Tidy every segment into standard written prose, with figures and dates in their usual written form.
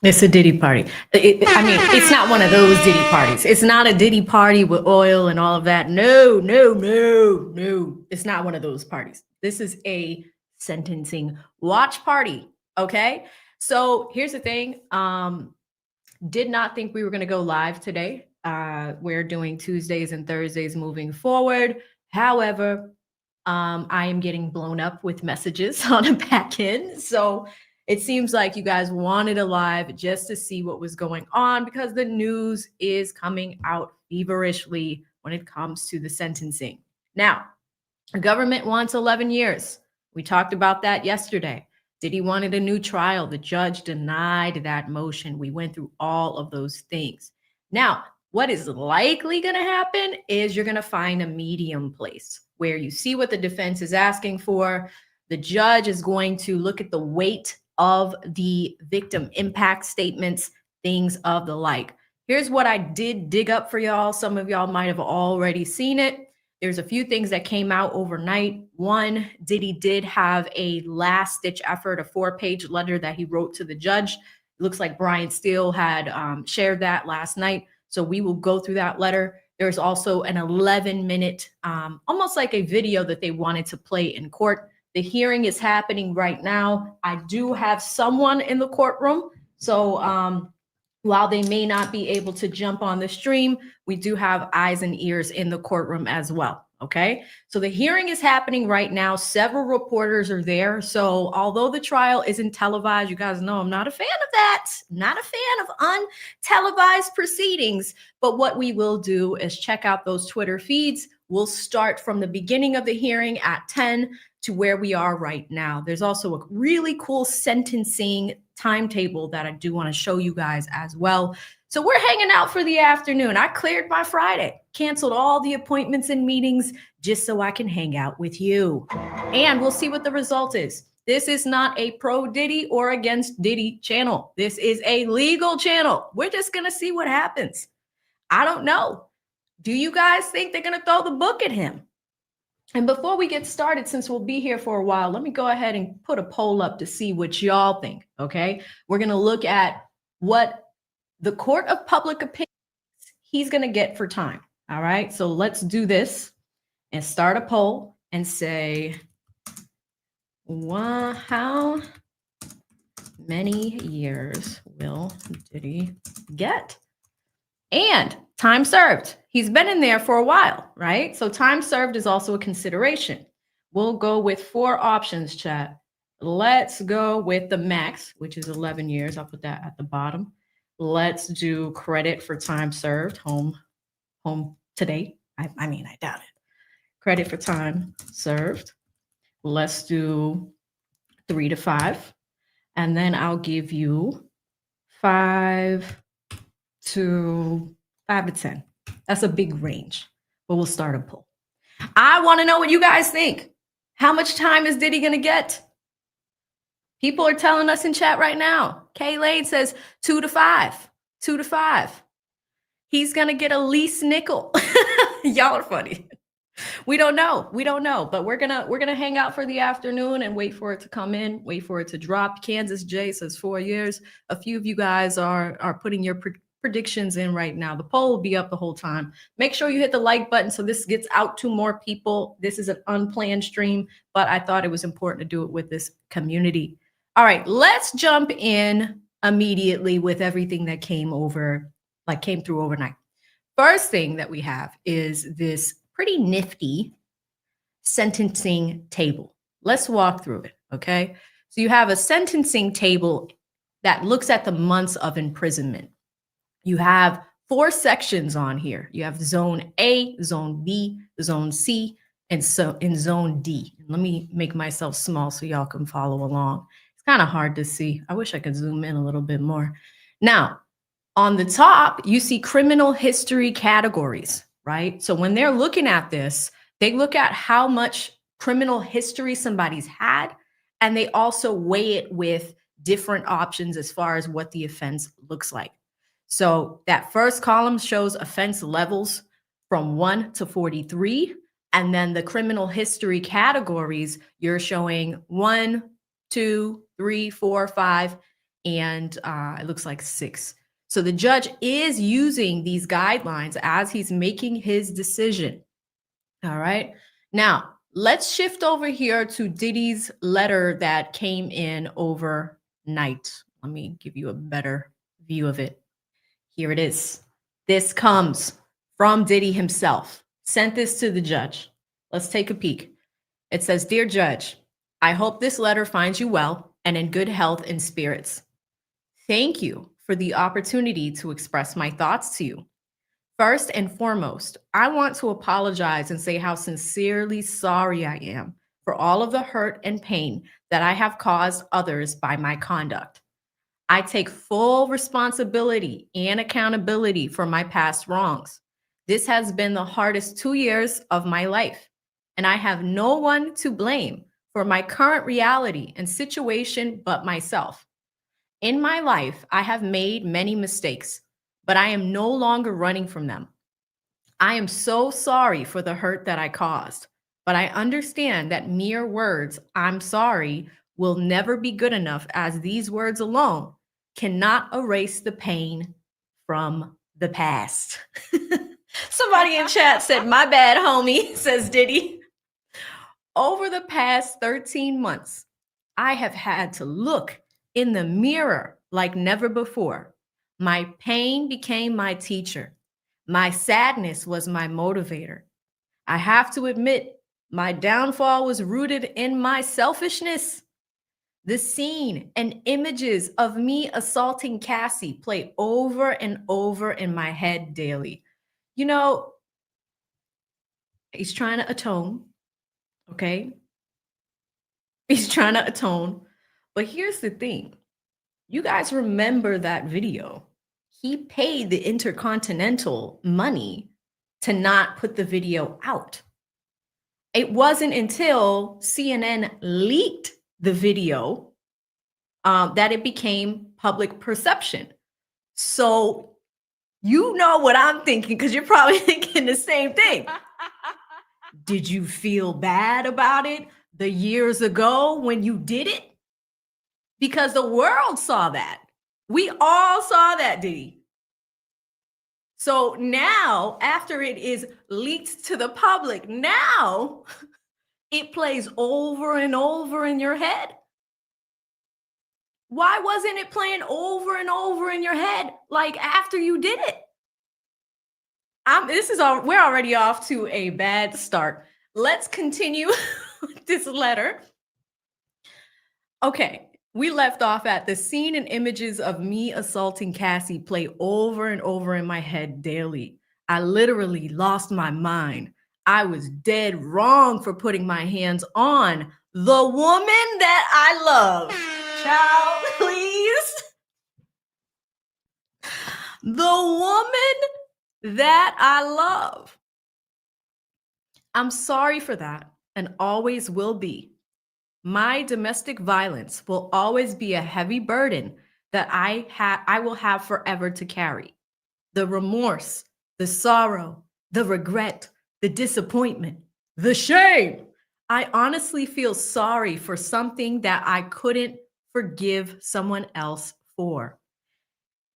It's a Diddy party. I mean, it's not one of those Diddy parties. It's not a Diddy party with oil and all of that. No, no, no, no. It's not one of those parties. This is a sentencing watch party. Okay. So here's the thing. Did not think we were going to go live today. We're doing Tuesdays and Thursdays moving forward. However, I am getting blown up with messages on a back end. So it seems like you guys wanted a live just to see what was going on because the news is coming out feverishly when it comes to the sentencing. Now, the government wants 11 years. We talked about that yesterday. Diddy wanted a new trial. The judge denied that motion. We went through all of those things. Now, what is likely going to happen is you're going to find a medium place where you see what the defense is asking for. The judge is going to look at the weight of the victim impact statements, things of the like. Here's what I did dig up for y'all. Some of y'all might have already seen it. There's a few things that came out overnight. One, Diddy did have a last ditch effort, a 4-page letter that he wrote to the judge. It looks like Brian Steele had shared that last night. So we will go through that letter. There's also an 11-minute, almost like a video that they wanted to play in court. The hearing is happening right now. I do have someone in the courtroom. So while they may not be able to jump on the stream, we do have eyes and ears in the courtroom as well. Okay. So the hearing is happening right now. Several reporters are there. So although the trial isn't televised, you guys know I'm not a fan of that. Not a fan of untelevised proceedings. But what we will do is check out those Twitter feeds. We'll start from the beginning of the hearing at 10 to where we are right now. There's also a really cool sentencing timetable that I do want to show you guys as well. So we're hanging out for the afternoon. I cleared my Friday, canceled all the appointments and meetings just so I can hang out with you. And we'll see what the result is. This is not a pro Diddy or against Diddy channel. This is a legal channel. We're just going to see what happens. I don't know. Do you guys think they're going to throw the book at him? And before we get started, since we'll be here for a while, let me go ahead and put a poll up to see what y'all think, okay? We're going to look at what the court of public opinion he's going to get for time, all right? So let's do this and start a poll and say, how many years will Diddy get? And time served. He's been in there for a while, right? So time served is also a consideration. We'll go with 4 options, chat. Let's go with the max, which is 11 years. I'll put that at the bottom. Let's do credit for time served, home today. I mean, I doubt it. Credit for time served. Let's do 3 to 5. And then I'll give you 5 to 10. That's a big range, but we'll start a poll. I want to know what you guys think. How much time is Diddy going to get? People are telling us in chat right now. Kay Lane says 2 to 5. 2 to 5. He's going to get a least nickel. Y'all are funny. We don't know. We don't know, but we're gonna hang out for the afternoon and wait for it to come in, wait for it to drop. Kansas J says 4 years. A few of you guys are putting your predictions in right now. The poll will be up the whole time. Make sure you hit the like button so this gets out to more people. This is an unplanned stream, but I thought it was important to do it with this community. All right, let's jump in immediately with everything that came through overnight. First thing that we have is this pretty nifty sentencing table. Let's walk through it, okay? So you have a sentencing table that looks at the months of imprisonment. You have 4 sections on here. You have Zone A, Zone B, Zone C, and so in Zone D. Let me make myself small so y'all can follow along. It's kind of hard to see. I wish I could zoom in a little bit more. Now, on the top, you see criminal history categories, right? So when they're looking at this, they look at how much criminal history somebody's had, and they also weigh it with different options as far as what the offense looks like. So that first column shows offense levels from 1 to 43. And then the criminal history categories, you're showing 1, 2, 3, 4, 5. and it looks like 6. So the judge is using these guidelines as he's making his decision. All right. Now, let's shift over here to Diddy's letter that came in overnight. Let me give you a better view of it. Here it is. This comes from Diddy himself. Sent this to the judge. Let's take a peek. It says, "Dear Judge, I hope this letter finds you well and in good health and spirits. Thank you for the opportunity to express my thoughts to you. First and foremost, I want to apologize and say how sincerely sorry I am for all of the hurt and pain that I have caused others by my conduct. I take full responsibility and accountability for my past wrongs. This has been the hardest 2 years of my life, and I have no one to blame for my current reality and situation but myself. In my life, I have made many mistakes, but I am no longer running from them. I am so sorry for the hurt that I caused, but I understand that mere words, I'm sorry, will never be good enough, as these words alone cannot erase the pain from the past." Somebody in chat said, "My bad, homie," says Diddy. "Over the past 13 months, I have had to look in the mirror like never before. My pain became my teacher. My sadness was my motivator. I have to admit, my downfall was rooted in my selfishness. The scene and images of me assaulting Cassie play over and over in my head daily." You know, he's trying to atone, okay? He's trying to atone. But here's the thing. You guys remember that video. He paid the Intercontinental money to not put the video out. It wasn't until CNN leaked the video that it became public perception. So you know what I'm thinking, because you're probably thinking the same thing. Did you feel bad about it the years ago when you did it? Because the world saw that. We all saw that, Diddy. So now, after it is leaked to the public, now it plays over and over in your head. Why wasn't it playing over and over in your head like after you did it? We're already off to a bad start. Let's continue with this letter. Okay, we left off at the scene and images of me assaulting Cassie play over and over in my head daily. I literally lost my mind. I was dead wrong for putting my hands on the woman that I love. Child, please. The woman that I love. I'm sorry for that and always will be. My domestic violence will always be a heavy burden that I will have forever to carry. The remorse, the sorrow, the regret, the disappointment, the shame. I honestly feel sorry for something that I couldn't forgive someone else for.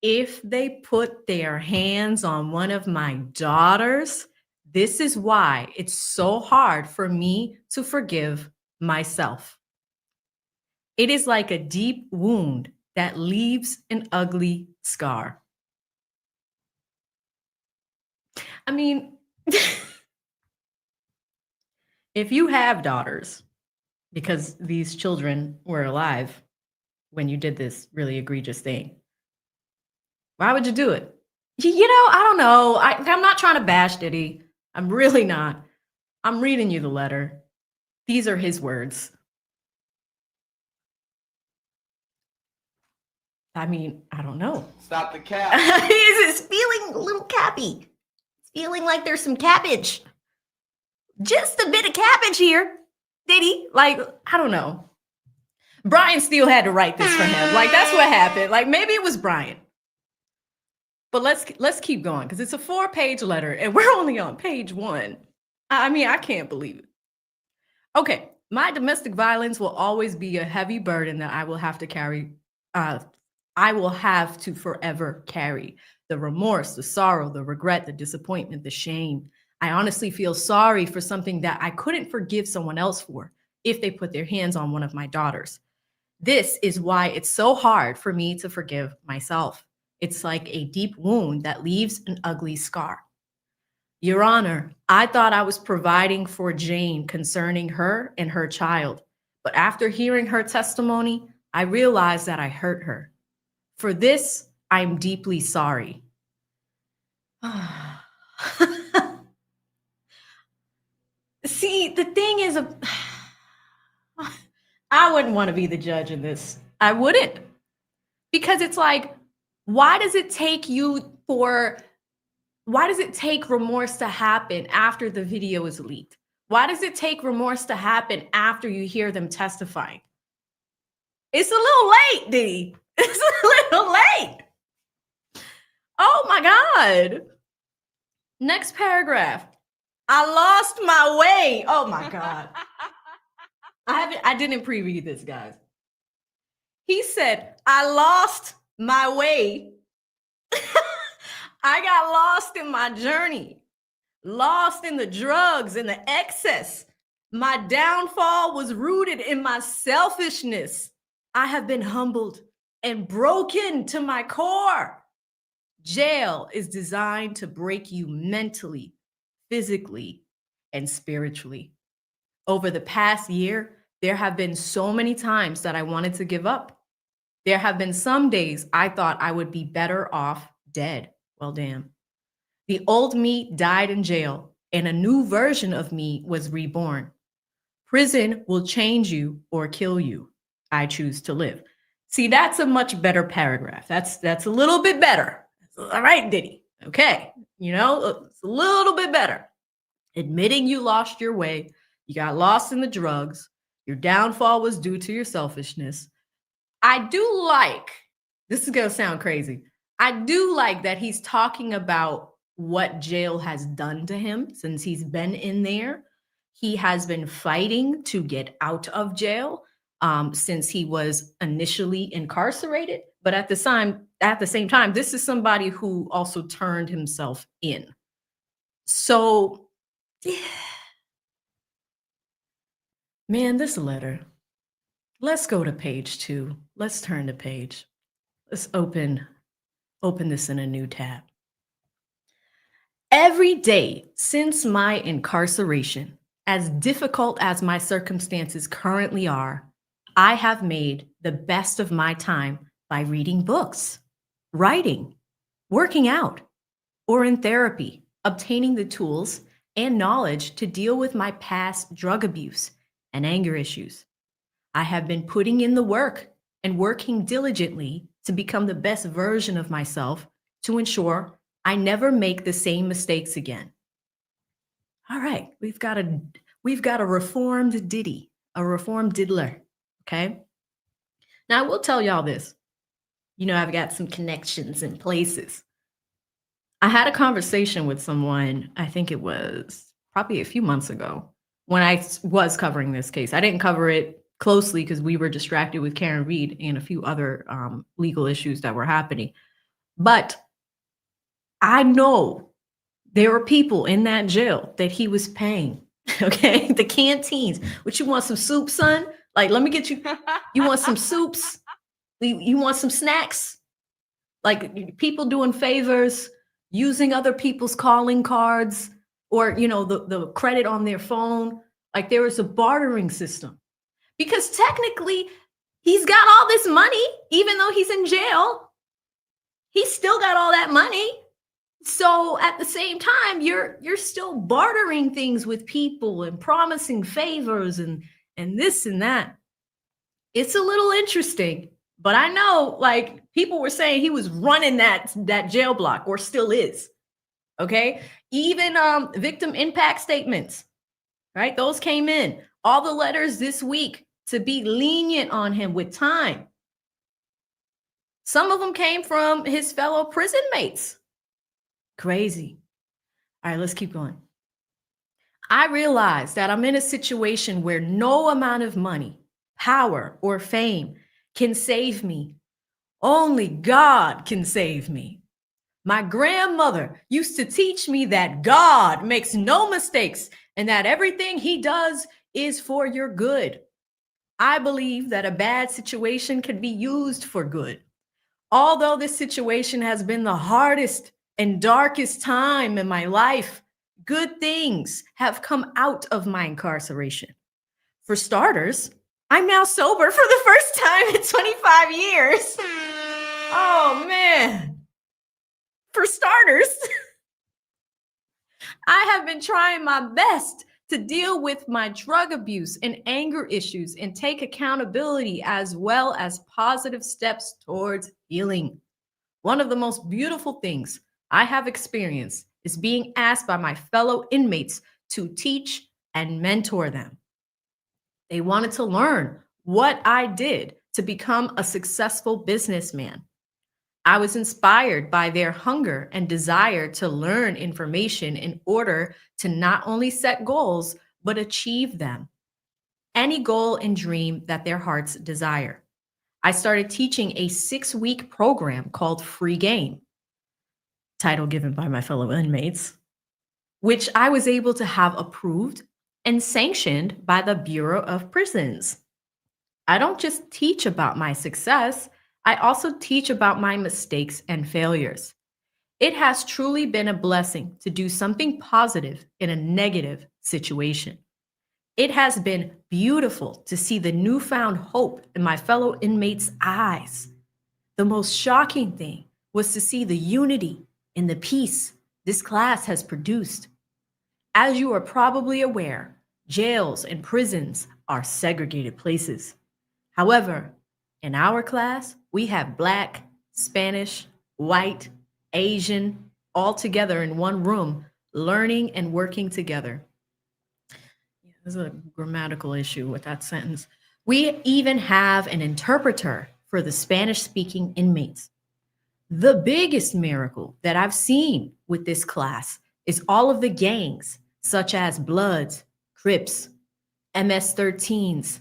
If they put their hands on one of my daughters, this is why it's so hard for me to forgive myself. It is like a deep wound that leaves an ugly scar. I mean, if you have daughters, because these children were alive when you did this really egregious thing, why would you do it? I don't know. I'm not trying to bash Diddy. I'm really not. I'm reading you the letter. These are his words. I mean, I don't know. Stop the cap. He's feeling a little cappy. It's feeling like there's some cabbage. Just a bit of cabbage here. Diddy, I don't know. Brian still had to write this for him. That's what happened. Maybe it was Brian. But let's keep going, because it's a 4-page letter and we're only on page 1. I mean, I can't believe it. Okay, my domestic violence will always be a heavy burden that I will have to carry I will have to forever carry. The remorse, the sorrow, the regret, the disappointment, the shame. I honestly feel sorry for something that I couldn't forgive someone else for if they put their hands on one of my daughters. This is why it's so hard for me to forgive myself. It's like a deep wound that leaves an ugly scar. Your Honor, I thought I was providing for Jane concerning her and her child, but after hearing her testimony, I realized that I hurt her. For this, I'm deeply sorry. See, the thing is, I wouldn't want to be the judge in this. I wouldn't. Because it's like, why does it take remorse to happen after the video is leaked? Why does it take remorse to happen after you hear them testifying? It's a little late, Diddy. It's a little late. Oh my God. Next paragraph. I lost my way. Oh my God. I didn't pre-read this, guys. He said, I lost my way. I got lost in my journey, lost in the drugs and the excess. My downfall was rooted in my selfishness. I have been humbled and broken to my core. Jail is designed to break you mentally, physically, and spiritually. Over the past year, there have been so many times that I wanted to give up. There have been some days I thought I would be better off dead. Well, damn. The old me died in jail, and a new version of me was reborn. Prison will change you or kill you. I choose to live. See, that's a much better paragraph. That's a little bit better. All right, Diddy. Okay. It's a little bit better. Admitting you lost your way, you got lost in the drugs, your downfall was due to your selfishness. I do like, this is going to sound crazy. I do like that he's talking about what jail has done to him since he's been in there. He has been fighting to get out of jail since he was initially incarcerated. But at the same time, this is somebody who also turned himself in. So, man, this letter. Let's go to page 2. Let's turn the page. Let's open this in a new tab. Every day since my incarceration, as difficult as my circumstances currently are, I have made the best of my time by reading books, writing, working out, or in therapy, obtaining the tools and knowledge to deal with my past drug abuse and anger issues. I have been putting in the work and working diligently to become the best version of myself to ensure I never make the same mistakes again. All right, we've got a reformed Diddy, a reformed diddler, okay? Now, I will tell y'all this. I've got some connections in places. I had a conversation with someone, I think it was probably a few months ago, when I was covering this case. I didn't cover it closely because we were distracted with Karen Reed and a few other legal issues that were happening. But I know there were people in that jail that he was paying, okay? The canteens. What, you want some soup, son? Like, let me get you, you want some soups? You want some snacks? Like, people doing favors, using other people's calling cards or, the credit on their phone. Like, there was a bartering system. Because technically, he's got all this money, even though he's in jail. He's still got all that money. So at the same time, you're still bartering things with people and promising favors and this and that. It's a little interesting, but I know, like, people were saying he was running that jail block, or still is. Okay, even victim impact statements, right? Those came in. All the letters this week to be lenient on him with time. Some of them came from his fellow prison mates. Crazy. All right, let's keep going. I realize that I'm in a situation where no amount of money, power, or fame can save me Only God can save me. My grandmother used to teach me that God makes no mistakes and that everything he does is for your good. I believe that a bad situation can be used for good. Although this situation has been the hardest and darkest time in my life, good things have come out of my incarceration. For starters, I'm now sober for the first time in 25 years. Oh man. For starters, I have been trying my best to deal with my drug abuse and anger issues and take accountability as well as positive steps towards healing. One of the most beautiful things I have experienced is being asked by my fellow inmates to teach and mentor them. They wanted to learn what I did to become a successful businessman. I was inspired by their hunger and desire to learn information in order to not only set goals, but achieve them. Any goal and dream that their hearts desire. I started teaching a 6-week program called Free Game, title given by my fellow inmates, which I was able to have approved and sanctioned by the Bureau of Prisons. I don't just teach about my success, I also teach about my mistakes and failures. It has truly been a blessing to do something positive in a negative situation. It has been beautiful to see the newfound hope in my fellow inmates' eyes. The most shocking thing was to see the unity and the peace this class has produced. As you are probably aware, jails and prisons are segregated places. However, in our class, we have Black, Spanish, white, Asian, all together in one room, learning and working together. There's a grammatical issue with that sentence. We even have an interpreter for the Spanish speaking inmates. The biggest miracle that I've seen with this class is all of the gangs, such as Bloods, Crips, MS-13s,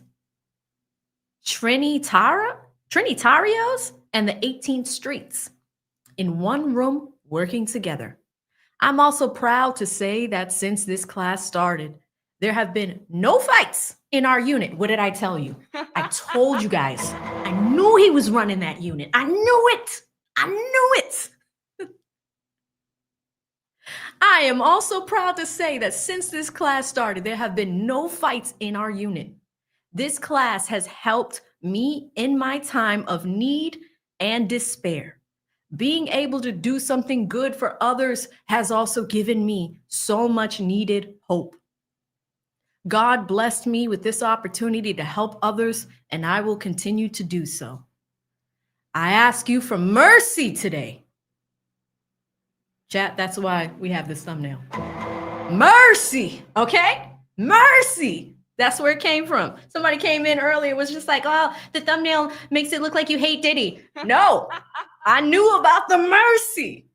Trinitarios, and the 18th Streets in one room working together. I'm also proud to say that since this class started, there have been no fights in our unit. What did I tell you? I told you guys. I knew he was running that unit. I knew it. I knew it. I am also proud to say that since this class started, there have been no fights in our unit. This class has helped me in my time of need and despair. Being able to do something good for others has also given me so much needed hope. God blessed me with this opportunity to help others, and I will continue to do so. I ask you for mercy today. Chat, that's why we have this thumbnail. Mercy, okay? Mercy. That's where it came from. Somebody came in earlier, was just like, oh, the thumbnail makes it look like you hate Diddy. No, I knew about the mercy.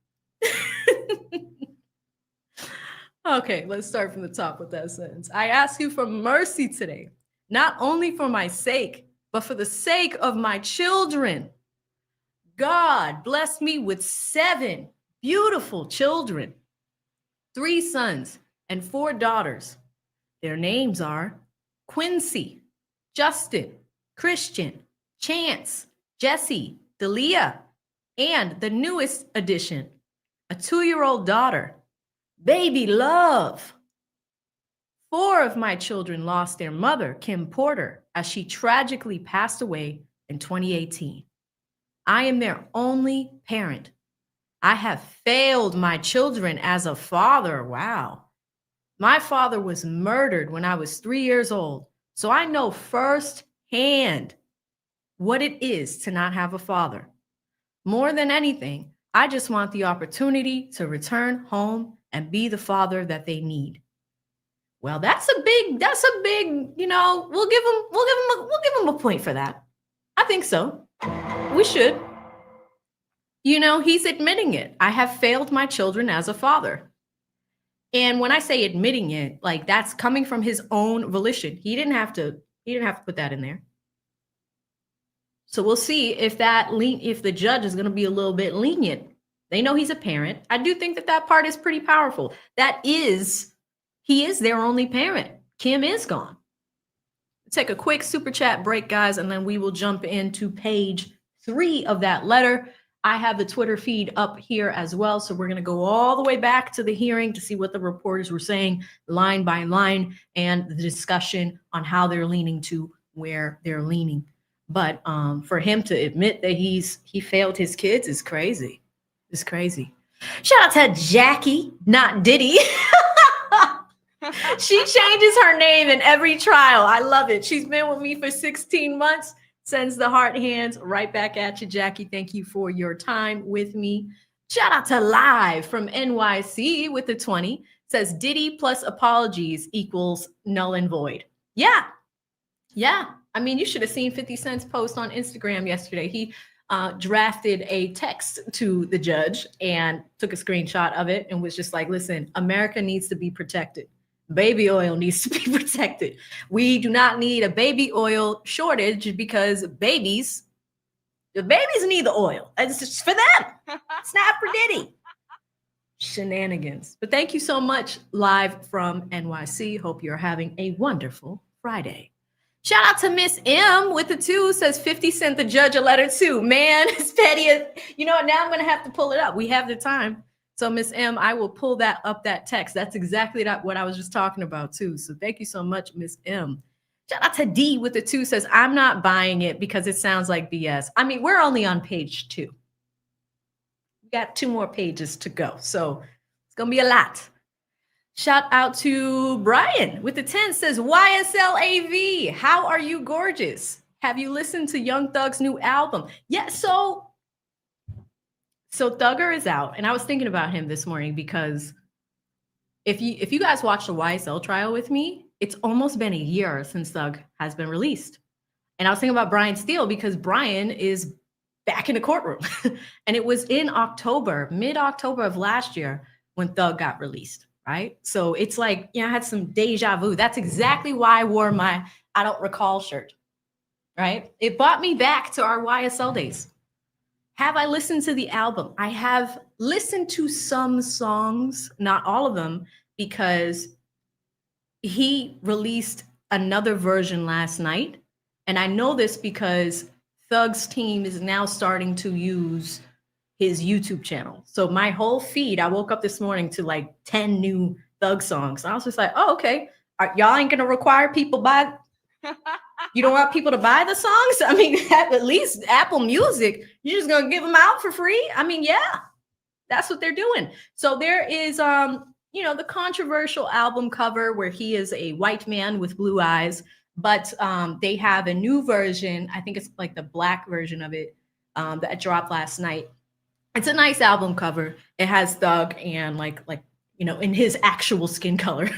Okay, let's start from the top with that sentence. I ask you for mercy today, not only for my sake, but for the sake of my children. God blessed me with 7 beautiful children, 3 sons and 4 daughters. Their names are Quincy, Justin, Christian, Chance, Jesse, Delia, and the newest addition, a 2-year-old daughter, Baby Love. 4 of my children lost their mother, Kim Porter, as she tragically passed away in 2018. I am their only parent. I have failed my children as a father. Wow. My father was murdered when I was 3 years old, so I know firsthand what it is to not have a father. More than anything, I just want the opportunity to return home and be the father that they need. Well, that's a big, you know, we'll give him a point for that. I think so. We should. You know, he's admitting it. I have failed my children as a father. And when I say admitting it, like that's coming from his own volition. He didn't have to put that in there. So we'll see if if the judge is going to be a little bit lenient. They know he's a parent. I do think that part is pretty powerful. He is their only parent. Kim is gone. Take a quick super chat break, guys, and then we will jump into page 3 of that letter. I have the Twitter feed up here as well. So we're going to go all the way back to the hearing to see what the reporters were saying line by line and the discussion on how they're leaning to where they're leaning. But for him to admit that he failed his kids is crazy. It's crazy. Shout out to Jackie, not Diddy. She changes her name in every trial. I love it. She's been with me for 16 months. Sends the heart hands right back at you, Jackie. Thank you for your time with me. Shout out to Live from NYC with the 20. Says Diddy plus apologies equals null and void. Yeah. I mean, you should have seen 50 Cent's post on Instagram yesterday. He drafted a text to the judge and took a screenshot of it and was just like, listen, America needs to be protected. Baby oil needs to be protected. We do not need a baby oil shortage because the babies need the oil. It's just for them. It's not for Diddy. Shenanigans. But thank you so much, Live from NYC. Hope you're having a wonderful Friday. Shout out to Miss M with the 2, says 50 sent the judge a letter too. Man, it's petty. You know what? Now I'm going to have to pull it up. We have the time. So Miss M, I will pull that text. That's exactly what I was just talking about too. So thank you so much, Miss M. Shout out to D with the 2, says, I'm not buying it because it sounds like BS. I mean, we're only on page 2. We got 2 more pages to go. So it's going to be a lot. Shout out to Brian with the 10, says, YSL AV, how are you gorgeous? Have you listened to Young Thug's new album? Yeah, so Thugger is out, and I was thinking about him this morning because if you guys watched the YSL trial with me, it's almost been a year since Thug has been released. And I was thinking about Brian Steele because Brian is back in the courtroom. And it was in mid-October of last year when Thug got released, right? So it's like, I had some deja vu. That's exactly why I wore my I don't recall shirt, right? It brought me back to our YSL days. Have I listened to the album? I have listened to some songs, not all of them, because he released another version last night. And I know this because Thug's team is now starting to use his YouTube channel. So my whole feed, I woke up this morning to like 10 new Thug songs. I was just like, oh, okay. Y'all ain't going to require people buy. You don't want people to buy the songs? I mean, at least Apple Music, you're just going to give them out for free? I mean, yeah, that's what they're doing. So there is, the controversial album cover where he is a white man with blue eyes, but they have a new version. I think it's like the black version of it that dropped last night. It's a nice album cover. It has Thug and in his actual skin color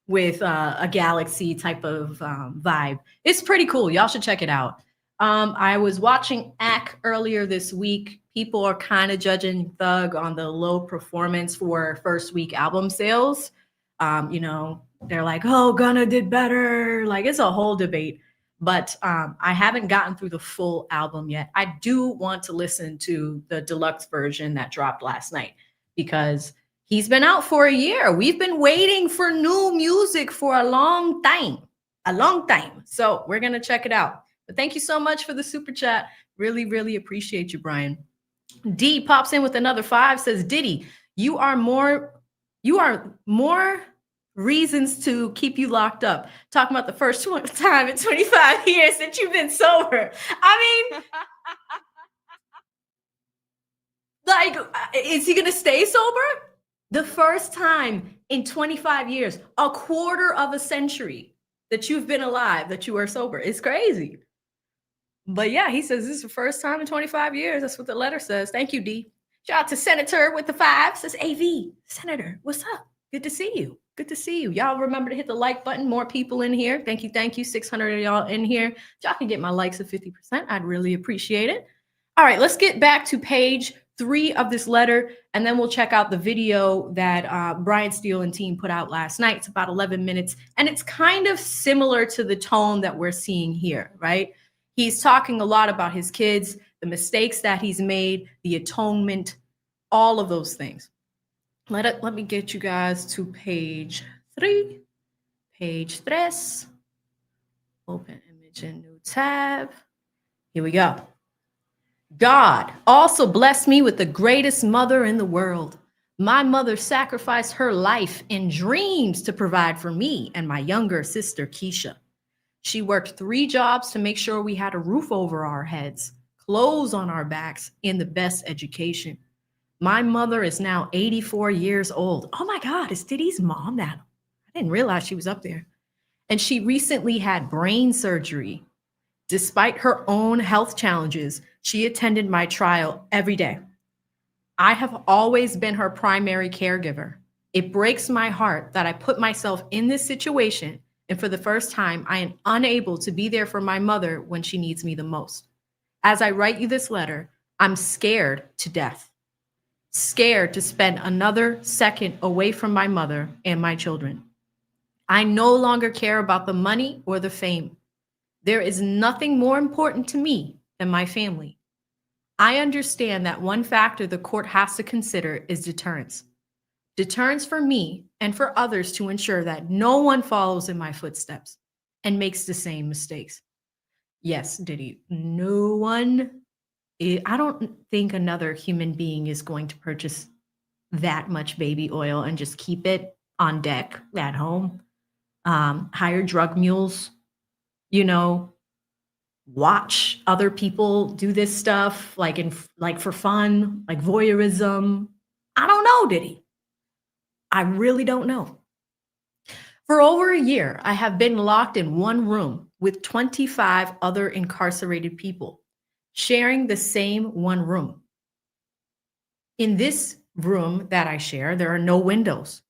with a galaxy type of vibe. It's pretty cool. Y'all should check it out. I was watching Ack earlier this week. People are kind of judging Thug on the low performance for first week album sales. They're like, oh, Gunna did better. Like, it's a whole debate. But I haven't gotten through the full album yet. I do want to listen to the deluxe version that dropped last night because he's been out for a year. We've been waiting for new music for a long time. So we're going to check it out. But thank you so much for the super chat. Really, really appreciate you, Brian. D pops in with another 5, says, Diddy, you are more reasons to keep you locked up. Talking about the first time in 25 years that you've been sober. I mean, is he going to stay sober? The first time in 25 years, a quarter of a century that you've been alive, that you are sober. It's crazy. But yeah, he says this is the first time in 25 years. That's what the letter says. Thank you, D. Shout out to Senator with the 5, says, AV, Senator, what's up? Good to see you. Good to see you. Y'all remember to hit the like button. More people in here. Thank you. 600 of y'all in here. Y'all can get my likes at 50%. I'd really appreciate it. All right, let's get back to page 3 of this letter, and then we'll check out the video that Brian Steele and team put out last night. It's about 11 minutes, and it's kind of similar to the tone that we're seeing here, right? He's talking a lot about his kids, the mistakes that he's made, the atonement, all of those things. Let me get you guys to page 3. Page 3. Open image in new tab. Here we go. God also blessed me with the greatest mother in the world. My mother sacrificed her life and dreams to provide for me and my younger sister, Keisha. She worked 3 jobs to make sure we had a roof over our heads, clothes on our backs, and the best education. My mother is now 84 years old. Oh my God, is Diddy's mom that? I didn't realize she was up there. And she recently had brain surgery. Despite her own health challenges, she attended my trial every day. I have always been her primary caregiver. It breaks my heart that I put myself in this situation, and for the first time, I am unable to be there for my mother when she needs me the most. As I write you this letter, I'm scared to death, scared to spend another second away from my mother and my children. I no longer care about the money or the fame. There is nothing more important to me than my family. I understand that one factor the court has to consider is deterrence. Deterrence for me and for others to ensure that no one follows in my footsteps and makes the same mistakes. Yes, Diddy, no one, I don't think another human being is going to purchase that much baby oil and just keep it on deck at home. Hire drug mules, watch other people do this stuff like for fun, like voyeurism. I don't know, Diddy. I really don't know. For over a year, I have been locked in one room with 25 other incarcerated people, sharing the same one room. In this room that I share, there are no windows.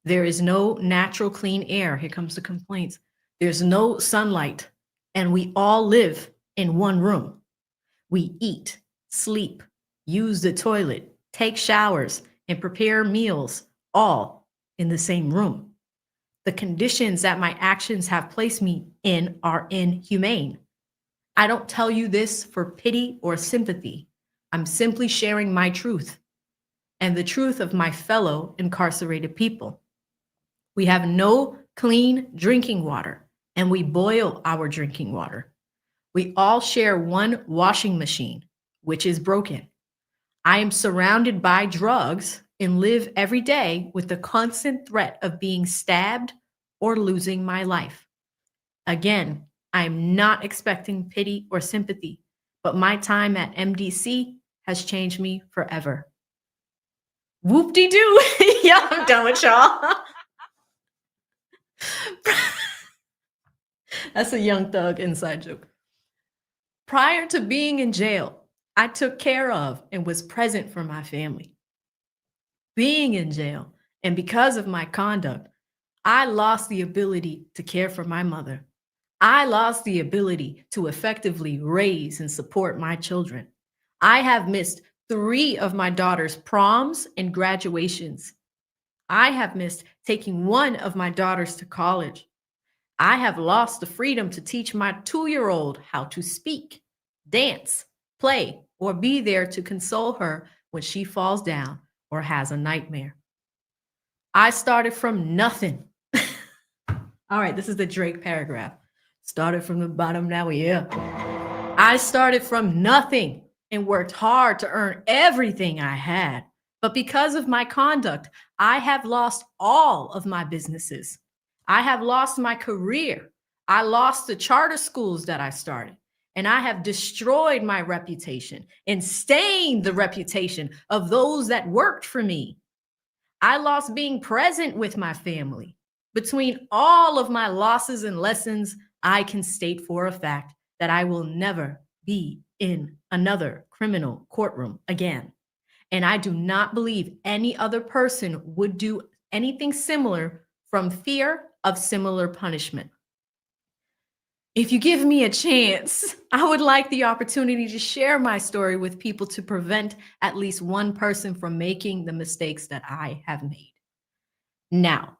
There is no natural clean air. Here comes the complaints. There's no sunlight, and we all live in one room. We eat, sleep, use the toilet, take showers, and prepare meals, all in the same room. The conditions that my actions have placed me in are inhumane. I don't tell you this for pity or sympathy. I'm simply sharing my truth and the truth of my fellow incarcerated people. We have no clean drinking water, and we boil our drinking water. We all share one washing machine, which is broken. I am surrounded by drugs and live every day with the constant threat of being stabbed or losing my life. Again, I am not expecting pity or sympathy, but my time at MDC has changed me forever. Whoop-de-doo. Yeah, I'm done with y'all. That's a Young Thug inside joke. Prior to being in jail, I took care of and was present for my family. Being in jail, and because of my conduct, I lost the ability to care for my mother. I lost the ability to effectively raise and support my children. I have missed 3 of my daughter's proms and graduations. I have missed taking one of my daughters to college. I have lost the freedom to teach my 2-year-old how to speak, dance, play, or be there to console her when she falls down or has a nightmare. I started from nothing. All right, this is the Drake paragraph. Started from the bottom, now we're here. I started from nothing and worked hard to earn everything I had. But because of my conduct, I have lost all of my businesses. I have lost my career. I lost the charter schools that I started. And I have destroyed my reputation and stained the reputation of those that worked for me. I lost being present with my family. Between all of my losses and lessons, I can state for a fact that I will never be in another criminal courtroom again. And I do not believe any other person would do anything similar from fear of similar punishment. If you give me a chance, I would like the opportunity to share my story with people to prevent at least one person from making the mistakes that I have made. Now,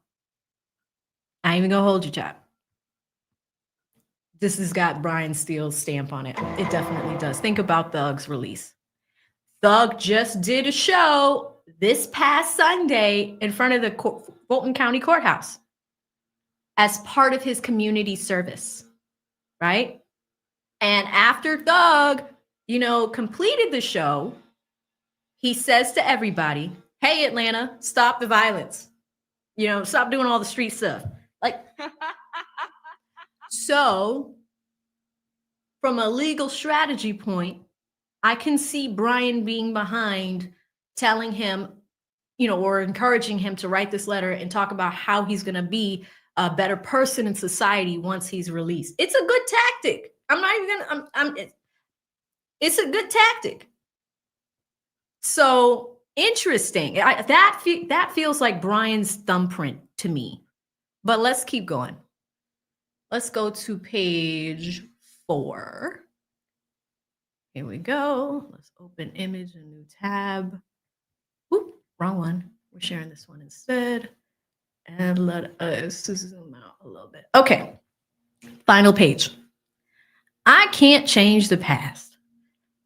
I ain't even gonna hold you, chap. this has got Brian Steele's stamp on it. It definitely does. Think about Thug's release. Thug just did a show this past Sunday in front of the Fulton County Courthouse as part of his community service, right? And after Thug, completed the show, he says to everybody, hey, Atlanta, stop the violence. Stop doing all the street stuff. So from a legal strategy point, I can see Brian being behind telling him, or encouraging him to write this letter and talk about how he's going to be a better person in society once he's released. It's a good tactic. It's a good tactic. So interesting. That feels like Brian's thumbprint to me. But let's keep going. Let's go to page 4. Here we go. Let's open image, a new tab. Whoop, wrong one. We're sharing this one instead. And let us zoom out a little bit. Okay, final page. I can't change the past,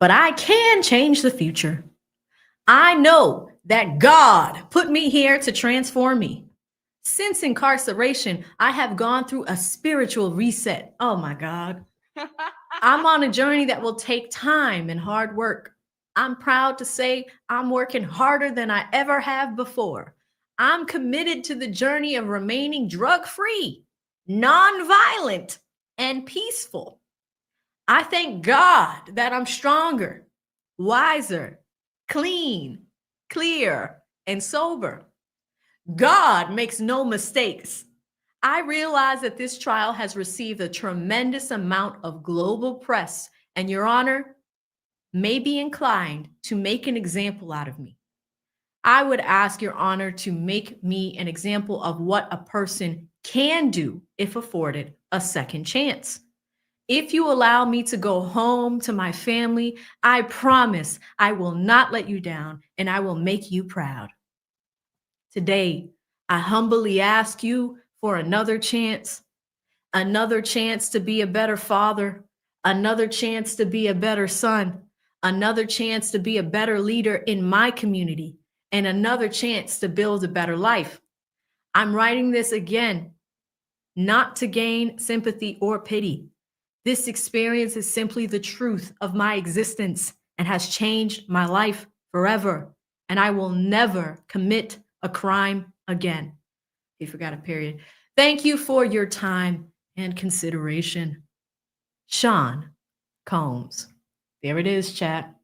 but I can change the future. I know that God put me here to transform me. Since incarceration, I have gone through a spiritual reset. Oh my God. I'm on a journey that will take time and hard work. I'm proud to say I'm working harder than I ever have before. I'm committed to the journey of remaining drug-free, non-violent, and peaceful. I thank God that I'm stronger, wiser, clean, clear, and sober. God makes no mistakes. I realize that this trial has received a tremendous amount of global press, and Your Honor may be inclined to make an example out of me. I would ask Your Honor to make me an example of what a person can do if afforded a second chance. If you allow me to go home to my family, I promise I will not let you down and I will make you proud. Today, I humbly ask you for another chance to be a better father, another chance to be a better son, another chance to be a better leader in my community, and another chance to build a better life. I'm writing this again, not to gain sympathy or pity. This experience is simply the truth of my existence and has changed my life forever, and I will never commit a crime again. He forgot a period. Thank you for your time and consideration. Sean Combs. There it is, chat.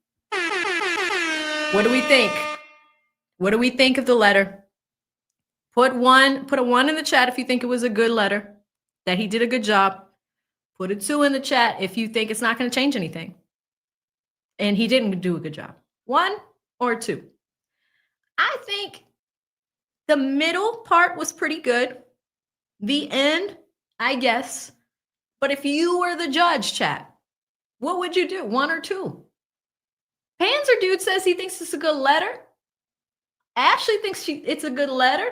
What do we think? What do we think of the letter? Put a 1 in the chat if you think it was a good letter, that he did a good job. Put a 2 in the chat if you think it's not going to change anything and he didn't do a good job. 1 or 2. I think the middle part was pretty good. The end, I guess. But if you were the judge, chat, what would you do? 1 or 2? Panzer Dude says he thinks it's a good letter. Ashley thinks it's a good letter.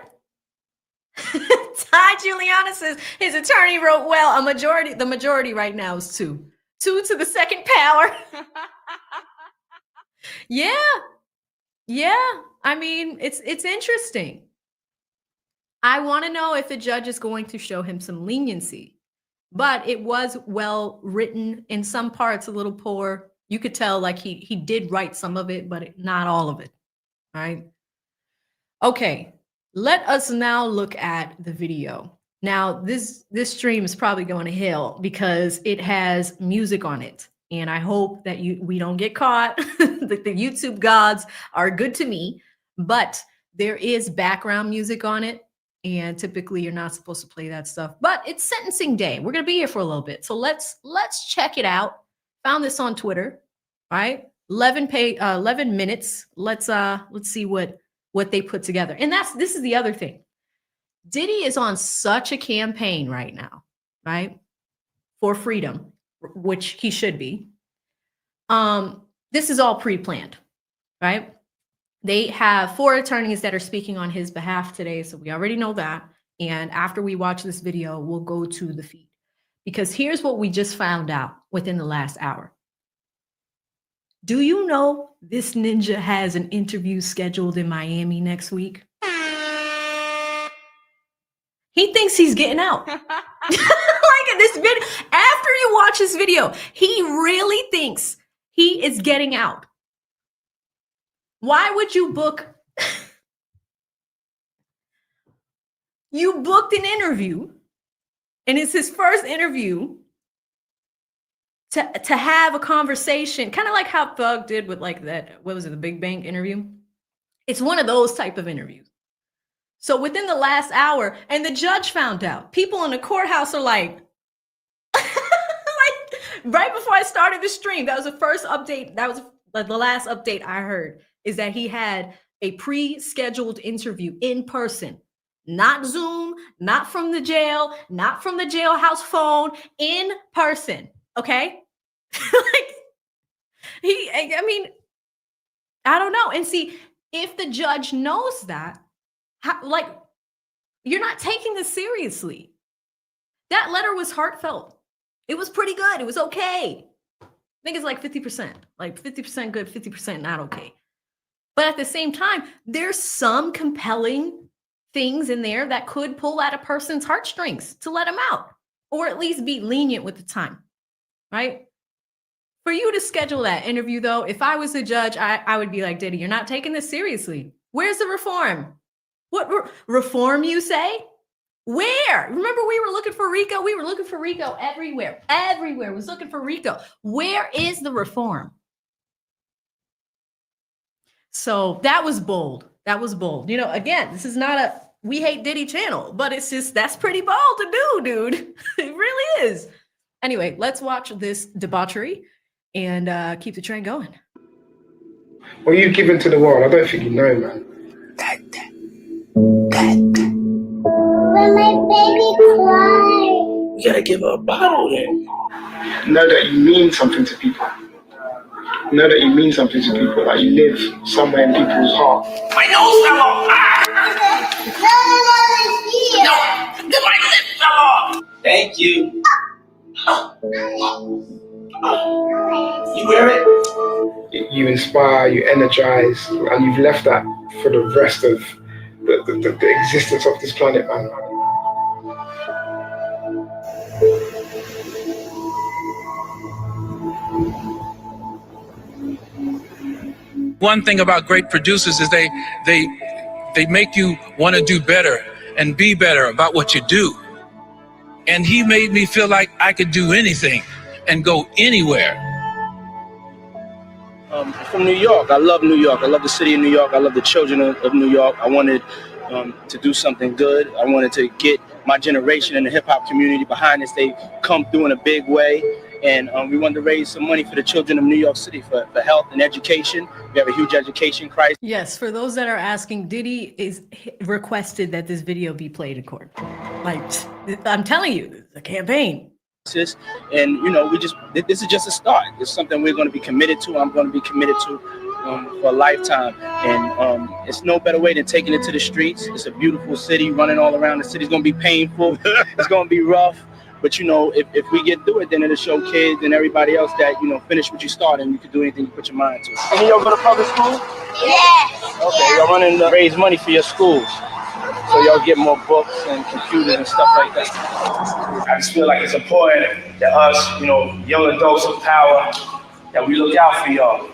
Ty Juliana says his attorney wrote well. The majority right now is 2. 2 to the second power. Yeah. I mean, it's interesting. I want to know if the judge is going to show him some leniency, but it was well written. In some parts, a little poor. You could tell like he did write some of it, but not all of it. All right. Okay. Let us now look at the video. Now, this stream is probably going to hell because it has music on it. And I hope that we don't get caught. The YouTube gods are good to me, but there is background music on it. And typically you're not supposed to play that stuff, but it's sentencing day. We're going to be here for a little bit. So let's check it out. Found this on Twitter, right? 11 minutes. Let's see what they put together. And this is the other thing. Diddy is on such a campaign right now, right? For freedom, which he should be. This is all pre-planned, right? They have 4 attorneys that are speaking on his behalf today, so we already know that. And after we watch this video, we'll go to the feed. because here's what we just found out within the last hour. Do you know this ninja has an interview scheduled in Miami next week? He thinks he's getting out. Like in this video, after you watch this video, he really thinks he is getting out. Why would you book? You booked an interview, and it's his first interview to have a conversation, kind of like how Thug did with like that, what was it, the Big Bang interview? It's one of those type of interviews. So within the last hour, and the judge found out, people in the courthouse are like, right before I started the stream, that was the first update. That was the last update I heard, is that he had a pre-scheduled interview in person, not Zoom, not from the jail, not from the jailhouse phone, in person. Okay. Like I mean, I don't know. And see, if the judge knows that, like, you're not taking this seriously. That letter was heartfelt. It was pretty good. It was okay. I think it's like 50%, like 50% good, 50% not okay. But at the same time, there's some compelling things in there that could pull at a person's heartstrings to let them out, or at least be lenient with the time, right? For you to schedule that interview, though, if I was a judge, I would be like, Diddy, you're not taking this seriously. Where's the reform? What reform, you say? Where? Remember, we were looking for Rico? We were looking for Rico everywhere. Everywhere was looking for Rico. Where is the reform? So that was bold. That was bold. You know, again, this is not a We Hate Diddy channel, but it's just, that's pretty bold to do, dude. It really is. Anyway, let's watch this debauchery and keep the train going. What you've given to the world, I don't think you know, man. When my baby cries. You gotta give her a bottle then. Know that you mean something to people. Know that you mean something to people. Like you live somewhere in people's heart. My nose fell off. No, No, my lip fell off. Thank you. You wear it? You inspire, you energize, and you've left that for the rest of the existence of this planet, man. One thing about great producers is they make you want to do better and be better about what you do. And he made me feel like I could do anything and go anywhere. From New York. I love New York. I love the city of New York. I love the children of New York. I wanted to do something good. I wanted to get my generation in the hip hop community behind us. They come through in a big way. And we wanted to raise some money for the children of New York City for health and education. We have a huge education crisis. Yes, for those that are asking, Diddy is requested that this video be played in court. Like, I'm telling you, it's a campaign. And, you know, this is just a start. It's something we're going to be committed to. I'm going to be committed to for a lifetime. And it's no better way than taking it to the streets. It's a beautiful city running all around. The city's going to be painful. It's going to be rough. But, you know, if we get through it, then it'll show kids and everybody else that, you know, finish what you started and you can do anything you put your mind to. Any of y'all go to public school? Yes. Okay, y'all running to raise money for your schools. So y'all get more books and computers and stuff like that. I just feel like it's important that us, you know, young adults of power, that we look out for y'all.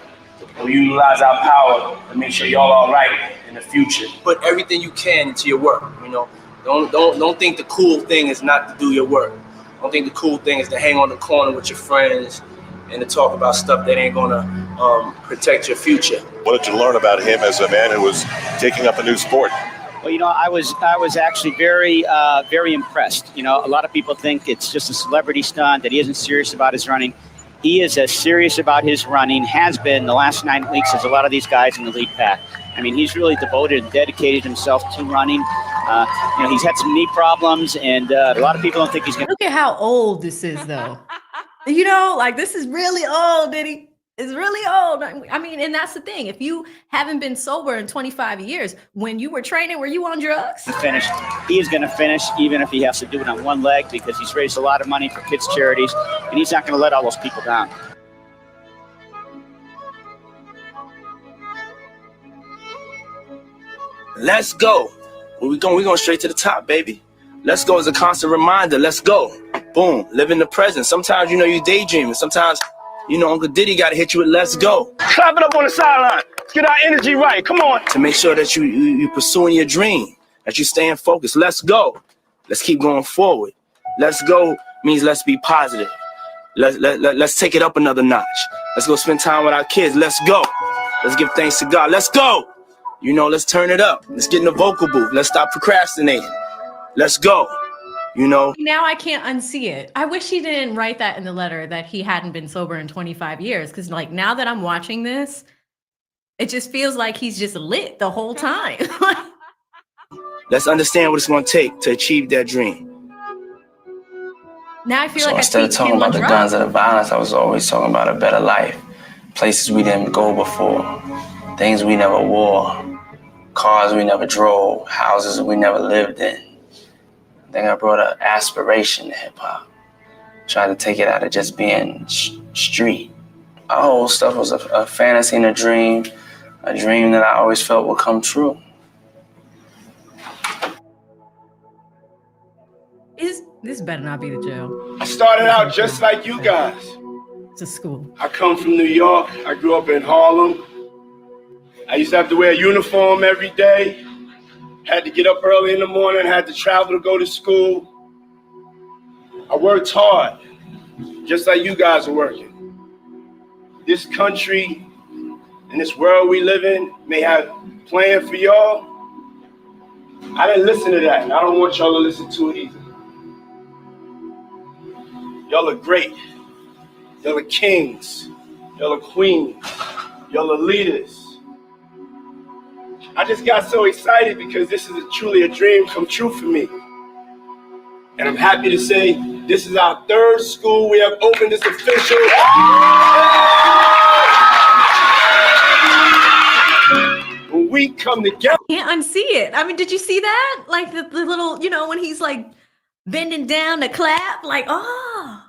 And we utilize our power to make sure y'all all right in the future. Put everything you can into your work, you know. Don't think the cool thing is not to do your work. Don't think the cool thing is to hang on the corner with your friends and to talk about stuff that ain't gonna protect your future. What did you learn about him as a man who was taking up a new sport? Well, you know, I was actually very impressed. You know, a lot of people think it's just a celebrity stunt, that he isn't serious about his running. He is as serious about his running, has been the last 9 weeks, as a lot of these guys in the lead pack. I mean, he's really devoted and dedicated himself to running. You know, he's had some knee problems, and a lot of people don't think he's going to. Look at how old this is, though. You know, like, this is really old, Diddy. It's really old. I mean, and that's the thing. If you haven't been sober in 25 years, when you were training, were you on drugs? Finish. He is going to finish, even if he has to do it on one leg, because he's raised a lot of money for kids' charities, and he's not going to let all those people down. Let's go. We going straight to the top, baby. Let's go is a constant reminder. Let's go. Boom. Live in the present. Sometimes, you daydreaming. Sometimes, Uncle Diddy got to hit you with let's go. Clap it up on the sideline. Let's get our energy right. Come on. To make sure that you pursuing your dream, that you staying focused. Let's go. Let's keep going forward. Let's go means let's be positive. Let's take it up another notch. Let's go spend time with our kids. Let's go. Let's give thanks to God. Let's go. Let's turn it up. Let's get in the vocal booth. Let's stop procrastinating. Let's go. Now I can't unsee it. I wish he didn't write that in the letter that he hadn't been sober in 25 years. Because now that I'm watching this, it just feels like he's just lit the whole time. Let's understand what it's going to take to achieve that dream. Now I feel So like instead of talking about the guns or the violence, I was always talking about a better life. Places we didn't go before. Things we never wore. Cars we never drove. Houses we never lived in. I think I brought an aspiration to hip-hop. Tried to take it out of just being street. Our whole stuff was a fantasy and a dream that I always felt would come true. This better not be the jail. I started out just like you guys. It's a school. I come from New York. I grew up in Harlem. I used to have to wear a uniform every day. Had to get up early in the morning, had to travel to go to school. I worked hard, just like you guys are working. This country and this world we live in may have planned for y'all. I didn't listen to that, and I don't want y'all to listen to it either. Y'all are great. Y'all are kings. Y'all are queens. Y'all are leaders. I just got so excited because this is truly a dream come true for me. And I'm happy to say this is our third school we have opened. It's official. When we come together. I can't unsee it. I mean, did you see that? Like the little, when he's like bending down to clap, like, oh.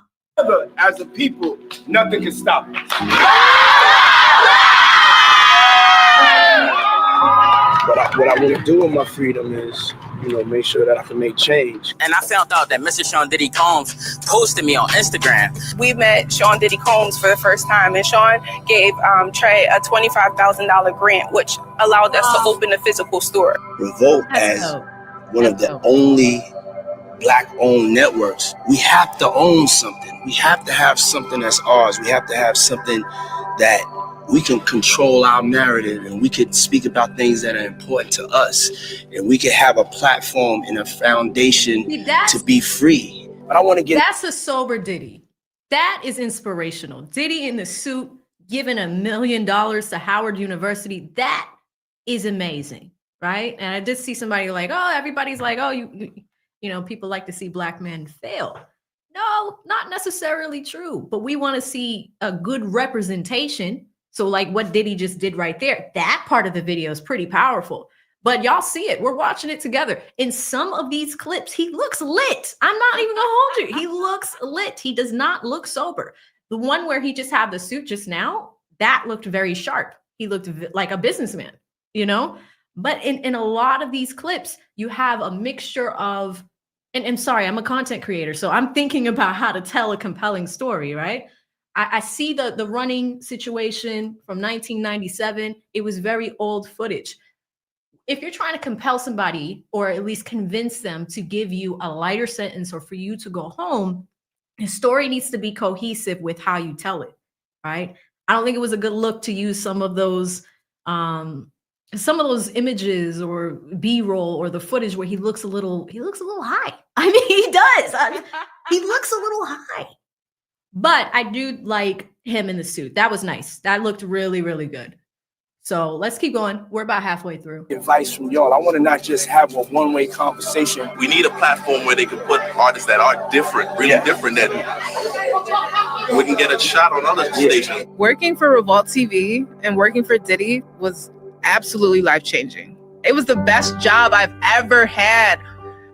As a people, nothing can stop us. What I want to do with my freedom is, make sure that I can make change. And I found out that Mr. Sean Diddy Combs posted me on Instagram. We met Sean Diddy Combs for the first time, and Sean gave Trey a $25,000 grant, which allowed us to open a physical store. Revolt as one of the only Black-owned networks. We have to own something. We have to have something that's ours. We have to have something that we can control our narrative, and we could speak about things that are important to us, and we could have a platform and a foundation to be free. But I want to get— That's a sober Diddy. That is inspirational. Diddy in the suit giving $1 million to Howard University. That is amazing, right? And I did see somebody like, oh, everybody's like, oh, people like to see Black men fail. No, not necessarily true, but we want to see a good representation. So like what Diddy just did right there, that part of the video is pretty powerful. But y'all see it. We're watching it together. In some of these clips, he looks lit. I'm not even gonna hold you. He looks lit. He does not look sober. The one where he just had the suit just now, that looked very sharp. He looked like a businessman, But in a lot of these clips, you have a mixture of, and sorry, I'm a content creator, so I'm thinking about how to tell a compelling story, right? I see the running situation from 1997. It was very old footage. If you're trying to compel somebody or at least convince them to give you a lighter sentence or for you to go home, the story needs to be cohesive with how you tell it, right? I don't think it was a good look to use some of those images or B-roll or the footage where he looks a little high. I mean, he does. He looks a little high. But I do like him in the suit. That was nice. That looked really, really good. So let's keep going. We're about halfway through. Advice from y'all. I want to not just have a one-way conversation. We need a platform where they can put artists that are different, really different, that we can get a shot on other stations. Working for Revolt TV and working for Diddy was absolutely life-changing. It was the best job I've ever had.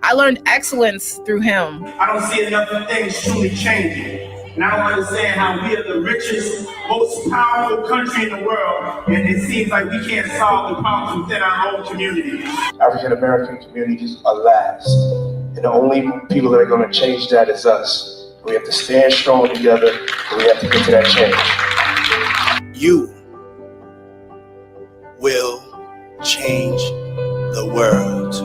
I learned excellence through him. I don't see enough things truly changing. And I don't understand how we are the richest, most powerful country in the world, and it seems like we can't solve the problems within our own community. African American communities are last. And the only people that are going to change that is us. We have to stand strong together, and we have to get to that change. You will change the world.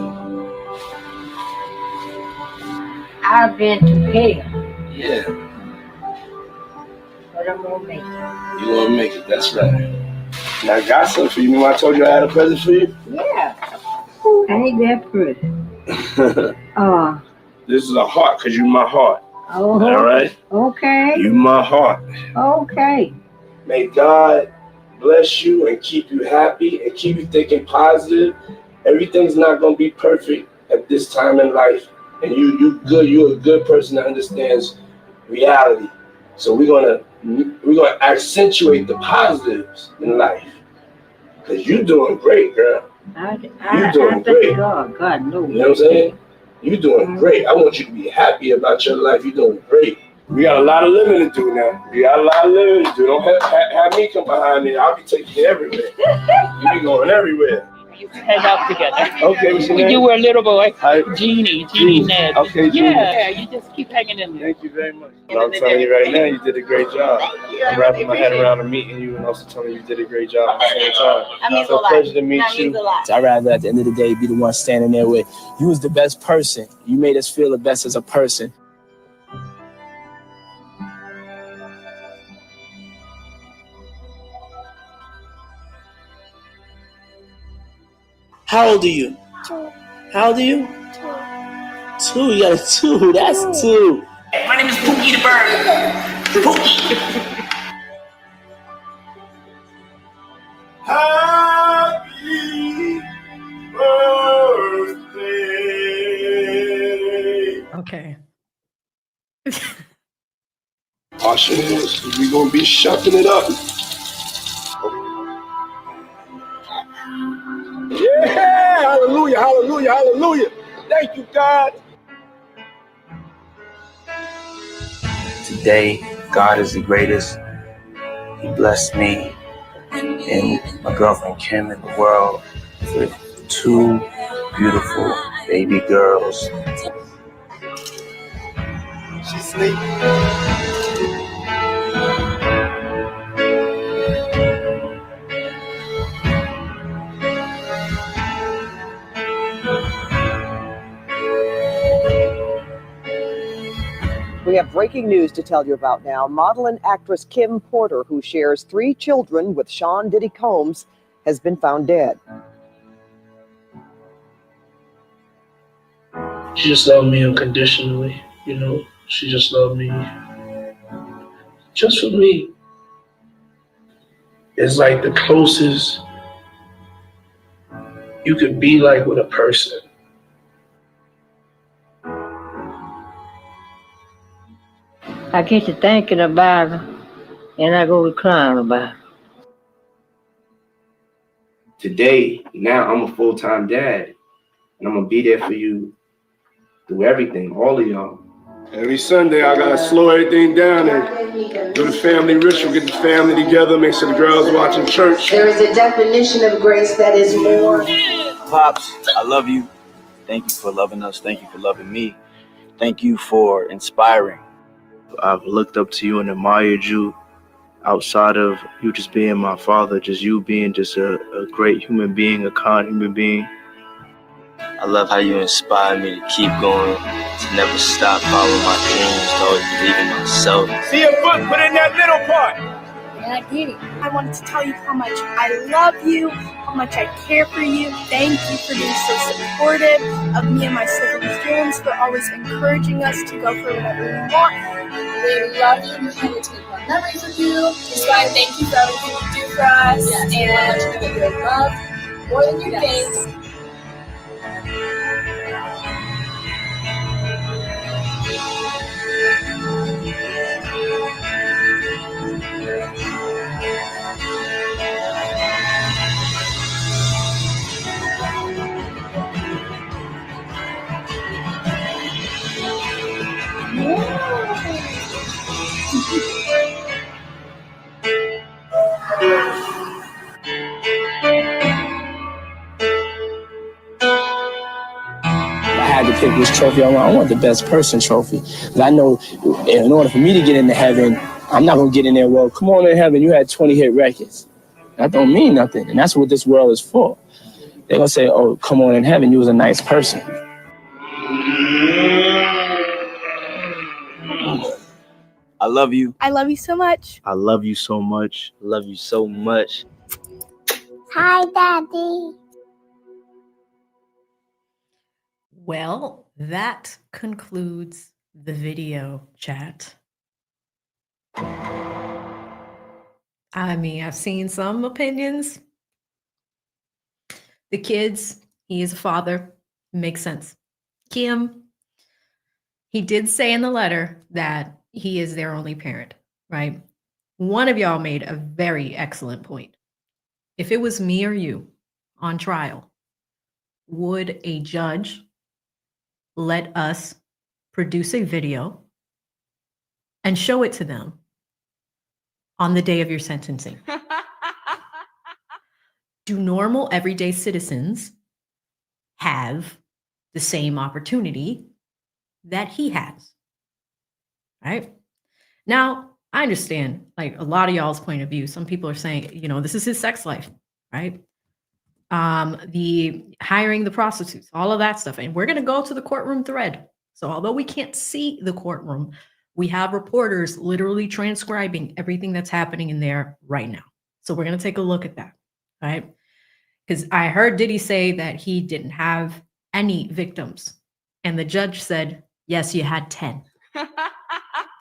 I've been to hell, Yeah, but I'm gonna make it. you want to make it. That's right. Now I got something for you. Remember I told you I had a present for you? Yeah. Ain't that pretty? This is a heart, because you my heart. Oh. All right? Okay. You my heart. Okay. May God bless you and keep you happy and keep you thinking positive. Everything's not going to be perfect at this time in life. And you're a good person that understands reality. So we're gonna accentuate the positives in life. Because you're doing great, girl. You're doing great. God knows. You know what I'm saying? You're doing great. I want you to be happy about your life. You're doing great. We got a lot of living to do now. Don't have me come behind me. I'll be taking you everywhere. You be going everywhere. You hang out together. Okay, what's your When name? you were a little boy, Hi. Jeannie Ned. Okay, Jeannie. Yeah, you just keep hanging in there. Thank you very much. And I'm telling you right now, you did a great job. I'm wrapping my head around and meeting you and also telling you did a great job at the same time. That means So a lot. pleasure to meet That you. means a lot. I'd rather at the end of the day be the one standing there with you was the best person. You made us feel the best as a person. How old are you? 2. How old are you? 2. You got a 2. That's 2. My name is Pookie the Bird. Pookie. Happy birthday. Okay. Awesome. We're going to be shucking it up. Yeah, hallelujah, hallelujah, hallelujah. Thank you, God. Today, God is the greatest. He blessed me and my girlfriend Kim in the world with 2 beautiful baby girls. She's sleeping. We have breaking news to tell you about now. Model and actress Kim Porter, who shares 3 children with Sean Diddy Combs, has been found dead. She just loved me unconditionally, you know. She just loved me just for me. It's like the closest you could be like with a person. I get to thinking about her, and I go to crying about her. Today, now I'm a full-time dad, and I'm gonna be there for you through everything, all of y'all. Every Sunday, I gotta slow everything down and do the family ritual, get the family together, make sure the girls watching church. There is a definition of grace that is more. Pops, I love you. Thank you for loving us. Thank you for loving me. Thank you for inspiring. I've looked up to you and admired you outside of you just being my father, just you being just a great human being, a kind human being. I love how you inspire me to keep going, to never stop following my dreams, to always believe in myself. See your foot, put in that middle part. And I did it. I wanted to tell you how much I love you, how much I care for you. Thank you for being so supportive of me and my siblings' dreams, for always encouraging us to go for whatever we want. We love you and we can't wait to make more memories with you. Just want to thank you for everything you do for us, and you're loved more than you think. I had to pick which trophy I want. I want the best person trophy. 'Cause I know in order for me to get into heaven, I'm not gonna get in there, well, come on in heaven, you had 20 hit records. That don't mean nothing. And that's what this world is for. They're gonna say, oh, come on in heaven, you was a nice person. I love you. I love you so much. I love you so much. Love you so much. Hi, Daddy. Well, that concludes the video chat. I mean, I've seen some opinions. The kids, he is a father, makes sense. Kim, he did say in the letter that he is their only parent, right? One of y'all made a very excellent point. If it was me or you on trial, would a judge let us produce a video and show it to them on the day of your sentencing? Do normal everyday citizens have the same opportunity that he has? Right? Now, I understand like a lot of y'all's point of view. Some people are saying, you know, this is his sex life, right? The hiring the prostitutes, all of that stuff. And we're going to go to the courtroom thread. So although we can't see the courtroom, we have reporters literally transcribing everything that's happening in there right now. So we're going to take a look at that, right? Because I heard Diddy say that he didn't have any victims. And the judge said, yes, you had 10.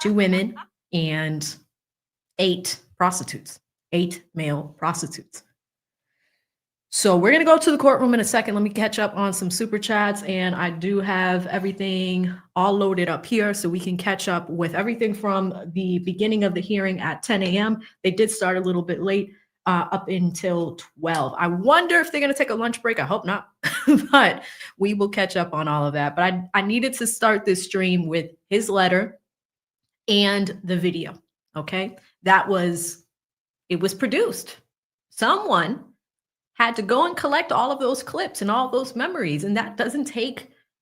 2 women and 8 prostitutes, 8 male prostitutes. So we're going to go to the courtroom in a second. Let me catch up on some super chats. And I do have everything all loaded up here so we can catch up with everything from the beginning of the hearing at 10 a.m. They did start a little bit late, up until 12. I wonder if they're going to take a lunch break. I hope not, but we will catch up on all of that. But I needed to start this stream with his letter and the video. Okay. It was produced. Someone had to go and collect all of those clips and all those memories. And that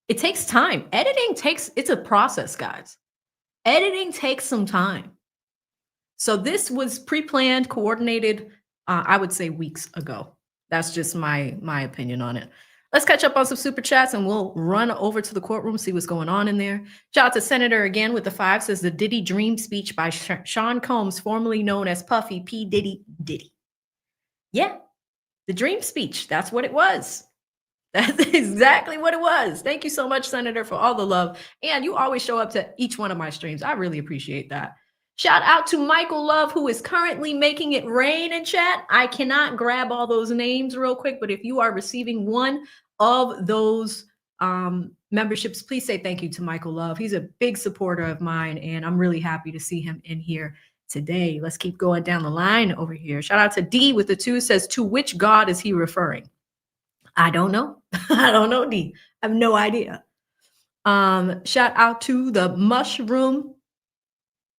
it takes time. It's a process, guys. Editing takes some time. So this was pre-planned, coordinated, I would say weeks ago. That's just my opinion on it. Let's catch up on some super chats and we'll run over to the courtroom, see what's going on in there. Shout out to Senator again with the 5, says the Diddy Dream speech by Sean Combs, formerly known as Puffy P. Diddy. Yeah, the dream speech. That's what it was. That's exactly what it was. Thank you so much, Senator, for all the love. And you always show up to each one of my streams. I really appreciate that. Shout out to Michael Love, who is currently making it rain in chat. I cannot grab all those names real quick, but if you are receiving one of those memberships, please say thank you to Michael Love. He's a big supporter of mine, and I'm really happy to see him in here today. Let's keep going down the line over here. Shout out to D with the 2, says, to which God is he referring? I don't know. I don't know, D. I have no idea. Shout out to the Mushroom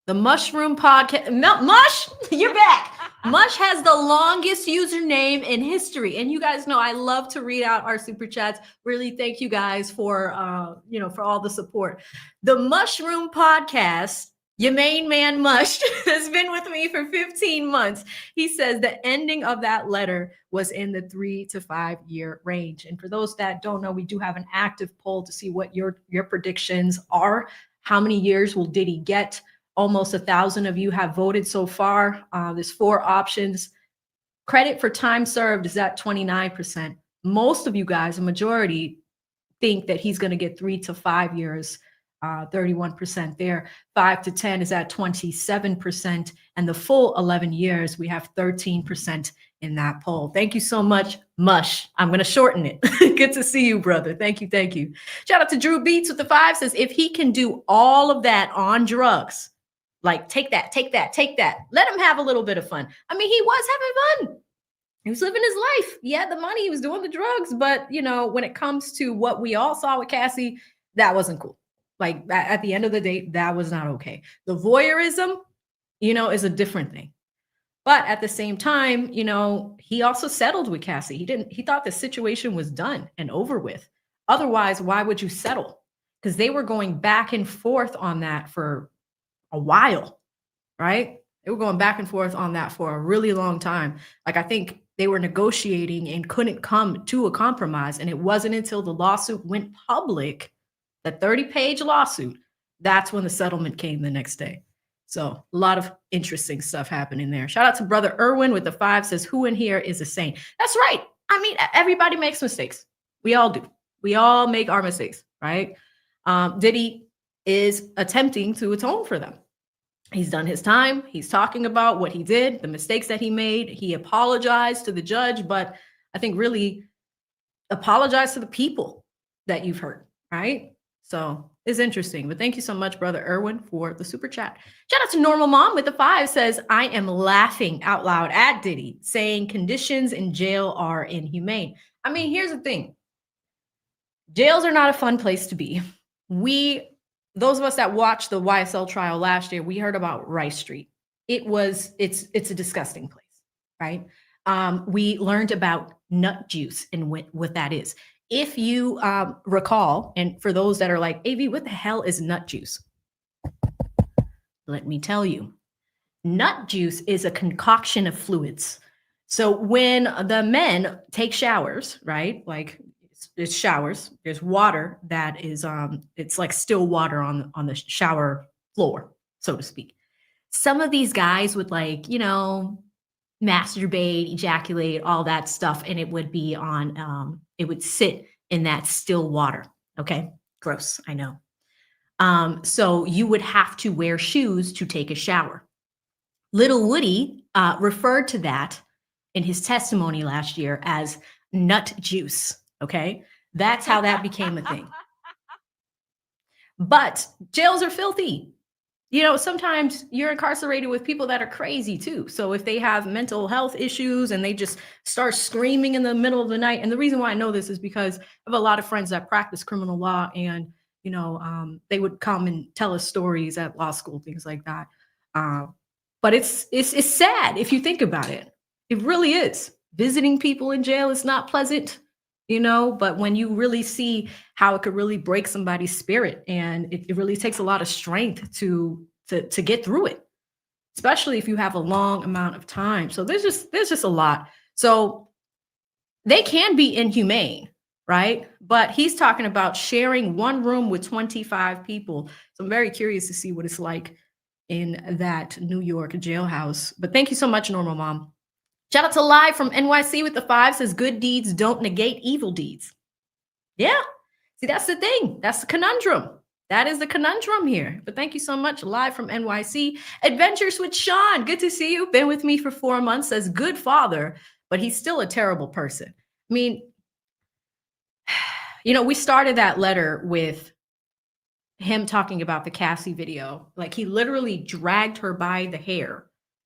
podcast. Mush, you're back. Mush has the longest username in history. And you guys know I love to read out our super chats. Really thank you guys for for all the support. The Mushroom podcast, your main man Mush, has been with me for 15 months. He says the ending of that letter was in the 3 to 5 year range. And for those that don't know, we do have an active poll to see what your predictions are. How many years will Diddy get? Almost 1,000 of you have voted so far. There's 4 options. Credit for time served is at 29%. Most of you guys, a majority, think that he's going to get 3 to 5 years 31% there. 5 to 10 is at 27%. And the full 11 years, we have 13% in that poll. Thank you so much, Mush. I'm going to shorten it. Good to see you, brother. Thank you. Thank you. Shout out to Drew Beats with the 5 says, if he can do all of that on drugs, like take that, let him have a little bit of fun. I mean, he was having fun. He was living his life. He had the money. He was doing the drugs. But, you know, when it comes to what we all saw with Cassie, that wasn't cool. Like at the end of the day, that was not okay. The voyeurism, you know, is a different thing. But at the same time, you know, he also settled with Cassie. He thought the situation was done and over with. Otherwise, why would you settle? Because they were going back and forth on that for a while, right? They were going back and forth on that for a really long time. Like, I think they were negotiating and couldn't come to a compromise. And it wasn't until the lawsuit went public, the 30-page lawsuit, that's when the settlement came the next day. So a lot of interesting stuff happening there. Shout out to brother Irwin with the 5 says, who in here is a saint? That's right. I mean, everybody makes mistakes. We all do. We all make our mistakes, right? Diddy is attempting to atone for them. He's done his time. He's talking about what he did, the mistakes that he made. He apologized to the judge, but I think really apologize to the people that you've hurt, right? So it's interesting. But thank you so much, brother Irwin, for the super chat. Shout out to Normal Mom with the 5 says, I am laughing out loud at Diddy saying conditions in jail are inhumane. I mean, here's the thing. Jails are not a fun place to be. Those of us that watched the YSL trial last year, we heard about Rice Street. It's a disgusting place, right? We learned about nut juice and what that is. If you recall, and for those that are like, AV, what the hell is nut juice? Let me tell you. Nut juice is a concoction of fluids. So when the men take showers, right? Like it's showers, there's water that is, it's like still water on the shower floor, so to speak. Some of these guys would like, you know, masturbate, ejaculate, all that stuff. And it would be on, it would sit in that still water. Okay. Gross. I know. So you would have to wear shoes to take a shower. Little Woody referred to that in his testimony last year as nut juice. Okay. That's how that became a thing. But jails are filthy. You know, sometimes you're incarcerated with people that are crazy too. So if they have mental health issues and they just start screaming in the middle of the night, and the reason why I know this is because I have a lot of friends that practice criminal law, and you know, they would come and tell us stories at law school, things like that. But it's sad if you think about it. It really is. Visiting people in jail is not pleasant. You know, but when you really see how it could really break somebody's spirit, and it really takes a lot of strength to get through it, especially if you have a long amount of time. So there's just a lot. So they can be inhumane, right? But he's talking about sharing one room with 25 people. So I'm very curious to see what it's like in that New York jailhouse. But thank you so much, Normal Mom. Shout out to Live from NYC with the 5 says, good deeds don't negate evil deeds. Yeah. See, that's the thing. That's the conundrum. That is the conundrum here. But thank you so much. Live from NYC. Adventures with Sean. Good to see you. Been with me for 4 months. Says good father, but he's still a terrible person. I mean, you know, we started that letter with him talking about the Cassie video. Like, he literally dragged her by the hair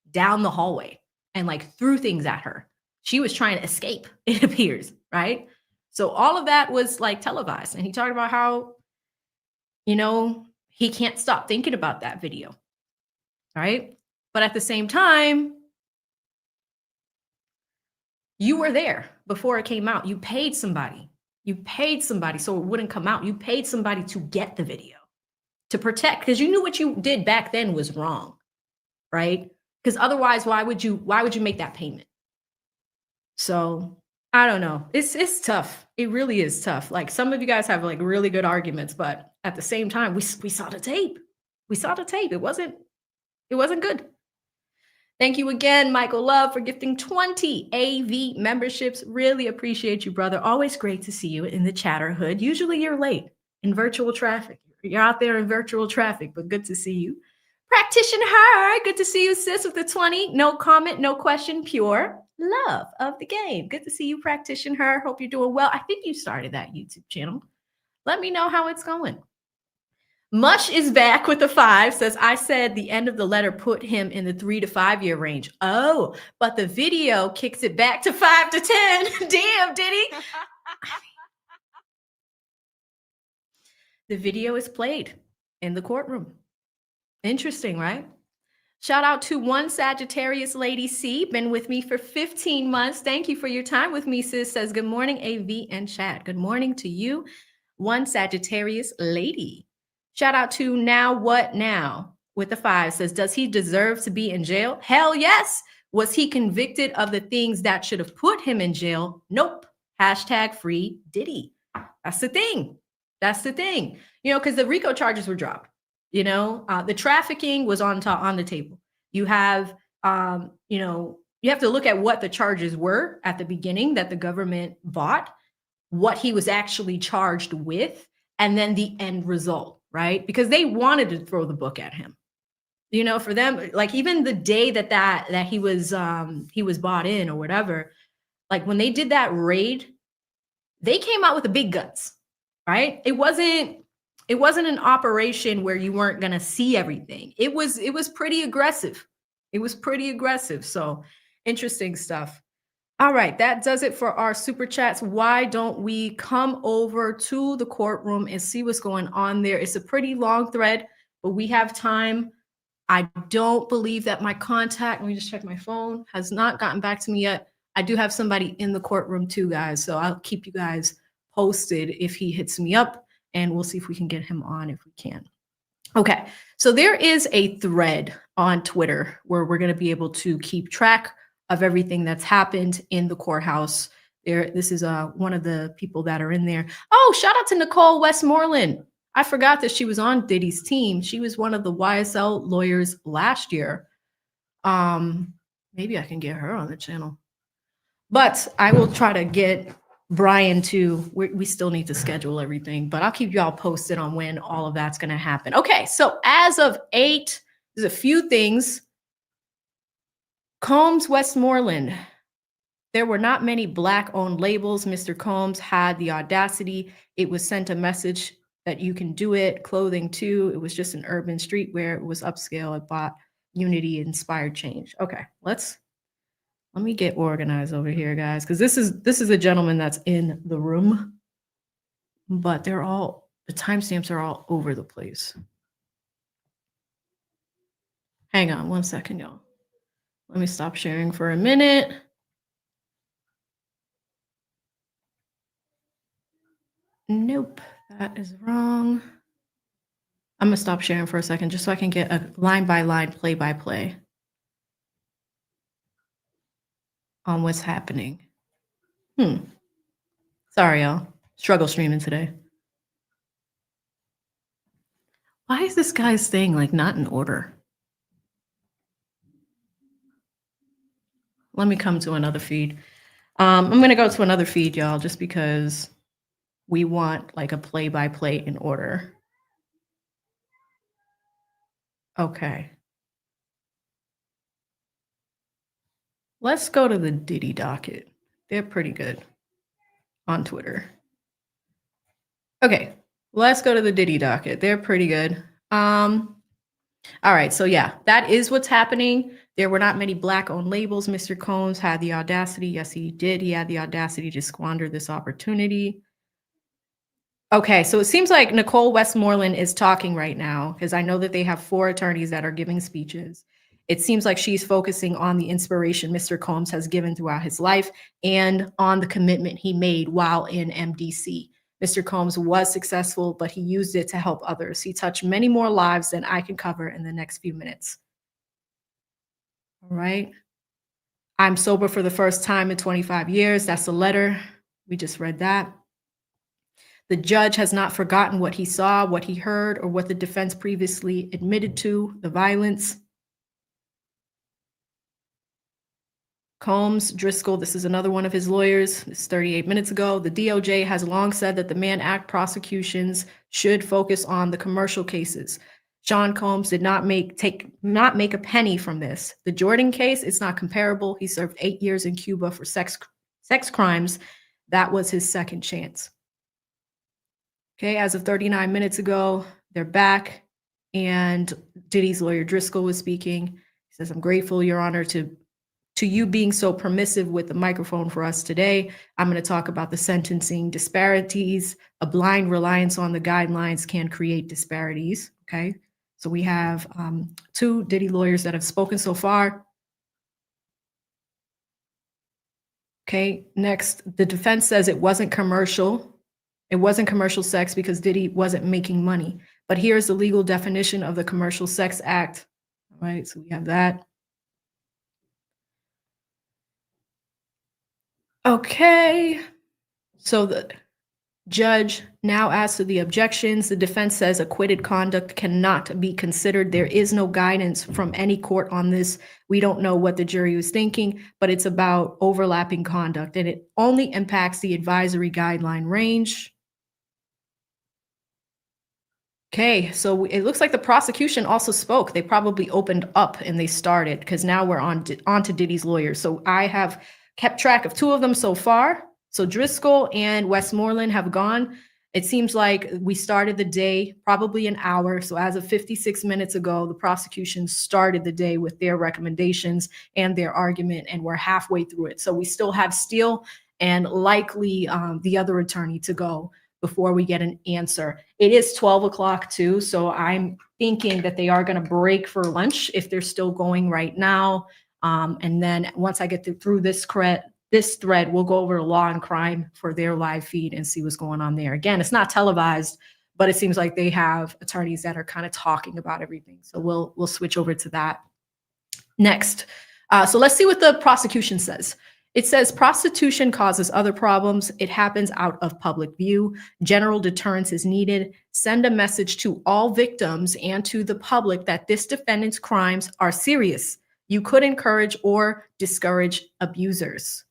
down the hallway and like threw things at her. She was trying to escape, it appears, right? So all of that was like televised. And he talked about how, you know, he can't stop thinking about that video, right? But at the same time, you were there before it came out. You paid somebody. You paid somebody so it wouldn't come out. You paid somebody to get the video, to protect, because you knew what you did back then was wrong, right? Because otherwise, why would you make that payment? So I don't know. It's tough. It really is tough. Like, some of you guys have like really good arguments, but at the same time, we saw the tape. We saw the tape. It wasn't good. Thank you again, Michael Love, for gifting 20 AV memberships. Really appreciate you, brother. Always great to see you in the Chatterhood. Usually you're late in virtual traffic. You're out there in virtual traffic, but good to see you. Practitioner Her, good to see you, sis, with the 20. No comment, no question, pure love of the game. Good to see you, Practitioner Her. Hope you're doing well. I think you started that YouTube channel. Let me know how it's going. Mush is back with the 5, says, I said the end of the letter put him in the 3 to 5 year range. Oh, but the video kicks it back to 5 to 10. Damn, Diddy. The video is played in the courtroom. Interesting, right? Shout out to one Sagittarius Lady C, been with me for 15 months. Thank you for your time with me, sis. Says, good morning, AV and chat. Good morning to you, one Sagittarius Lady. Shout out to Now What Now with the 5. Says, does he deserve to be in jail? Hell yes. Was he convicted of the things that should have put him in jail? Nope. Hashtag free Diddy. That's the thing. That's the thing. You know, because the RICO charges were dropped. You know, the trafficking was on the table. You have, you know, you have to look at what the charges were at the beginning that the government bought, what he was actually charged with, and then the end result, right? Because they wanted to throw the book at him. You know, for them, like even the day that he was bought in or whatever, like when they did that raid, they came out with the big guns, right? It wasn't an operation where you weren't going to see everything. It was pretty aggressive. It was pretty aggressive. So interesting stuff. All right, that does it for our super chats. Why don't we come over to the courtroom and see what's going on there? It's a pretty long thread, but we have time. I don't believe that my contact, let me just check my phone, has not gotten back to me yet. I do have somebody in the courtroom too, guys. So I'll keep you guys posted if he hits me up, and we'll see if we can get him on if we can. Okay, so there is a thread on Twitter where we're going to be able to keep track of everything that's happened in the courthouse. This is one of the people that are in there. Oh, shout out to Nicole Westmoreland. I forgot that she was on Diddy's team. She was one of the YSL lawyers last year. Maybe I can get her on the channel. But I will try to get Brian too. We still need to schedule everything, but I'll keep you all posted on when all of that's going to happen. Okay, so as of 8, there's a few things. Combs Westmoreland. There were not many Black-owned labels. Mr. Combs had the audacity. It was sent a message that you can do it. Clothing too. It was just an urban streetwear. It was upscale. It bought unity, inspired change. Okay, let me get organized over here, guys, because this is a gentleman that's in the room, but the timestamps are all over the place. Hang on one second, y'all. Let me stop sharing for a minute. Nope, that is wrong. I'm gonna stop sharing for a second just so I can get a line by line, play by play on what's happening. Sorry, y'all. Struggle streaming today. Why is this guy's thing like not in order? Let me come to another feed. I'm gonna go to another feed, y'all, just because we want like a play by play in order. Okay. Let's go to the Diddy docket. They're pretty good on Twitter. Okay, let's go to the Diddy docket. They're pretty good. All right, so yeah, that is what's happening. There were not many Black-owned labels. Mr. Combs had the audacity. Yes, he did. He had the audacity to squander this opportunity. Okay, so it seems like Nicole Westmoreland is talking right now because I know that they have 4 attorneys that are giving speeches. It seems like she's focusing on the inspiration Mr. Combs has given throughout his life and on the commitment he made while in MDC. Mr. Combs was successful, but he used it to help others. He touched many more lives than I can cover in the next few minutes. All right. I'm sober for the first time in 25 years. That's a letter. We just read that. The judge has not forgotten what he saw, what he heard, or what the defense previously admitted to, the violence. Combs, Driscoll, this is another one of his lawyers. This is 38 minutes ago. The DOJ has long said that the Mann Act prosecutions should focus on the commercial cases. Sean Combs did not make a penny from this. The Jordan case, it's not comparable. He served 8 years in Cuba for sex crimes. That was his second chance. Okay, as of 39 minutes ago, they're back, and Diddy's lawyer Driscoll was speaking. He says, "I'm grateful, Your Honor, to you being so permissive with the microphone for us today. I'm going to talk about the sentencing disparities. A blind reliance on the guidelines can create disparities." Okay, so we have 2 Diddy lawyers that have spoken so far. Okay, next, the defense says it wasn't commercial. It wasn't commercial sex because Diddy wasn't making money. But here's the legal definition of the Commercial Sex Act. All right, so we have that. Okay, so the judge now asks to the objections. The defense says acquitted conduct cannot be considered. There is no guidance from any court on this. We don't know what the jury was thinking, but it's about overlapping conduct, and it only impacts the advisory guideline range. Okay, so it looks like the prosecution also spoke. They probably opened up and they started, because now we're on to Diddy's lawyers. So I have kept track of 2 of them so far. So Driscoll and Westmoreland have gone. It seems like we started the day probably an hour. So as of 56 minutes ago, the prosecution started the day with their recommendations and their argument, and we're halfway through it. So we still have Steele and likely the other attorney to go before we get an answer. It is 12 o'clock too, so I'm thinking that they are going to break for lunch if they're still going right now. And then once I get through this thread, we'll go over to Law and Crime for their live feed and see what's going on there. Again, it's not televised, but it seems like they have attorneys that are kind of talking about everything. So we'll switch over to that next. So let's see what the prosecution says. It says prostitution causes other problems. It happens out of public view. General deterrence is needed. Send a message to all victims and to the public that this defendant's crimes are serious. You could encourage or discourage abusers.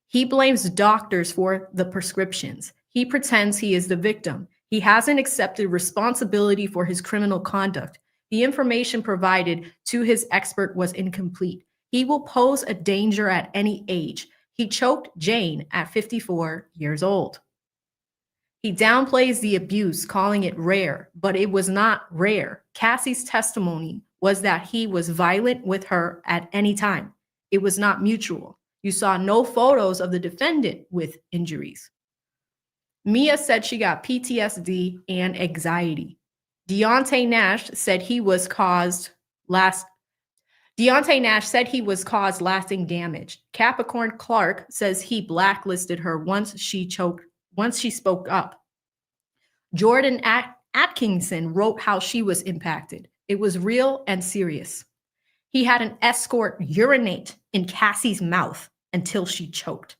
He blames doctors for the prescriptions. He pretends he is the victim. He hasn't accepted responsibility for his criminal conduct. The information provided to his expert was incomplete. He will pose a danger at any age. He choked Jane at 54 years old. He downplays the abuse, calling it rare, but it was not rare. Cassie's testimony was that he was violent with her at any time. It was not mutual. You saw no photos of the defendant with injuries. Mia said she got PTSD and anxiety. Deontay Nash said he was caused lasting damage. Capricorn Clark says he blacklisted her once she spoke up. Jordan Atkinson wrote how she was impacted. It was real and serious. He had an escort urinate in Cassie's mouth until she choked.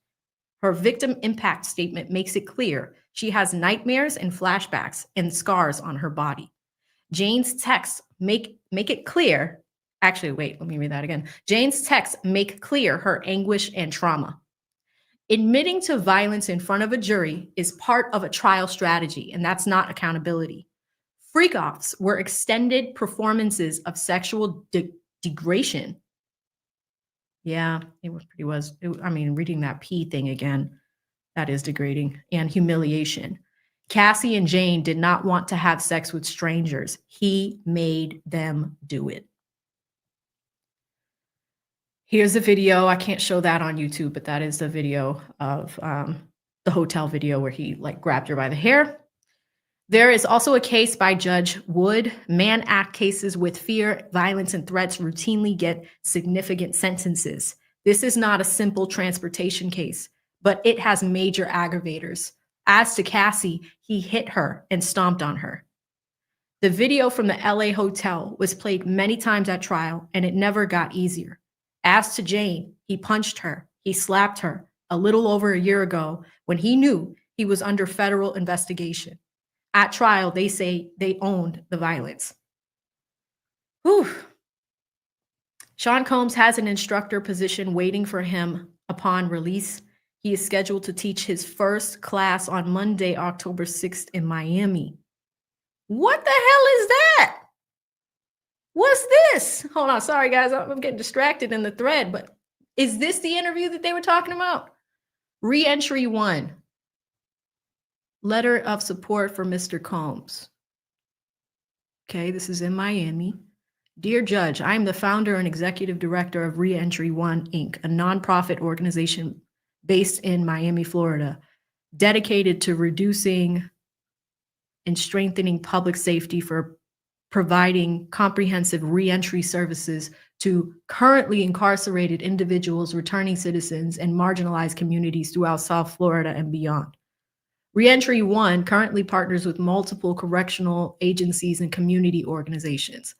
Her victim impact statement makes it clear she has nightmares and flashbacks and scars on her body. Jane's texts make it clear. Actually, wait, let me read that again. Jane's texts make clear her anguish and trauma. Admitting to violence in front of a jury is part of a trial strategy, and that's not accountability. Freak-offs were extended performances of sexual degradation. Yeah, reading that P thing again, that is degrading, and humiliation. Cassie and Jane did not want to have sex with strangers. He made them do it. Here's the video. I can't show that on YouTube, but that is the video of the hotel video where he grabbed her by the hair. There is also a case by Judge Wood. Mann Act cases with fear, violence, and threats routinely get significant sentences. This is not a simple transportation case, but it has major aggravators. As to Cassie, he hit her and stomped on her. The video from the LA hotel was played many times at trial, and it never got easier. As to Jane, he punched her, he slapped her a little over a year ago when he knew he was under federal investigation. At trial, they say they owned the violence. Whew. Sean Combs has an instructor position waiting for him upon release. He is scheduled to teach his first class on Monday, October 6th in Miami. What the hell is that? What's this? Hold on. Sorry, guys. I'm getting distracted in the thread, but is this the interview that they were talking about? Reentry 1. Letter of support for Mr. Combs. Okay, this is in Miami. Dear Judge, I am the founder and executive director of Reentry 1, Inc., a nonprofit organization based in Miami, Florida, dedicated to reducing and strengthening public safety for providing comprehensive reentry services to currently incarcerated individuals, returning citizens, and marginalized communities throughout South Florida and beyond. Reentry 1 currently partners with multiple correctional agencies and community organizations.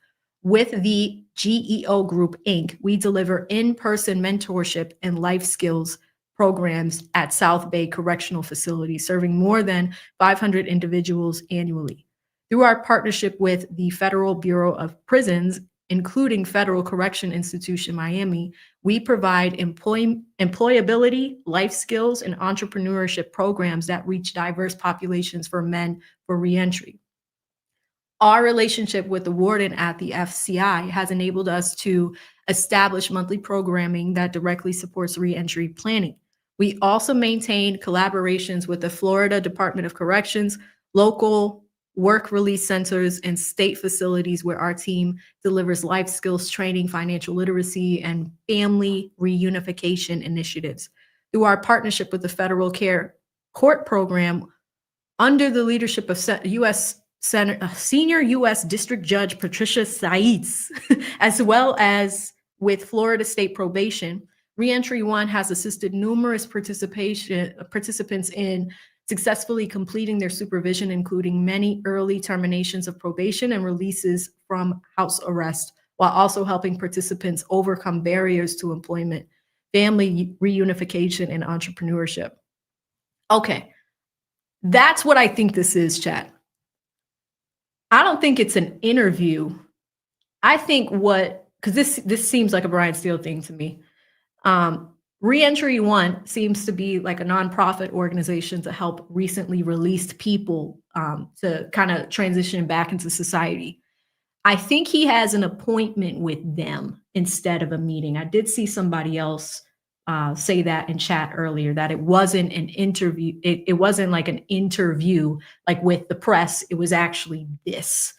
With the GEO Group, Inc., we deliver in-person mentorship and life skills programs at South Bay Correctional Facility, serving more than 500 individuals annually. Through our partnership with the Federal Bureau of Prisons, including Federal Correction Institution Miami, we provide employability, life skills, and entrepreneurship programs that reach diverse populations for men for reentry. Our relationship with the warden at the FCI has enabled us to establish monthly programming that directly supports reentry planning. We also maintain collaborations with the Florida Department of Corrections, local work release centers, and state facilities where our team delivers life skills training, financial literacy, and family reunification initiatives. Through our partnership with the Federal Care Court Program, under the leadership of Senior U.S. District Judge Patricia Saitz, as well as with Florida State Probation, Reentry 1 has assisted numerous participants in successfully completing their supervision, including many early terminations of probation and releases from house arrest, while also helping participants overcome barriers to employment, family reunification, and entrepreneurship. Okay, that's what I think this is, chat. I don't think it's an interview. I think because this seems like a Brian Steele thing to me. Reentry 1 seems to be like a nonprofit organization to help recently released people to kind of transition back into society. I think he has an appointment with them instead of a meeting. I did see somebody else say that in chat earlier, that it wasn't an interview. It wasn't like an interview like with the press. It was actually this.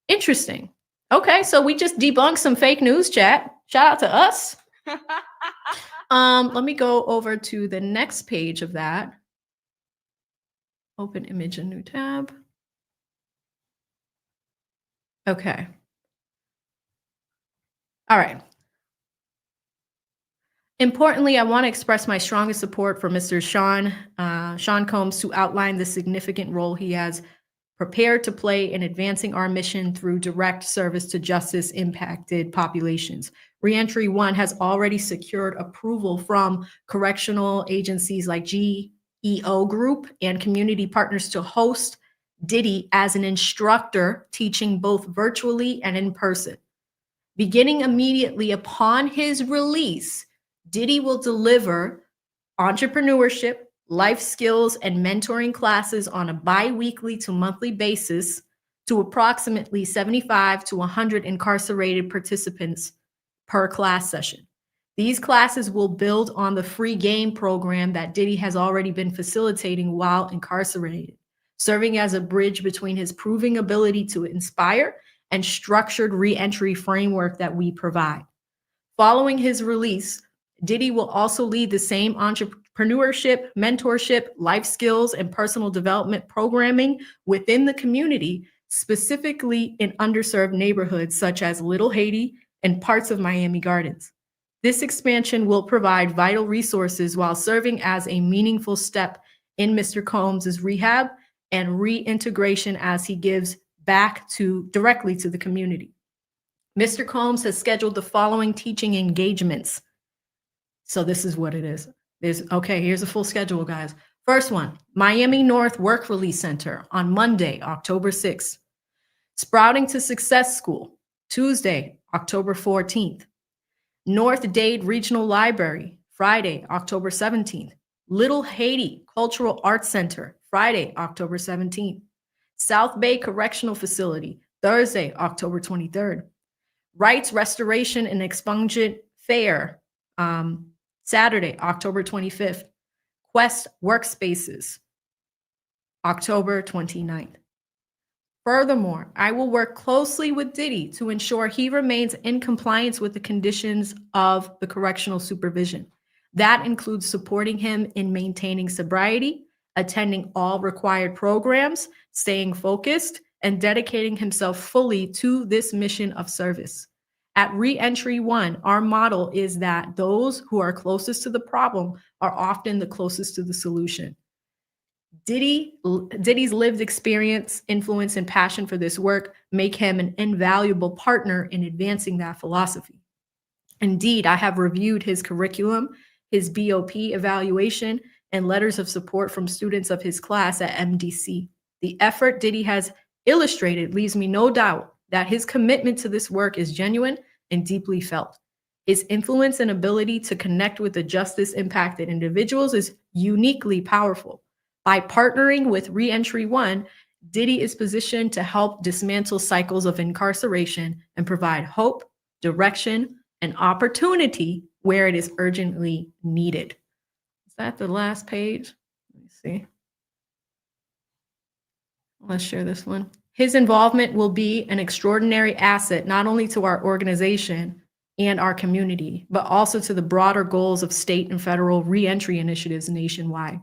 Interesting. Okay, so we just debunked some fake news, chat. Shout out to us. Let me go over to the next page of that. Open image, a new tab. Okay. All right. Importantly, I want to express my strongest support for Mr. Sean Combs, to outline the significant role he has prepared to play in advancing our mission through direct service to justice impacted populations. Reentry 1 has already secured approval from correctional agencies like GEO Group and community partners to host Diddy as an instructor, teaching both virtually and in person. Beginning immediately upon his release, Diddy will deliver entrepreneurship, life skills, and mentoring classes on a bi-weekly to monthly basis to approximately 75 to 100 incarcerated participants per class session. These classes will build on the free game program that Diddy has already been facilitating while incarcerated, serving as a bridge between his proving ability to inspire and structured reentry framework that we provide. Following his release, Diddy will also lead the same entrepreneurship, mentorship, life skills, and personal development programming within the community, specifically in underserved neighborhoods such as Little Haiti and parts of Miami Gardens. This expansion will provide vital resources while serving as a meaningful step in Mr. Combs' rehab and reintegration as he gives back directly to the community. Mr. Combs has scheduled the following teaching engagements. So this is what it is. Here's a full schedule, guys. First one, Miami North Work Release Center on Monday, October 6th. Sprouting to Success School, Tuesday, October 14th. North Dade Regional Library, Friday, October 17th. Little Haiti Cultural Arts Center, Friday, October 17th. South Bay Correctional Facility, Thursday, October 23rd. Rights Restoration and Expungement Fair, Saturday, October 25th. Quest Workspaces, October 29th. Furthermore, I will work closely with Diddy to ensure he remains in compliance with the conditions of the correctional supervision. That includes supporting him in maintaining sobriety, attending all required programs, staying focused, and dedicating himself fully to this mission of service. At Reentry One, our model is that those who are closest to the problem are often the closest to the solution. Diddy's lived experience, influence, and passion for this work make him an invaluable partner in advancing that philosophy. Indeed, I have reviewed his curriculum, his BOP evaluation, and letters of support from students of his class at MDC. The effort Diddy has illustrated leaves me no doubt that his commitment to this work is genuine and deeply felt. His influence and ability to connect with the justice-impacted individuals is uniquely powerful. By partnering with Reentry One, Diddy is positioned to help dismantle cycles of incarceration and provide hope, direction, and opportunity where it is urgently needed. Is that the last page? Let me see. Let's share this one. His involvement will be an extraordinary asset, not only to our organization and our community, but also to the broader goals of state and federal reentry initiatives nationwide.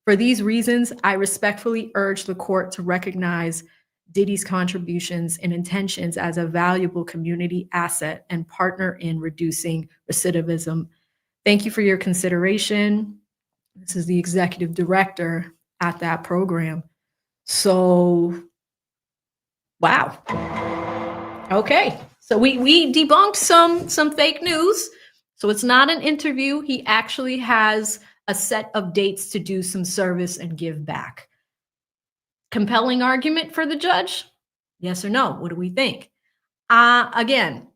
For these reasons, I respectfully urge the court to recognize Diddy's contributions and intentions as a valuable community asset and partner in reducing recidivism. Thank you for your consideration. This is the executive director at that program. So, wow. Okay, so we debunked some fake news. So it's not an interview. He actually has a set of dates to do some service and give back. Compelling argument for the judge? Yes or no? What do we think? Again,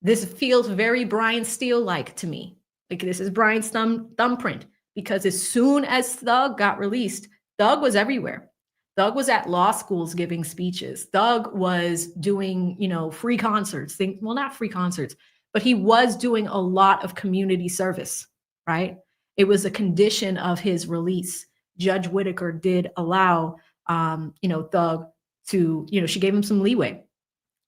this feels very Brian Steele-like to me. Like this is Brian's thumbprint, because as soon as Thug got released, Thug was everywhere. Thug was at law schools giving speeches. Thug was doing, free concerts. Well, not free concerts, but he was doing a lot of community service, right? It was a condition of his release. Judge Whitaker did allow, Thug to, she gave him some leeway.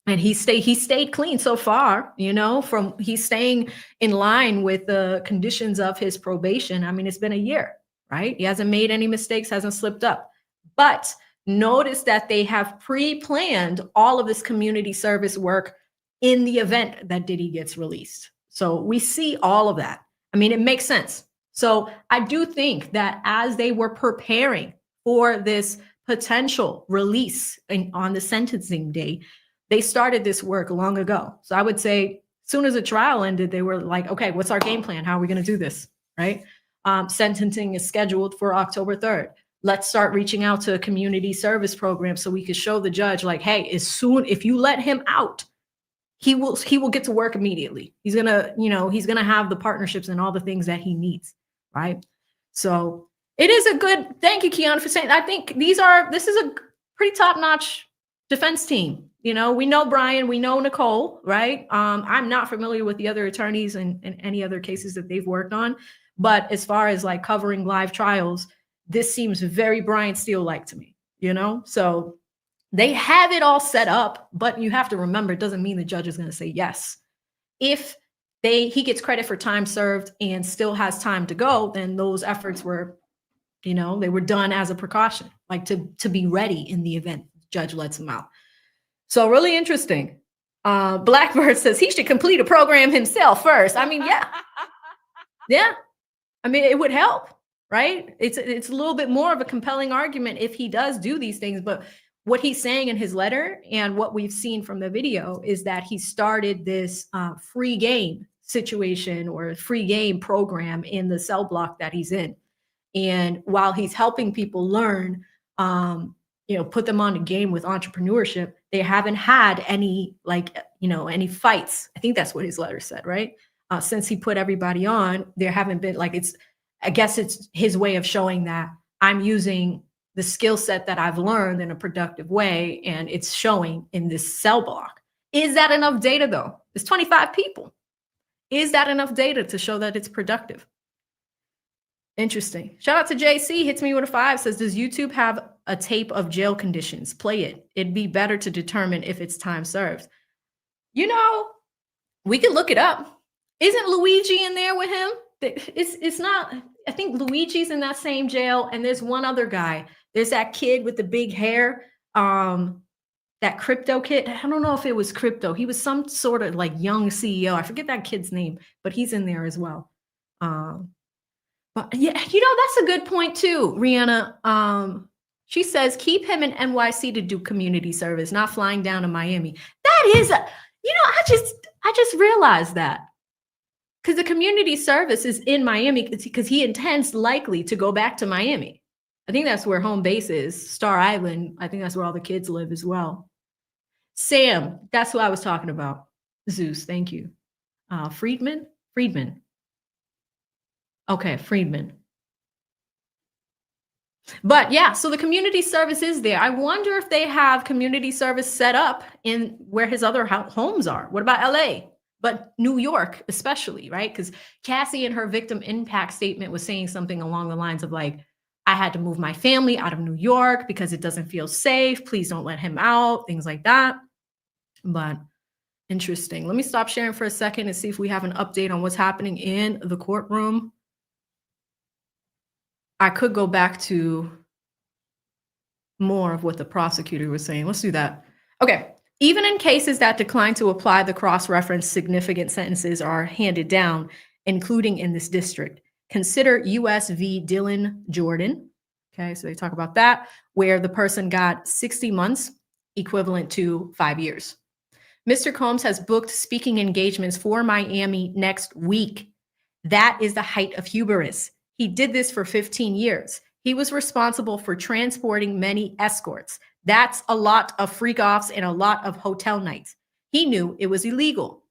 And he stayed clean so far, he's staying in line with the conditions of his probation. I mean, it's been a year, right? He hasn't made any mistakes, hasn't slipped up. But notice that they have pre-planned all of this community service work in the event that Diddy gets released. So we see all of that. I mean, it makes sense. So I do think that as they were preparing for this potential release on the sentencing day, they started this work long ago. So I would say as soon as the trial ended, they were like, okay, what's our game plan? How are we going to do this, right? Sentencing is scheduled for October 3rd. Let's start reaching out to a community service program so we could show the judge like, hey, if you let him out, he will get to work immediately. He's going to have the partnerships and all the things that he needs, right? So it is a good, thank you, Keon, for saying, I think this is a pretty top-notch defense team. We know Brian, we know Nicole, right? I'm not familiar with the other attorneys and any other cases that they've worked on, but as far as like covering live trials, this seems very Brian Steele-like to me, So they have it all set up, but you have to remember, it doesn't mean the judge is going to say yes. If he gets credit for time served and still has time to go, then those efforts were, they were done as a precaution, like to be ready in the event the judge lets him out. So really interesting. Blackbird says he should complete a program himself first. I mean, yeah. Yeah. I mean, it would help. Right? It's a little bit more of a compelling argument if he does do these things. But what he's saying in his letter and what we've seen from the video is that he started this free game situation or free game program in the cell block that he's in. And while he's helping people learn, put them on the game with entrepreneurship, they haven't had any any fights. I think that's what his letter said, right? since he put everybody on, there haven't been I guess it's his way of showing that I'm using the skill set that I've learned in a productive way, and it's showing in this cell block. Is that enough data though? It's 25 people. Is that enough data to show that it's productive? Interesting. Shout out to JC, hits me with a 5, says, does YouTube have a tape of jail conditions? Play it. It'd be better to determine if it's time served. You know, we could look it up. Isn't Luigi in there with him? It's not, I think Luigi's in that same jail, and there's one other guy. There's that kid with the big hair, that crypto kid. I don't know if it was crypto. He was some sort of like young CEO. I forget that kid's name, but he's in there as well. But yeah, you know, that's a good point too, Rihanna. She says, keep him in NYC to do community service, not flying down to Miami. That is, I just realized that. Because the community service is in Miami because he intends likely to go back to Miami. I think that's where home base is, Star Island. I think that's where all the kids live as well. Sam, that's who I was talking about. Zeus, thank you. Friedman. Okay, Friedman. But yeah, so the community service is there. I wonder if they have community service set up in where his other homes are. What about LA? But New York, especially, right? Because Cassie in her victim impact statement was saying something along the lines of like, I had to move my family out of New York because it doesn't feel safe. Please don't let him out, things like that. But interesting. Let me stop sharing for a second and see if we have an update on what's happening in the courtroom. I could go back to more of what the prosecutor was saying. Let's do that. Okay. Even in cases that decline to apply the cross-reference, significant sentences are handed down, including in this district. Consider U.S. v. Dylan Jordan. Okay, so they talk about that, where the person got 60 months, equivalent to 5 years. Mr. Combs has booked speaking engagements for Miami next week. That is the height of hubris. He did this for 15 years. He was responsible for transporting many escorts. That's a lot of freak-offs and a lot of hotel nights. He knew it was illegal.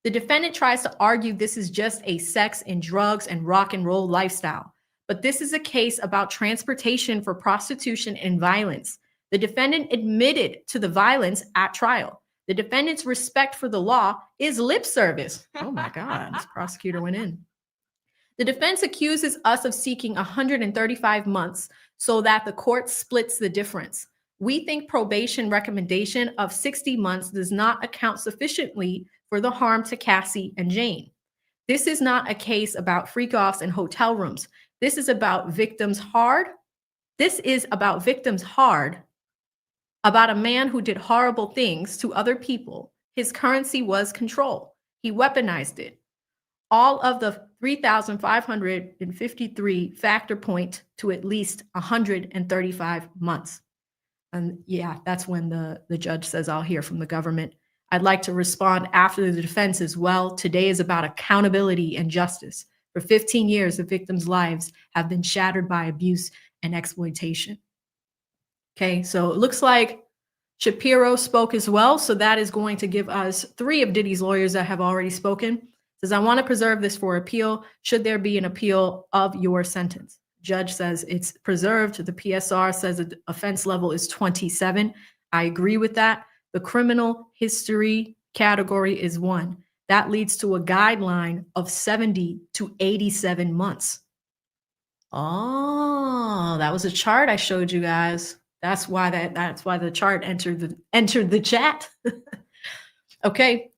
The defendant tries to argue this is just a sex and drugs and rock and roll lifestyle. But this is a case about transportation for prostitution and violence. The defendant admitted to the violence at trial. The defendant's respect for the law is lip service. Oh my God, this prosecutor went in. The defense accuses us of seeking 135 months so that the court splits the difference. We think probation recommendation of 60 months does not account sufficiently for the harm to Cassie and Jane. This is not a case about freak-offs and hotel rooms. This is about victims hard. About a man who did horrible things to other people. His currency was control. He weaponized it. All of the 3,553 factor point to at least 135 months. And yeah, that's when the judge says, I'll hear from the government. I'd like to respond after the defense as well. Today is about accountability and justice. For 15 years, the victims' lives have been shattered by abuse and exploitation. Okay, so it looks like Shapiro spoke as well. So that is going to give us 3 of Diddy's lawyers that have already spoken. Says, I want to preserve this for appeal. Should there be an appeal of your sentence? Judge says it's preserved. The PSR says the offense level is 27. I agree with that. The criminal history category is 1. That leads to a guideline of 70 to 87 months. Oh, that was a chart I showed you guys. That's why the chart entered the chat. Okay.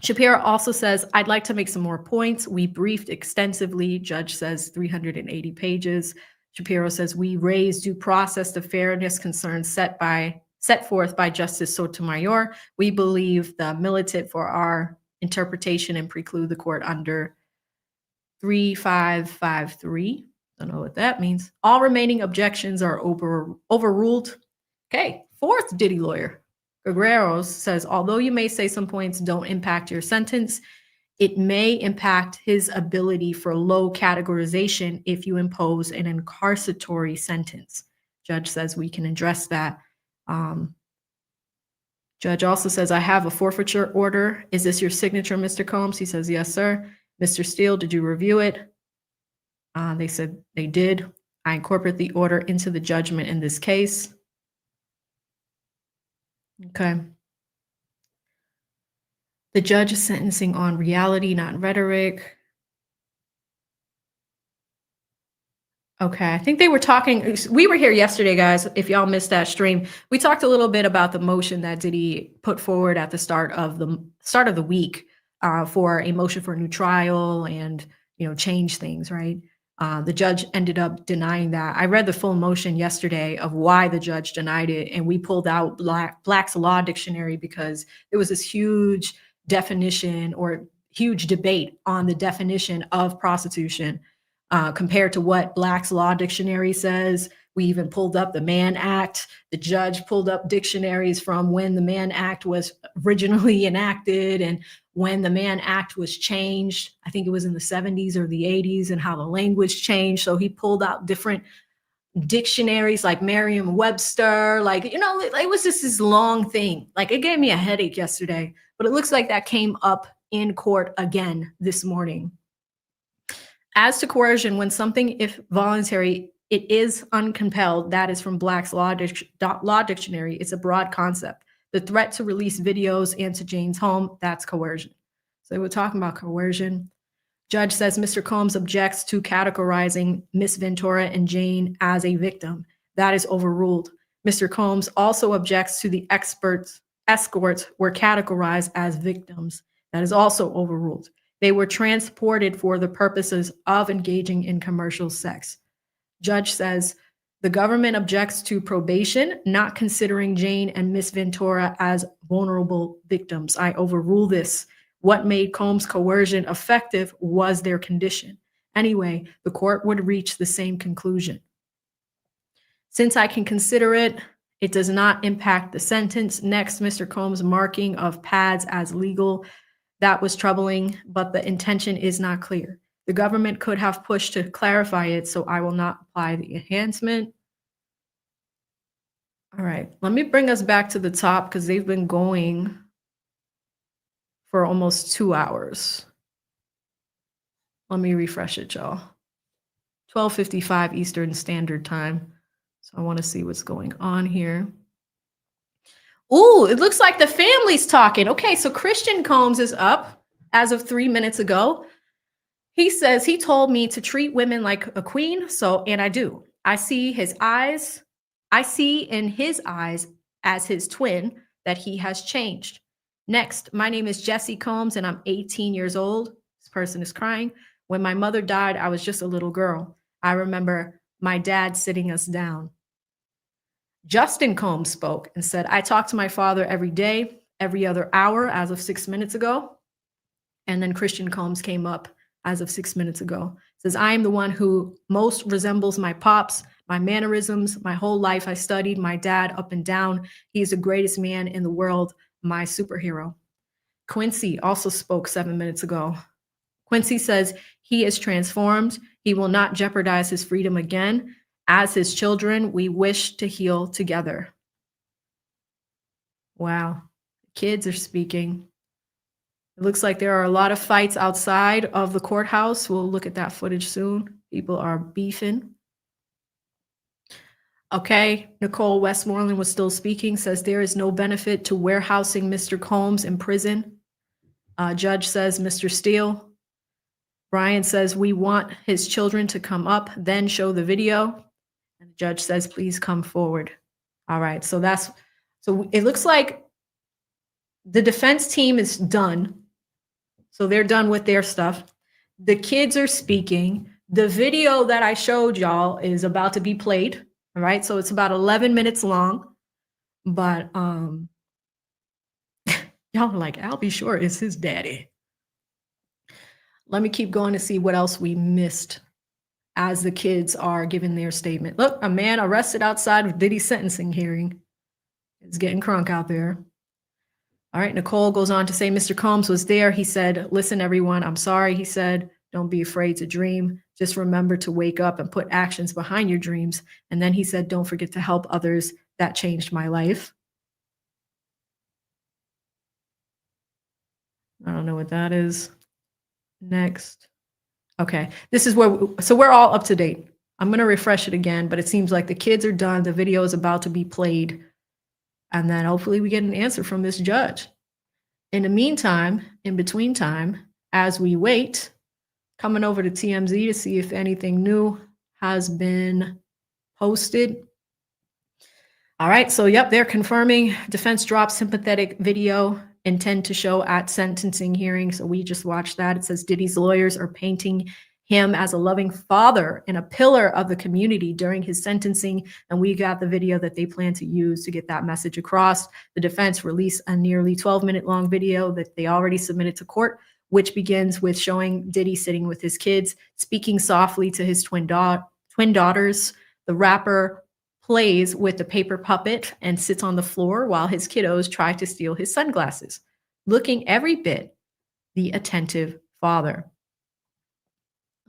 Shapiro also says, I'd like to make some more points. We briefed extensively. Judge says 380 pages. Shapiro says, we raised due process to fairness concerns set forth by Justice Sotomayor. We believe the militant for our interpretation and preclude the court under 3553. Don't know what that means. All remaining objections are overruled. Okay, 4th Diddy lawyer. Guerrero says, although you may say some points don't impact your sentence, it may impact his ability for low categorization if you impose an incarceratory sentence. Judge says we can address that Judge also says, I have a forfeiture order. Is this your signature, Mr. Combs? He says, yes, sir. Mr. Steele, did you review it? They said they did. I incorporate the order into the judgment in this case. Okay. The judge is sentencing on reality, not rhetoric. Okay, I think they were talking, we were here yesterday, guys, if y'all missed that stream. We talked a little bit about the motion that Diddy put forward at the start of the week for a motion for a new trial and, change things, right? The judge ended up denying that. I read the full motion yesterday of why the judge denied it, and we pulled out Black's Law Dictionary because there was this huge definition or huge debate on the definition of prostitution. Compared to what Black's Law Dictionary says. We even pulled up the Mann Act. The judge pulled up dictionaries from when the Mann Act was originally enacted and when the Mann Act was changed. I think it was in the 70s or the 80s, and how the language changed. So he pulled out different dictionaries like Merriam-Webster, it was just this long thing. Like, it gave me a headache yesterday, but it looks like that came up in court again this morning. As to coercion, when something, if voluntary, it is uncompelled. That is from Black's Law Dictionary. It's a broad concept. The threat to release videos into Jane's home, that's coercion. So we're talking about coercion. Judge says Mr. Combs objects to categorizing Miss Ventura and Jane as a victim. That is overruled. Mr. Combs also objects to the escorts were categorized as victims. That is also overruled. They were transported for the purposes of engaging in commercial sex. Judge says the government objects to probation, not considering Jane and Miss Ventura as vulnerable victims. I overrule this. What made Combs' coercion effective was their condition. Anyway, the court would reach the same conclusion. Since I can consider it, it does not impact the sentence. Next, Mr. Combs' marking of pads as legal. That was troubling, but the intention is not clear. The government could have pushed to clarify it, so I will not apply the enhancement. All right, let me bring us back to the top because they've been going for almost 2 hours. Let me refresh it, y'all. 12:55 Eastern Standard Time. So I want to see what's going on here. Ooh, it looks like the family's talking. Okay, so Christian Combs is up as of 3 minutes ago. He says he told me to treat women like a queen, and I do. I see in his eyes as his twin that he has changed. Next, my name is Jesse Combs and I'm 18 years old. This person is crying. When my mother died, I was just a little girl. I remember my dad sitting us down. Justin Combs spoke and said, I talk to my father every day, every other hour as of 6 minutes ago. And then Christian Combs came up as of 6 minutes ago. Says, I am the one who most resembles my pops, my mannerisms, my whole life. I studied my dad up and down. He's the greatest man in the world, my superhero. Quincy also spoke 7 minutes ago. Quincy says he is transformed. He will not jeopardize his freedom again. As his children, we wish to heal together. Wow. Kids are speaking. It looks like there are a lot of fights outside of the courthouse. We'll look at that footage soon. People are beefing. Okay, Nicole Westmoreland was still speaking, says there is no benefit to warehousing Mr. Combs in prison. Judge says, Mr. Steele. Brian says, we want his children to come up, then show the video. And the judge says, please come forward. All right, so it looks like the defense team is done. So they're done with their stuff. The kids are speaking. The video that I showed y'all is about to be played. All right, so it's about 11 minutes long. But y'all are like, I'll be sure it's his daddy. Let me keep going to see what else we missed as the kids are giving their statement. Look, a man arrested outside of Diddy's sentencing hearing. It's getting crunk out there. All right, Nicole goes on to say, Mr. Combs was there. He said, listen, everyone, I'm sorry. He said, don't be afraid to dream. Just remember to wake up and put actions behind your dreams. And then he said, don't forget to help others. That changed my life. I don't know what that is. Next. Okay, this is where, so we're all up to date. I'm gonna refresh it again, but it seems like the kids are done. The video is about to be played. And then hopefully we get an answer from this judge. In the meantime, in between time, as we wait, coming over to TMZ to see if anything new has been posted. All right, so yep, they're confirming defense dropped sympathetic video intend to show at sentencing hearing. So we just watched that. It says Diddy's lawyers are painting him as a loving father and a pillar of the community during his sentencing. And we got the video that they plan to use to get that message across. The defense released a nearly 12-minute long video that they already submitted to court, which begins with showing Diddy sitting with his kids, speaking softly to his twin daughters. The rapper plays with the paper puppet and sits on the floor while his kiddos try to steal his sunglasses, looking every bit the attentive father.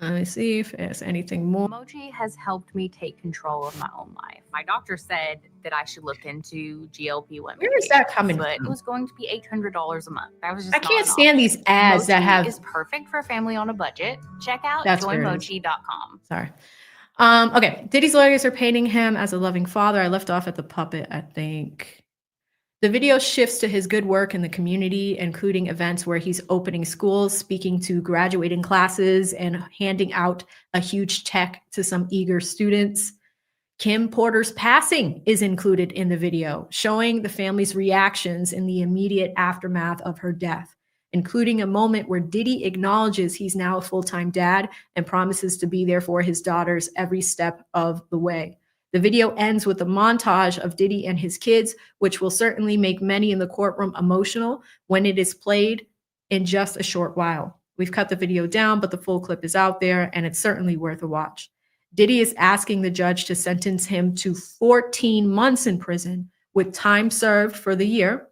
Let me see if there's anything more. Emoji has helped me take control of my own life. My doctor said that I should look into GLP-1. Where is that coming but from? it was going to be $800 a month. That was just I not can't an stand option. these ads that Emoji have. is perfect for a family on a budget. Check out That's where it is. joinmoji.com. Sorry. Okay, Diddy's lawyers are painting him as a loving father. I left off at the puppet, I think. The video shifts to his good work in the community, including events where he's opening schools, speaking to graduating classes, and handing out a huge check to some eager students. Kim Porter's passing is included in the video, showing the family's reactions in the immediate aftermath of her death, including a moment where Diddy acknowledges he's now a full-time dad and promises to be there for his daughters every step of the way. The video ends with a montage of Diddy and his kids, which will certainly make many in the courtroom emotional when it is played in just a short while. We've cut the video down, but the full clip is out there, and it's certainly worth a watch. Diddy is asking the judge to sentence him to 14 months in prison with time served for the year.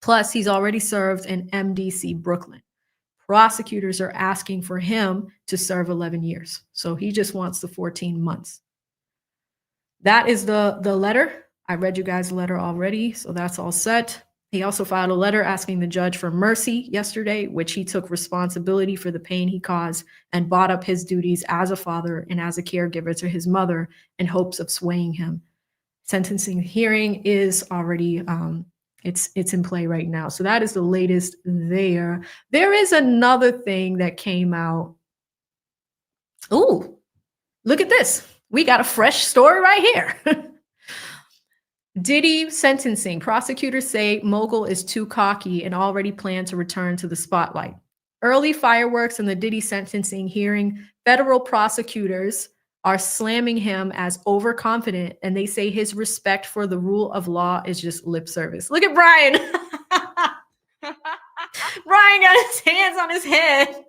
Plus, he's already served in MDC Brooklyn. Prosecutors are asking for him to serve 11 years. So he just wants the 14 months. That is the letter. I read you guys the letter already, so that's all set. He also filed a letter asking the judge for mercy yesterday, which he took responsibility for the pain he caused and bought up his duties as a father and as a caregiver to his mother in hopes of swaying him. Sentencing hearing is already, it's in play right now. So that is the latest there. There is another thing that came out. Ooh, look at this. We got a fresh story right here. Diddy sentencing. Prosecutors say mogul is too cocky and already plan to return to the spotlight. Early fireworks in the Diddy sentencing hearing. Federal prosecutors are slamming him as overconfident, and they say his respect for the rule of law is just lip service. Look at Brian. Brian got his hands on his head.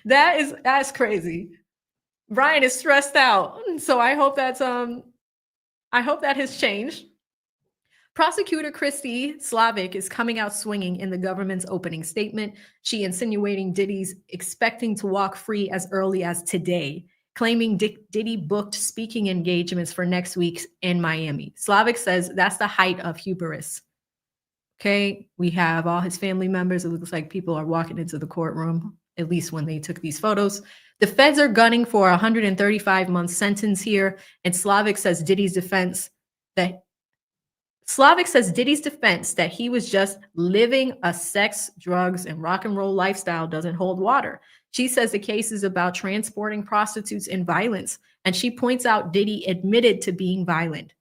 That's crazy. Brian is stressed out. So I hope that has changed. Prosecutor Christy Slavic is coming out swinging in the government's opening statement. She insinuating Diddy's expecting to walk free as early as today, claiming Diddy booked speaking engagements for next week in Miami. Slavic says that's the height of hubris. Okay, we have all his family members. It looks like people are walking into the courtroom, at least when they took these photos. The feds are gunning for a 135-month sentence here, and Slavic says Diddy's defense that he was just living a sex, drugs, and rock and roll lifestyle doesn't hold water. She says the case is about transporting prostitutes and violence, and she points out Diddy admitted to being violent.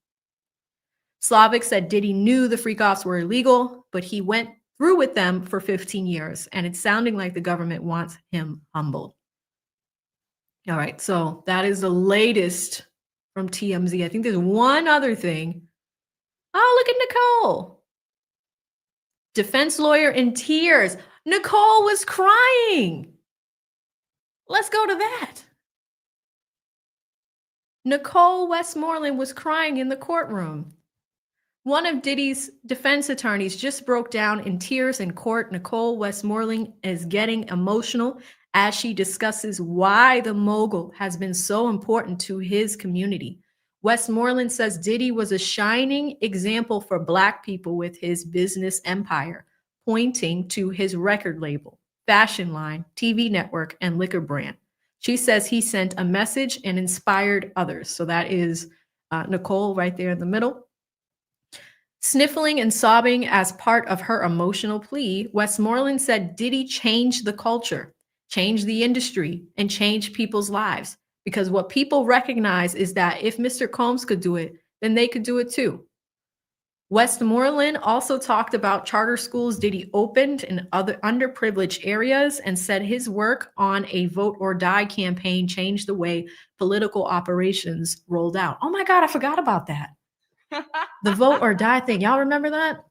Slavic said Diddy knew the freak-offs were illegal, but he went through with them for 15 years, and it's sounding like the government wants him humbled. All right, so that is the latest from TMZ. I think there's one other thing. Oh, look at Nicole. Defense lawyer in tears. Nicole was crying. Let's go to that. Nicole Westmoreland was crying in the courtroom. One of Diddy's defense attorneys just broke down in tears in court. Nicole Westmoreland is getting emotional as she discusses why the mogul has been so important to his community. Westmoreland says Diddy was a shining example for Black people with his business empire, pointing to his record label, fashion line, TV network, and liquor brand. She says he sent a message and inspired others. So that is Nicole right there in the middle. Sniffling and sobbing as part of her emotional plea, Westmoreland said Diddy changed the culture, changed the industry, and changed people's lives. Because what people recognize is that if Mr. Combs could do it, then they could do it too. Westmoreland also talked about charter schools Diddy opened in other underprivileged areas and said his work on a vote or die campaign changed the way political operations rolled out. Oh my God, I forgot about that. The vote or die thing. Y'all remember that?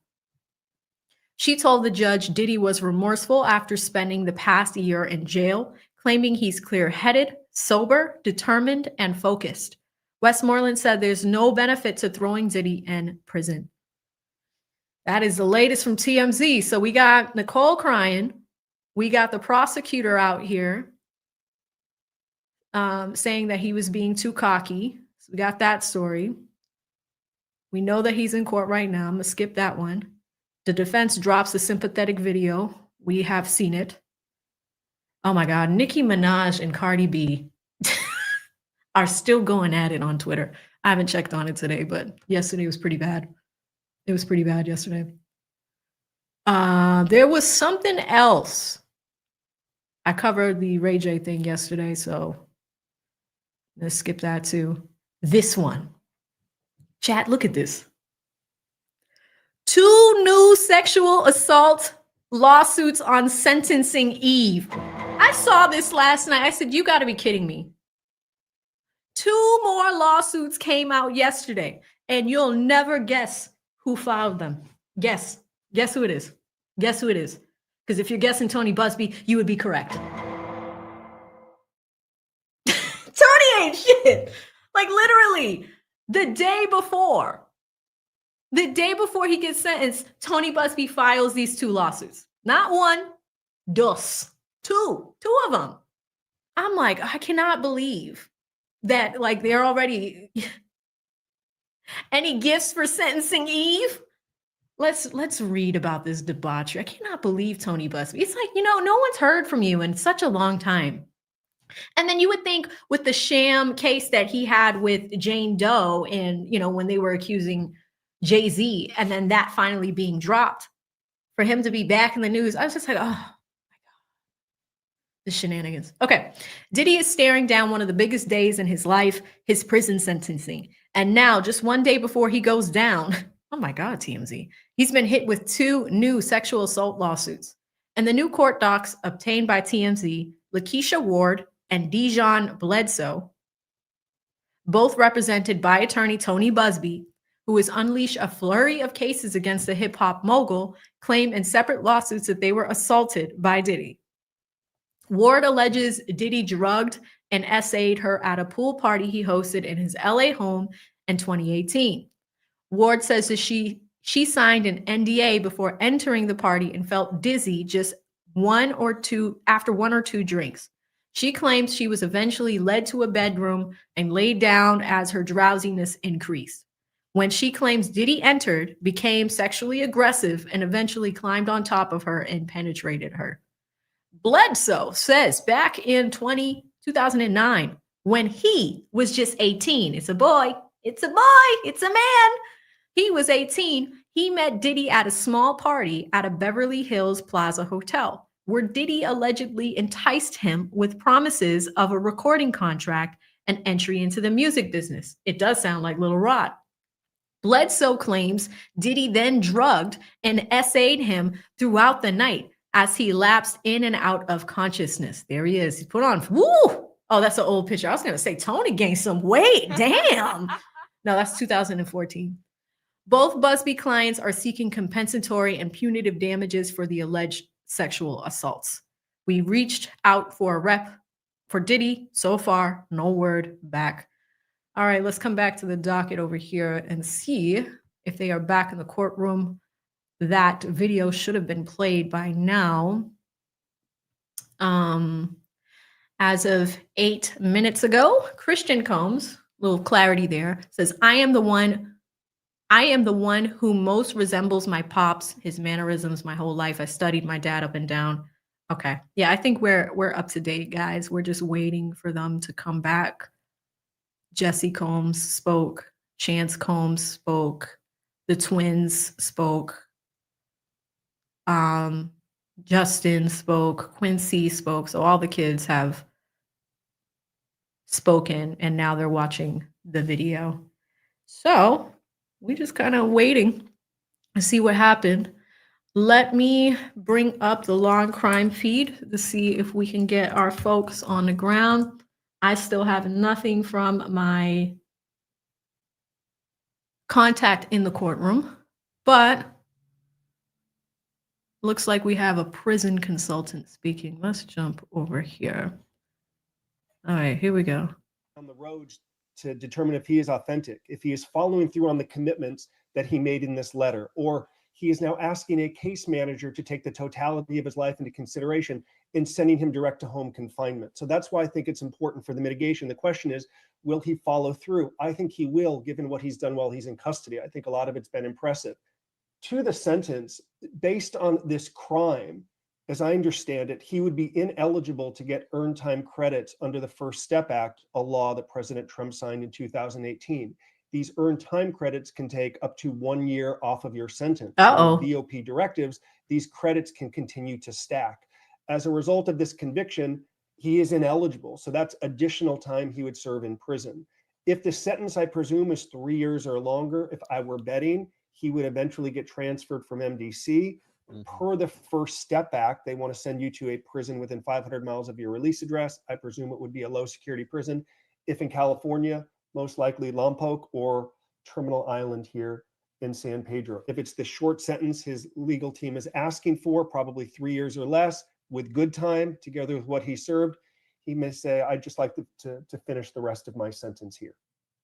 She told the judge Diddy was remorseful after spending the past year in jail, claiming he's clear-headed, sober, determined, and focused. Westmoreland said there's no benefit to throwing Diddy in prison. That is the latest from TMZ. So we got Nicole crying. We got the prosecutor out here saying that he was being too cocky. So we got that story. We know that he's in court right now. I'm going to skip that one. The defense drops a sympathetic video. We have seen it. Oh my God. Nicki Minaj and Cardi B are still going at it on Twitter. I haven't checked on it today, but yesterday was pretty bad. It was pretty bad yesterday. There was something else. I covered the Ray J thing yesterday, so let's skip that too. This one. Chat, look at this. 2 new sexual assault lawsuits on sentencing eve. I saw this last night. I said, you got to be kidding me. 2 more lawsuits came out yesterday, and you'll never guess who filed them. Guess who it is. Guess who it is. Because if you're guessing Tony Busby, you would be correct. Tony ain't shit. Like literally, the day before he gets sentenced, Tony Busby files these 2 lawsuits. Not 1, dos. 2 of them. I'm like, I cannot believe that like they're already any gifts for sentencing eve. Let's read about this debauchery. I cannot believe Tony Busby. It's like, no one's heard from you in such a long time. And then you would think with the sham case that he had with Jane Doe and, when they were accusing Jay-Z and then that finally being dropped for him to be back in the news. I was just like, oh my God, the shenanigans. Okay. Diddy is staring down one of the biggest days in his life, his prison sentencing. And now just one day before he goes down, oh my God, TMZ, he's been hit with 2 new sexual assault lawsuits. And the new court docs obtained by TMZ, Lakeisha Ward and Dijon Bledsoe, both represented by attorney Tony Busby, who has unleashed a flurry of cases against the hip-hop mogul, claim in separate lawsuits that they were assaulted by Diddy. Ward alleges Diddy drugged and essayed her at a pool party he hosted in his LA home in 2018. Ward says that she signed an NDA before entering the party and felt dizzy just after 1 or 2 drinks. She claims she was eventually led to a bedroom and laid down as her drowsiness increased. When she claims Diddy entered, became sexually aggressive, and eventually climbed on top of her and penetrated her. Bledsoe says back in 2009, when he was just 18, it's a man. He was 18. He met Diddy at a small party at a Beverly Hills Plaza hotel, where Diddy allegedly enticed him with promises of a recording contract and entry into the music business. It does sound like Little Rod. Bledsoe claims Diddy then drugged and essayed him throughout the night as he lapsed in and out of consciousness. There he is. He put on, woo! Oh, that's an old picture. I was going to say Tony gained some weight. Damn. No, that's 2014. Both Busby clients are seeking compensatory and punitive damages for the alleged sexual assaults. We reached out for a rep for Diddy. So far, no word back. All right, let's come back to the docket over here and see if they are back in the courtroom. That video should have been played by now. As of 8 minutes ago, Christian Combs, little clarity there, says, I am the one I am the one who most resembles my pops, his mannerisms my whole life. I studied my dad up and down. Okay. Yeah, I think we're up to date, guys. We're just waiting for them to come back. Jesse Combs spoke. Chance Combs spoke. The twins spoke. Justin spoke. Quincy spoke. So all the kids have spoken, and now they're watching the video. So we just kind of waiting to see what happened. Let me bring up the law and crime feed to see if we can get our folks on the ground. I still have nothing from my contact in the courtroom, but looks like we have a prison consultant speaking. Let's jump over here. All right, here we go. On the road to determine if he is authentic, if he is following through on the commitments that he made in this letter, or he is now asking a case manager to take the totality of his life into consideration in sending him direct to home confinement. So that's why I think it's important for the mitigation. The question is, will he follow through? I think he will, given what he's done while he's in custody. I think a lot of it's been impressive. To the sentence, based on this crime, as I understand it, he would be ineligible to get earned time credits under the First Step Act, a law that President Trump signed in 2018. These earned time credits can take up to 1 year off of your sentence. Uh-oh. Under BOP directives, these credits can continue to stack. As a result of this conviction, he is ineligible. So that's additional time he would serve in prison. If the sentence, I presume, is 3 years or longer, if I were betting, he would eventually get transferred from MDC. Per the First Step Act, they want to send you to a prison within 500 miles of your release address. I presume it would be a low security prison. If in California, most likely Lompoc or Terminal Island here in San Pedro. If it's the short sentence his legal team is asking for, probably 3 years or less, with good time together with what he served, he may say, I'd just like to finish the rest of my sentence here.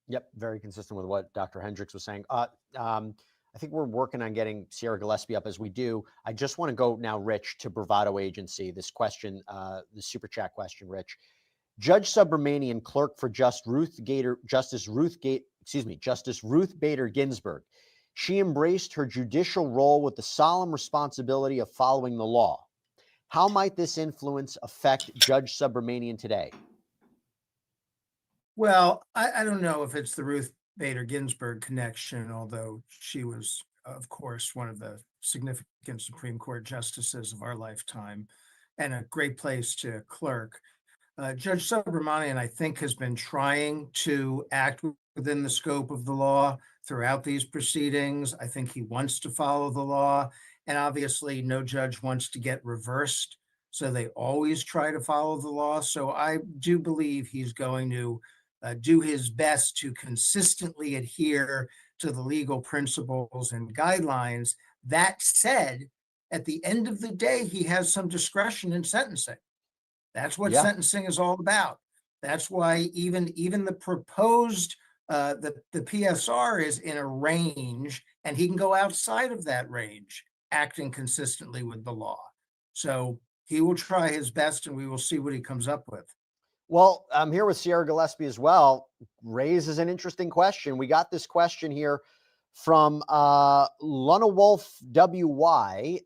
Yep, very consistent with what Dr. Hendricks was saying. I think we're working on getting Sierra Gillespie up as we do. I just want to go now, Rich, to Bravado Agency. This question, the super chat question, Rich. Judge Subramanian, clerk for Justice Ruth Bader Ginsburg. She embraced her judicial role with the solemn responsibility of following the law. How might this influence affect Judge Subramanian today? Well, I don't know if it's the Ruth Bader Ginsburg connection, although she was, of course, one of the significant Supreme Court justices of our lifetime and a great place to clerk. Judge Subramanian, I think, has been trying to act within the scope of the law throughout these proceedings. I think he wants to follow the law, and obviously no judge wants to get reversed, so they always try to follow the law. So I do believe he's going to do his best to consistently adhere to the legal principles and guidelines. That said, at the end of the day, he has some discretion in sentencing. That's what sentencing is all about. That's why even the proposed, the PSR is in a range, and he can go outside of that range, acting consistently with the law. So he will try his best, and we will see what he comes up with. Well, I'm here with Sierra Gillespie as well. Raises an interesting question. We got this question here from Luna Wolf WY.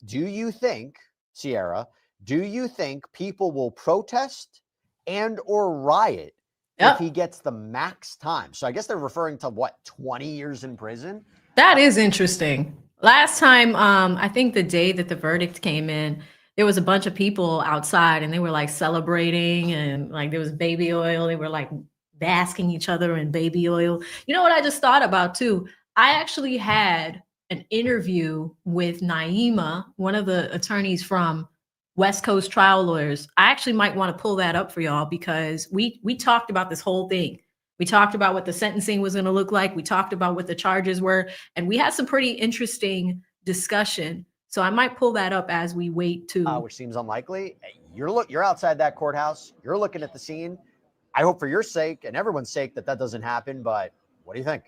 Do you think, Sierra, do you think people will protest and or riot if he gets the max time? So I guess they're referring to what, 20 years in prison? That is interesting. Last time, I think the day that the verdict came in, there was a bunch of people outside and they were like celebrating, and like there was baby oil. They were like basking each other in baby oil. You know what I just thought about too? I actually had an interview with Naima, one of the attorneys from West Coast Trial Lawyers. I actually might want to pull that up for y'all because we talked about this whole thing. We talked about what the sentencing was going to look like. We talked about what the charges were, and we had some pretty interesting discussion. So I might pull that up as we wait to. Which seems unlikely. You're outside that courthouse. You're looking at the scene. I hope for your sake and everyone's sake that doesn't happen. But what do you think?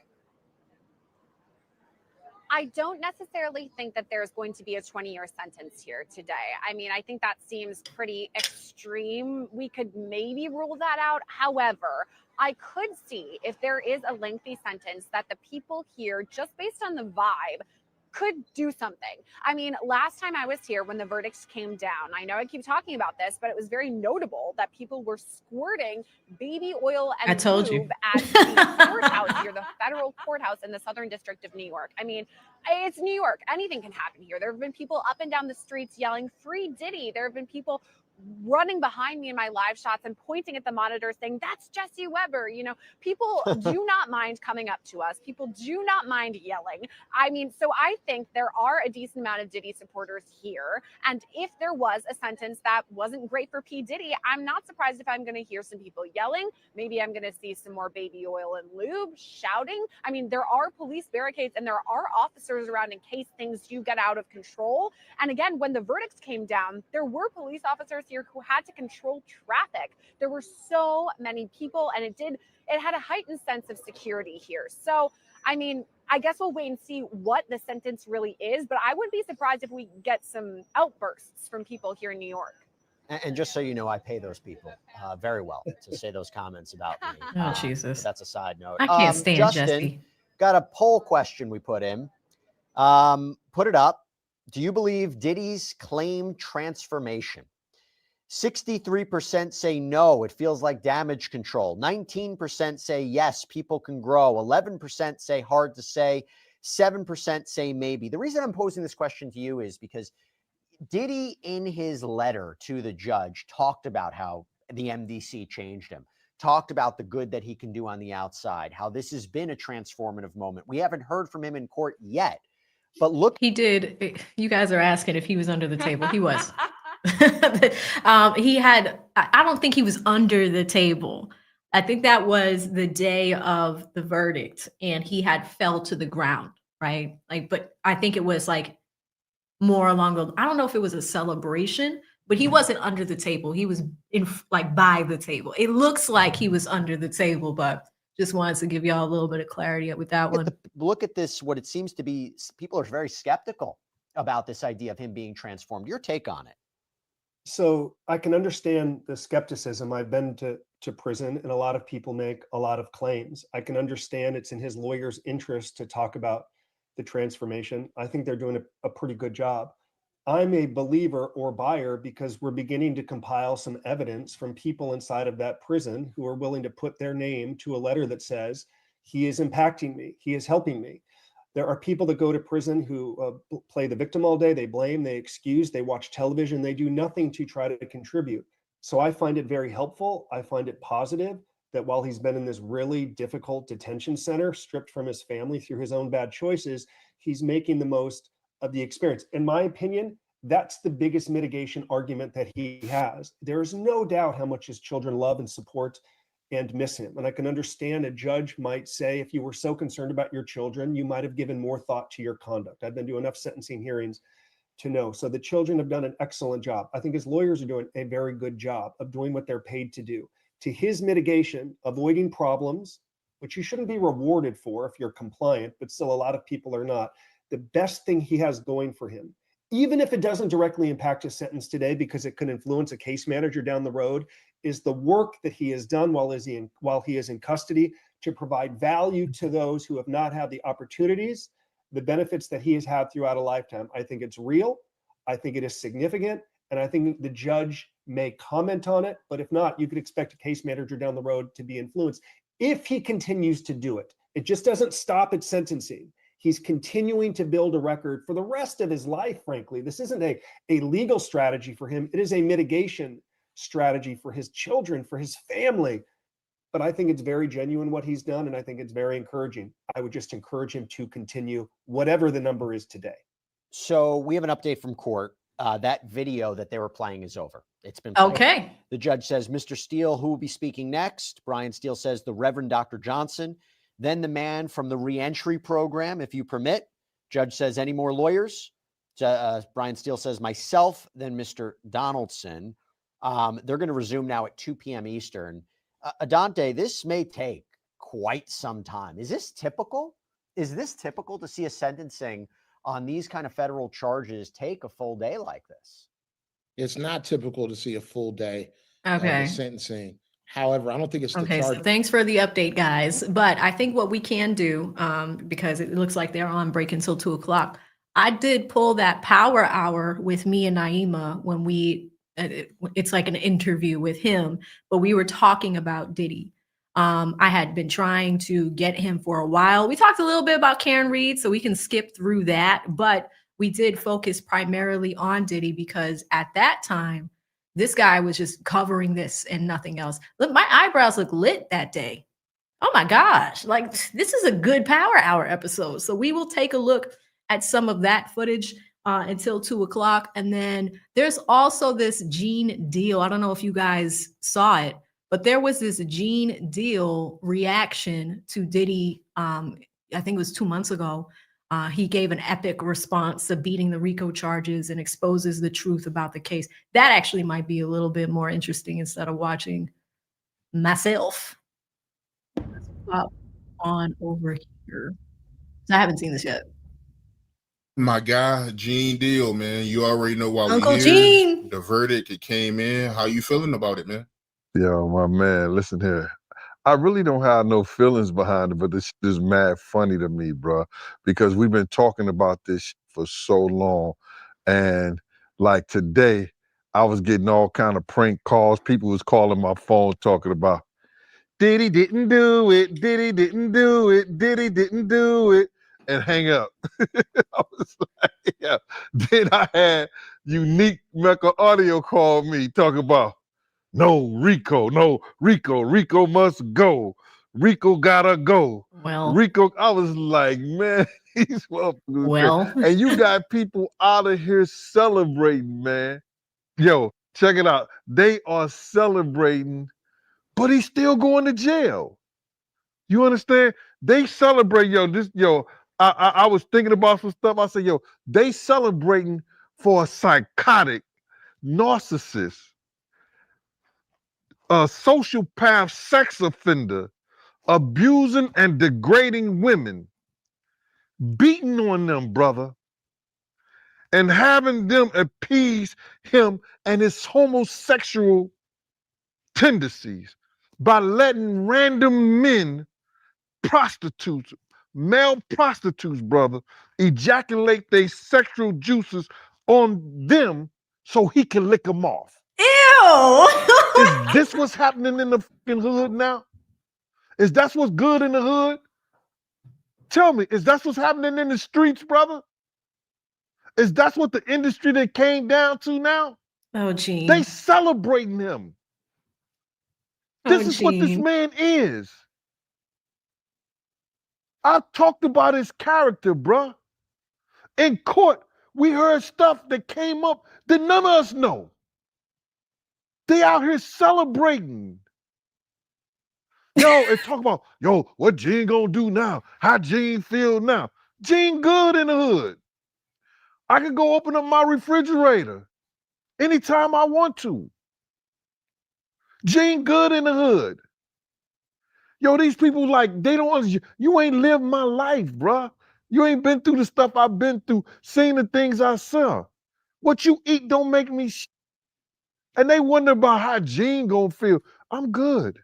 I don't necessarily think that there's going to be a 20-year sentence here today. I mean, I think that seems pretty extreme. We could maybe rule that out. However, I could see if there is a lengthy sentence that the people here, just based on the vibe, could do something. I mean, last time I was here when the verdicts came down, I know I keep talking about this, but it was very notable that people were squirting baby oil I and told you. lube at the courthouse here, the federal courthouse in the Southern District of New York. I mean, it's New York. Anything can happen here. There have been people up and down the streets yelling, "Free Diddy." There have been people running behind me in my live shots and pointing at the monitor saying, "That's Jesse Weber." You know, people do not mind coming up to us. People do not mind yelling. I mean, so I think there are a decent amount of Diddy supporters here. And if there was a sentence that wasn't great for P. Diddy, I'm not surprised if I'm going to hear some people yelling. Maybe I'm going to see some more baby oil and lube shouting. I mean, there are police barricades and there are officers around in case things do get out of control. And again, when the verdicts came down, there were police officers here who had to control traffic. There were so many people, and it had a heightened sense of security here. So, I mean, I guess we'll wait and see what the sentence really is, but I wouldn't be surprised if we get some outbursts from people here in New York. And just so you know, I pay those people very well to say those comments about me. Oh, Jesus. But that's a side note. I can't stand Justin, Jesse. got a poll question we put in. Put it up. Do you believe Diddy's claim transformation? 63% say no, it feels like damage control. 19% say yes, people can grow. 11% say hard to say. 7% say maybe. The reason I'm posing this question to you is because Diddy, in his letter to the judge, talked about how the MDC changed him, talked about the good that he can do on the outside, how this has been a transformative moment. We haven't heard from him in court yet, but look. He did. You guys are asking if he was under the table. He was. I don't think he was under the table. I think that was the day of the verdict and he had fell to the ground, right? But I think it was like more along the, I don't know if it was a celebration, but he wasn't under the table. He was by the table. It looks like he was under the table, but just wanted to give y'all a little bit of clarity with that one. Look at this, what it seems to be, people are very skeptical about this idea of him being transformed. Your take on it? So I can understand the skepticism. I've been to prison, and a lot of people make a lot of claims. I can understand it's in his lawyer's interest to talk about the transformation. I think they're doing a pretty good job. I'm a believer or buyer because we're beginning to compile some evidence from people inside of that prison who are willing to put their name to a letter that says, he is impacting me, he is helping me. There are people that go to prison who play the victim all day. They blame, they excuse, they watch television. They do nothing to try to contribute. So I find it very helpful. I find it positive that while he's been in this really difficult detention center, stripped from his family through his own bad choices, he's making the most of the experience. In my opinion, that's the biggest mitigation argument that he has. There's no doubt how much his children love and support and miss him. And I can understand a judge might say, if you were so concerned about your children, you might have given more thought to your conduct. I've been to enough sentencing hearings to know. So the children have done an excellent job. I think his lawyers are doing a very good job of doing what they're paid to do. To his mitigation, avoiding problems, which you shouldn't be rewarded for if you're compliant, but still a lot of people are not. The best thing he has going for him, even if it doesn't directly impact his sentence today because it could influence a case manager down the road, is the work that he has done while he is in custody to provide value to those who have not had the opportunities, the benefits that he has had throughout a lifetime. I think it's real. I think it is significant. And I think the judge may comment on it, but if not, you could expect a case manager down the road to be influenced if he continues to do it. It just doesn't stop at sentencing. He's continuing to build a record for the rest of his life, frankly. This isn't a legal strategy for him. It is a mitigation strategy for his children, for his family. But I think it's very genuine what he's done, and I think it's very encouraging. I would just encourage him to continue whatever the number is today. So we have an update from court. That video that they were playing is over. It's been played. Okay. The judge says, Mr. Steele, who will be speaking next? Brian Steele says, the Reverend Dr. Johnson. Then the man from the reentry program, if you permit. Judge says, any more lawyers? Brian Steele says, myself, then Mr. Donaldson. They're going to resume now at 2 p.m. Eastern. Adante, this may take quite some time. Is this typical? Is this typical to see a sentencing on these kind of federal charges take a full day like this? It's not typical to see a full day of Okay. a sentencing However, I don't think it's the Okay, so charge. thanks for the update, guys. But I think what we can do, because it looks like they're on break until 2 o'clock. I did pull that power hour with me and Naima when it's like an interview with him, but we were talking about Diddy. I had been trying to get him for a while. We talked a little bit about Karen Reed, so we can skip through that, but we did focus primarily on Diddy because at that time, this guy was just covering this and nothing else. Look, my eyebrows look lit that day. Oh my gosh, like this is a good power hour episode. So we will take a look at some of that footage until 2 o'clock. And then there's also this Gene Deal. I don't know if you guys saw it, but there was this Gene Deal reaction to Diddy. I think it was 2 months ago. He gave an epic response to beating the RICO charges and exposes the truth about the case. That actually might be a little bit more interesting instead of watching myself. Up on over here. I haven't seen this yet. My guy, Gene Deal, man. You already know why Uncle we here. Gene. The verdict, it came in. How you feeling about it, man? Yo, my man, listen here. I really don't have no feelings behind it, but this shit is mad funny to me, bro, because we've been talking about this for so long. And like today, I was getting all kind of prank calls. People was calling my phone talking about, Diddy didn't do it, Diddy didn't do it, Diddy didn't do it, and hang up. I was like, yeah. Then I had Unique Mecca Audio call me talking about, no, Rico must go. Rico gotta go. Well, Rico, I was like, man, he's well. And you got people out of here celebrating, man. Yo, check it out. They are celebrating, but he's still going to jail. You understand? They celebrate, I was thinking about some stuff. I said, yo, they celebrating for a psychotic narcissist, a sociopath sex offender, abusing and degrading women, beating on them, brother, and having them appease him and his homosexual tendencies by letting random men, prostitutes, male prostitutes, brother, ejaculate their sexual juices on them so he can lick them off. Ew! Is this what's happening in the fucking hood now? Is that what's good in the hood? Tell me, is that what's happening in the streets, brother? Is that what the industry that came down to now? Oh, Gene. They celebrating him. This is what this man is. I talked about his character, bruh. In court, we heard stuff that came up that none of us know. They out here celebrating. Yo, and talk about, yo, what Gene gonna do now? How Gene feel now? Gene good in the hood. I can go open up my refrigerator anytime I want to. Gene good in the hood. Yo, these people like, they don't understand. You ain't lived my life, bruh. You ain't been through the stuff I've been through, seen the things I saw. What you eat don't make me And they wonder about how Gene gonna feel. I'm good.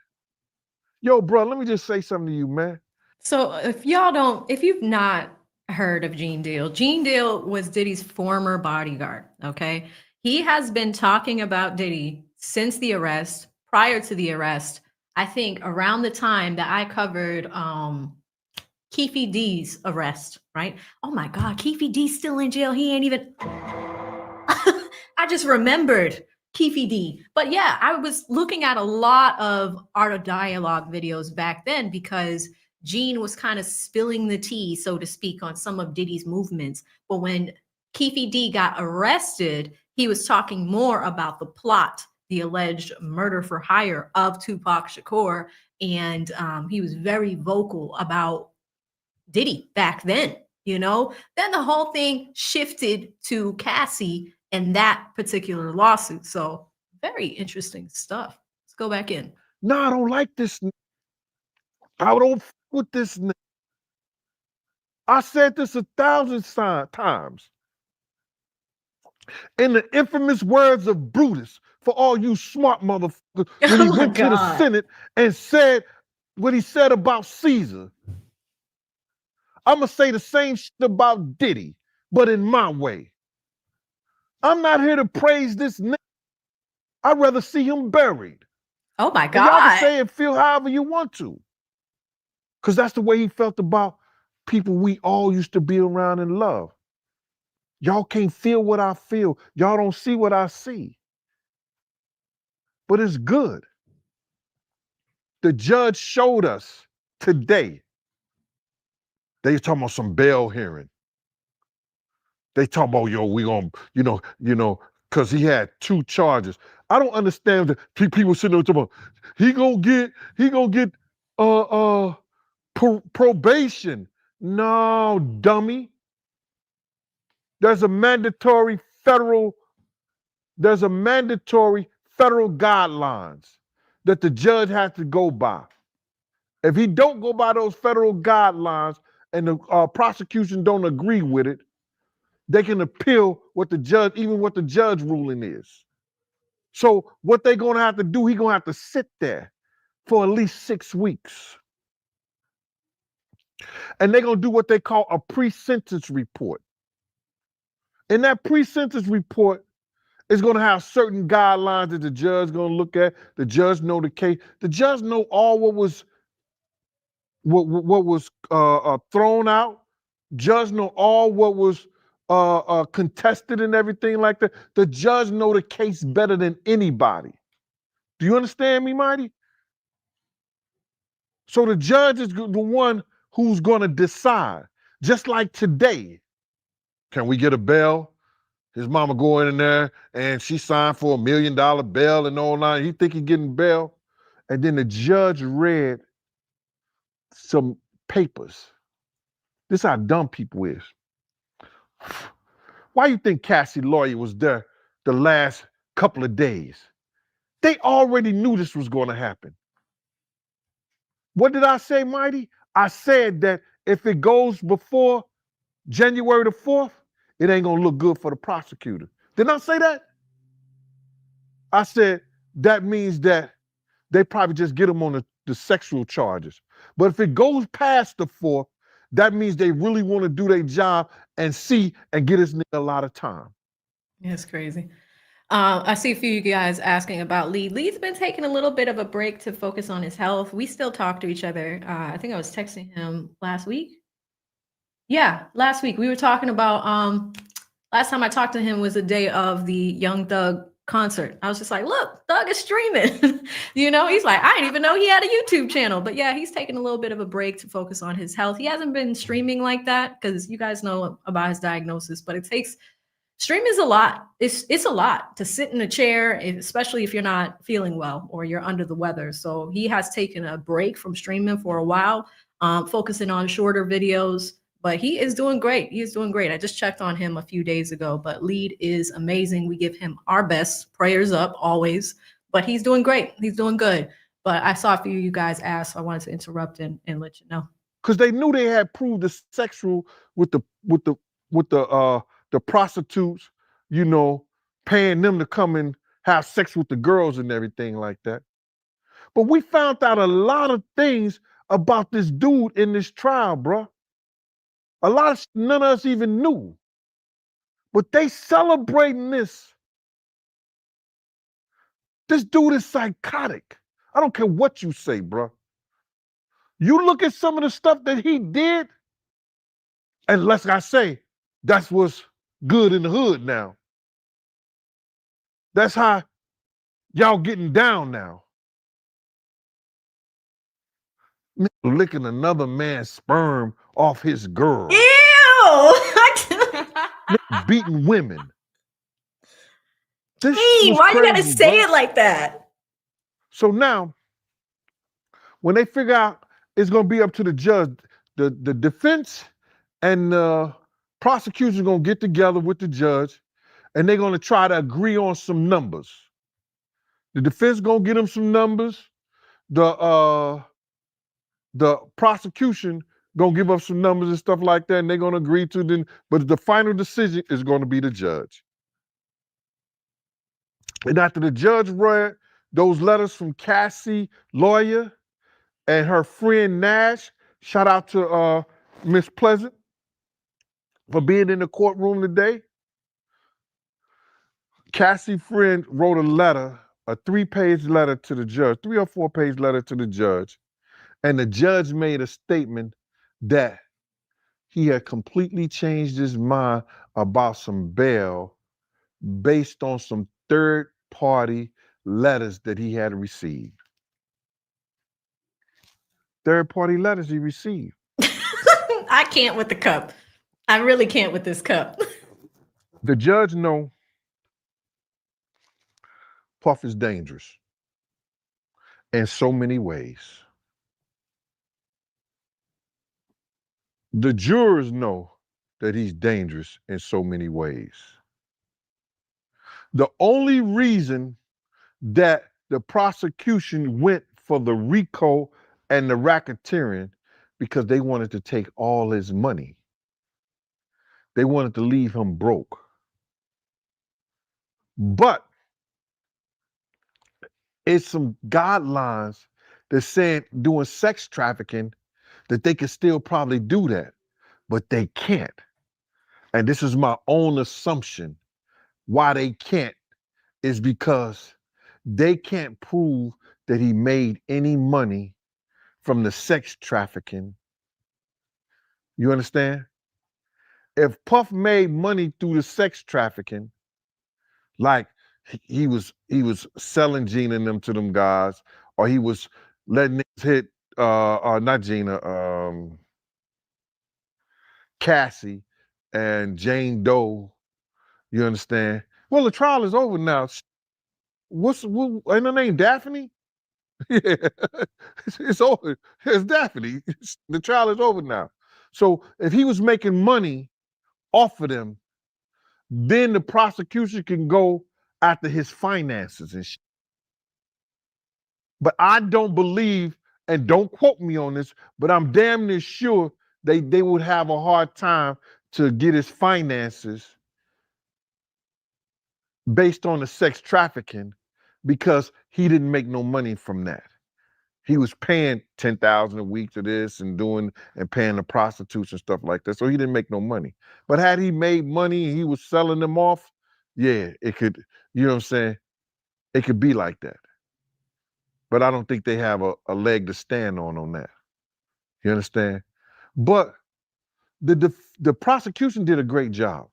Yo, bro, let me just say something to you, man. So if you've not heard of Gene Deal was Diddy's former bodyguard, okay? He has been talking about Diddy since the arrest, prior to the arrest, I think around the time that I covered Keefe D's arrest, right? Oh my God, Keefe D's still in jail. He ain't even, I just remembered Keefe D. But yeah, I was looking at a lot of Art of Dialogue videos back then because Gene was kind of spilling the tea, so to speak, on some of Diddy's movements. But when Keefe D got arrested, he was talking more about the plot, the alleged murder for hire of Tupac Shakur. And he was very vocal about Diddy back then, you know? Then the whole thing shifted to Cassie and that particular lawsuit. So very interesting stuff. Let's go back in. No, I don't like this. I don't f with this. I said this 1,000 times. In the infamous words of Brutus, for all you smart motherfuckers when he Oh my went to the God. Senate and said what he said about Caesar. I'm going to say the same shit about Diddy, but in my way. I'm not here to praise this nigga. I'd rather see him buried. Oh my And y'all can God. say and feel however you want to. Because that's the way he felt about people we all used to be around and love. Y'all can't feel what I feel. Y'all don't see what I see. But it's good. The judge showed us today. They talking about some bail hearing. They talk about, yo, we gonna, because he had 2 charges. I don't understand that people sitting there talking about he gonna get probation. No, dummy. There's a mandatory federal guidelines that the judge has to go by. If he don't go by those federal guidelines and the prosecution don't agree with it, they can appeal what the judge ruling is. So what they're gonna have to do, he's gonna have to sit there for at least 6 weeks. And they're gonna do what they call a pre-sentence report. In that pre-sentence report, it's gonna have certain guidelines that the judge gonna look at. The judge know the case. The judge know all what was thrown out. Judge know all what was contested and everything like that. The judge know the case better than anybody. Do you understand me, Mighty? So the judge is the one who's gonna decide. Just like today, can we get a bail? His mama go in there and she signed for $1 million bail and all that. He think he getting bail. And then the judge read some papers. This is how dumb people is. Why you think Cassie lawyer was there the last couple of days? They already knew this was going to happen. What did I say, Mighty? I said that if it goes before January the 4th, it ain't going to look good for the prosecutor. Didn't I say that? I said that means that they probably just get him on the sexual charges. But if it goes past the 4th, that means they really want to do their job and see and get this nigga a lot of time. It's crazy. I see a few of you guys asking about Lee. Lee's been taking a little bit of a break to focus on his health. We still talk to each other. I think I was texting him last week. Yeah, last week. We were talking about, last time I talked to him was the day of the Young Thug concert. I was just like, look, Thug is streaming. He's like, I didn't even know he had a YouTube channel. But yeah, he's taking a little bit of a break to focus on his health. He hasn't been streaming like that because you guys know about his diagnosis, but streaming is a lot. It's a lot to sit in a chair, especially if you're not feeling well or you're under the weather. So he has taken a break from streaming for a while, focusing on shorter videos. But he is doing great. He is doing great. I just checked on him a few days ago, but Lead is amazing. We give him our best. Prayers up always. But he's doing great. He's doing good. But I saw a few of you guys ask, so I wanted to interrupt and let you know. Because they knew they had proved the sexual with the prostitutes, paying them to come and have sex with the girls and everything like that. But we found out a lot of things about this dude in this trial, bro. A lot of none of us even knew. But they celebrating this. This dude is psychotic. I don't care what you say, bro. You look at some of the stuff that he did, and like I say, that's what's good in the hood now. That's how y'all getting down now. Licking another man's sperm off his girl. Ew! Beating women. Hey, why you gotta say it like that? So now, when they figure out it's gonna be up to the judge, the defense and the prosecution gonna get together with the judge and they're gonna try to agree on some numbers. The defense gonna get them some numbers. The prosecution gonna give up some numbers and stuff like that, and they're gonna agree to them. But the final decision is gonna be the judge. And after the judge read those letters from Cassie, lawyer, and her friend Nash, shout out to Miss Pleasant for being in the courtroom today. Cassie friend wrote a letter, a 3-page letter to the judge, 3 or 4-page letter to the judge. And the judge made a statement that he had completely changed his mind about some bail based on some third-party letters that he had received. Third-party letters he received. I can't with the cup. I really can't with this cup. The judge know Puff is dangerous in so many ways. The jurors know that he's dangerous in so many ways. The only reason that the prosecution went for the RICO and the racketeering because they wanted to take all his money. They wanted to leave him broke. But it's some guidelines that saying doing sex trafficking that they could still probably do that, but they can't. And this is my own assumption. Why they can't is because they can't prove that he made any money from the sex trafficking. You understand? If Puff made money through the sex trafficking, like he was selling Gina and them to them guys, or he was letting niggas hit not Gina, Cassie and Jane Doe, you understand? Well, the trial is over now. Ain't her name Daphne? Yeah, it's over. It's Daphne. The trial is over now. So if he was making money off of them, then the prosecution can go after his finances and shit. But I don't believe, and don't quote me on this, but I'm damn near sure they would have a hard time to get his finances based on the sex trafficking because he didn't make no money from that. He was paying $10,000 a week to this and paying the prostitutes and stuff like that. So he didn't make no money. But had he made money and he was selling them off, yeah, it could, you know what I'm saying? It could be like that. But I don't think they have a leg to stand on that. You understand? But the prosecution did a great job.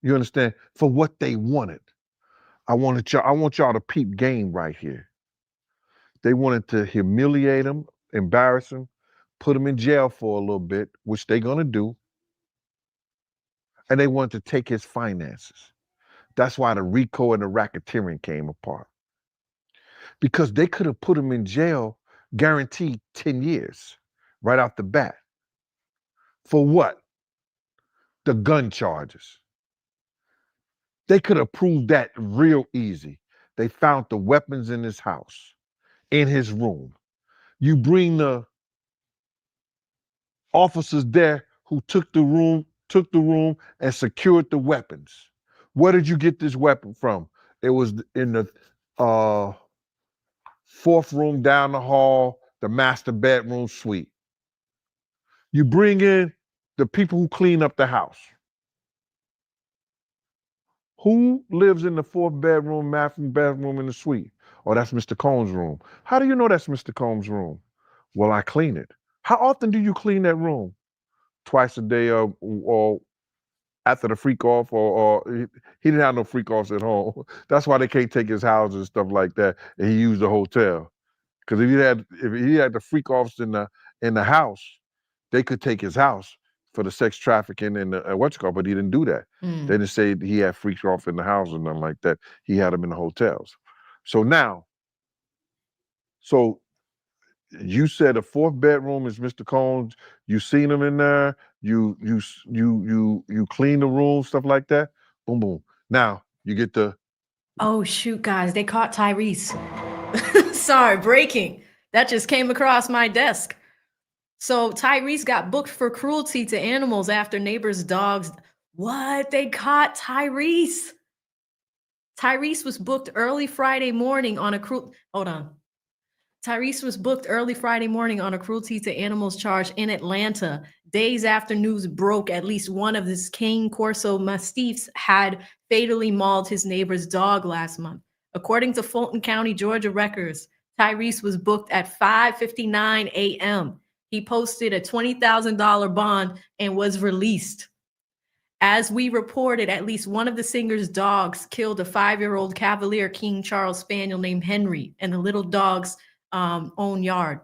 You understand? For what they wanted. I want y'all to peep game right here. They wanted to humiliate him, embarrass him, put him in jail for a little bit, which they're gonna do. And they wanted to take his finances. That's why the RICO and the racketeering came apart. Because they could have put him in jail, guaranteed 10 years, right off the bat. For what? The gun charges. They could have proved that real easy. They found the weapons in his house, in his room. You bring the officers there who took the room and secured the weapons. Where did you get this weapon from? It was in the 4th room down the hall, the master bedroom suite. You bring in the people who clean up the house. Who lives in the 4th bedroom, bathroom in the suite? Oh, that's Mr. Combs' room. How do you know that's Mr. Combs' room? Well, I clean it. How often do you clean that room? Twice a day or after the freak off or he didn't have no freak offs at home. That's why they can't take his house and stuff like that. And he used the hotel. Because if he had the freak offs in the house, they could take his house for the sex trafficking and but he didn't do that. Mm. They didn't say he had freaks off in the house or nothing like that. He had them in the hotels. So you said the 4th bedroom is Mr. Combs. You seen him in there. You clean the room, stuff like that. Boom, boom. Now you get the. Oh shoot, guys! They caught Tyrese. Sorry, breaking. That just came across my desk. So Tyrese got booked for cruelty to animals after neighbors' dogs. What? They caught Tyrese. Tyrese was booked early Friday morning on a Tyrese was booked early Friday morning on a cruelty to animals charge in Atlanta, days after news broke at least one of his Cane Corso Mastiffs had fatally mauled his neighbor's dog last month. According to Fulton County, Georgia records, Tyrese was booked at 5:59 a.m. He posted a $20,000 bond and was released. As we reported, at least one of the singer's dogs killed a 5-year-old Cavalier King Charles Spaniel named Henry in the little dog's own yard.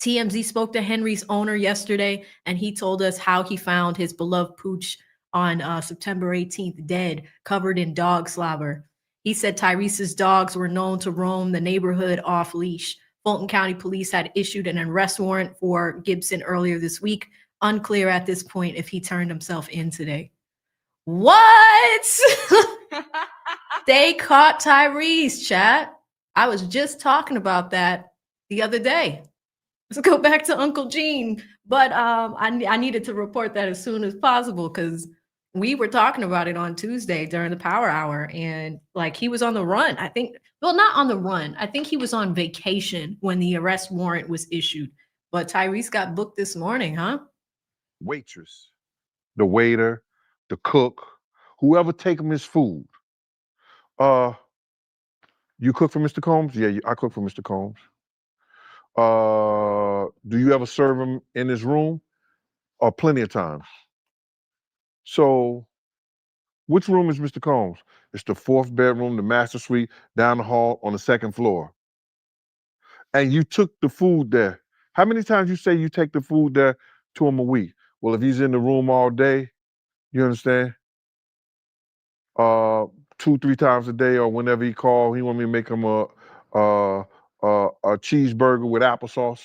TMZ spoke to Henry's owner yesterday, and he told us how he found his beloved pooch on September 18th dead, covered in dog slobber. He said Tyrese's dogs were known to roam the neighborhood off leash. Fulton County Police had issued an arrest warrant for Gibson earlier this week. Unclear at this point if he turned himself in today. What? They caught Tyrese, chat. I was just talking about that the other day. Let's go back to Uncle Gene. But I needed to report that as soon as possible because we were talking about it on Tuesday during the power hour. And like he was on the run. I think, well, not on the run. I think he was on vacation when the arrest warrant was issued. But Tyrese got booked this morning, huh? Waitress, the waiter, the cook, whoever take him his food. You cook for Mr. Combs? Yeah, I cook for Mr. Combs. Do you ever serve him in his room? Plenty of times. So, which room is Mr. Combs? It's the 4th bedroom, the master suite, down the hall on the 2nd floor. And you took the food there. How many times you say you take the food there to him a week? Well, if he's in the room all day, you understand? 2-3 times a day, or whenever he call, he want me to make him a cheeseburger with applesauce.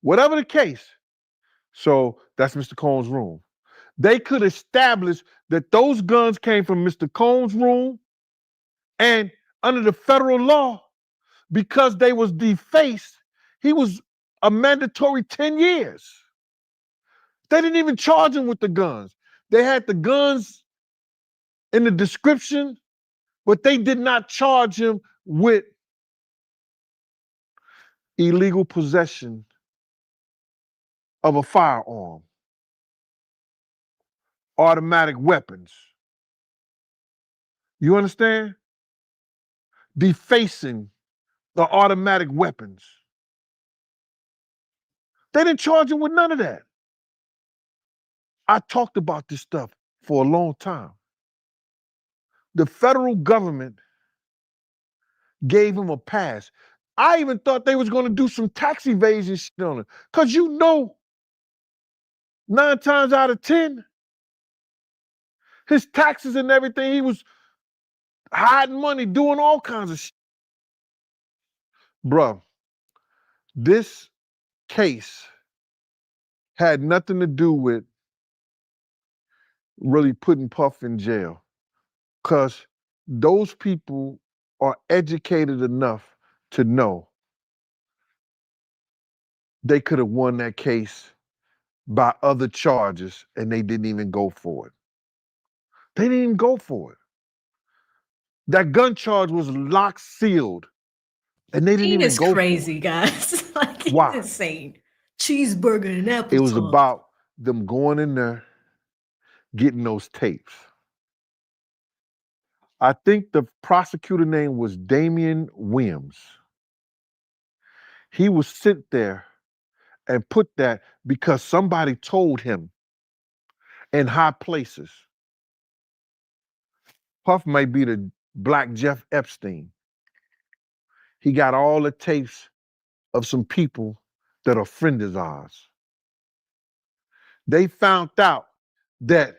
Whatever the case. So that's Mr. Combs' room. They could establish that those guns came from Mr. Combs' room, and under the federal law, because they was defaced, he was a mandatory 10 years. They didn't even charge him with the guns. They had the guns in the description, but they did not charge him with illegal possession of a firearm, automatic weapons. You understand? Defacing the automatic weapons. They didn't charge him with none of that. I talked about this stuff for a long time. The federal government gave him a pass. I even thought they was going to do some tax evasion shit on it. Because 9 times out of 10, his taxes and everything, he was hiding money, doing all kinds of shit. Bruh, this case had nothing to do with really putting Puff in jail. Because those people are educated enough to know they could have won that case by other charges and they didn't even go for it. They didn't even go for it. That gun charge was locked, sealed, and they didn't Gene even is go crazy, guys. Like, he's Why? insane. Cheeseburger and applesauce. It was about them going in there, getting those tapes. I think the prosecutor name was Damian Williams. He was sent there and put that because somebody told him in high places. Puff might be the Black Jeff Epstein. He got all the tapes of some people that are friends of ours. They found out that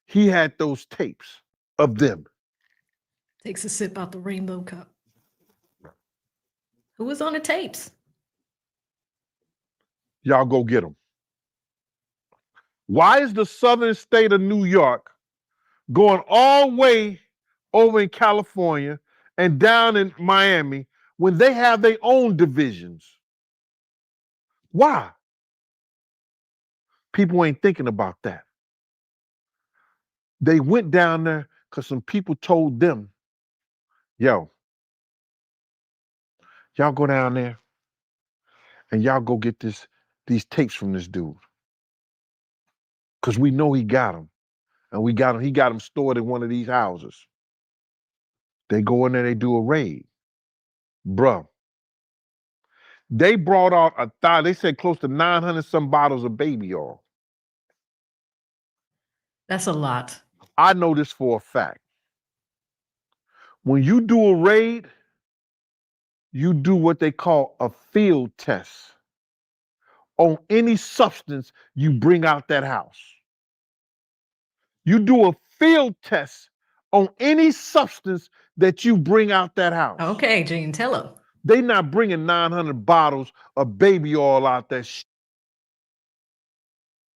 he had those tapes of them. Takes a sip out the rainbow cup. Who was on the tapes? Y'all go get them. Why is the southern state of New York going all the way over in California and down in Miami when they have their own divisions? Why? People ain't thinking about that. They went down there because some people told them, yo, y'all go down there and y'all go get these tapes from this dude. Because we know he got them. And he got them stored in one of these houses. They go in there, they do a raid. Bruh. They brought out they said close to 900 some bottles of baby oil. That's a lot. I know this for a fact. When you do a raid, you do what they call a field test on any substance you bring out that house. You do a field test on any substance that you bring out that house. Okay, Gene, tell him. They not bringing 900 bottles of baby oil out that shit.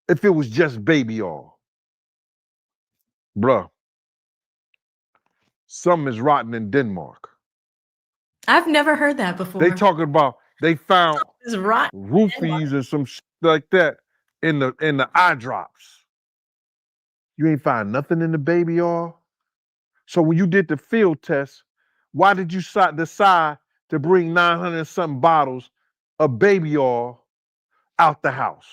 If it was just baby oil. Bruh. Something is rotten in Denmark. I've never heard that before. They talking about they found It's rotten. roofies and some shit like that in the eye drops. You ain't find nothing in the baby oil. So when you did the field test, why did you decide to bring 900 something bottles of baby oil out the house?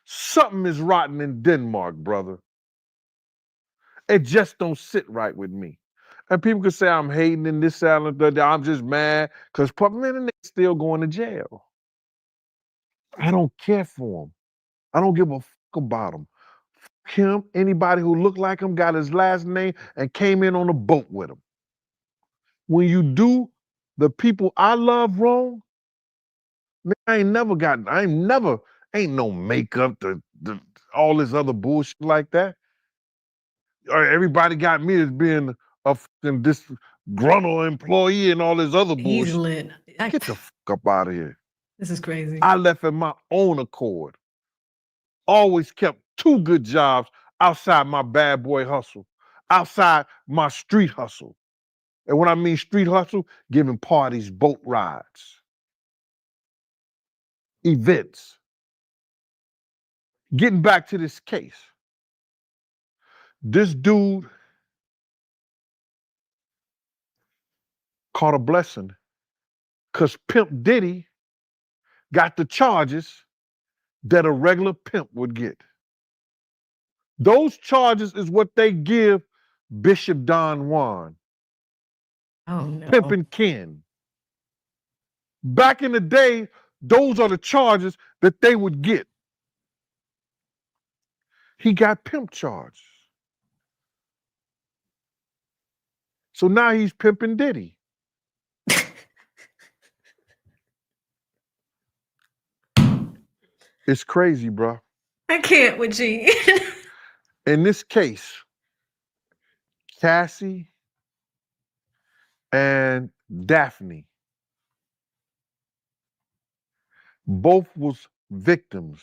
Something is rotten in Denmark, brother. It just don't sit right with me. And people could say I'm hating in this salad, that I'm just mad because man, the nigga still going to jail. I don't care for him. I don't give a fuck about him. Fuck him, anybody who looked like him, got his last name, and came in on a boat with him. When you do the people I love wrong, man, ain't no makeup, all this other bullshit like that. Everybody got me as being a fucking disgruntled employee and all this other bullshit. He's lit. Get the fuck up out of here. This is crazy. I left at my own accord. Always kept 2 good jobs outside my bad boy hustle, outside my street hustle. And when I mean street hustle, giving parties, boat rides, events. Getting back to this case. This dude caught a blessing because Pimp Diddy got the charges that a regular pimp would get. Those charges is what they give Bishop Don Juan. Oh no. Pimpin' Ken. Back in the day, those are the charges that they would get. He got pimp charges. So now he's pimping Diddy. It's crazy, bro. I can't with Gene. In this case, Cassie and Daphne both was victims,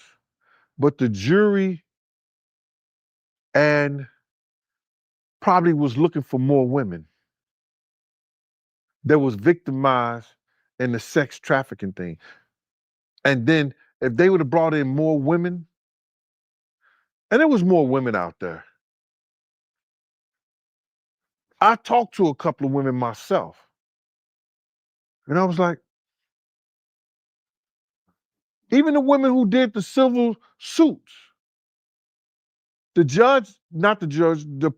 but the jury and probably was looking for more women that was victimized in the sex trafficking thing. And then if they would have brought in more women, and there was more women out there. I talked to a couple of women myself. And I was like, even the women who did the civil suits, the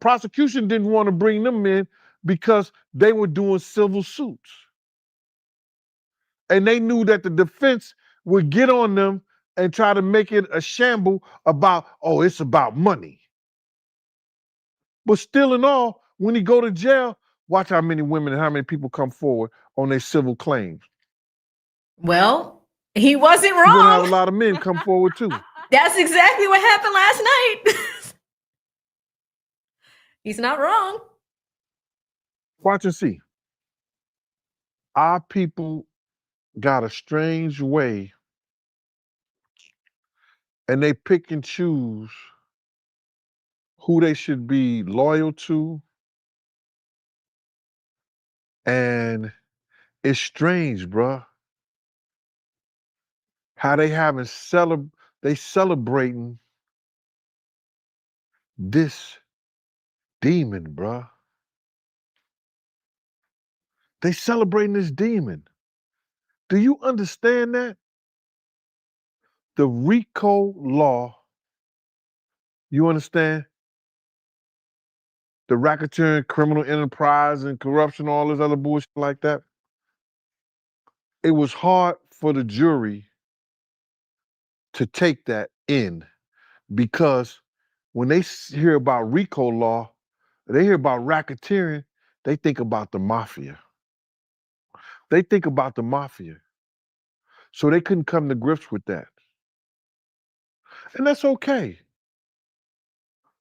prosecution didn't want to bring them in because they were doing civil suits. And they knew that the defense would get on them and try to make it a shamble about, oh, it's about money. But still in all, when he go to jail, watch how many women and how many people come forward on their civil claims. Well, he wasn't You're gonna have wrong. a lot of men come forward too. That's exactly what happened last night. He's not wrong. Watch and see. Our people got a strange way, and they pick and choose who they should be loyal to. And it's strange, bruh. How they celebrating this demon, bruh. They celebrating this demon. Do you understand that? The RICO law, you understand? The racketeering, criminal enterprise, and corruption, all this other bullshit like that. It was hard for the jury to take that in because when they hear about RICO law, they hear about racketeering, they think about the mafia. They think about the mafia. So they couldn't come to grips with that. And that's okay.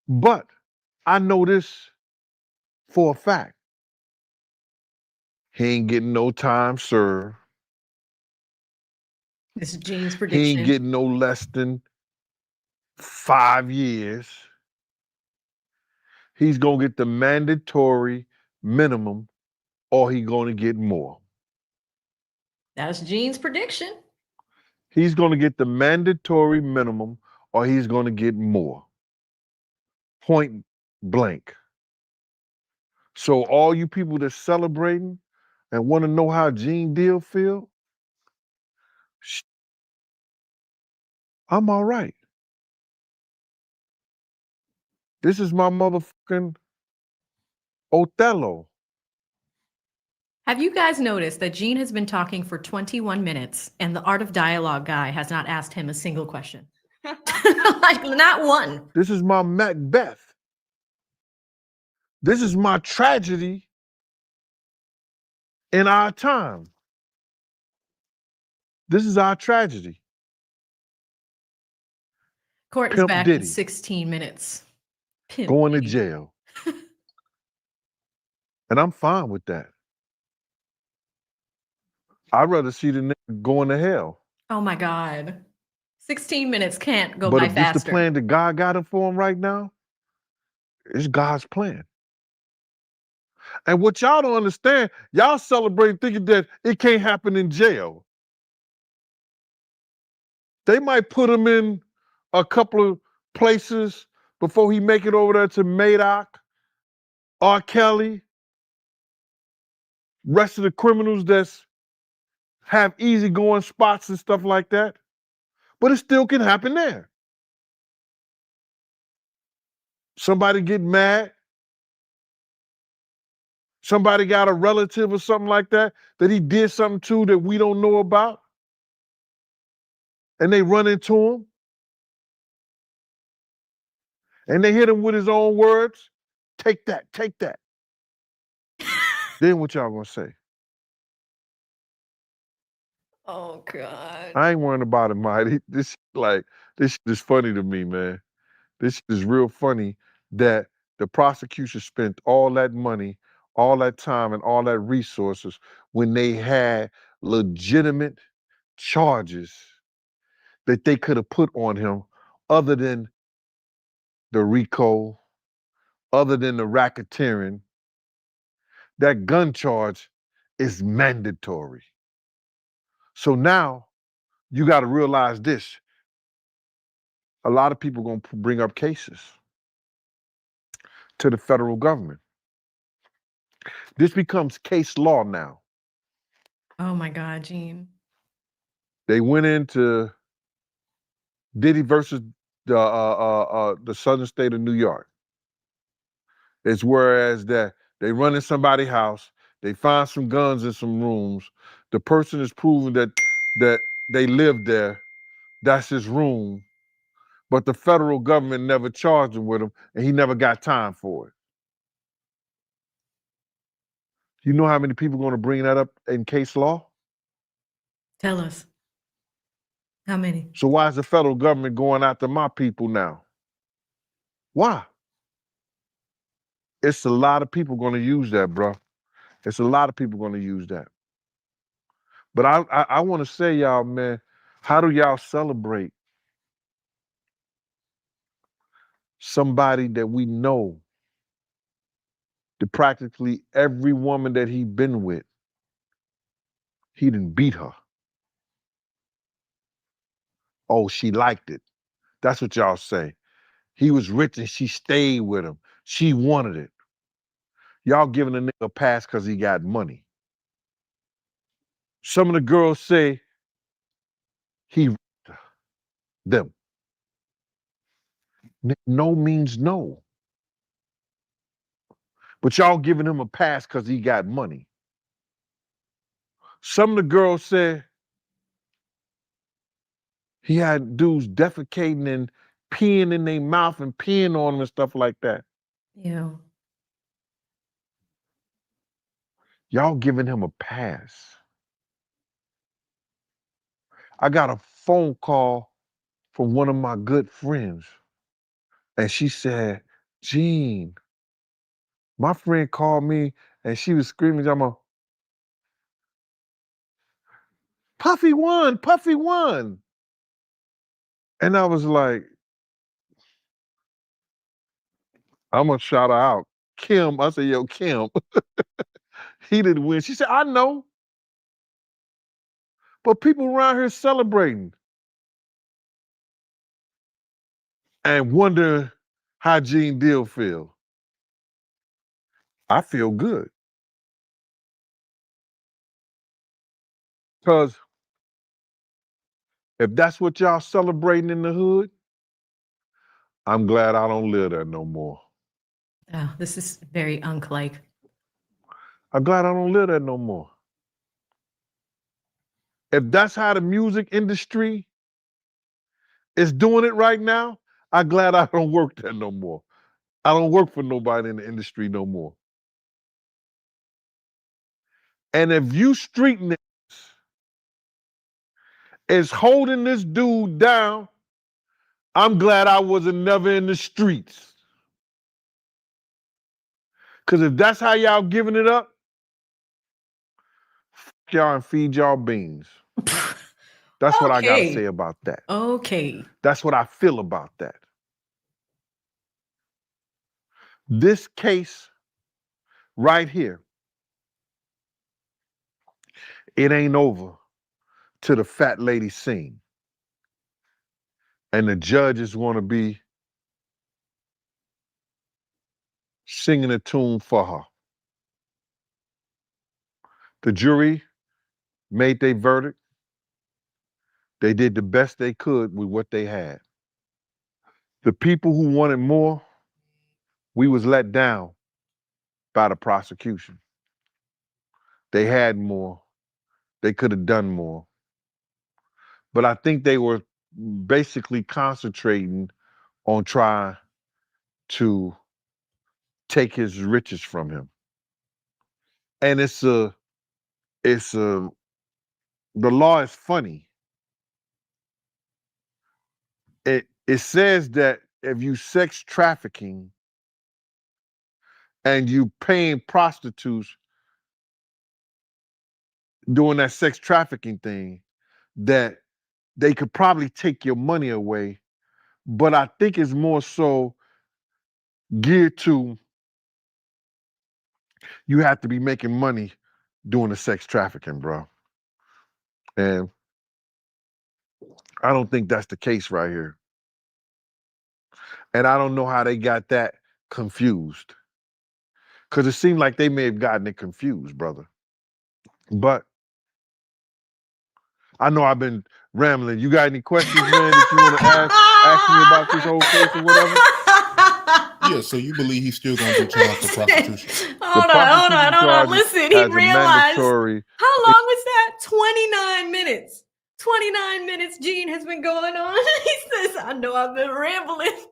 But I know this for a fact. He ain't getting no time served. This is Gene's He prediction. ain't getting no less than 5 years. He's gonna get the mandatory minimum or he gonna get more. That's Gene's prediction. He's gonna get the mandatory minimum or he's gonna get more. Point blank. So all you people that's celebrating and want to know how Gene Deal feel, I'm all right. This is my motherfucking Othello. Have you guys noticed that Gene has been talking for 21 minutes and the Art of Dialogue guy has not asked him a single question? Like, not one. This is my Macbeth. This is my tragedy in our time. This is our tragedy. Court is Pimp back Diddy in 16 minutes. Pimp going to Diddy. jail. And I'm fine with that. I'd rather see the nigga going to hell. Oh my God. 16 minutes can't go But by if this faster. the plan that God got it for him right now, it's God's plan. And what y'all don't understand, y'all celebrate thinking that it can't happen in jail. They might put him in a couple of places before he make it over there to Madoc, R. Kelly, rest of the criminals that's have easygoing spots and stuff like that. But it still can happen there. Somebody get mad. Somebody got a relative or something like that he did something to that we don't know about. And they run into him. And they hit him with his own words. Take that, take that. Then what y'all gonna say? Oh God. I ain't worrying about it, Mighty. This shit is funny to me, man. This shit is real funny that the prosecution spent all that money, all that time, and all that resources when they had legitimate charges that they could have put on him other than the RICO, other than the racketeering. That gun charge is mandatory. So now you got to realize this. A lot of people going to bring up cases to the federal government. This becomes case law now. Oh my God, Gene. They went into Diddy versus the southern state of New York. It's whereas that they run in somebody's house, they find some guns in some rooms. The person is proven that they lived there. That's his room. But the federal government never charged him with him, and he never got time for it. You know how many people are going to bring that up in case law? Tell us. How many? So why is the federal government going after my people now? Why? It's a lot of people going to use that, bro. It's a lot of people going to use that. But I want to say, y'all, man, how do y'all celebrate somebody that we know that practically every woman that he been with, he didn't beat her? Oh, she liked it. That's what y'all say. He was rich and she stayed with him. She wanted it. Y'all giving a nigga a pass because he got money. Some of the girls say he them. No means no. But y'all giving him a pass because he got money. Some of the girls said he had dudes defecating and peeing in their mouth and peeing on them and stuff like that. Yeah. Y'all giving him a pass. I got a phone call from one of my good friends. And she said, Gene, my friend called me and she was screaming, I'm Puffy won, Puffy won. And I was like, I'm gonna shout her out. Kim, I said, yo, Kim, he didn't win. She said, I know. But people around here celebrating and wonder how Gene Deal feel. I feel good. Because if that's what y'all celebrating in the hood, I'm glad I don't live there no more. Oh, this is very Unc-like. I'm glad I don't live there no more. If that's how the music industry is doing it right now, I'm glad I don't work there no more. I don't work for nobody in the industry no more. And if you street niggas is holding this dude down, I'm glad I wasn't never in the streets. Because if that's how y'all giving it up, y'all and feed y'all beans. That's what I got to say about that. Okay. That's what I feel about that. This case right here, it ain't over till the fat lady sing. And the judges want to be singing a tune for her. The jury made their verdict. They did the best they could with what they had. The people who wanted more, we was let down by the prosecution. They had more. They could have done more. But I think they were basically concentrating on trying to take his riches from him. And the law is funny. It says that if you sex trafficking and you paying prostitutes doing that sex trafficking thing, that they could probably take your money away. But I think it's more so geared to you have to be making money doing the sex trafficking, bro. And I don't think that's the case right here. And I don't know how they got that confused. Because it seemed like they may have gotten it confused, brother. But I know I've been rambling. You got any questions, man, that you want to ask me about this whole case or whatever? Yeah, so you believe he's still going to do time for prostitution? Hold on. Listen, he realized. How long was that? 29 minutes. 29 minutes Gene has been going on. He says, I know I've been rambling.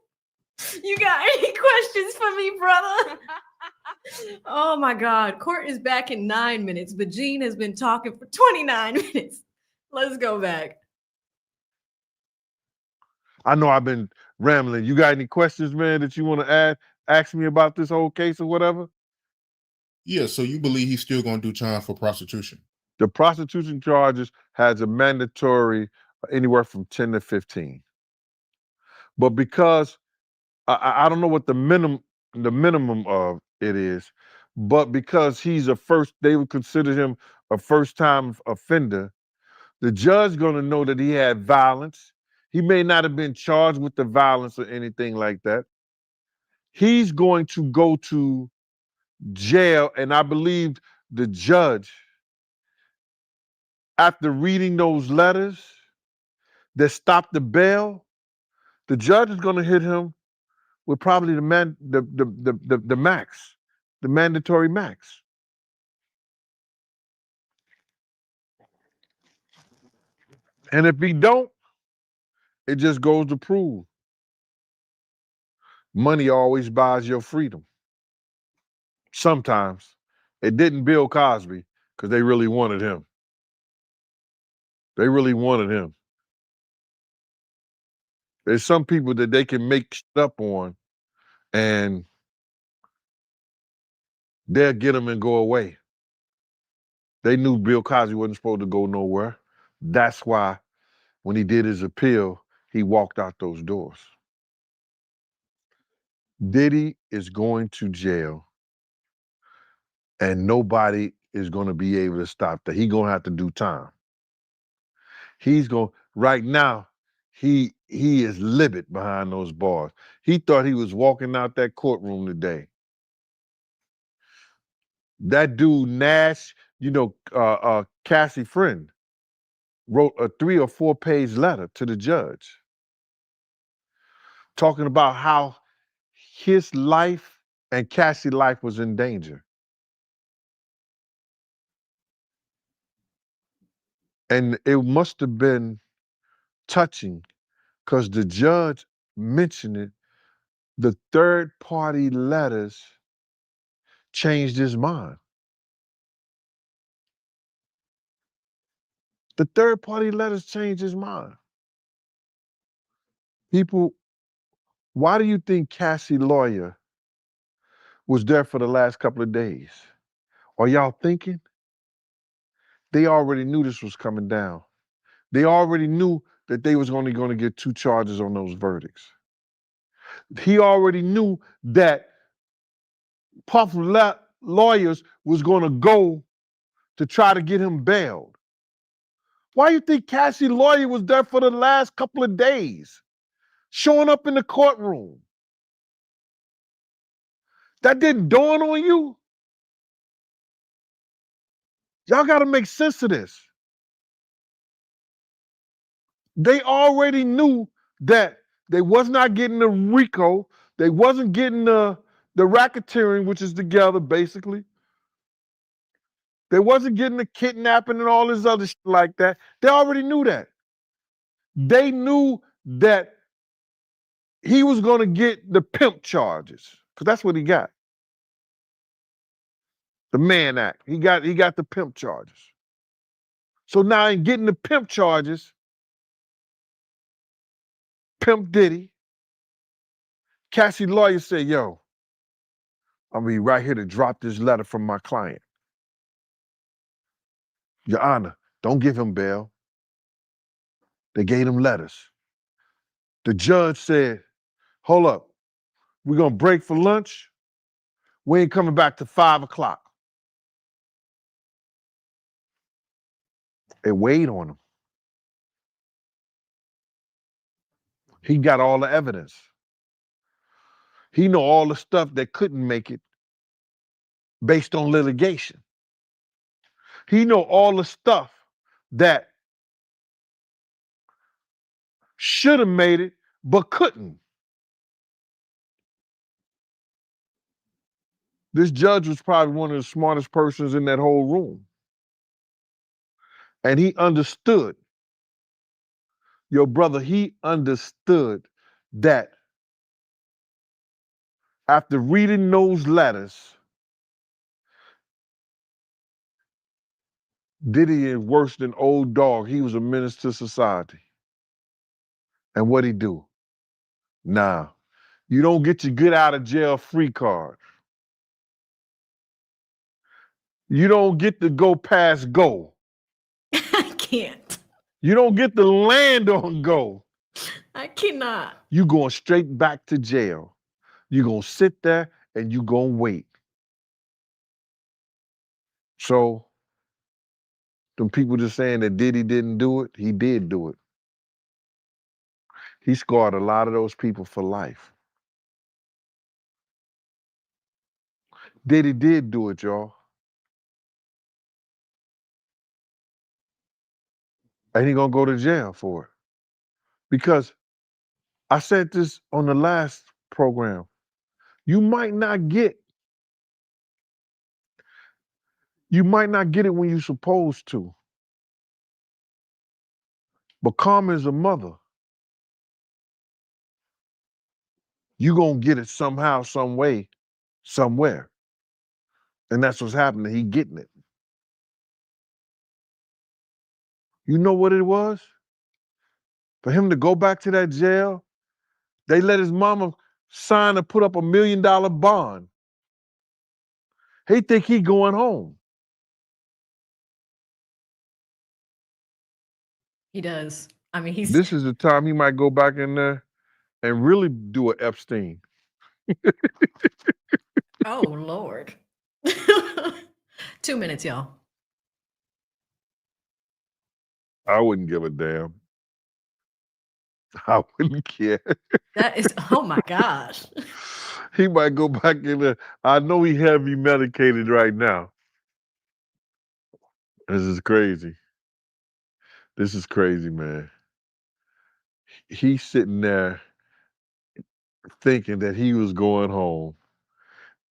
You got any questions for me, brother? Oh my God. Court is back in 9 minutes, but Gene has been talking for 29 minutes. Let's go back. I know I've been rambling. You got any questions, man, that you want to ask me about this whole case or whatever? Yeah, so you believe he's still going to do time for prostitution? The prostitution charges has a mandatory anywhere from 10 to 15. But because I don't know what the minimum of it is, but because they would consider him a first-time offender, the judge gonna know that he had violence. He may not have been charged with the violence or anything like that. He's going to go to jail, and I believe the judge, after reading those letters that stopped the bail, the judge is going to hit him with probably the max, the mandatory max. And if he don't, it just goes to prove money always buys your freedom. Sometimes. It didn't Bill Cosby because they really wanted him. They really wanted him. There's some people that they can make shit up on and they'll get them and go away. They knew Bill Cosby wasn't supposed to go nowhere. That's why when he did his appeal, he walked out those doors. Diddy is going to jail and nobody is going to be able to stop that. He's going to have to do time. Right now, he is livid behind those bars. He thought he was walking out that courtroom today. That dude, Nash, Cassie Friend, wrote a 3 or 4 page letter to the judge talking about how his life and Cassie's life was in danger. And it must have been touching because the judge mentioned it. The third party letters changed his mind. The third party letters changed his mind. People, why do you think Cassie's lawyer was there for the last couple of days? Are y'all thinking? They already knew this was coming down. They already knew that they was only going to get 2 charges on those verdicts. He already knew that Puff's lawyers was going to go to try to get him bailed. Why do you think Cassie's lawyer was there for the last couple of days, showing up in the courtroom? That didn't dawn on you? Y'all got to make sense of this. They already knew that they was not getting the RICO. They wasn't getting the racketeering, which is together, basically. They wasn't getting the kidnapping and all this other shit like that. They already knew that. They knew that he was going to get the pimp charges, because that's what he got. The Mann Act. He got the pimp charges. So now in getting the pimp charges, Pimp Diddy, Cassie's lawyer said, yo, I'm going to be right here to drop this letter from my client. Your Honor, don't give him bail. They gave him letters. The judge said, hold up, we're going to break for lunch. We ain't coming back to 5 o'clock. It weighed on him. He got all the evidence. He know all the stuff that couldn't make it based on litigation. He know all the stuff that should have made it but couldn't. This judge was probably one of the smartest persons in that whole room. And he understood, your brother, he understood that after reading those letters, Diddy is worse than old dog. He was a menace to society. And what'd he do? Nah, you don't get your get out of jail free card. You don't get to go past go. I can't. You don't get to land on go. I cannot. You going straight back to jail. You gonna sit there and you gonna wait. So, them people just saying that Diddy didn't do it, he did do it. He scarred a lot of those people for life. Diddy did do it, y'all. And he gonna go to jail for it. Because I said this on the last program. You might not get it when you're supposed to. But karma is a mother. You gonna get it somehow, some way, somewhere. And that's what's happening. He getting it. You know what it was? For him to go back to that jail, they let his mama sign and put up $1 million bond. He think he going home. He does. I mean, he's This is the time he might go back in there and really do an Epstein. oh Lord. 2 minutes, y'all. I wouldn't give a damn. I wouldn't care. That is, oh my gosh. He might go back in there. I know he heavy medicated right now. This is crazy. This is crazy, man. He's sitting there thinking that he was going home,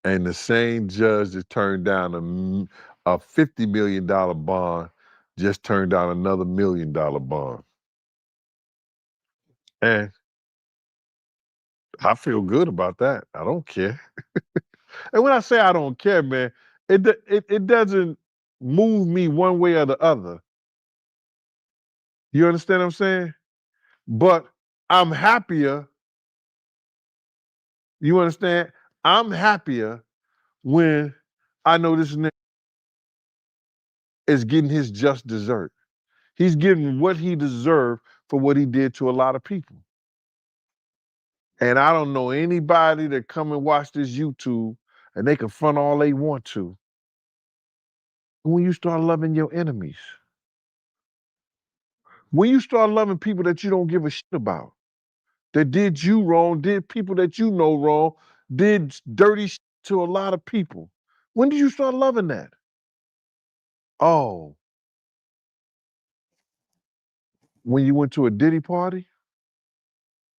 and the same judge that turned down a $50 million bond just turned down another $1 million bond. And I feel good about that. I don't care. And when I say I don't care, man, it doesn't move me one way or the other. You understand what I'm saying? But I'm happier. You understand? I'm happier when I know this nigga is getting his just dessert. He's getting what he deserved for what he did to a lot of people. And I don't know anybody that come and watch this YouTube and they can front all they want to. When you start loving your enemies, when you start loving people that you don't give a shit about, that did you wrong, did people that you know wrong, did dirty shit to a lot of people. When did you start loving that? Oh, when you went to a Diddy party?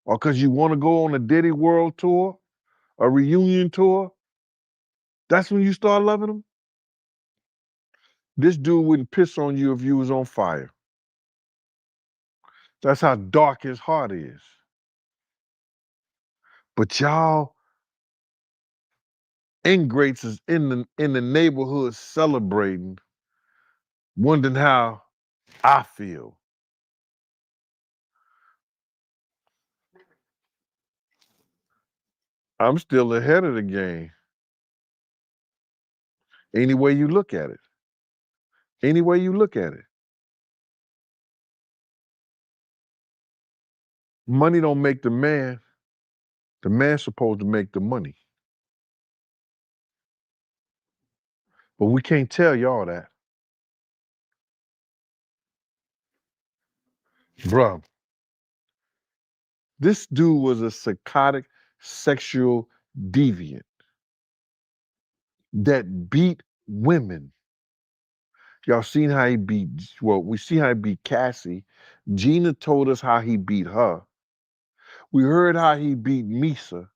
Or because you want to go on a Diddy world tour, a reunion tour? That's when you start loving them? This dude wouldn't piss on you if you was on fire. That's how dark his heart is. But y'all ingrates is in the neighborhood celebrating, wondering how I feel. I'm still ahead of the game. Any way you look at it. Any way you look at it. Money don't make the man. The man's supposed to make the money. But we can't tell y'all that. Bruh, this dude was a psychotic sexual deviant that beat women. Y'all seen how he beat, well, we see how he beat Cassie. Gina told us how he beat her. We heard how he beat Misa.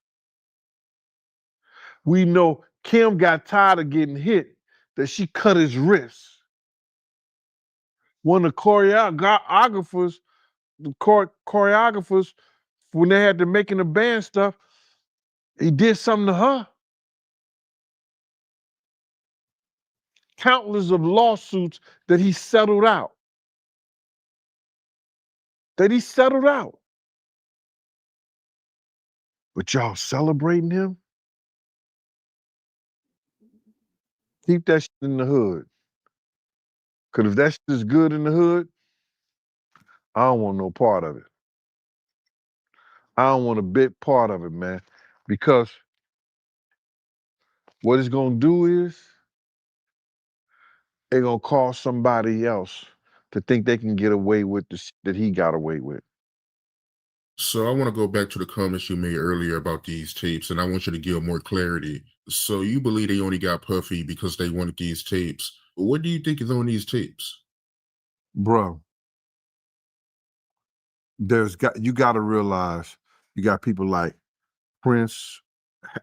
We know Kim got tired of getting hit, that she cut his wrist. One of the choreographers, when they had to making the band stuff, he did something to her. Countless of lawsuits that he settled out. But y'all celebrating him? Keep that shit in the hood. Because if that shit is good in the hood, I don't want no part of it. I don't want a bit part of it, man. Because what it's going to do is, it's going to cause somebody else to think they can get away with the shit that he got away with. So I want to go back to the comments you made earlier about these tapes, and I want you to give more clarity So you believe they only got Puffy because they wanted these tapes. What do you think is on these tapes? Bro, you got to realize you got people like Prince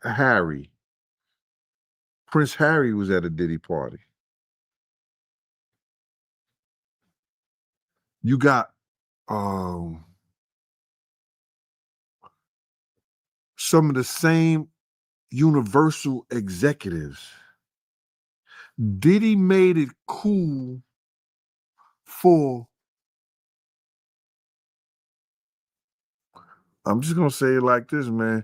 Harry. Prince Harry was at a Diddy party. You got some of the same Universal executives. Diddy made it cool for, I'm just gonna say it like this, man,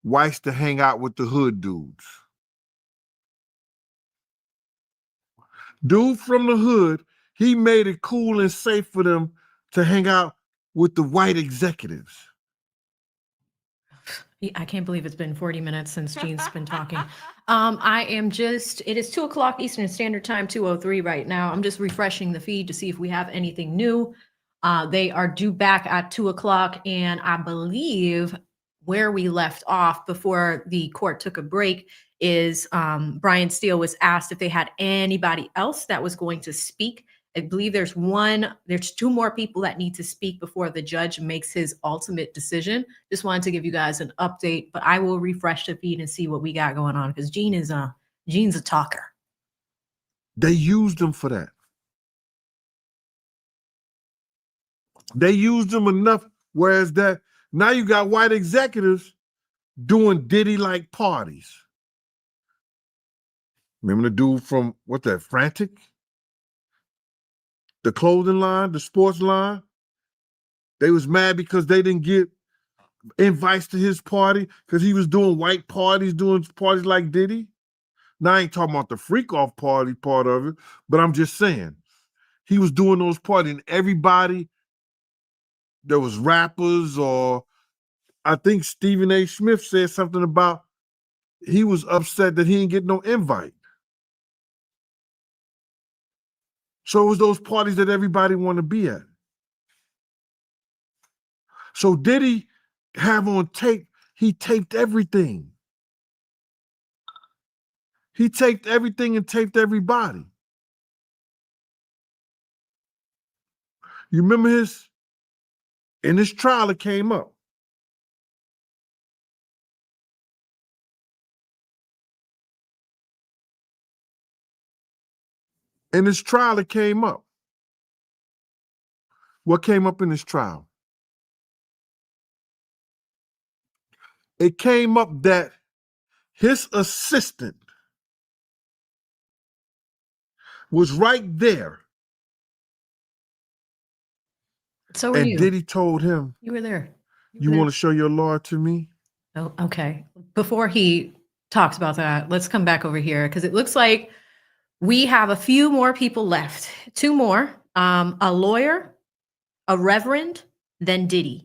whites to hang out with the hood dudes. Dude from the hood, he made it cool and safe for them to hang out with the white executives. I can't believe it's been 40 minutes since Gene's been talking. It is 2:00 Eastern Standard Time, 2:03 right now. I'm just refreshing the feed to see if we have anything new. They are due back at 2:00, and I believe where we left off before the court took a break is Brian Steele was asked if they had anybody else that was going to speak. I believe there's two more people that need to speak before the judge makes his ultimate decision. Just wanted to give you guys an update, but I will refresh the feed and see what we got going on because Gene's a talker. They used them for that. They used them enough, whereas that now you got white executives doing Diddy-like parties. Remember the dude from, Frantic? The clothing line, the sports line? They was mad because they didn't get invites to his party because he was doing white parties, doing parties like Diddy. Now, I ain't talking about the freak-off party part of it, but I'm just saying, he was doing those parties, and everybody, there was rappers, or I think Stephen A. Smith said something about he was upset that he didn't get no invite. So it was those parties that everybody want to be at. So Diddy have on tape, he taped everything. He taped everything and taped everybody. You remember in his trial it came up. In his trial it came up. What came up in his trial? It came up that his assistant was right there. So were and you. Diddy told him, You were there. you want to show your law to me? Oh, okay. Before he talks about that, let's come back over here because it looks like we have a few more people left. Two more, a lawyer, a reverend, then Diddy.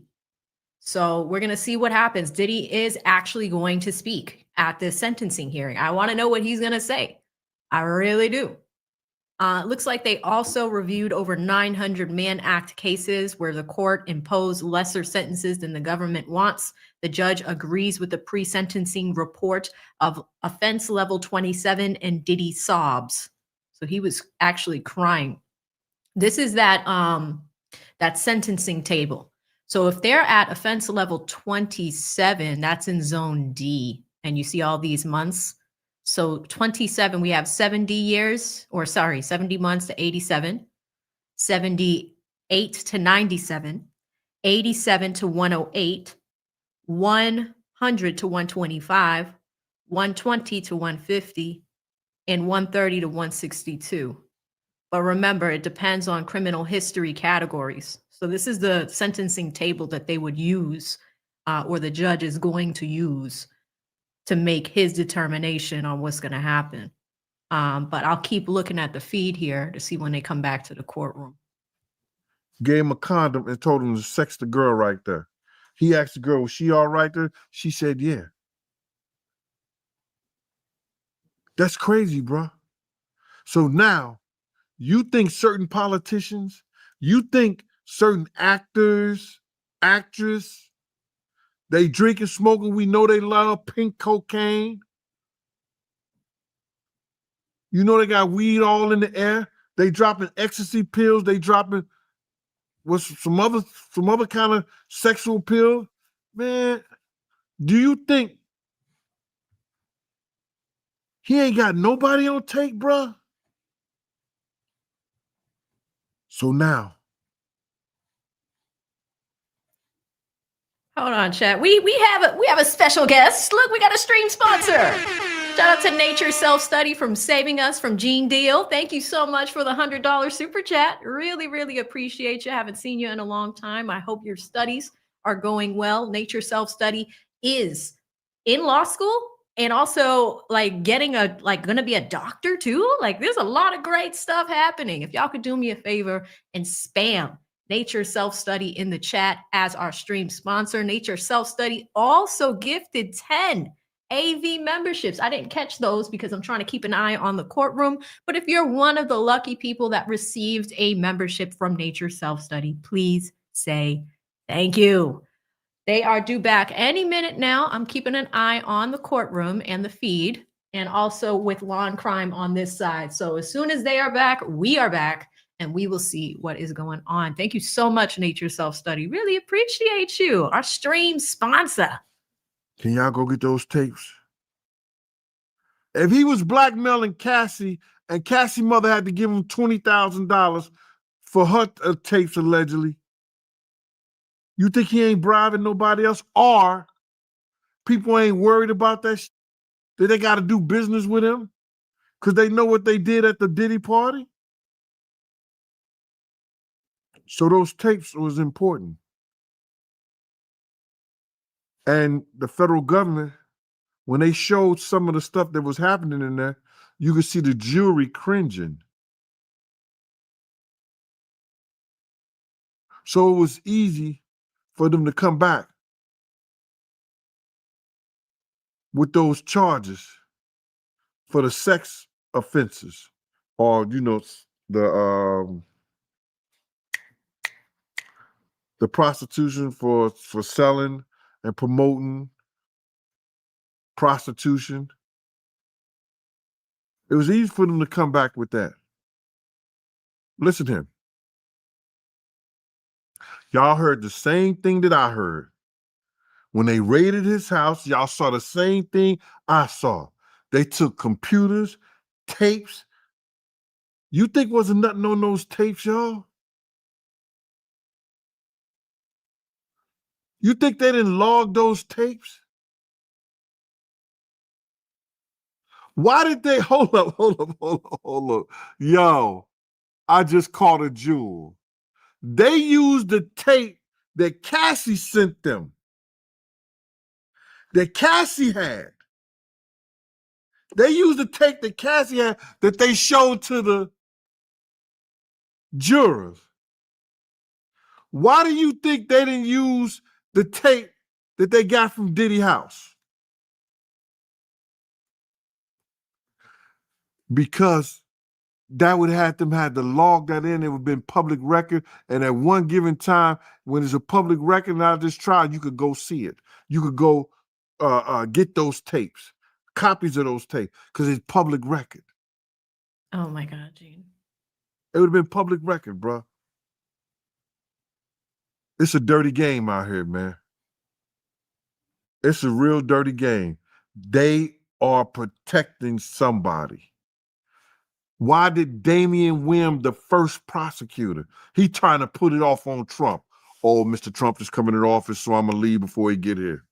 So we're going to see what happens. Diddy is actually going to speak at this sentencing hearing. I want to know what he's going to say. I really do. Looks like they also reviewed over 900 Mann Act cases where the court imposed lesser sentences than the government wants. The judge agrees with the pre-sentencing report of offense level 27 and Diddy sobs. So he was actually crying. This is that sentencing table. So if they're at offense level 27, that's in zone D, and you see all these months. So 27, we have 70 months to 87, 78 to 97, 87 to 108, 100 to 125, 120 to 150, and 130 to 162. But remember, it depends on criminal history categories. So this is the sentencing table that they would use, or the judge is going to use to make his determination on what's going to happen. But I'll keep looking at the feed here to see when they come back to the courtroom. Gave him a condom and told him to sex the girl right there. He asked the girl, was she all right there? She said, yeah. That's crazy, bro. So now, you think certain politicians, you think certain actors, actress, they drink and smoke and we know they love pink cocaine. You know they got weed all in the air. They dropping ecstasy pills. They dropping some other kind of sexual pill. Man, do you think he ain't got nobody on tape, bruh? So now, Hold on, chat. We have a special guest. Look, we got a stream sponsor. Shout out to Nature Self Study from saving us from Gene Deal. Thank you so much for the $100 super chat. Really, really appreciate you. Haven't seen you in a long time. I hope your studies are going well. Nature Self Study is in law school and also like gonna be a doctor too. Like there's a lot of great stuff happening. If y'all could do me a favor and spam Nature Self Study in the chat as our stream sponsor. Nature Self Study also gifted 10 AV memberships. I didn't catch those because I'm trying to keep an eye on the courtroom. But if you're one of the lucky people that received a membership from Nature Self Study, please say thank you. They are due back any minute now. I'm keeping an eye on the courtroom and the feed, and also with Law and Crime on this side. So as soon as they are back, we are back, and we will see what is going on. Thank you so much, Nature Self Study. Really appreciate you. Our stream sponsor. can y'all go get those tapes? If he was blackmailing Cassie and Cassie's mother had to give him $20,000 for her tapes allegedly, you think he ain't bribing nobody else? Or people ain't worried about that that they got to do business with him because they know what they did at the Diddy party? So those tapes was important. And the federal government, when they showed some of the stuff that was happening in there, you could see the jury cringing. So it was easy for them to come back with those charges for the sex offenses, or the prostitution for selling and promoting prostitution. It was easy for them to come back with that. Listen to him. Y'all heard the same thing that I heard. When they raided his house, y'all saw the same thing I saw. They took computers, tapes. You think wasn't nothing on those tapes, y'all? You think they didn't log those tapes? Why did they hold up? Yo, I just caught a jewel. They used the tape that Cassie sent them. That Cassie had. They used the tape that Cassie had that they showed to the jurors. Why do you think they didn't use the tape that they got from Diddy house? Because that would have them had to log that in. It would have been public record. And at one given time, when it's a public record out of this trial, you could go see it. You could go get those tapes, copies of those tapes, because it's public record. Oh my God, Gene. It would have been public record, bro. It's a dirty game out here, man. It's a real dirty game. They are protecting somebody. Why did Damian Wim, the first prosecutor, he trying to put it off on Trump? Oh, Mr. Trump is coming in office, so I'm going to leave before he get here.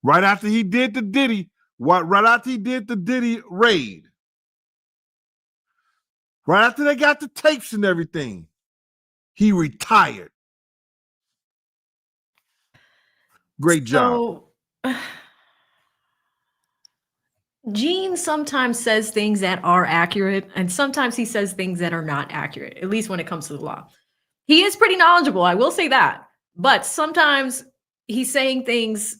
Right after he did the Diddy, right after he did the Diddy raid, right after they got the tapes and everything, he retired. Great job. So, Gene sometimes says things that are accurate, and sometimes he says things that are not accurate, at least when it comes to the law. He is pretty knowledgeable, I will say that. But sometimes he's saying things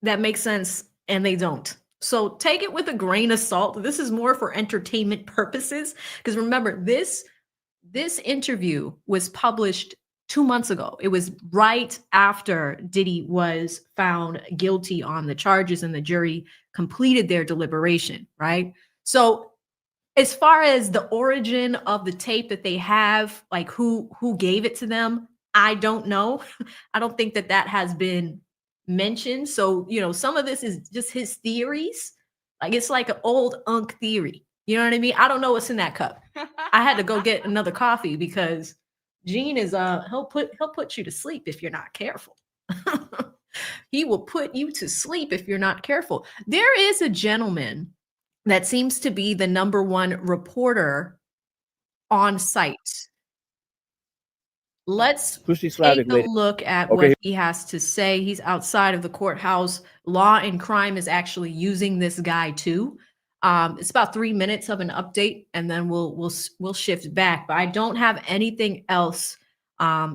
that make sense and they don't. So take it with a grain of salt. This is more for entertainment purposes. Because remember, this interview was published 2 months ago. It was right after Diddy was found guilty on the charges and the jury completed their deliberation, right? So as far as the origin of the tape that they have, like who gave it to them, I don't know. I don't think that has been mentioned. So, some of this is just his theories. Like it's like an old unk theory. You know what I mean? I don't know what's in that cup. I had to go get another coffee because Gene is he'll put you to sleep if you're not careful. He will put you to sleep if you're not careful. There is a gentleman that seems to be the number one reporter on site. Let's take a look at what he has to say. He's outside of the courthouse. Law and Crime is actually using this guy too. It's about 3 minutes of an update, and then we'll shift back. But I don't have anything else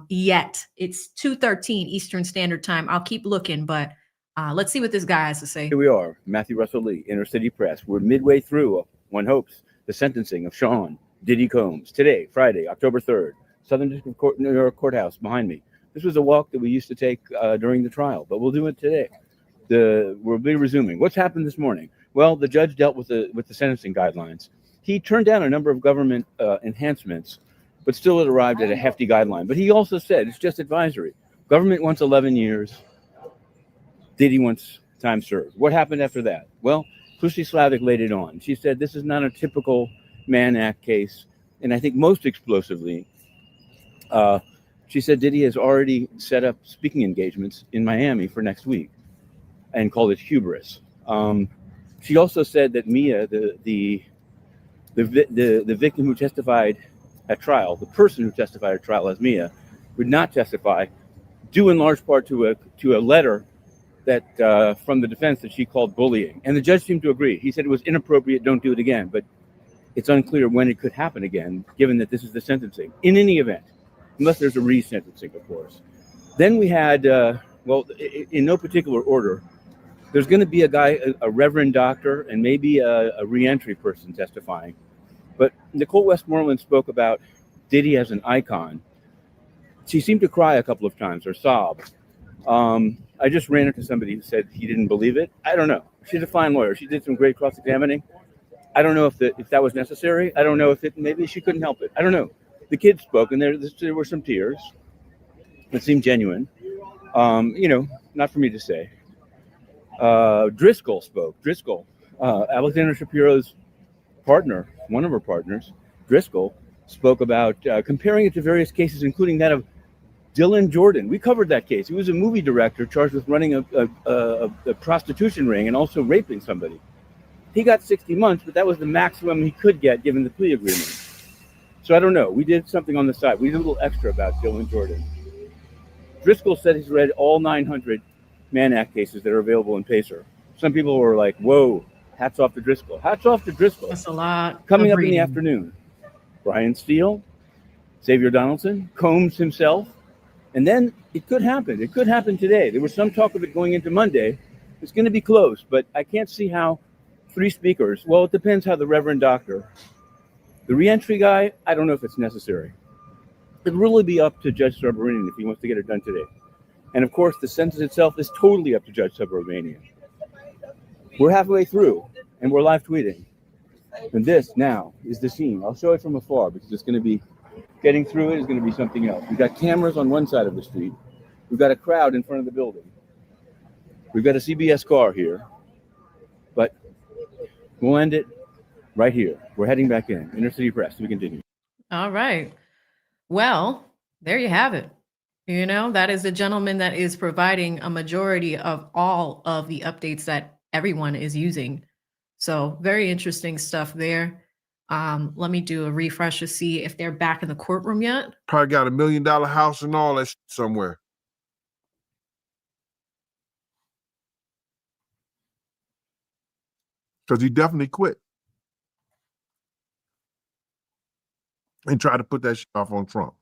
yet. It's 2:13 Eastern Standard Time. I'll keep looking, but let's see what this guy has to say. Here we are, Matthew Russell Lee, Inner City Press. We're midway through, one hopes, the sentencing of Sean Diddy Combs. Today, Friday, October 3rd, Southern District Court, New York Courthouse behind me. This was a walk that we used to take during the trial, but we'll do it today. We'll be resuming. What's happened this morning? Well, the judge dealt with the sentencing guidelines. He turned down a number of government enhancements, but still it arrived at a hefty guideline. But he also said it's just advisory. Government wants 11 years. Diddy wants time served. What happened after that? Well, Pussy Slavic laid it on. She said this is not a typical Mann Act case. And I think most explosively, she said Diddy has already set up speaking engagements in Miami for next week and called it hubris. She also said that Mia, the victim who testified at trial, the person who testified at trial as Mia, would not testify, due in large part to a letter that from the defense that she called bullying. And the judge seemed to agree. He said it was inappropriate, don't do it again. But it's unclear when it could happen again, given that this is the sentencing. In any event, unless there's a resentencing, of course. Then we had, in no particular order, there's going to be a reverend doctor, and maybe a reentry person testifying. But Nicole Westmoreland spoke about Diddy as an icon. She seemed to cry a couple of times or sob. I just ran into somebody who said he didn't believe it. I don't know. She's a fine lawyer. She did some great cross-examining. I don't know if that was necessary. I don't know if maybe she couldn't help it. I don't know. The kids spoke, and there were some tears that seemed genuine. Not for me to say. Driscoll spoke. Alexander Shapiro's partner, one of her partners, Driscoll, spoke about comparing it to various cases, including that of Dylan Jordan. We covered that case. He was a movie director charged with running a prostitution ring and also raping somebody. He got 60 months, but that was the maximum he could get given the plea agreement. So I don't know. We did something on the side. We did a little extra about Dylan Jordan. Driscoll said he's read all 900 Mann Act cases that are available in Pacer. Some people were like, whoa, hats off to Driscoll. Hats off to Driscoll. That's a lot. Coming up in the afternoon, Brian Steele, Xavier Donaldson, Combs himself. And then it could happen. It could happen today. There was some talk of it going into Monday. It's going to be close, but I can't see how 3 speakers. Well, it depends how the Reverend Doctor. The reentry guy, I don't know if it's necessary. It'd really be up to Judge Subramanian if he wants to get it done today. And of course, the sentence itself is totally up to Judge Subramanian. We're halfway through, and we're live tweeting. And this now is the scene. I'll show it from afar because it's going to be, getting through it is going to be something else. We've got cameras on one side of the street. We've got a crowd in front of the building. We've got a CBS car here. But we'll end it right here. We're heading back in. Inner City Press. We continue. All right. Well, there you have it. That is the gentleman that is providing a majority of all of the updates that everyone is using. So very interesting stuff there. Let me do a refresh to see if they're back in the courtroom yet. Probably got $1 million house and all that somewhere. Because he definitely quit. And tried to put that shit off on Trump.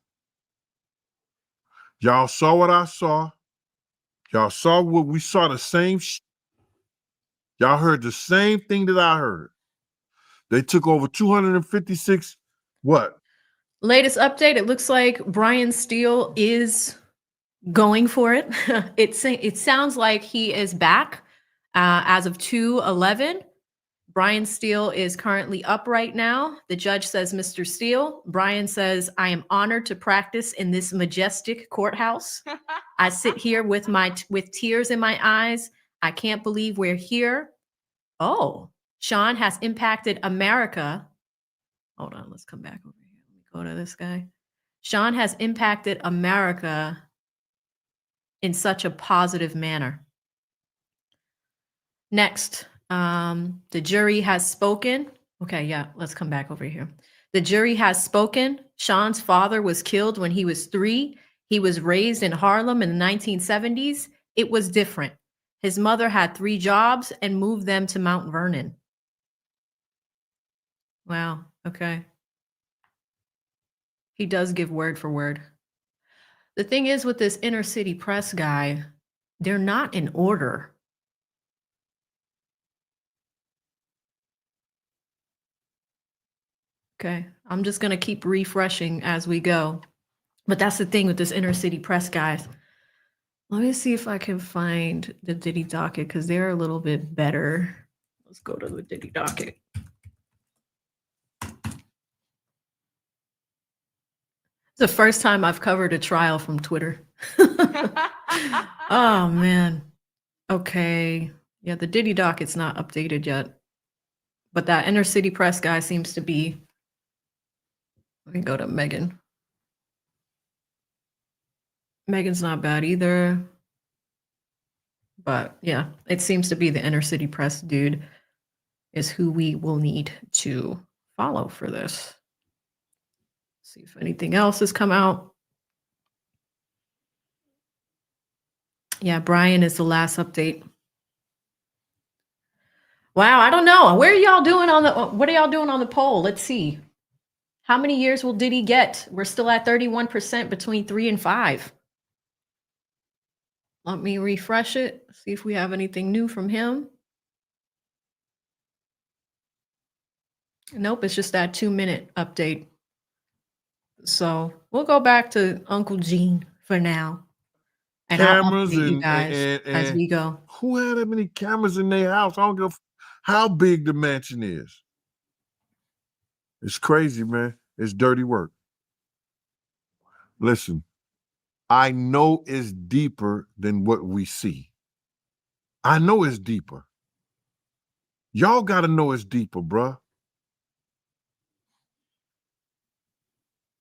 Y'all saw what I saw. Y'all saw what we saw, the same shit. Y'all heard the same thing that I heard. They took over 256, what? Latest update, it looks like Brian Steele is going for it. It sounds like he is back as of 2/11. Brian Steele is currently up right now. The judge says, Mr. Steele. Brian says, I am honored to practice in this majestic courthouse. I sit here with tears in my eyes. I can't believe we're here. Oh, Sean has impacted America. Hold on, let's come back over here. Let me go to this guy. Sean has impacted America in such a positive manner. Next, the jury has spoken. Okay, yeah, let's come back over here. The jury has spoken. Sean's father was killed when he was 3. He was raised in Harlem in the 1970s. It was different. His mother had 3 jobs and moved them to Mount Vernon. Wow, okay. He does give word for word. The thing is with this inner city press guy, they're not in order. Okay, I'm just going to keep refreshing as we go. But that's the thing with this inner city press, guys. Let me see if I can find the Diddy docket because they're a little bit better. Let's go to the Diddy docket. It's the first time I've covered a trial from Twitter. Oh, man. Okay. Yeah, the Diddy docket's not updated yet. But that inner city press guy seems to be. Let me go to Megan. Megan's not bad either. But yeah, it seems to be the inner city press dude is who we will need to follow for this. See if anything else has come out. Yeah, Brian is the last update. Wow, I don't know. Where are y'all doing on the what are y'all doing on the poll? Let's see. How many years will Diddy get? We're still at 31% between 3 and 5. Let me refresh it, see if we have anything new from him. Nope, it's just that 2-minute update. So we'll go back to Uncle Gene for now. And Cameras I'll update you and guys as we go. Who had that many cameras in their house? I don't give how big the mansion is. It's crazy, man. It's dirty work. Listen, I know it's deeper than what we see. I know it's deeper. Y'all got to know it's deeper, bruh.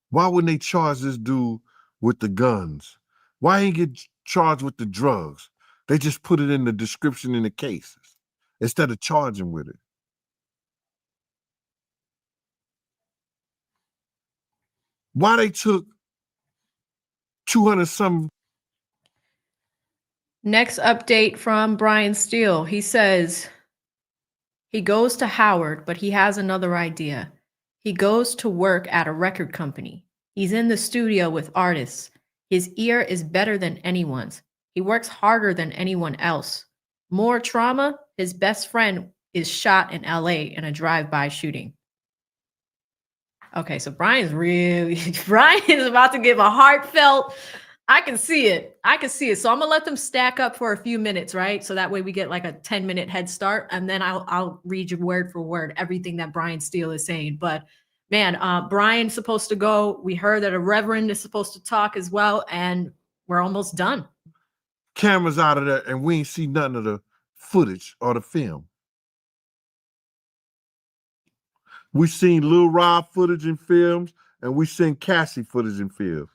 Why wouldn't they charge this dude with the guns? Why ain't get charged with the drugs? They just put it in the description in the cases instead of charging with it. Why they took 200 some. Next update from Brian Steele. He says he goes to Howard, but he has another idea. He goes to work at a record company. He's in the studio with artists. His ear is better than anyone's. He works harder than anyone else. More trauma, his best friend is shot in LA in a drive-by shooting. Okay, so Brian is about to give a heartfelt, I can see it. So I'm gonna let them stack up for a few minutes, right? So that way we get like a 10-minute head start, and then I'll read you word for word everything that Brian Steele is saying. But man, Brian's supposed to go. We heard that a reverend is supposed to talk as well, and we're almost done. Cameras out of there, and we ain't see none of the footage or the film. We seen Lil Rob footage and films, and we seen Cassie footage and films.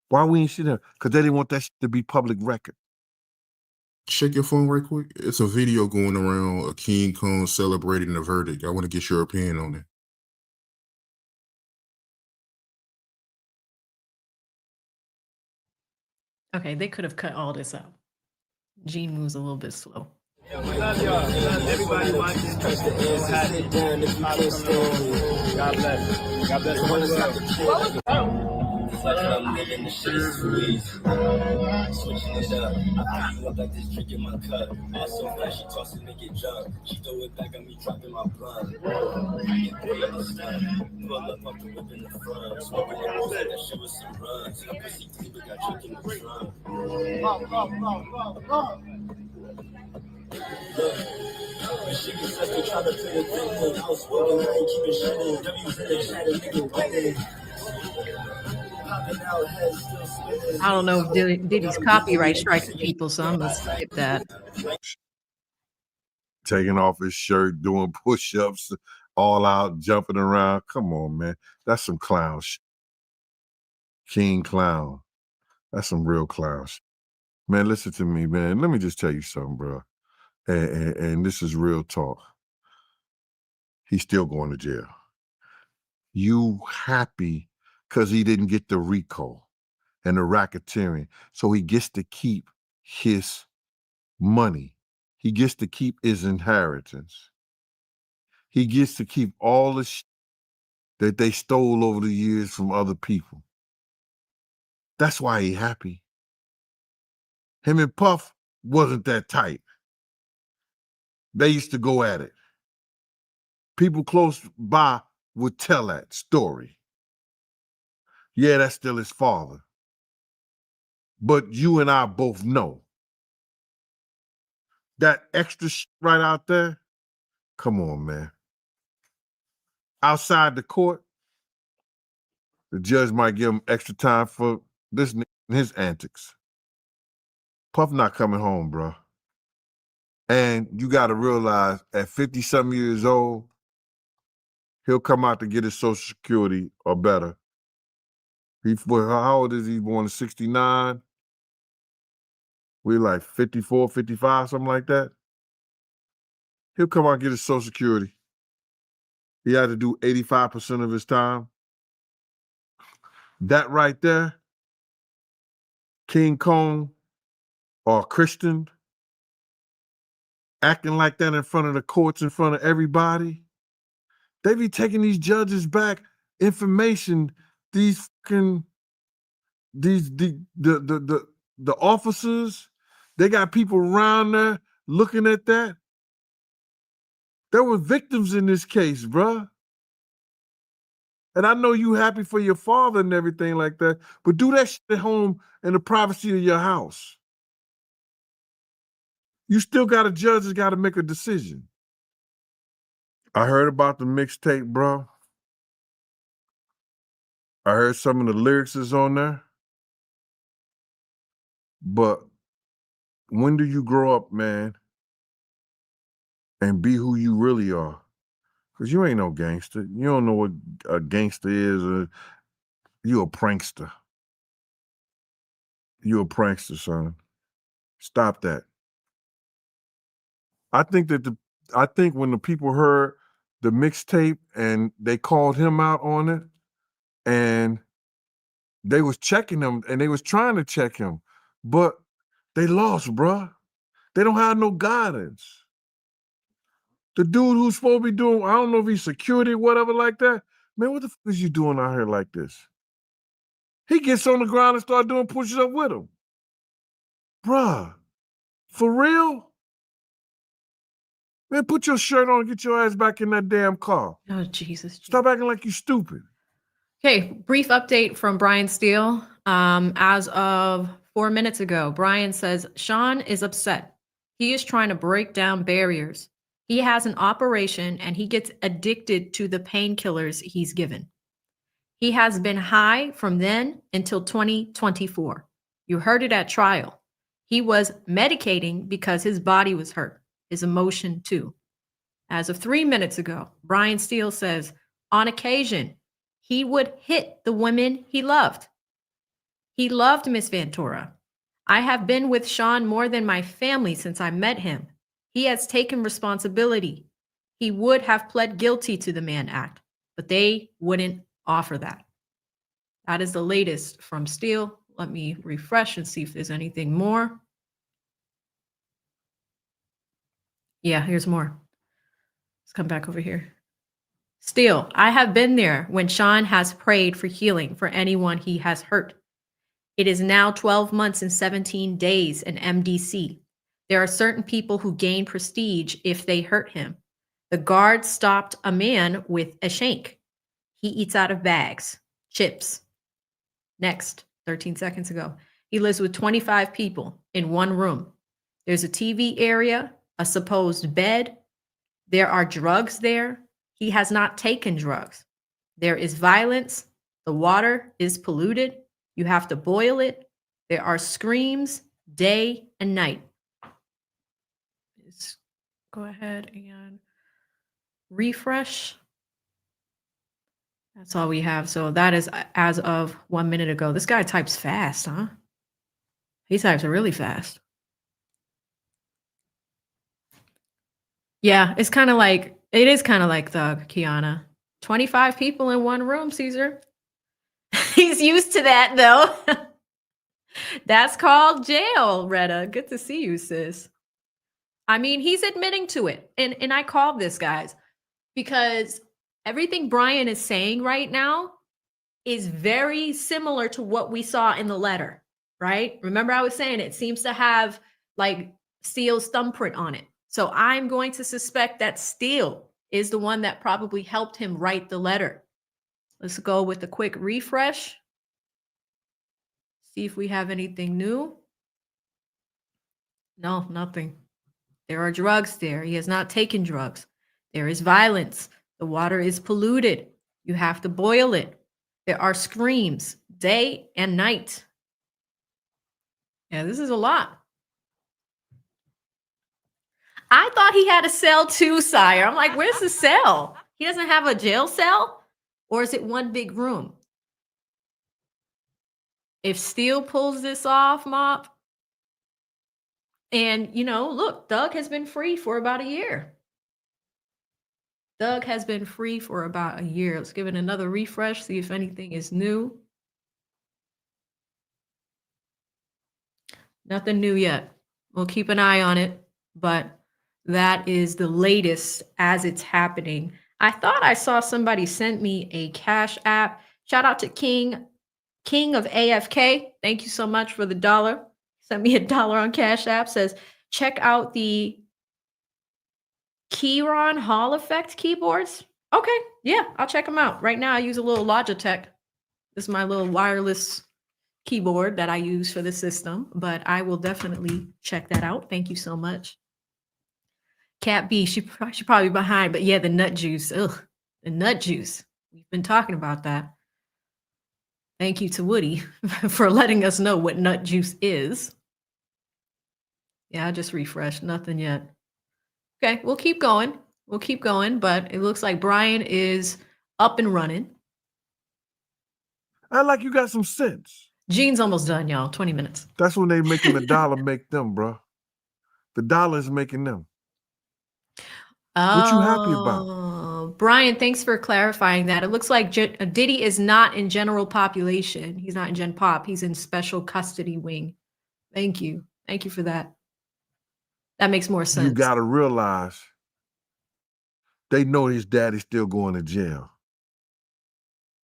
Why we ain't see them? Because they didn't want that shit to be public record. Check your phone right quick. It's a video going around of King Kong celebrating the verdict. I want to get your opinion on it. Okay, they could have cut all this out. Gene moves a little bit slow. We love y'all. We love everybody watching. God bless. God bless the whole world. I'm living the shit is sweet. Switching it up. I feel like this drink in my cup. Ass so fast, she tossing and get drunk. She throw it back at me, dropping my blunt. I get paid in the sun. Pull up off the whip in the front. Smoking the rose like that shit with some runs. Her pussy deep, but got drink in the trunk. shit gets sucked, they try to play the thing. I was spoken, I ain't keeping shit in. W's in the chat, a nigga winning. Popping out, head still spinning. I don't know if Diddy's copyright striking people, so I'm gonna skip that. Taking off his shirt, doing push-ups, all out, jumping around. Come on, man. That's some clown shit. King Clown. That's some real clown shit. Man, listen to me, man. Let me just tell you something, bro. And this is real talk. He's still going to jail. You happy because he didn't get the RICO and the racketeering. So he gets to keep his money. He gets to keep his inheritance. He gets to keep all the shit that they stole over the years from other people. That's why he happy. Him and Puff wasn't that tight. They used to go at it. People close by would tell that story. Yeah, that's still his father. But you and I both know that extra shit right out there, come on, man. Outside the court, the judge might give him extra time for this and his antics. Puff not coming home, bro. And you got to realize at 50-something years old, he'll come out to get his Social Security or better. How old is he? Born in 69? We're like 54, 55, something like that. He'll come out and get his Social Security. He had to do 85% of his time. That right there, King Kong or Christian, acting like that in front of the courts, in front of everybody, they be taking these judges back information, these fucking, the officers, they got people around there looking at that. There were victims in this case, bruh. And I know you happy for your father and everything like that, but do that shit at home in the privacy of your house. You still got a judge that's got to make a decision. I heard about the mixtape, bro. I heard some of the lyrics is on there. But when do you grow up, man, and be who you really are? Because you ain't no gangster. You don't know what a gangster is. You a prankster. You a prankster, son. Stop that. I think when the people heard the mixtape and they called him out on it, and they was checking him and they was trying to check him, but they lost, bruh. They don't have no guidance. The dude who's supposed to be doing, I don't know if he's security or whatever like that. Man, what the fuck is you doing out here like this? He gets on the ground and start doing pushes up with him. Bruh, for real? Man, put your shirt on and get your ass back in that damn car. Oh, Jesus. Stop acting like you stupid. Okay, brief update from Brian Steele. As of 4 minutes ago, Brian says Sean is upset. He is trying to break down barriers. He has an operation and he gets addicted to the painkillers he's given. He has been high from then until 2024. You heard it at trial. He was medicating because his body was hurt, his emotion too. As of 3 minutes ago, Brian Steele says, on occasion, he would hit the women he loved. He loved Miss Ventura. I have been with Sean more than my family since I met him. He has taken responsibility. He would have pled guilty to the Mann Act, but they wouldn't offer that. That is the latest from Steele. Let me refresh and see if there's anything more. Yeah, here's more. Let's come back over here. Steele, I have been there when Sean has prayed for healing for anyone he has hurt. It is now 12 months and 17 days in MDC. There are certain people who gain prestige if they hurt him. The guard stopped a man with a shank. He eats out of bags, chips. Next, 13 seconds ago. He lives with 25 people in one room. There's a TV area, a supposed bed, There are drugs there. He has not taken drugs. There is violence. The water is polluted. You have to boil it. There are screams day and night. Let's go ahead and refresh. That's all we have. So that is as of 1 minute ago. This guy types fast, huh? He types really fast. Yeah, it's kind of like, it is kind of like Thug, Kiana. 25 people in one room, Caesar. He's used to that, though. That's called jail, Retta. Good to see you, sis. I mean, he's admitting to it. And I called this, guys, because everything Brian is saying right now is very similar to what we saw in the letter, right? Remember I was saying it seems to have like Steele's thumbprint on it. So I'm going to suspect that Steele is the one that probably helped him write the letter. Let's go with a quick refresh. See if we have anything new. No, nothing. There are drugs there. He has not taken drugs. There is violence. The water is polluted. You have to boil it. There are screams day and night. Yeah, this is a lot. I thought he had a cell too, sire. I'm like, where's the cell? He doesn't have a jail cell? Or is it one big room? If Steele pulls this off, Mop, and, you know, look, Doug has been free for about a year. Doug has been free for about a year. Let's give it another refresh, see if anything is new. Nothing new yet. We'll keep an eye on it, but that is the latest as it's happening. I thought I saw somebody send me a Cash App. Shout out to King of AFK. Thank you so much for the $1. Sent me $1 on Cash App. Says, check out the Keyron Hall Effect keyboards. Okay, yeah, I'll check them out. Right now I use a little Logitech. This is my little wireless keyboard that I use for the system, but I will definitely check that out. Thank you so much. Cat B, she probably behind, but yeah, the nut juice. Ugh, the nut juice. We've been talking about that. Thank you to Woody for letting us know what nut juice is. Yeah, I just refreshed. Nothing yet. Okay, we'll keep going. We'll keep going, but it looks like Brian is up and running. I like you got some sense. Gene's almost done, y'all. 20 minutes. That's when they making the dollar make them, bro. The dollar is making them. What you happy about? Brian, thanks for clarifying that. It looks like Diddy is not in general population. He's not in Gen Pop. He's in special custody wing. Thank you. Thank you for that. That makes more sense. You got to realize they know his daddy's still going to jail.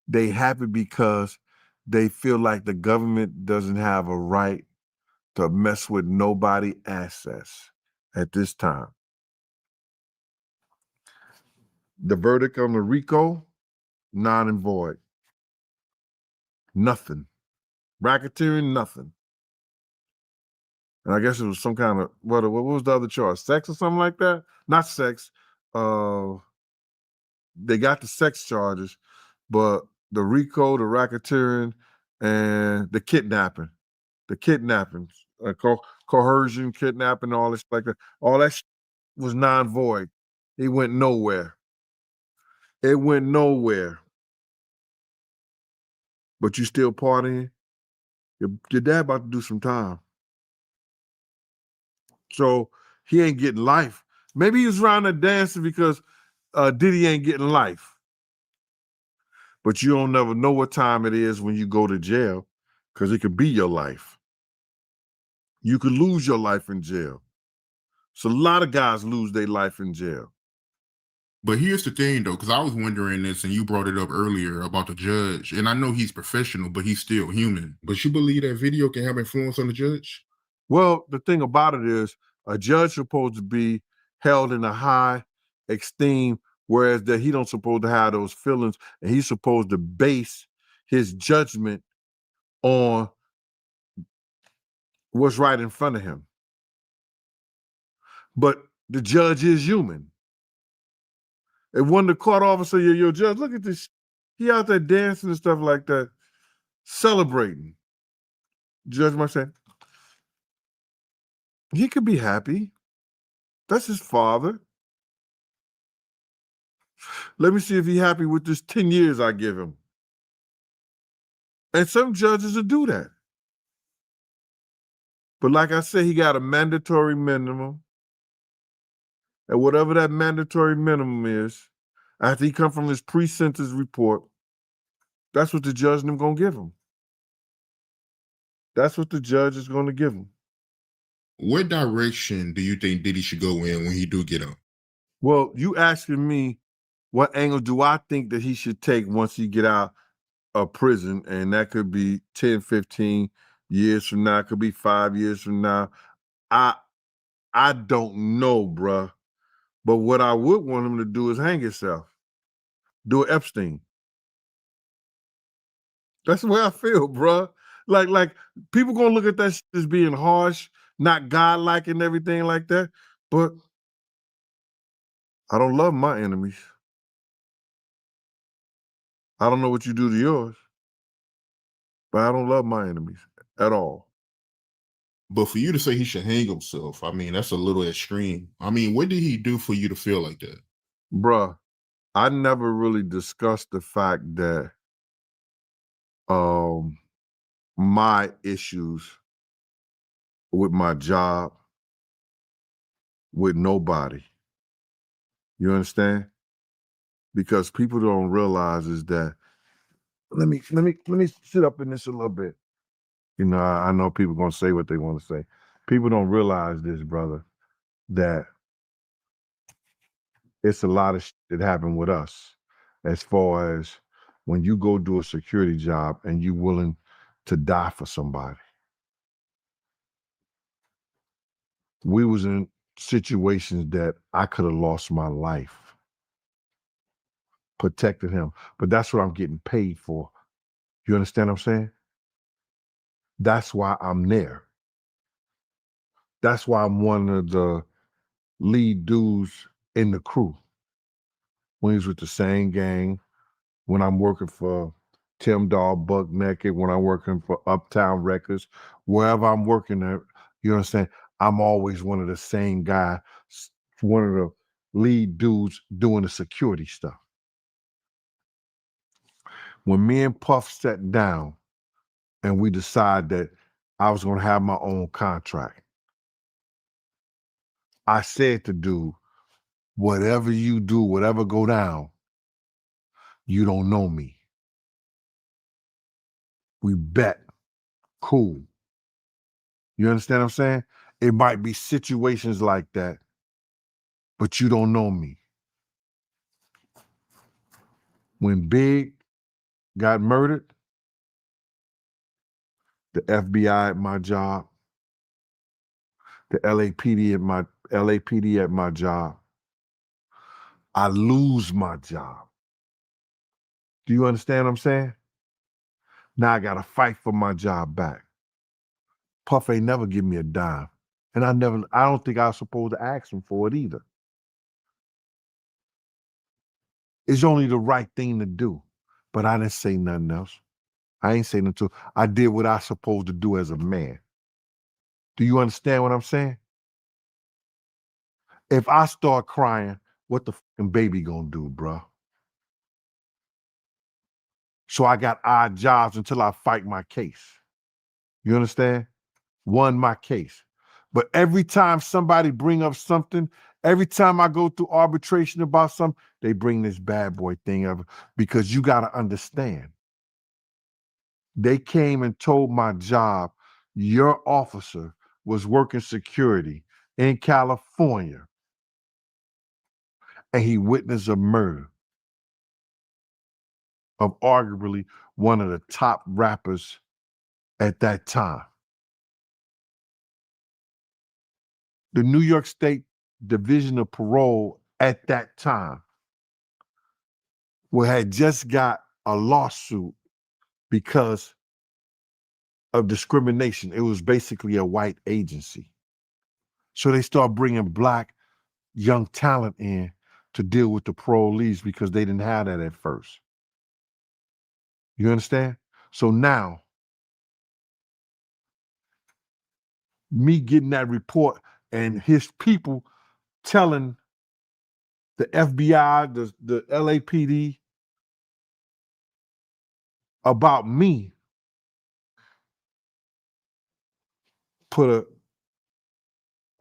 They happy because they feel like the government doesn't have a right to mess with nobody assets at this time. The verdict on the RICO, non and void. Nothing. Racketeering, nothing. And I guess it was some kind of, what was the other charge? Sex or something like that? Not sex. They got the sex charges, but the RICO, the racketeering, and the kidnapping. The kidnapping, coercion, kidnapping, all this like that. All that was non-void. It went nowhere. It went nowhere. But you still partying? Your dad about to do some time. So he ain't getting life. Maybe he was around there dancing because Diddy ain't getting life. But you don't never know what time it is when you go to jail because it could be your life. You could lose your life in jail. So a lot of guys lose their life in jail. But here's the thing, though, because I was wondering this, and you brought it up earlier about the judge. And I know he's professional, but he's still human. But you believe that video can have influence on the judge? Well, the thing about it is a judge supposed to be held in a high esteem, whereas that he don't supposed to have those feelings, and he's supposed to base his judgment on what's right in front of him. But the judge is human. And one of the court officer, yo, judge, look at this. He out there dancing and stuff like that, celebrating. Judge might say, he could be happy. That's his father. Let me see if he's happy with this 10 years I give him. And some judges will do that. But like I said, he got a mandatory minimum. And whatever that mandatory minimum is, after he come from his pre-sentence report, that's what the judge and them gonna give him. That's what the judge is gonna give him. What direction do you think Diddy should go in when he do get out? Well, you asking me what angle do I think that he should take once he get out of prison, and that could be 10, 15 years from now, it could be 5 years from now. I don't know, bruh. But what I would want him to do is hang himself. Do an Epstein. That's the way I feel, bruh. Like people gonna look at that shit as being harsh, not godlike and everything like that. But I don't love my enemies. I don't know what you do to yours, but I don't love my enemies at all. But for you to say he should hang himself, I mean, that's a little extreme. I mean, what did he do for you to feel like that? Bruh, I never really discussed the fact that my issues with my job with nobody. You understand? Because people don't realize is that let me sit up in this a little bit. You know, I know people gonna say what they want to say. People don't realize this, brother, that it's a lot of shit that happened with us as far as when you go do a security job and you willing to die for somebody. We was in situations that I could have lost my life protecting him, but that's what I'm getting paid for. You understand what I'm saying? That's why I'm there. That's why I'm one of the lead dudes in the crew. When he's with the same gang, when I'm working for Tim Dog, Buck Naked, when I'm working for Uptown Records, wherever I'm working at, you understand? I'm always one of the same guy, one of the lead dudes doing the security stuff. When me and Puff sat down and we decided that I was going to have my own contract, I said to dude, whatever you do, whatever go down, you don't know me. We bet. Cool. You understand what I'm saying? It might be situations like that, but you don't know me. When Big got murdered, the FBI at my job, the LAPD at my job, I lose my job. Do you understand what I'm saying? Now I gotta fight for my job back. Puff ain't never give me a dime. And I don't think I was supposed to ask him for it either. It's only the right thing to do. But I didn't say nothing else. I ain't saying nothing. I did what I supposed to do as a man. Do you understand what I'm saying? If I start crying, what the fucking baby gonna do, bro? So I got odd jobs until I fight my case. You understand? Won my case. But every time somebody bring up something, every time I go through arbitration about something, they bring this bad boy thing up because you got to understand. They came and told my job, your officer was working security in California and he witnessed a murder of arguably one of the top rappers at that time. The New York State Division of Parole at that time had just got a lawsuit because of discrimination. It was basically a white agency. So they start bringing black young talent in to deal with the parolees because they didn't have that at first. You understand? So now, me getting that report and his people telling the FBI, the LAPD about me put a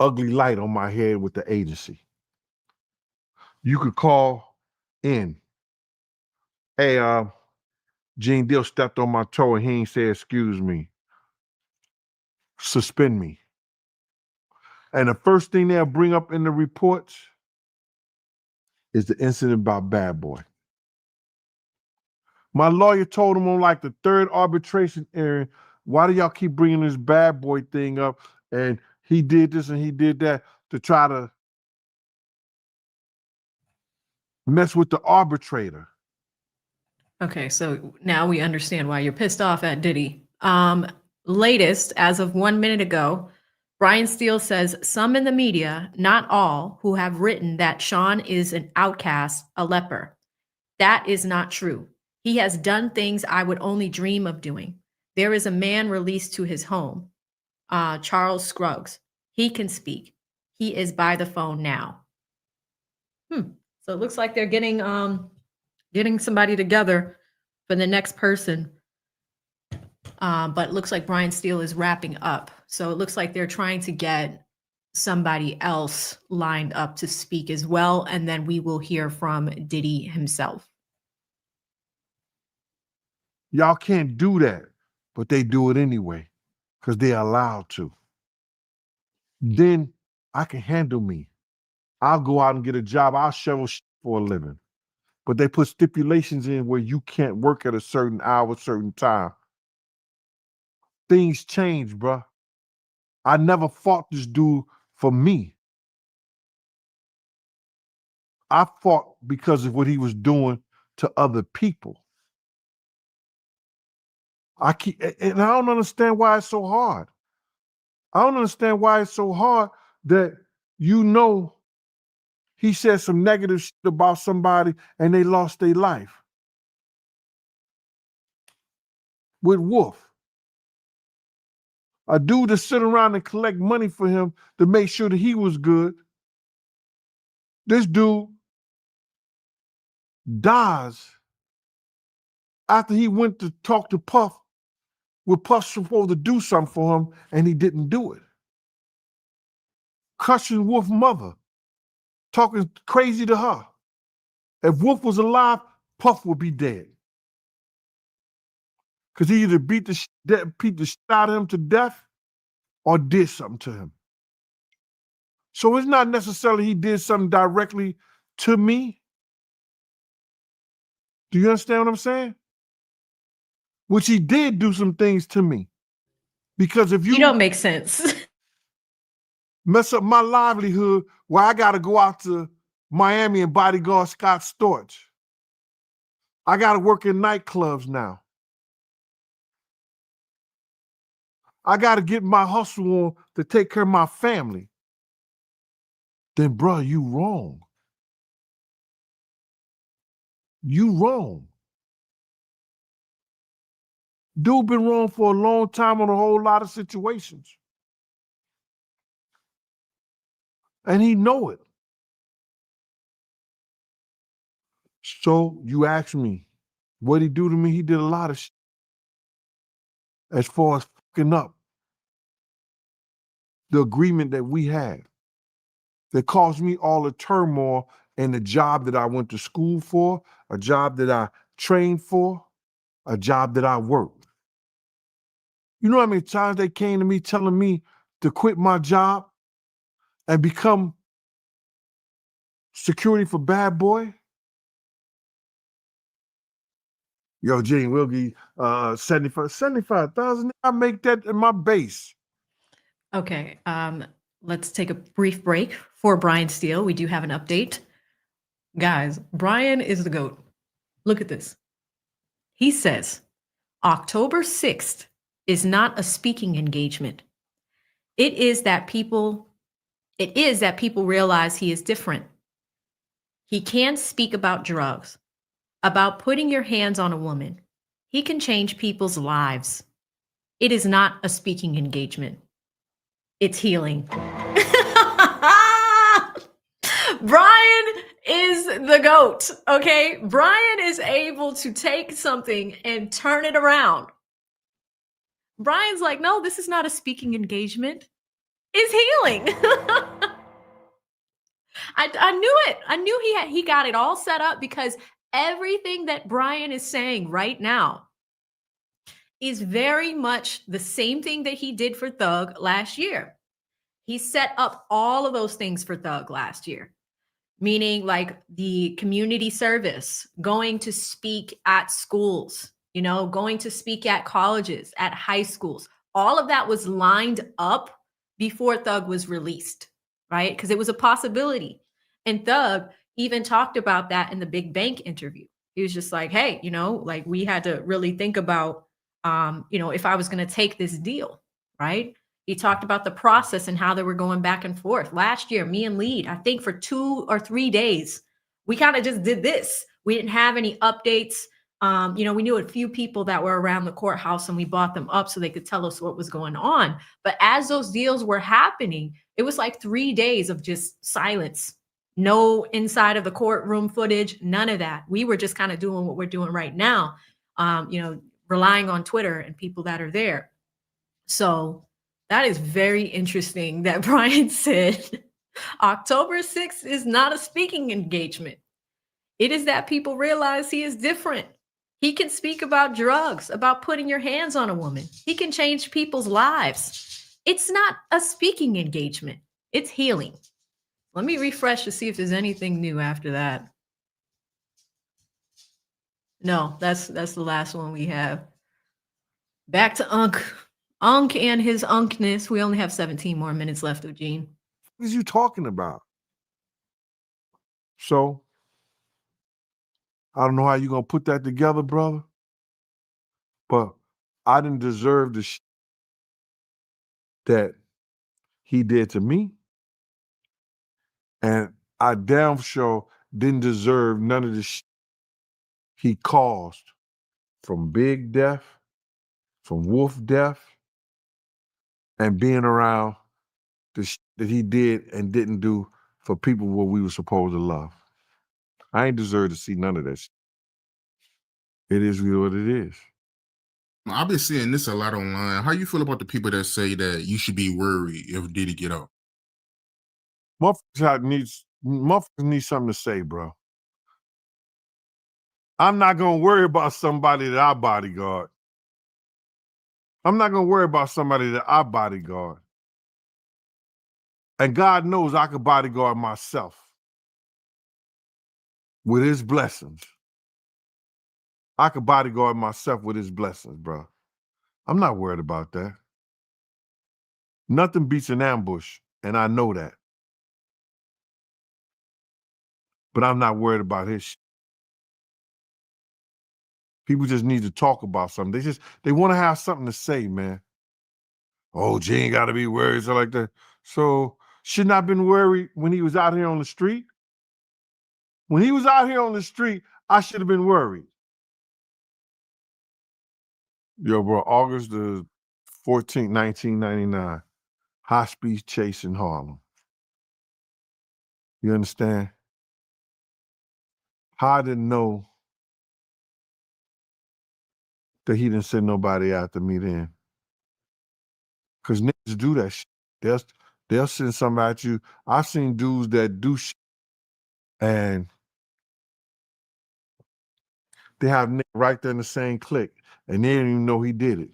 ugly light on my head with the agency. You could call in. Hey, Gene Deal stepped on my toe and he ain't say excuse me. Suspend me. And the first thing they'll bring up in the reports is the incident about Bad Boy. My lawyer told him on like the third arbitration hearing, why do y'all keep bringing this Bad Boy thing up? And he did this and he did that to try to mess with the arbitrator. Okay, so now we understand why you're pissed off at Diddy. Latest, as of 1 minute ago, Brian Steele says some in the media, not all, who have written that Sean is an outcast, a leper. That is not true. He has done things I would only dream of doing. There is a man released to his home, Charles Scruggs. He can speak. He is by the phone now. So it looks like they're getting somebody together for the next person. But it looks like Brian Steele is wrapping up. So it looks like they're trying to get somebody else lined up to speak as well. And then we will hear from Diddy himself. Y'all can't do that, but they do it anyway because they're allowed to. Then I can handle me. I'll go out and get a job. I'll shovel for a living. But they put stipulations in where you can't work at a certain hour, certain time. Things change, bruh. I never fought this dude for me. I fought because of what he was doing to other people. And I don't understand why it's so hard. I don't understand why it's so hard that he said some negative shit about somebody and they lost their life. With Wolf. A dude that sit around and collect money for him to make sure that he was good. This dude dies after he went to talk to Puff, where Puff's supposed to do something for him and he didn't do it. Cussing Wolf's mother, talking crazy to her. If Wolf was alive, Puff would be dead. Because he either beat the shit out of him to death or did something to him. So it's not necessarily he did something directly to me. Do you understand what I'm saying? Which he did do some things to me. Because if you don't make sense. Mess up my livelihood where I got to go out to Miami and bodyguard Scott Storch. I got to work in nightclubs now. I got to get my hustle on to take care of my family. Then, bro, you wrong. You wrong. Dude been wrong for a long time on a whole lot of situations. And he know it. So you ask me, what he do to me? He did a lot of shit. As far as fucking up the agreement that we had that caused me all the turmoil in the job that I went to school for, a job that I trained for, a job that I worked. You know how many times they came to me telling me to quit my job and become security for Bad Boy? Yo, Gene, we'll give you 75,000. I make that in my base. Okay, let's take a brief break for Brian Steele. We do have an update. Guys, Brian is the GOAT. Look at this. He says, October 6th is not a speaking engagement. It is that people realize he is different. He can speak about drugs, about putting your hands on a woman. He can change people's lives. It is not a speaking engagement. It's healing. Brian is the GOAT, okay? Brian is able to take something and turn it around. Brian's like, no, this is not a speaking engagement. It's healing. I knew it. I knew he got it all set up because everything that Brian is saying right now is very much the same thing that he did for Thug last year. He set up all of those things for Thug last year, meaning like the community service, going to speak at schools, you know, going to speak at colleges, at high schools. All of that was lined up before Thug was released, right? Because it was a possibility. And Thug even talked about that in the Big Bank interview. He was just like, hey, you know, like we had to really think about, you know, if I was going to take this deal, right? He talked about the process and how they were going back and forth. Last year, me and Lead, I think for 2 or 3 days, we kind of just did this. We didn't have any updates. You know, we knew a few people that were around the courthouse and we bought them up so they could tell us what was going on. But as those deals were happening, it was like 3 days of just silence. No inside of the courtroom footage, none of that. We were just kind of doing what we're doing right now, you know, relying on Twitter and people that are there. So that is very interesting that Brian said October 6th is not a speaking engagement. It is that people realize he is different. He can speak about drugs, about putting your hands on a woman. He can change people's lives. It's not a speaking engagement. It's healing. Let me refresh to see if there's anything new after that. No, that's the last one we have. Back to Unc. Unc and his unkness. We only have 17 more minutes left, Eugene. What are you talking about? So, I don't know how you're going to put that together, brother, but I didn't deserve the that he did to me, and I damn sure didn't deserve none of the he caused from Big Death, from Wolf Death, and being around the that he did and didn't do for people what we were supposed to love. I ain't deserve to see none of that. It is what it is. I've been seeing this a lot online. How you feel about the people that say that you should be worried if Diddy get out? Motherfuckers need something to say, bro. I'm not gonna worry about somebody that I bodyguard. I'm not gonna worry about somebody that I bodyguard. And God knows I could bodyguard myself with his blessings. I could bodyguard myself with his blessings, bro. I'm not worried about that. Nothing beats an ambush, and I know that. But I'm not worried about his shit. People just need to talk about something. They want to have something to say, man. Oh, G ain't got to be worried, so like that. So shouldn't I have been worried when he was out here on the street? When he was out here on the street, I should have been worried. Yo, bro, August the 14th, 1999, high-speed chase in Harlem. You understand? How I didn't know that he didn't send nobody after me then. Because niggas do that shit. They'll send somebody at you. I've seen dudes that do shit and they have niggas right there in the same clique and they didn't even know he did it.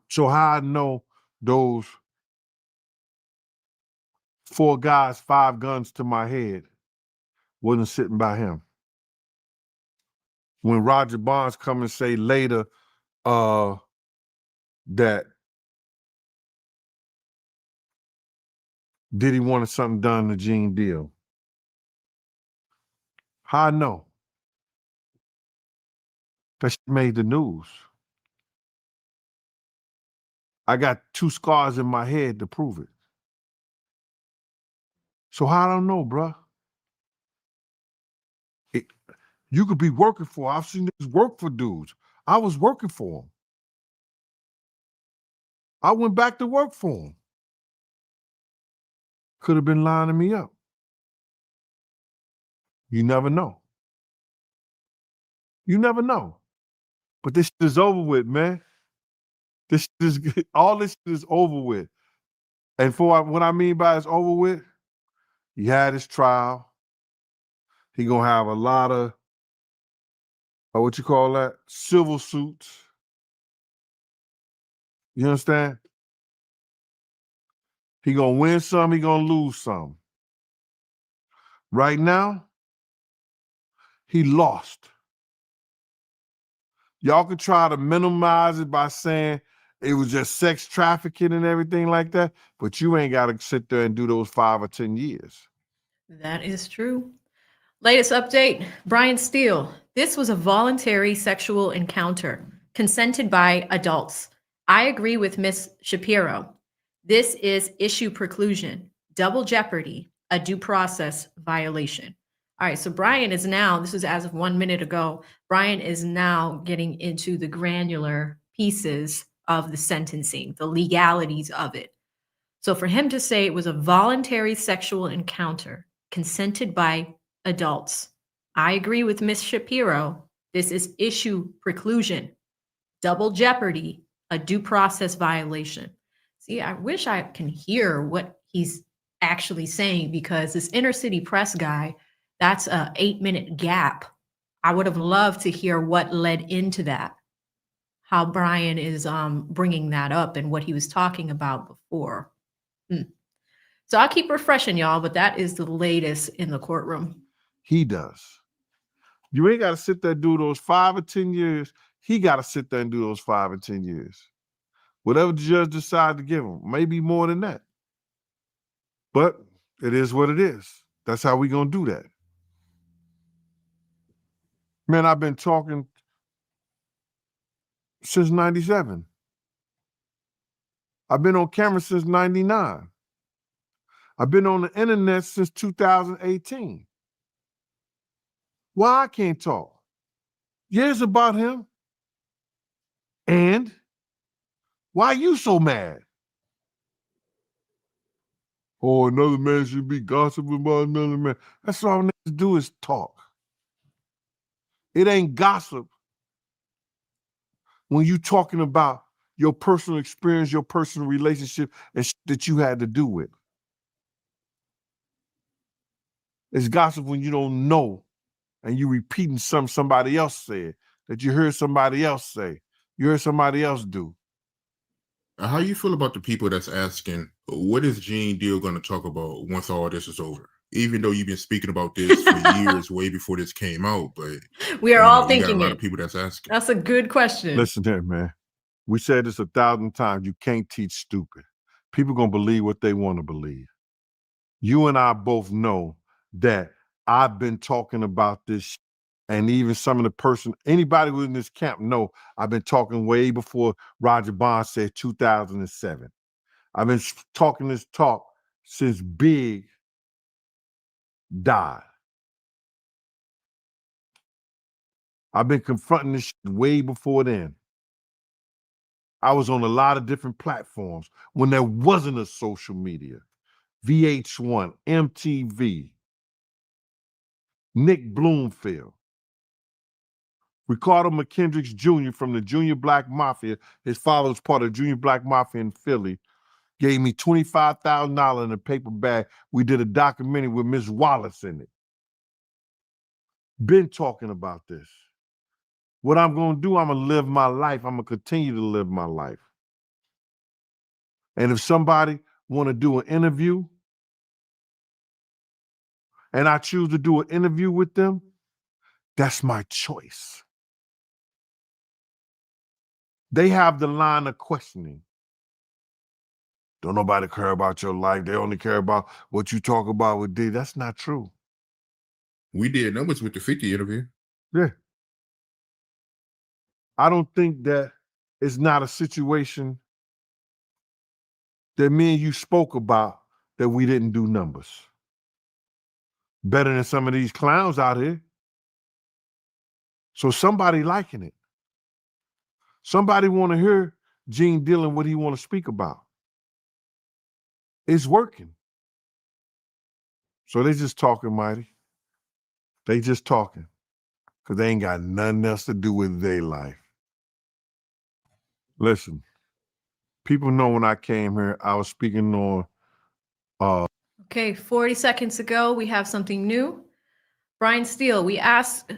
So how I know those 4 guys, 5 guns to my head wasn't sitting by him. When Roger Bonds come and say later that Diddy wanted something done to Gene Deal. How I know? That shit made the news. I got 2 scars in my head to prove it. So how I don't know, bruh? You could be working for. I've seen this work for dudes. I was working for them. I went back to work for them. Could have been lining me up. You never know. You never know. But this shit is over with, man. This shit is all this shit is over with. And for what I mean by it's over with, he had his trial. He gonna have a lot of what you call that? Civil suits. You understand? He gonna win some, he gonna lose some. Right now, he lost. Y'all could try to minimize it by saying it was just sex trafficking and everything like that, but you ain't got to sit there and do those 5 or 10 years. That is true. Latest update, Brian Steele. This was a voluntary sexual encounter, consented by adults. I agree with Ms. Shapiro. This is issue preclusion, double jeopardy, a due process violation. All right, so Brian is now, this is as of 1 minute ago, Brian is now getting into the granular pieces of the sentencing, the legalities of it. So for him to say it was a voluntary sexual encounter, consented by adults, I agree with Ms. Shapiro. This is issue preclusion, double jeopardy, a due process violation. See, I wish I can hear what he's actually saying, because this inner city press guy, that's a 8-minute gap. I would have loved to hear what led into that, how Brian is bringing that up and what he was talking about before. So I'll keep refreshing y'all, but that is the latest in the courtroom. He does. You ain't got to sit there and do those 5 or 10 years. He got to sit there and do those 5 or 10 years. Whatever the judge decides to give him, maybe more than that. But it is what it is. That's how we going to do that. Man, I've been talking since 97. I've been on camera since 99. I've been on the internet since 2018. Why I can't talk? Yeah, it's about him. And why you so mad? Oh, another man should be gossiping about another man. That's all niggas do is talk. It ain't gossip when you talking about your personal experience, your personal relationship, and that you had to do with. It's gossip when you don't know and you repeating somebody else said, that you heard somebody else say, you heard somebody else do. How you feel about the people that's asking, what is Gene Deal going to talk about once all this is over? Even though you've been speaking about this for years, way before this came out, but we are all thinking you got a lot it. of people that's asking. That's a good question. Listen here, man. We said this 1,000 times. You can't teach stupid. People gonna believe what they want to believe. You and I both know that I've been talking about this, and even some of the person, anybody who's in this camp know I've been talking way before Roger Bond said 2007. I've been talking this talk since Big died. I've been confronting this shit way before then. I was on a lot of different platforms when there wasn't a social media. VH1, MTV, Nick Bloomfield, Ricardo McKendricks Jr. from the Junior Black Mafia. His father was part of the Junior Black Mafia in Philly. Gave me $25,000 in a paper bag. We did a documentary with Miss Wallace in it. Been talking about this. What I'm going to do, I'm going to live my life. I'm going to continue to live my life. And if somebody want to do an interview and I choose to do an interview with them, that's my choice. They have the line of questioning. Don't nobody care about your life. They only care about what you talk about with Diddy. That's not true. We did numbers with the 50 interview. Yeah. I don't think that it's not a situation that me and you spoke about that we didn't do numbers. Better than some of these clowns out here. So somebody liking it. Somebody want to hear Gene Dillon what he want to speak about. It's working. So they just talking, Mighty. They just talking. Because they ain't got nothing else to do with their life. Listen, people know when I came here, I was speaking on Okay, 40 seconds ago, we have something new. Brian Steele, we asked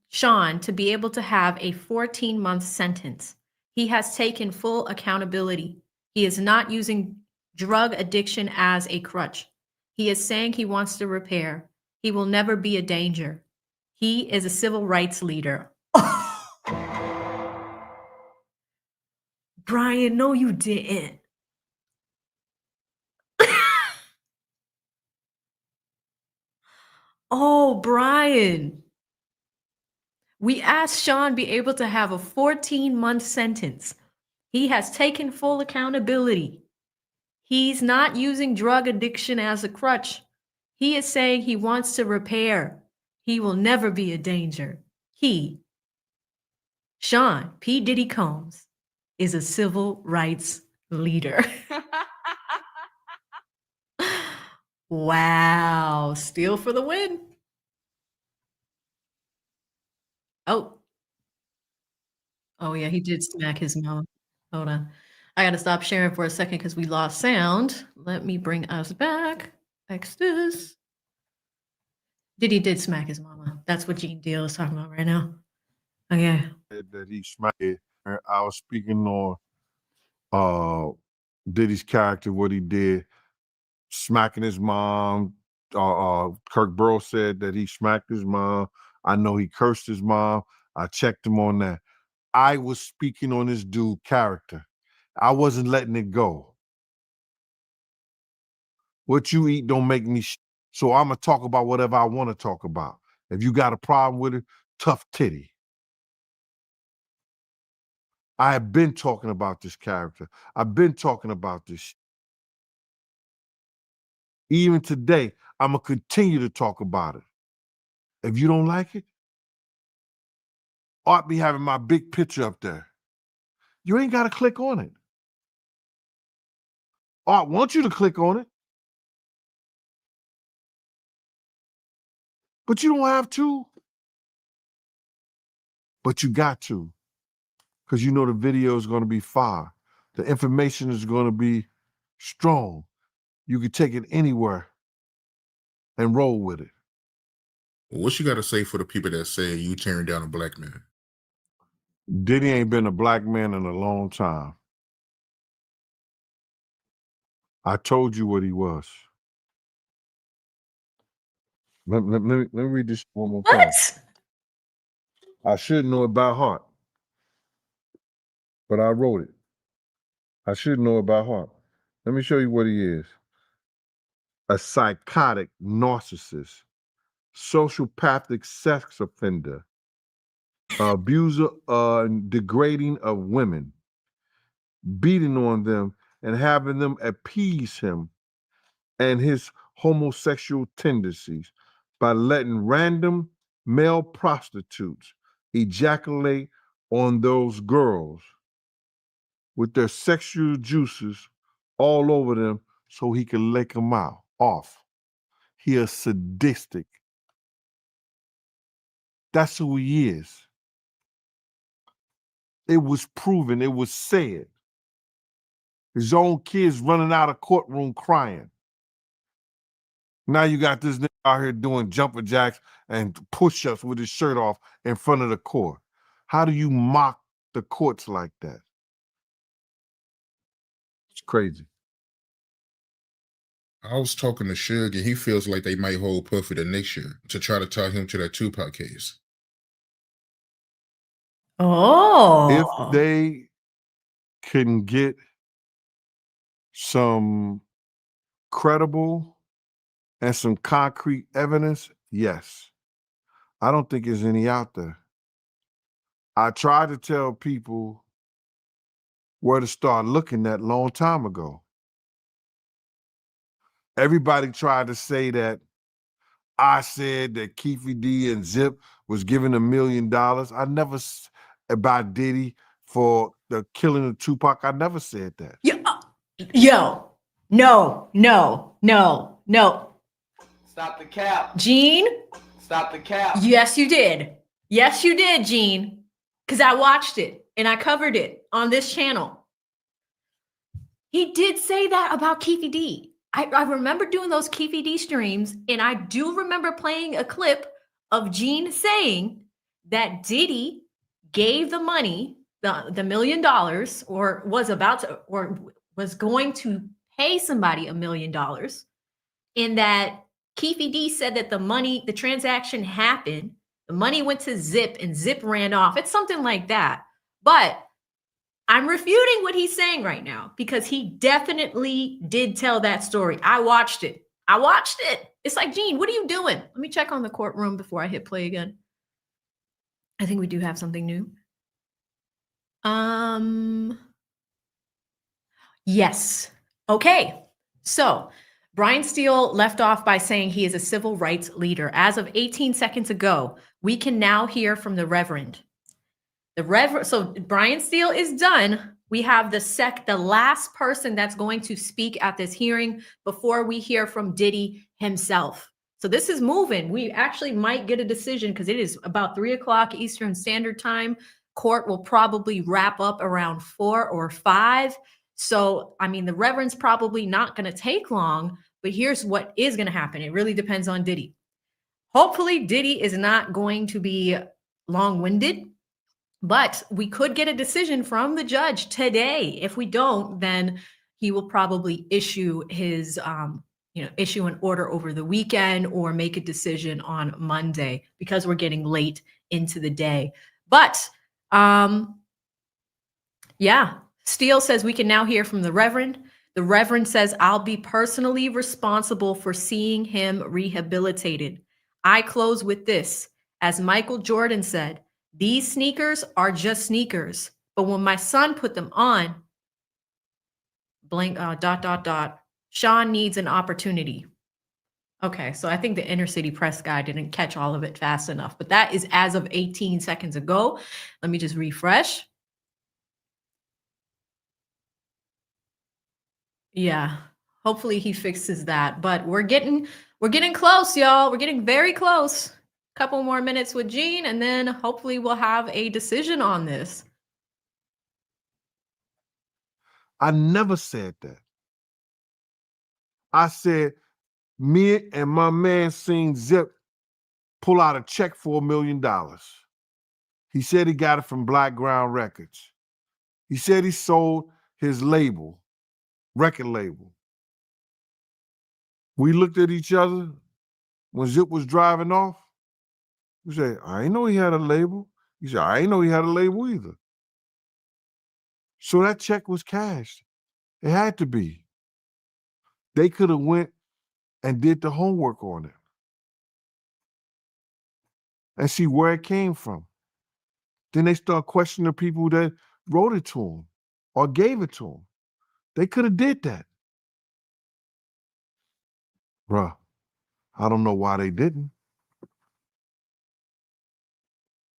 Sean to be able to have a 14-month sentence. He has taken full accountability. He is not using drug addiction as a crutch. He is saying he wants to repair. He will never be a danger. He is a civil rights leader. Brian, no, you didn't. Oh, Brian. We asked Sean be able to have a 14-month sentence. He has taken full accountability. He's not using drug addiction as a crutch. He is saying he wants to repair. He will never be a danger. He, Sean P. Diddy Combs, is a civil rights leader. Wow. Steal for the win. Oh. Oh, yeah, he did smack his mom. Hold on. I got to stop sharing for a second because we lost sound. Let me bring us back. Fix this. Diddy did smack his mama. That's what Gene Deal is talking about right now. Okay. that he smacked it. I was speaking on Diddy's character, what he did, smacking his mom. Kirk Burrows said that he smacked his mom. I know he cursed his mom. I checked him on that. I was speaking on this dude character. I wasn't letting it go. What you eat don't make me so I'm going to talk about whatever I want to talk about. If you got a problem with it, tough titty. I have been talking about this character. I've been talking about this. Even today, I'm going to continue to talk about it. If you don't like it, Art be having my big picture up there. You ain't got to click on it. Art wants you to click on it. But you don't have to. But you got to. Because you know the video is going to be fire. The information is going to be strong. You can take it anywhere and roll with it. What you got to say for the people that say you tearing down a black man? Diddy ain't been a black man in a long time. I told you what he was. Let me read this one more time. I should know it by heart, but I wrote it. I should know it by heart. Let me show you what he is. A psychotic narcissist, sociopathic sex offender, abuser, degrading of women, beating on them and having them appease him and his homosexual tendencies by letting random male prostitutes ejaculate on those girls with their sexual juices all over them so he can lick them off. He is sadistic. That's who he is. It was proven, it was said. His own kids running out of courtroom crying. Now you got this nigga out here doing jumper jacks and push-ups with his shirt off in front of the court. How do you mock the courts like that? It's crazy. I was talking to Suge, and he feels like they might hold Puffy the next year to try to tie him to that Tupac case. Oh. If they can get some credible and some concrete evidence, yes. I don't think there's any out there. I tried to tell people where to start looking at long time ago. Everybody tried to say that I said that Keefe D and Zip was given $1 million. I never about Diddy for the killing of Tupac. I never said that. Yo, no. Stop the cap. Gene? Stop the cap. Yes, you did. Yes, you did, Gene. Because I watched it and I covered it on this channel. He did say that about Keefy D. I remember doing those Keefy D streams, and I do remember playing a clip of Gene saying that Diddy gave the money, the $1 million, or was about to, or was going to pay somebody $1 million, and that Keefy D said that the transaction happened, the money went to Zip, and Zip ran off. It's something like that. But I'm refuting what he's saying right now because he definitely did tell that story. I watched it. It's like, Gene, what are you doing? Let me check on the courtroom before I hit play again. I think we do have something new. Yes. Okay. So Brian Steele left off by saying he is a civil rights leader. As of 18 seconds ago, we can now hear from the Reverend. So Brian Steele is done. We have the last person that's going to speak at this hearing before we hear from Diddy himself. So this is moving. We actually might get a decision because it is about 3 o'clock Eastern Standard Time. Court will probably wrap up around 4 or 5. So, I mean, the Reverend's probably not going to take long, but here's what is going to happen. It really depends on Diddy. Hopefully, Diddy is not going to be long-winded. But we could get a decision from the judge today. If we don't, then he will probably issue his, issue an order over the weekend or make a decision on Monday because we're getting late into the day. But yeah, Steele says we can now hear from the Reverend. The Reverend says, I'll be personally responsible for seeing him rehabilitated. I close with this. As Michael Jordan said, these sneakers are just sneakers, but when my son put them on, Sean needs an opportunity. Okay, so I think the inner city press guy didn't catch all of it fast enough, but that is as of 18 seconds ago. Let me just refresh. Yeah, hopefully he fixes that, but we're getting close, y'all. We're getting very close. Couple more minutes with Gene, and then hopefully we'll have a decision on this. I never said that. I said me and my man seen Zip pull out a check for $1 million. He said he got it from Black Ground Records. He said he sold his label, record label. We looked at each other when Zip was driving off. We said, I didn't know he had a label. He said, I didn't know he had a label either. So that check was cashed. It had to be. They could have went and did the homework on it and see where it came from. Then they start questioning the people that wrote it to them or gave it to them. They could have did that. Bruh, I don't know why they didn't.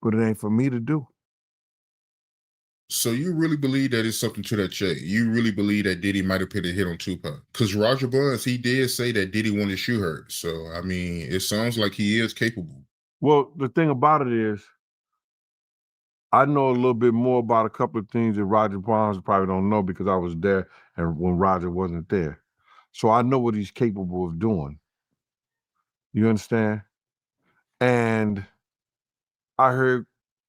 But it ain't for me to do. So you really believe that it's something to that check? You really believe that Diddy might have put a hit on Tupac? Because Roger Bonds, he did say that Diddy wanted to shoot her. So, I mean, it sounds like he is capable. Well, the thing about it is, I know a little bit more about a couple of things that Roger Bonds probably don't know because I was there and when Roger wasn't there. So I know what he's capable of doing. You understand? And I heard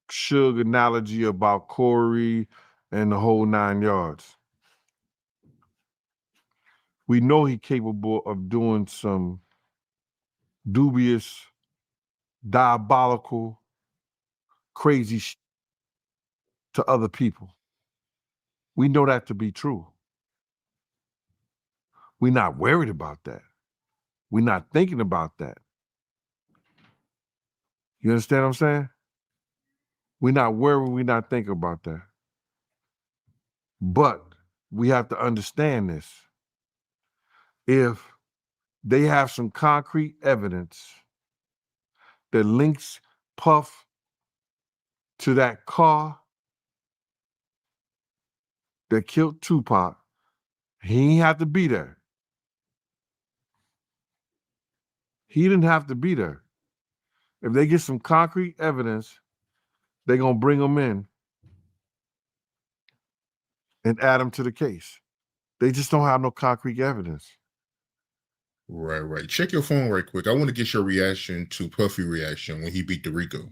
Suge analogy about Corey and the whole 9 yards. We know he's capable of doing some dubious, diabolical, crazy to other people. We know that to be true. We're not worried about that. We're not thinking about that. You understand what I'm saying? We're not worried, we're not thinking about that. But we have to understand this. If they have some concrete evidence that links Puff to that car that killed Tupac, he ain't have to be there. He didn't have to be there. If they get some concrete evidence, they're going to bring him in and add him to the case. They just don't have no concrete evidence. Right. Check your phone right quick. I want to get your reaction to Puffy reaction when he beat the Rico.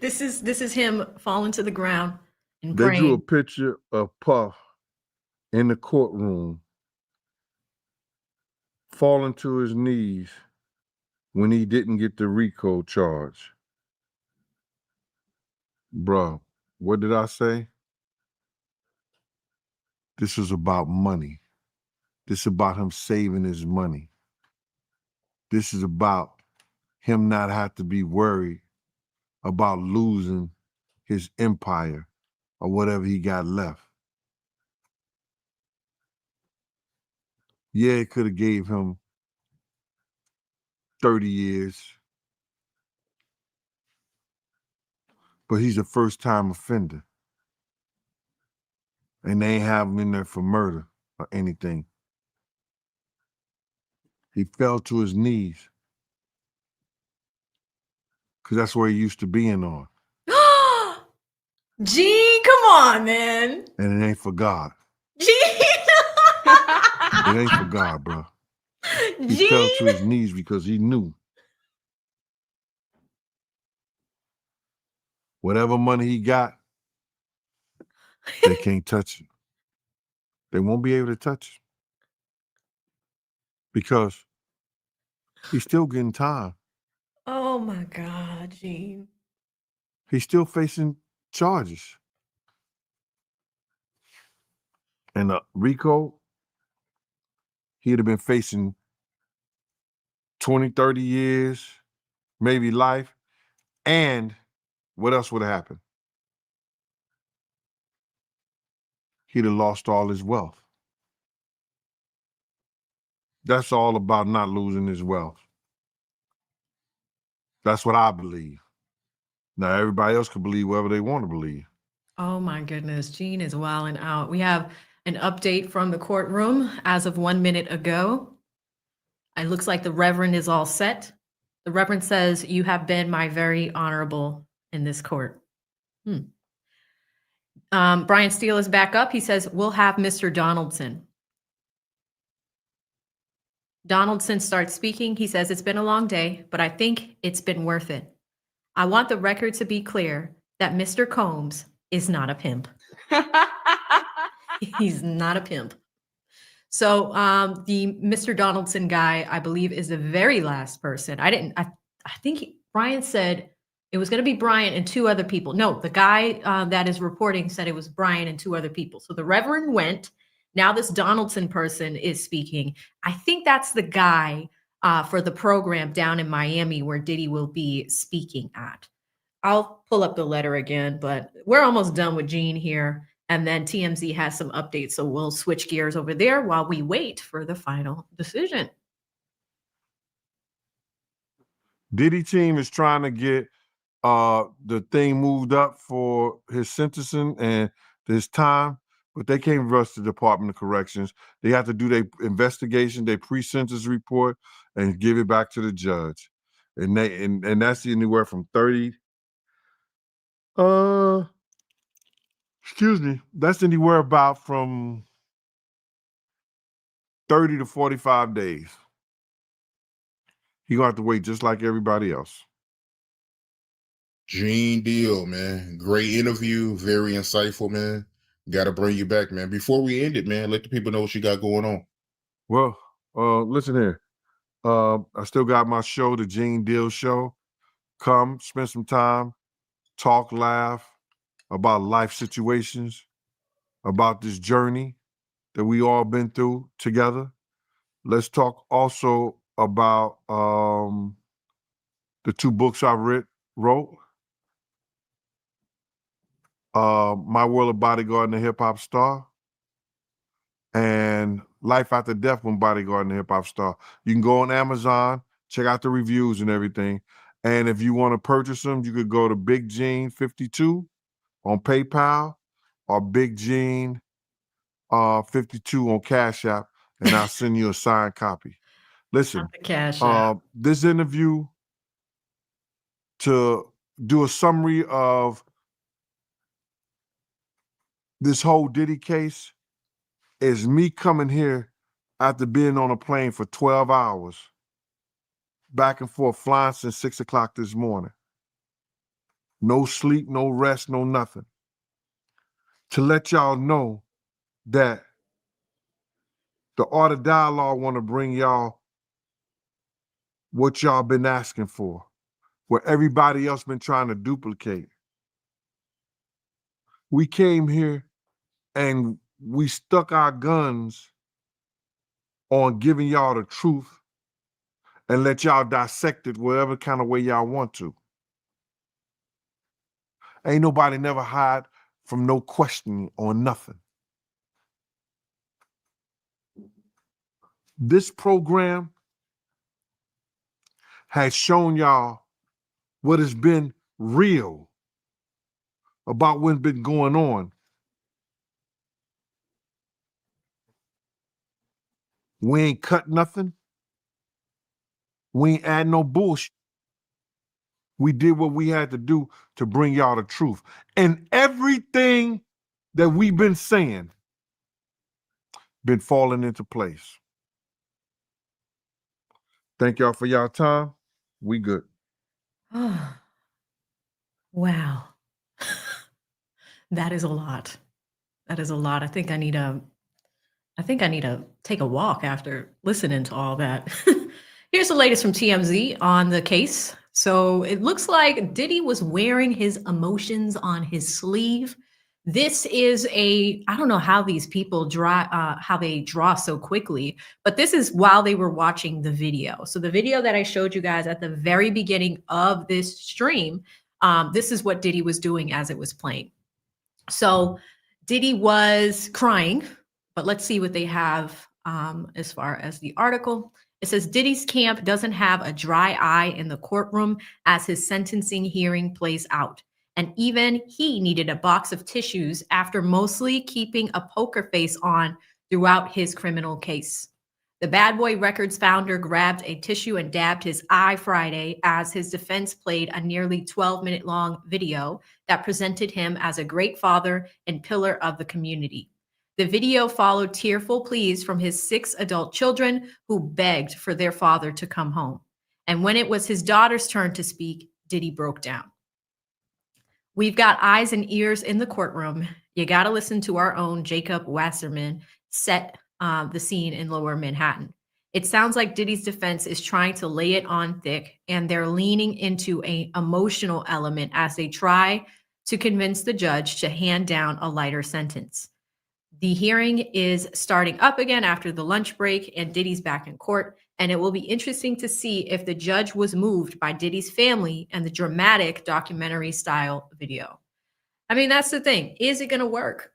This is him falling to the ground and They drew a praying. picture of Puff in the courtroom falling to his knees when he didn't get the RICO charge. Bruh, what did I say? This was about money. This is about him saving his money. This is about him not have to be worried about losing his empire or whatever he got left. Yeah, it could have gave him 30 years, but he's a first-time offender. And they ain't have him in there for murder or anything. He fell to his knees because that's where he used to being on. Gene, come on, man. And it ain't for God. Gene. It ain't for God, bro. He fell to his knees because he knew whatever money he got, they can't touch it. They won't be able to touch it because he's still getting time. Oh my God, Gene. He's still facing charges. And Rico, he'd have been facing 20, 30 years, maybe life. And what else would have happened? He'd have lost all his wealth. That's all about not losing his wealth. That's what I believe. Now, everybody else can believe whatever they want to believe. Oh my goodness, Gene is wilding out. We have an update from the courtroom as of 1 minute ago. It looks like the Reverend is all set. The Reverend says, "You have been my very honorable in this court." Brian Steele is back up. He says, "We'll have Mr. Donaldson." Donaldson starts speaking. He says, "It's been a long day, but I think it's been worth it. I want the record to be clear that Mr. Combs is not a pimp." He's not a pimp. So the Mr. Donaldson guy, I believe, is the very last person. I think Brian said it was going to be Brian and two other people. No, the guy that is reporting said it was Brian and two other people. So the Reverend went. Now this Donaldson person is speaking. I think that's the guy for the program down in Miami where Diddy will be speaking at. I'll pull up the letter again, but we're almost done with Gene here. And then TMZ has some updates, so we'll switch gears over there while we wait for the final decision. Diddy team is trying to get the thing moved up for his sentencing and his time, but they can't rush the Department of Corrections. They have to do their investigation, their pre-sentence report, and give it back to the judge. And that's anywhere from 30. That's anywhere about from 30 to 45 days. He gonna have to wait just like everybody else. Gene Deal, man. Great interview. Very insightful, man. Got to bring you back, man. Before we end it, man, let the people know what you got going on. Well, listen here. I still got my show, the Gene Deal Show. Come, spend some time, talk, laugh about life situations, about this journey that we all been through together. Let's talk also about the two books I wrote. My World of Bodyguard and the Hip Hop Star. and Life After Death when Bodyguard and the Hip Hop Star. You can go on Amazon, check out the reviews and everything. And if you want to purchase them, you could go to Big Gene 52 on PayPal or Big Gene 52 on Cash App, and I'll send you a signed copy. Listen, The Cash App. this interview, to do a summary of this whole Diddy case, is me coming here after being on a plane for 12 hours, back and forth, flying since 6 o'clock this morning. No sleep, no rest, no nothing. To let y'all know that the Art of Dialogue want to bring y'all what y'all been asking for, where everybody else been trying to duplicate. We came here and we stuck our guns on giving y'all the truth and let y'all dissect it whatever kind of way y'all want to. Ain't nobody never hide from no questioning on nothing. This program has shown y'all what has been real about what's been going on. We ain't cut nothing. We ain't add no bullshit. We did what we had to do to bring y'all the truth. And everything that we've been saying been falling into place. Thank y'all for y'all time. We good. Wow. That is a lot. That is a lot. I think I need to take a walk after listening to all that. Here's the latest from TMZ on the case. So it looks like Diddy was wearing his emotions on his sleeve. This is I don't know how these people how they draw so quickly, but this is while they were watching the video. So the video that I showed you guys at the very beginning of this stream, this is what Diddy was doing as it was playing. So Diddy was crying, but let's see what they have as far as the article. It says Diddy's camp doesn't have a dry eye in the courtroom as his sentencing hearing plays out. And even he needed a box of tissues after mostly keeping a poker face on throughout his criminal case. The Bad Boy Records founder grabbed a tissue and dabbed his eye Friday as his defense played a nearly 12-minute long video that presented him as a great father and pillar of the community. The video followed tearful pleas from his 6 adult children who begged for their father to come home. And when it was his daughter's turn to speak, Diddy broke down. We've got eyes and ears in the courtroom. You got to listen to our own Jacob Wasserman set the scene in Lower Manhattan. It sounds like Diddy's defense is trying to lay it on thick, and they're leaning into an emotional element as they try to convince the judge to hand down a lighter sentence. The hearing is starting up again after the lunch break, and Diddy's back in court. And it will be interesting to see if the judge was moved by Diddy's family and the dramatic documentary style video. I mean, that's the thing. Is it going to work?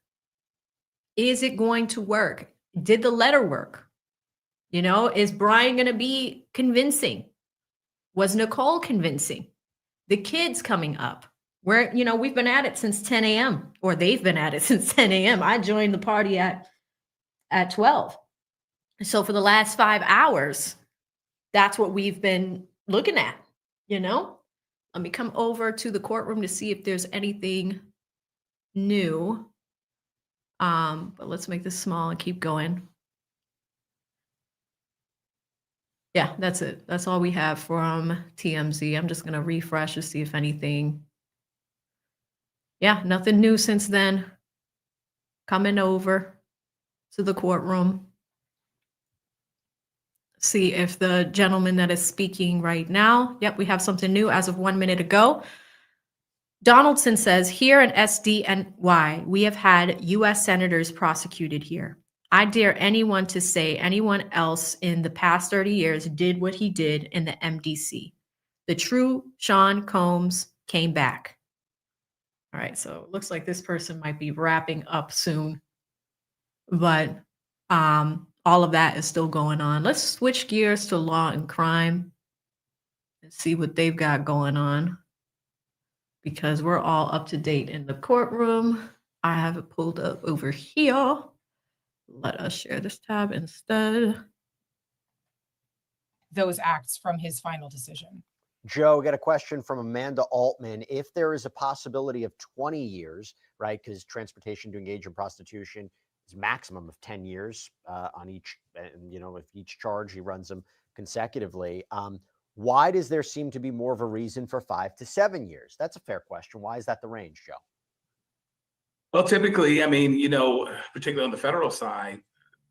Is it going to work? Did the letter work? You know, is Brian going to be convincing? Was Nicole convincing? The kids coming up. Where, you know, we've been at it since 10 a.m. or they've been at it since 10 a.m. I joined the party at 12. So for the last 5 hours, that's what we've been looking at, you know? Let me come over to the courtroom to see if there's anything new. But let's make this small and keep going. Yeah, that's it. That's all we have from TMZ. I'm just going to refresh to see if anything. Yeah, nothing new since then. Coming over to the courtroom. See if the gentleman that is speaking right now. Yep, we have something new as of 1 minute ago. Donaldson says, here in SDNY, we have had U.S. senators prosecuted here. I dare anyone to say anyone else in the past 30 years did what he did in the MDC. The true Sean Combs came back. All right, so it looks like this person might be wrapping up soon. But All of that is still going on. Let's switch gears to law and crime and see what they've got going on, because we're all up to date in the courtroom. I have it pulled up over here. Let us share this tab instead. Those acts from his final decision. Joe, got a question from Amanda Altman. If there is a possibility of 20 years, right, because transportation to engage in prostitution is maximum of 10 years on each, and if each charge he runs them consecutively, why does there seem to be more of a reason for 5 to 7 years? That's a fair question. Why is that the range, Joe? Well, typically, particularly on the federal side,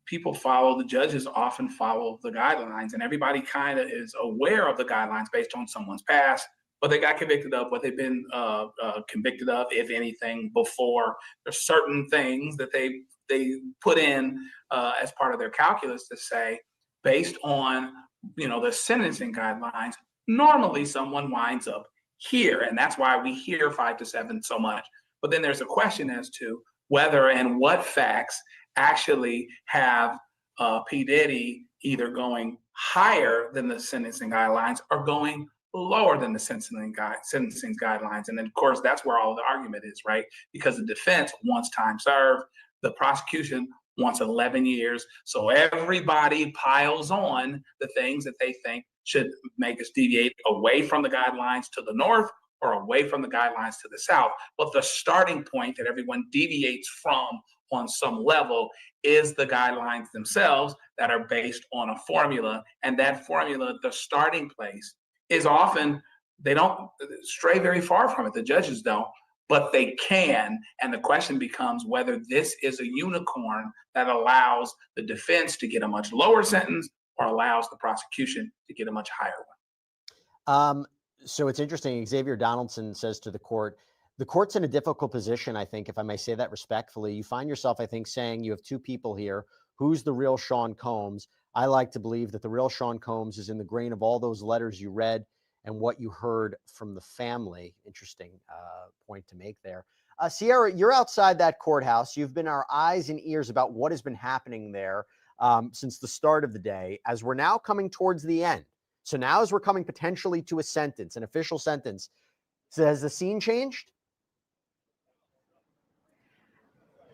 the judges often follow the guidelines, and everybody kind of is aware of the guidelines based on someone's past, what they got convicted of, what they've been convicted of, if anything, before. There's certain things that they put in as part of their calculus to say, based on the sentencing guidelines, normally someone winds up here, and that's why we hear 5 to 7 so much. But then there's a question as to whether and what facts actually have P. Diddy either going higher than the sentencing guidelines or going lower than the sentencing guidelines. And then, of course, that's where all the argument is, right? Because the defense wants time served, the prosecution wants 11 years. So everybody piles on the things that they think should make us deviate away from the guidelines to the north or away from the guidelines to the south. But the starting point that everyone deviates from on some level is the guidelines themselves that are based on a formula. And that formula, the starting place, is often, they don't stray very far from it. The judges don't, but they can. And the question becomes whether this is a unicorn that allows the defense to get a much lower sentence or allows the prosecution to get a much higher one. So it's interesting. Xavier Donaldson says to the court's in a difficult position, I think, if I may say that respectfully. You find yourself, I think, saying you have two people here. Who's the real Sean Combs? I like to believe that the real Sean Combs is in the grain of all those letters you read and what you heard from the family. Interesting point to make there. Sierra, you're outside that courthouse. You've been our eyes and ears about what has been happening there since the start of the day, as we're now coming towards the end. So now as we're coming potentially to a sentence, an official sentence, so has the scene changed?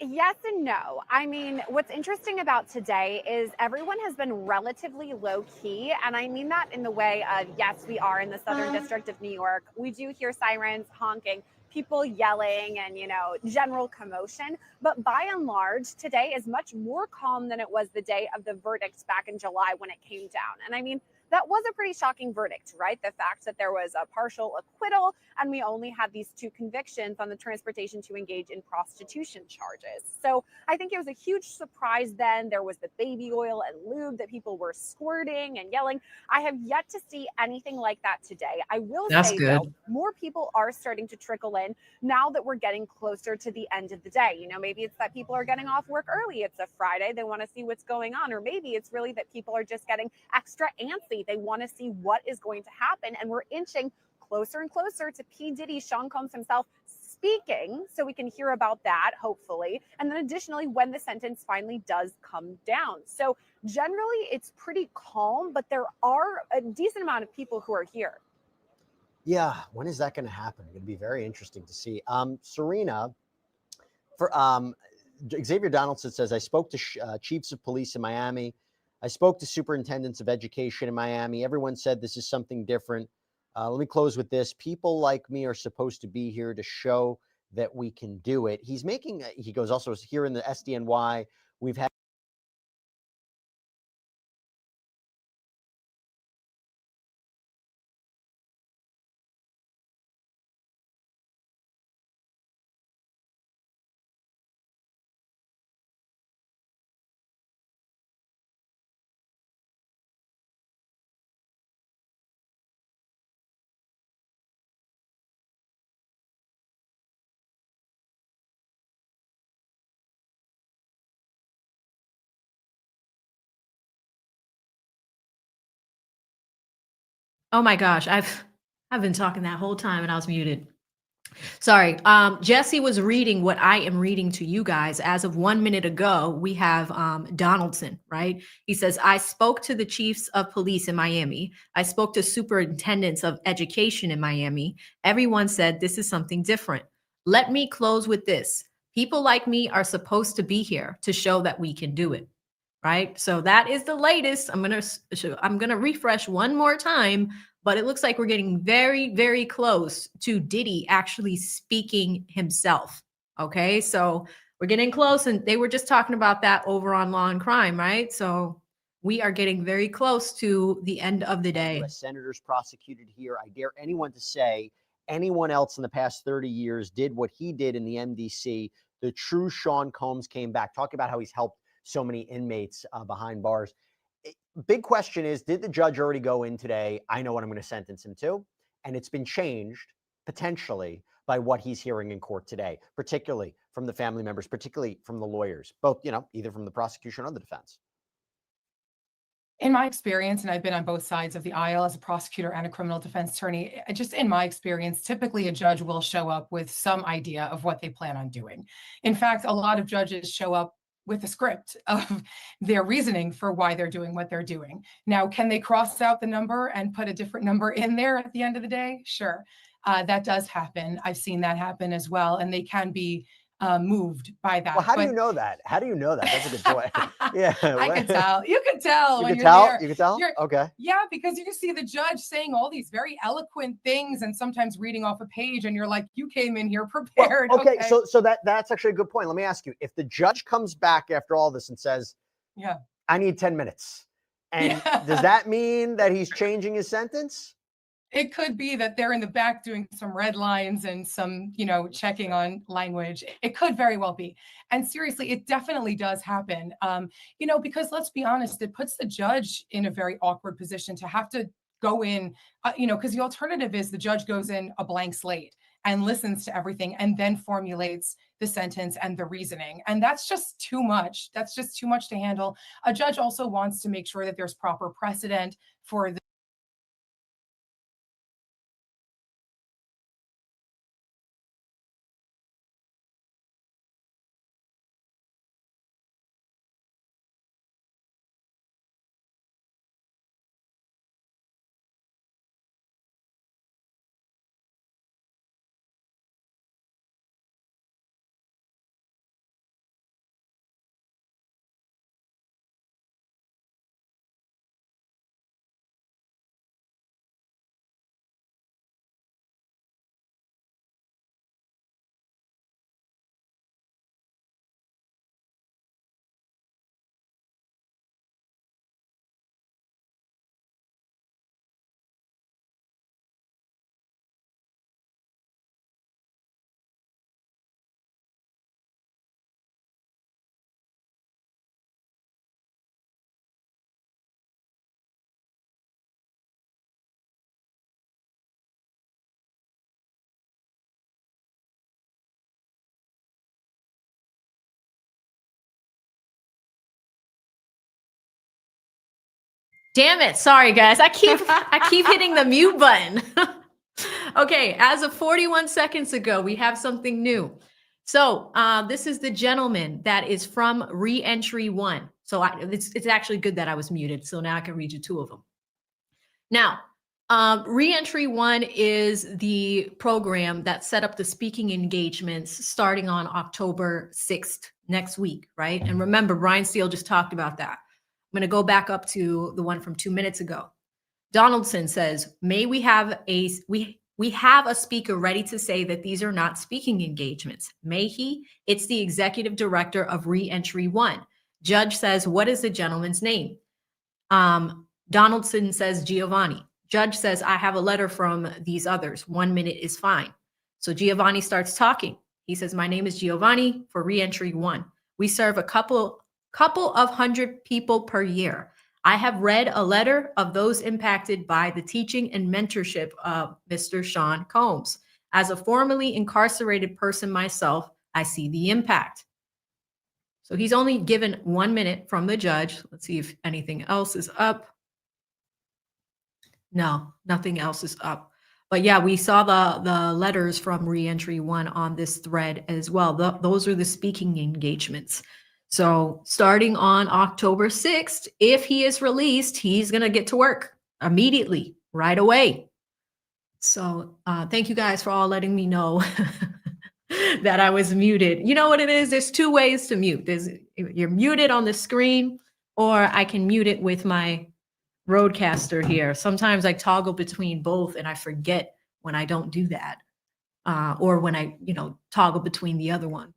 Yes and no. I mean, what's interesting about today is everyone has been relatively low key. And I mean that in the way of, yes, we are in the Southern District of New York. We do hear sirens honking, people yelling, and, general commotion. But by and large, today is much more calm than it was the day of the verdicts back in July when it came down. And I mean, that was a pretty shocking verdict, right? The fact that there was a partial acquittal and we only had these 2 convictions on the transportation to engage in prostitution charges. So I think it was a huge surprise then. There was the baby oil and lube that people were squirting and yelling. I have yet to see anything like that today. I will say, though, more people are starting to trickle in now that we're getting closer to the end of the day. Maybe it's that people are getting off work early. It's a Friday. They want to see what's going on. Or maybe it's really that people are just getting extra antsy. They want to see what is going to happen. And we're inching closer and closer to P. Diddy, Sean Combs himself, speaking, so we can hear about that, hopefully. And then additionally, when the sentence finally does come down. So generally, it's pretty calm, but there are a decent amount of people who are here. Yeah, when is that going to happen? It's going to be very interesting to see. Serena, for Xavier Donaldson says, I spoke to chiefs of police in Miami. I spoke to superintendents of education in Miami. Everyone said this is something different. Let me close with this. People like me are supposed to be here to show that we can do it. He goes also here in the SDNY, we've had Oh my gosh, I've been talking that whole time and I was muted. Sorry. Jesse was reading what I am reading to you guys. As of 1 minute ago, we have Donaldson, right? He says, I spoke to the chiefs of police in Miami. I spoke to superintendents of education in Miami. Everyone said this is something different. Let me close with this. People like me are supposed to be here to show that we can do it. Right? So that is the latest. I'm going to refresh one more time, but it looks like we're getting very, very close to Diddy actually speaking himself. Okay? So we're getting close, and they were just talking about that over on Law and Crime, right? So we are getting very close to the end of the day. U.S. senators prosecuted here. I dare anyone to say anyone else in the past 30 years did what he did in the MDC. The true Sean Combs came back. Talk about how he's helped so many inmates behind bars. Big question is, did the judge already go in today? I know what I'm going to sentence him to. And it's been changed potentially by what he's hearing in court today, particularly from the family members, particularly from the lawyers, both, either from the prosecution or the defense. In my experience, and I've been on both sides of the aisle as a prosecutor and a criminal defense attorney, just in my experience, typically a judge will show up with some idea of what they plan on doing. In fact, a lot of judges show up with a script of their reasoning for why they're doing what they're doing. Now, can they cross out the number and put a different number in there at the end of the day? Sure. That does happen. I've seen that happen as well. And they can be moved by that. Well, how do you know that? How do you know that? That's a good point. Yeah. I can tell. You can tell You when can you're tell? there. You can tell? Okay. Yeah, because you can see the judge saying all these very eloquent things and sometimes reading off a page, and you're like, you came in here prepared. Well, okay, so that's actually a good point. Let me ask you, if the judge comes back after all this and says, yeah, I need 10 minutes, and does that mean that he's changing his sentence? It could be that they're in the back doing some red lines and some, checking on language. It could very well be. And seriously, it definitely does happen. Because let's be honest, it puts the judge in a very awkward position to have to go in, because the alternative is the judge goes in a blank slate and listens to everything and then formulates the sentence and the reasoning. And that's just too much. That's just too much to handle. A judge also wants to make sure that there's proper precedent for the Damn it. Sorry, guys. I keep hitting the mute button. Okay, as of 41 seconds ago, we have something new. So this is the gentleman that is from Reentry 1. So it's actually good that I was muted. So now I can read you two of them. Now, Reentry 1 is the program that set up the speaking engagements starting on October 6th, next week, right? And remember, Brian Steele just talked about that. I'm going to go back up to the one from 2 minutes ago. Donaldson says, may we have we have a speaker ready to say that these are not speaking engagements. May he? It's the executive director of Reentry 1. Judge says, what is the gentleman's name? Donaldson says, Giovanni. Judge says, I have a letter from these others. 1 minute is fine. So Giovanni starts talking. He says, my name is Giovanni for Reentry 1. We serve a couple of hundred people per year. I have read a letter of those impacted by the teaching and mentorship of Mr. Sean Combs. As a formerly incarcerated person myself, I see the impact. So he's only given 1 minute from the judge. Let's see if anything else is up. No, nothing else is up. But yeah, we saw the letters from Reentry One on this thread as well. Those are the speaking engagements. So starting on October 6th, if he is released, he's gonna get to work immediately, right away. So thank you guys for all letting me know that I was muted. You know what it is? There's two ways to mute. You're muted on the screen, or I can mute it with my Roadcaster here. Sometimes I toggle between both and I forget when I don't do that. Or when I, toggle between the other one.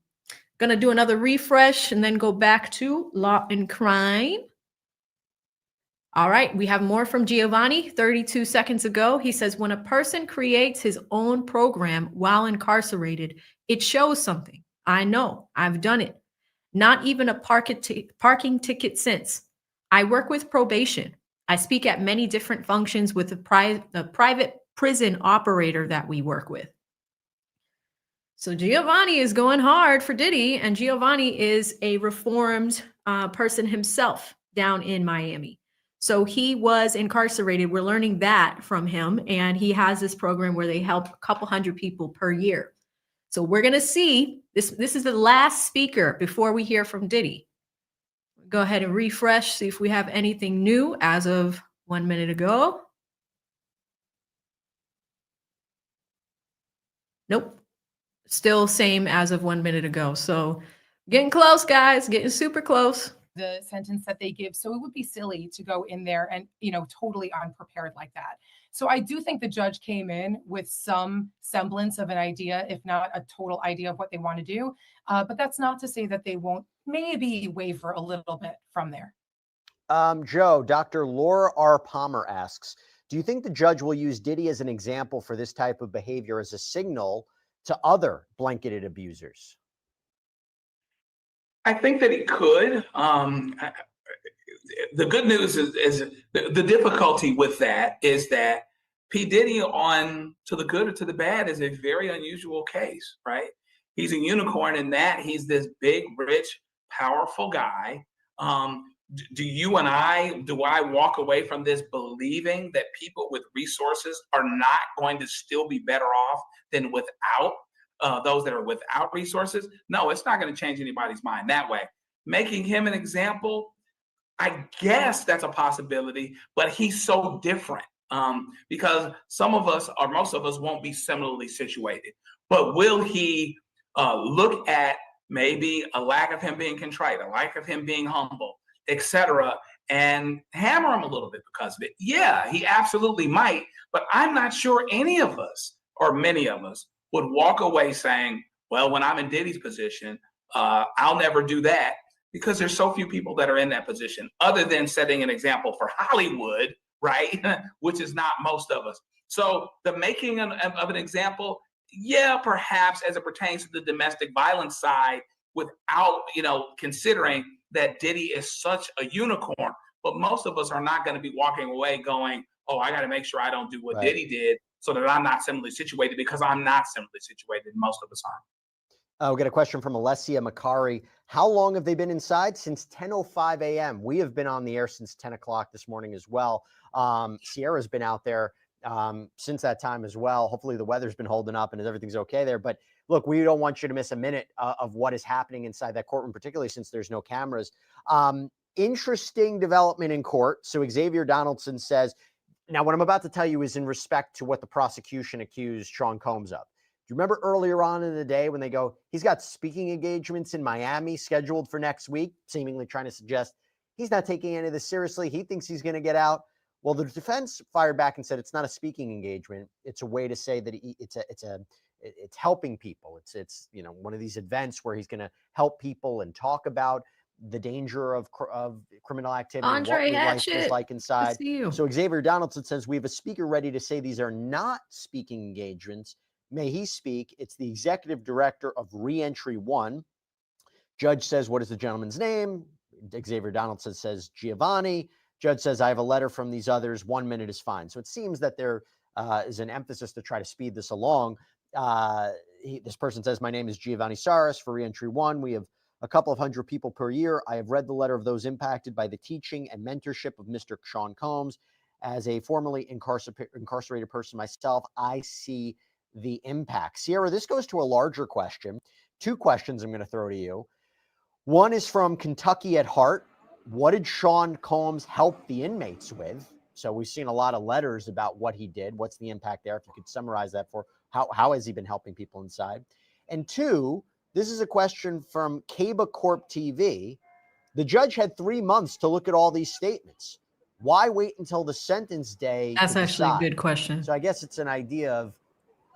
Gonna do another refresh and then go back to Law and Crime. All right, we have more from Giovanni 32 seconds ago. He says, when a person creates his own program while incarcerated, it shows something. I know, I've done it. Not even a parking ticket since. I work with probation. I speak at many different functions with the private prison operator that we work with. So Giovanni is going hard for Diddy, and Giovanni is a reformed person himself down in Miami. So he was incarcerated. We're learning that from him, and he has this program where they help a couple hundred people per year. So we're going to see, this is the last speaker before we hear from Diddy. Go ahead and refresh, see if we have anything new as of 1 minute ago. Nope. Still same as of 1 minute ago. So getting close, guys, getting super close. The sentence that they give. So it would be silly to go in there and, totally unprepared like that. So I do think the judge came in with some semblance of an idea, if not a total idea of what they want to do. But that's not to say that they won't maybe waver a little bit from there. Joe, Dr. Laura R. Palmer asks, do you think the judge will use Diddy as an example for this type of behavior as a signal to other blanketed abusers? I think that he could. The good news is the difficulty with that is that P. Diddy, on To the Good or to the Bad, is a very unusual case, right? He's a unicorn in that he's this big, rich, powerful guy. Do I walk away from this believing that people with resources are not going to still be better off than without those that are without resources? No, it's not going to change anybody's mind that way. Making him an example, I guess that's a possibility, but he's so different because some of us or most of us won't be similarly situated. But will he look at maybe a lack of him being contrite, a lack of him being humble, etc., and hammer him a little bit because of it? Yeah, he absolutely might, but I'm not sure any of us or many of us would walk away saying, well, when I'm in Diddy's position, I'll never do that, because there's so few people that are in that position other than setting an example for Hollywood, right? Which is not most of us. So the making of an example, yeah, perhaps as it pertains to the domestic violence side, without, considering that Diddy is such a unicorn. But most of us are not going to be walking away going, oh, I got to make sure I don't do what Diddy did so that I'm not similarly situated, because I'm not similarly situated. Most of us aren't. We got a question from Alessia Makari. How long have they been inside? Since 10:05 a.m. We have been on the air since 10 o'clock this morning as well. Sierra's been out there since that time as well. Hopefully the weather's been holding up and everything's okay there. But look, we don't want you to miss a minute of what is happening inside that courtroom, particularly since there's no cameras. Interesting development in court. So Xavier Donaldson says, now what I'm about to tell you is in respect to what the prosecution accused Sean Combs of. Do you remember earlier on in the day when they go, he's got speaking engagements in Miami scheduled for next week, seemingly trying to suggest he's not taking any of this seriously. He thinks he's going to get out. Well, the defense fired back and said it's not a speaking engagement. It's a way to say that it's helping people. It's one of these events where he's going to help people and talk about the danger of criminal activity, Andre, what life is like inside. you. So Xavier Donaldson says we have a speaker ready to say these are not speaking engagements. May he speak. It's the executive director of Reentry One. Judge says, what is the gentleman's name? Xavier Donaldson says, Giovanni. Judge says, I have a letter from these others. 1 minute is fine. So it seems that there is an emphasis to try to speed this along. This person says, my name is Giovanni Saras for Reentry One. We have a couple of hundred people per year. I have read the letter of those impacted by the teaching and mentorship of Mr. Sean Combs. As a formerly incarcerated person myself, I see the impact. Sierra, this goes to a larger question. 2 questions I'm going to throw to you. One is from Kentucky at Heart. What did Sean Combs help the inmates with? So we've seen a lot of letters about what he did. What's the impact there? If you could summarize that for how has he been helping people inside? And 2, this is a question from Caba Corp TV. The judge had 3 months to look at all these statements. Why wait until the sentence day? That's to actually a decide? good question. So I guess it's an idea of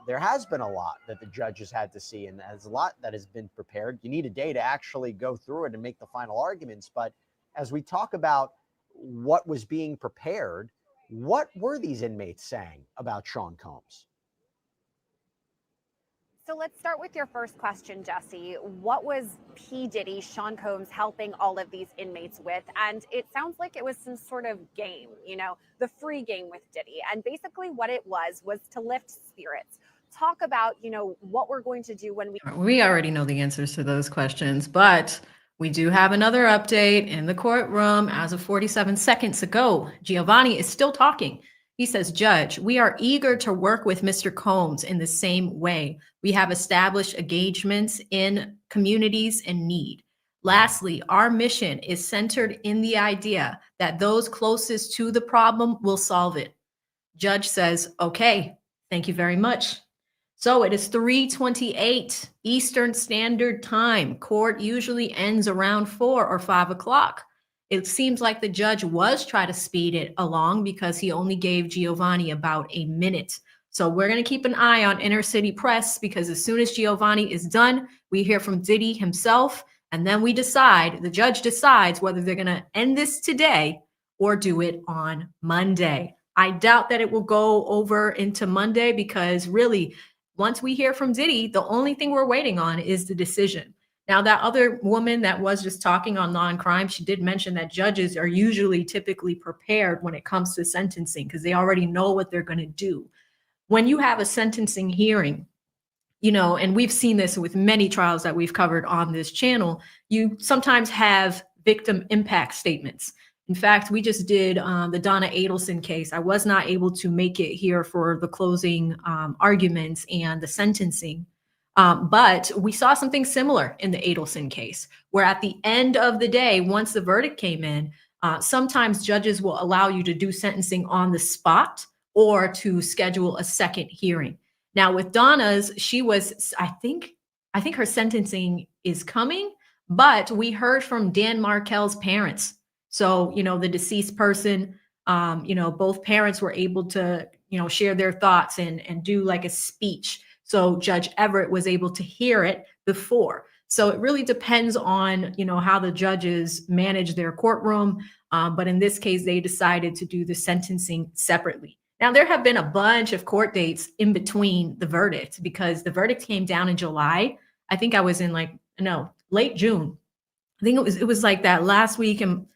there has been a lot that the judge has had to see, and there's a lot that has been prepared. You need a day to actually go through it and make the final arguments. But as we talk about what was being prepared, what were these inmates saying about Sean Combs? So let's start with your first question, Jesse. What was P. Diddy, Sean Combs, helping all of these inmates with? And it sounds like it was some sort of game, the free game with Diddy. And basically what it was to lift spirits. Talk about, what we're going to do when We already know the answers to those questions, but we do have another update in the courtroom. As of 47 seconds ago, Giovanni is still talking. He says, Judge, we are eager to work with Mr. Combs in the same way. We have established engagements in communities in need. Lastly, our mission is centered in the idea that those closest to the problem will solve it. Judge says, okay, thank you very much. So it is 3:28 Eastern Standard Time. Court usually ends around 4 or 5 o'clock. It seems like the judge was trying to speed it along because he only gave Giovanni about a minute. So we're going to keep an eye on Inner City Press, because as soon as Giovanni is done, we hear from Diddy himself, and then the judge decides whether they're going to end this today or do it on Monday. I doubt that it will go over into Monday, because really, once we hear from Diddy, the only thing we're waiting on is the decision. Now, that other woman that was just talking on non-crime, she did mention that judges are typically prepared when it comes to sentencing, because they already know what they're going to do. When you have a sentencing hearing, and we've seen this with many trials that we've covered on this channel, you sometimes have victim impact statements. In fact, we just did the Donna Adelson case. I was not able to make it here for the closing arguments and the sentencing. But we saw something similar in the Adelson case, where at the end of the day, once the verdict came in, sometimes judges will allow you to do sentencing on the spot or to schedule a second hearing. Now with Donna's, I think her sentencing is coming, but we heard from Dan Markel's parents. So, the deceased person, both parents were able to, share their thoughts and do like a speech. So Judge Everett was able to hear it before. So it really depends on, how the judges manage their courtroom. But in this case, they decided to do the sentencing separately. Now, there have been a bunch of court dates in between the verdict, because the verdict came down in July. I think I was in late June. I think it was like that last week. And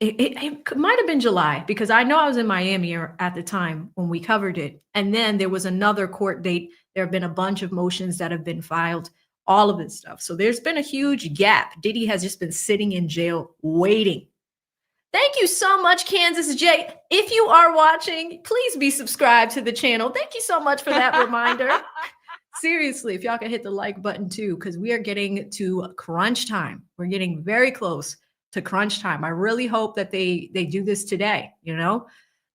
it might have been July, because I know I was in Miami at the time when we covered it. And then there was another court date. There have been a bunch of motions that have been filed, all of this stuff. So there's been a huge gap. Diddy has just been sitting in jail waiting. Thank you so much, Kansas J. If you are watching, please be subscribed to the channel. Thank you so much for that reminder. Seriously, if y'all can hit the like button too, because we are getting to crunch time. We're getting very close to crunch time. I really hope that they do this today.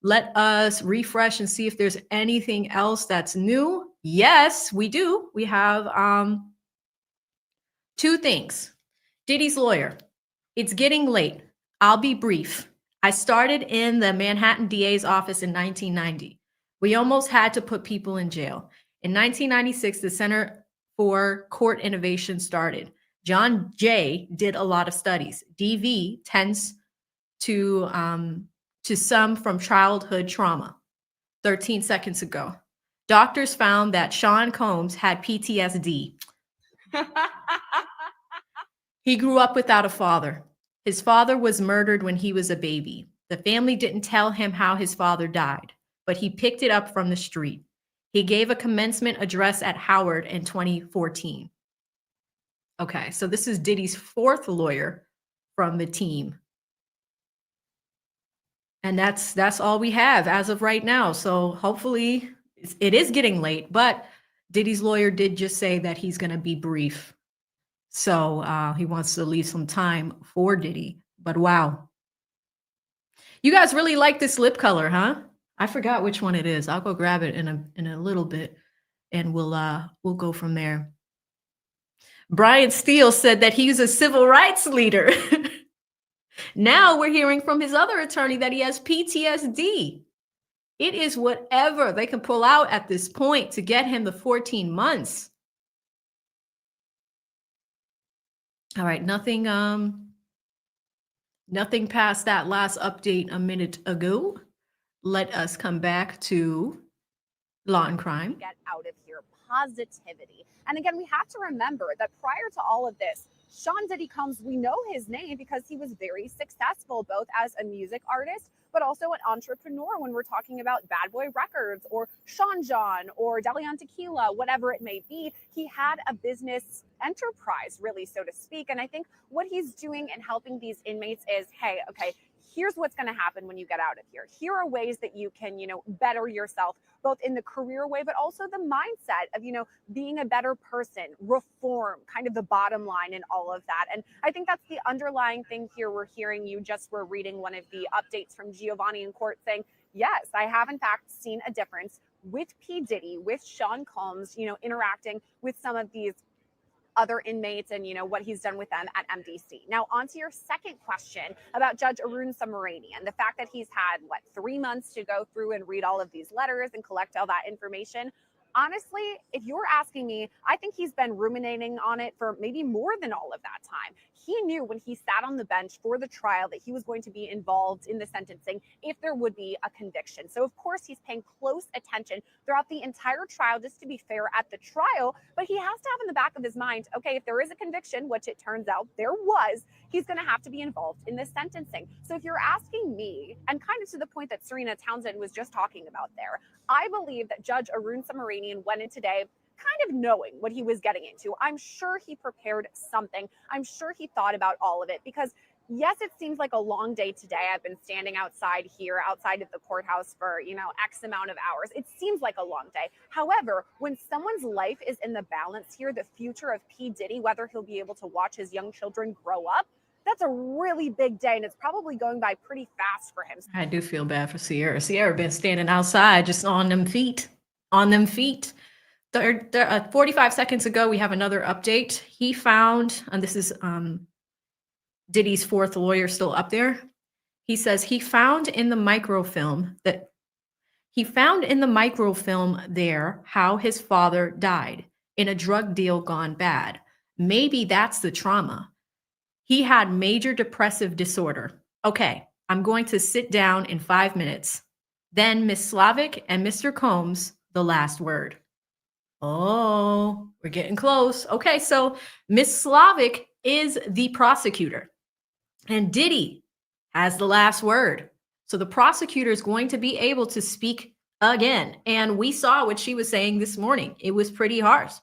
Let us refresh and see if there's anything else that's new. Yes, we do. We have 2 things. Diddy's lawyer. It's getting late. I'll be brief. I started in the Manhattan DA's office in 1990. We almost had to put people in jail. In 1996, the Center for Court Innovation started. John Jay did a lot of studies. DV tends to some from childhood trauma. 13 seconds ago, doctors found that Sean Combs had PTSD. He grew up without a father. His father was murdered when he was a baby. The family didn't tell him how his father died, but he picked it up from the street. He gave a commencement address at Howard in 2014. Okay, so this is Diddy's 4th lawyer from the team. And that's all we have as of right now. So hopefully it is getting late, but Diddy's lawyer did just say that he's going to be brief. So he wants to leave some time for Diddy. But wow. You guys really like this lip color, huh? I forgot which one it is. I'll go grab it in a little bit and we'll go from there. Brian Steele said that he's a civil rights leader. Now we're hearing from his other attorney that he has PTSD. It is whatever they can pull out at this point to get him the 14 months. All right, nothing past that last update a minute ago. Let us come back to Law and Crime. Get out of here. Positivity. And again, we have to remember that prior to all of this, Sean Diddy Combs, we know his name because he was very successful, both as a music artist, but also an entrepreneur when we're talking about Bad Boy Records or Sean John or Delion Tequila, whatever it may be. He had a business enterprise, really, so to speak. And I think what he's doing and helping these inmates is, hey, okay, here's what's going to happen when you get out of here. Here are ways that you can, better yourself, both in the career way, but also the mindset of, being a better person, reform, kind of the bottom line in all of that. And I think that's the underlying thing here. We're hearing you just were reading one of the updates from Giovanni in court saying, yes, I have in fact seen a difference with P. Diddy, with Sean Combs, interacting with some of these other inmates and what he's done with them at MDC. Now, on to your second question about Judge Arun Subramanian, the fact that he's had 3 months to go through and read all of these letters and collect all that information. Honestly, if you're asking me, I think he's been ruminating on it for maybe more than all of that time. He knew when he sat on the bench for the trial that he was going to be involved in the sentencing if there would be a conviction. So, of course, he's paying close attention throughout the entire trial, just to be fair at the trial. But he has to have in the back of his mind, okay, if there is a conviction, which it turns out there was, he's going to have to be involved in the sentencing. So if you're asking me, and kind of to the point that Serena Townsend was just talking about there, I believe that Judge Arun Subramanian went in today kind of knowing what he was getting into. I'm sure he prepared something. I'm sure he thought about all of it because, yes, it seems like a long day today. I've been standing outside here, outside of the courthouse for, X amount of hours. It seems like a long day. However, when someone's life is in the balance here, the future of P. Diddy, whether he'll be able to watch his young children grow up, that's a really big day, and it's probably going by pretty fast for him. I do feel bad for Sierra. Sierra been standing outside just on them feet. 45 seconds ago, we have another update. He found, and this is Diddy's fourth lawyer still up there. He says he found in the microfilm there how his father died in a drug deal gone bad. Maybe that's the trauma. He had major depressive disorder. Okay, I'm going to sit down in 5 minutes. Then Miss Slavic and Mr. Combs, the last word. Oh, we're getting close. Okay, so Miss Slavic is the prosecutor and Diddy has the last word. So the prosecutor is going to be able to speak again. And we saw what she was saying this morning. It was pretty harsh.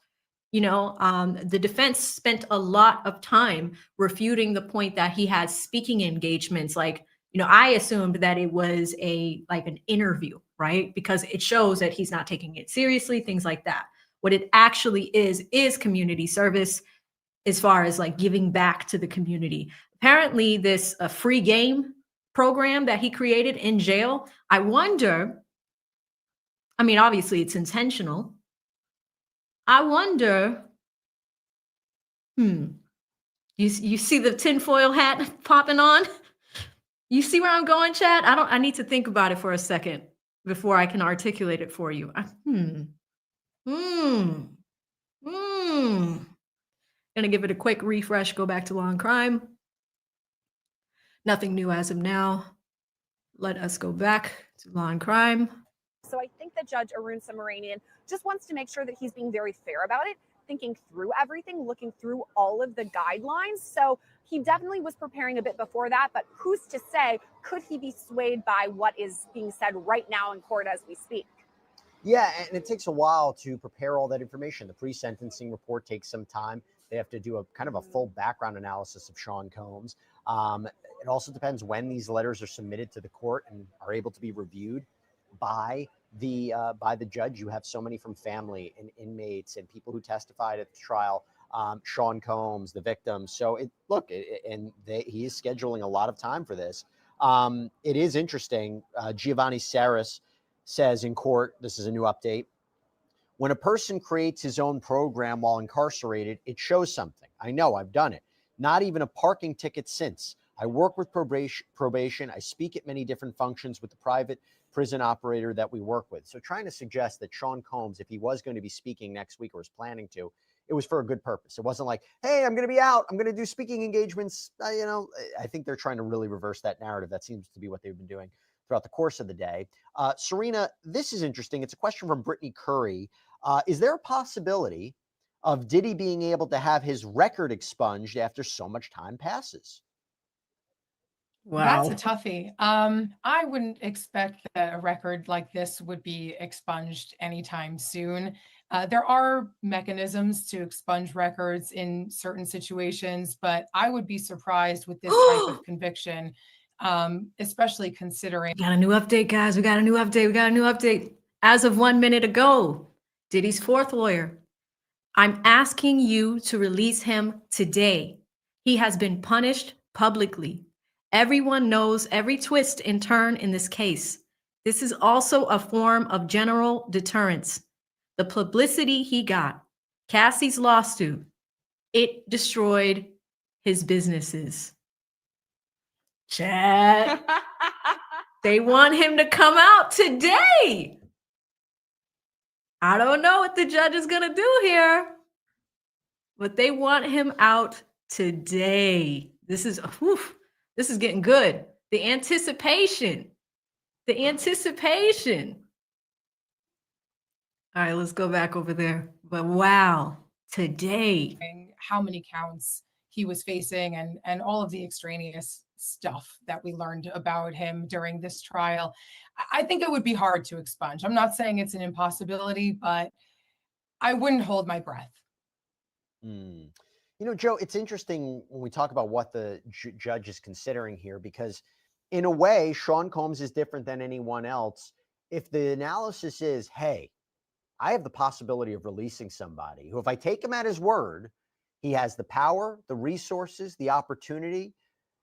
The defense spent a lot of time refuting the point that he has speaking engagements. I assumed that it was an interview, right? Because it shows that he's not taking it seriously, things like that. What it actually is community service as far as giving back to the community. Apparently this free game program that he created in jail, I wonder, obviously it's intentional. I wonder, you see the tinfoil hat popping on? You see where I'm going, Chad? I need to think about it for a second before I can articulate it for you. Gonna give it a quick refresh, go back to Law and Crime. Nothing new as of now. Let us go back to Law and Crime. So I think that Judge Arun Subramanian just wants to make sure that he's being very fair about it, thinking through everything, looking through all of the guidelines. So he definitely was preparing a bit before that, but who's to say, could he be swayed by what is being said right now in court as we speak? Yeah, and it takes a while to prepare all that information. The pre-sentencing report takes some time. They have to do a kind of a full background analysis of Sean Combs. It also depends when these letters are submitted to the court and are able to be reviewed by the judge. You have so many from family and inmates and people who testified at the trial. Sean Combs, the victim. So he is scheduling a lot of time for this. It is interesting. Giovanni Saris says in court, this is a new update. When a person creates his own program while incarcerated, it shows something. I know, I've done it. Not even a parking ticket since. I work with probation. I speak at many different functions with the private prison operator that we work with. So trying to suggest that Sean Combs, if he was going to be speaking next week or was planning to, it was for a good purpose. It wasn't like, hey, I'm going to be out. I'm going to do speaking engagements. I think they're trying to really reverse that narrative. That seems to be what they've been doing throughout the course of the day. Serena, this is interesting. It's a question from Brittany Curry. Is there a possibility of Diddy being able to have his record expunged after so much time passes? That's a toughie. I wouldn't expect that a record like this would be expunged anytime soon. There are mechanisms to expunge records in certain situations, but I would be surprised with this type of conviction, especially considering. We got a new update, guys. We got a new update. As of 1 minute ago, Diddy's fourth lawyer, I'm asking you to release him today. He has been punished publicly. Everyone knows every twist and turn in this case. This is also a form of general deterrence. The publicity he got, Cassie's lawsuit, it destroyed his businesses. Chat. They want him to come out today. I don't know what the judge is going to do here, but they want him out today. This is getting good. The anticipation. All right, let's go back over there. But wow, today. How many counts he was facing and all of the extraneous stuff that we learned about him during this trial. I think it would be hard to expunge. I'm not saying it's an impossibility, but I wouldn't hold my breath. Joe, it's interesting when we talk about what the judge is considering here, because in a way, Sean Combs is different than anyone else. If the analysis is, hey, I have the possibility of releasing somebody who, if I take him at his word, he has the power, the resources, the opportunity,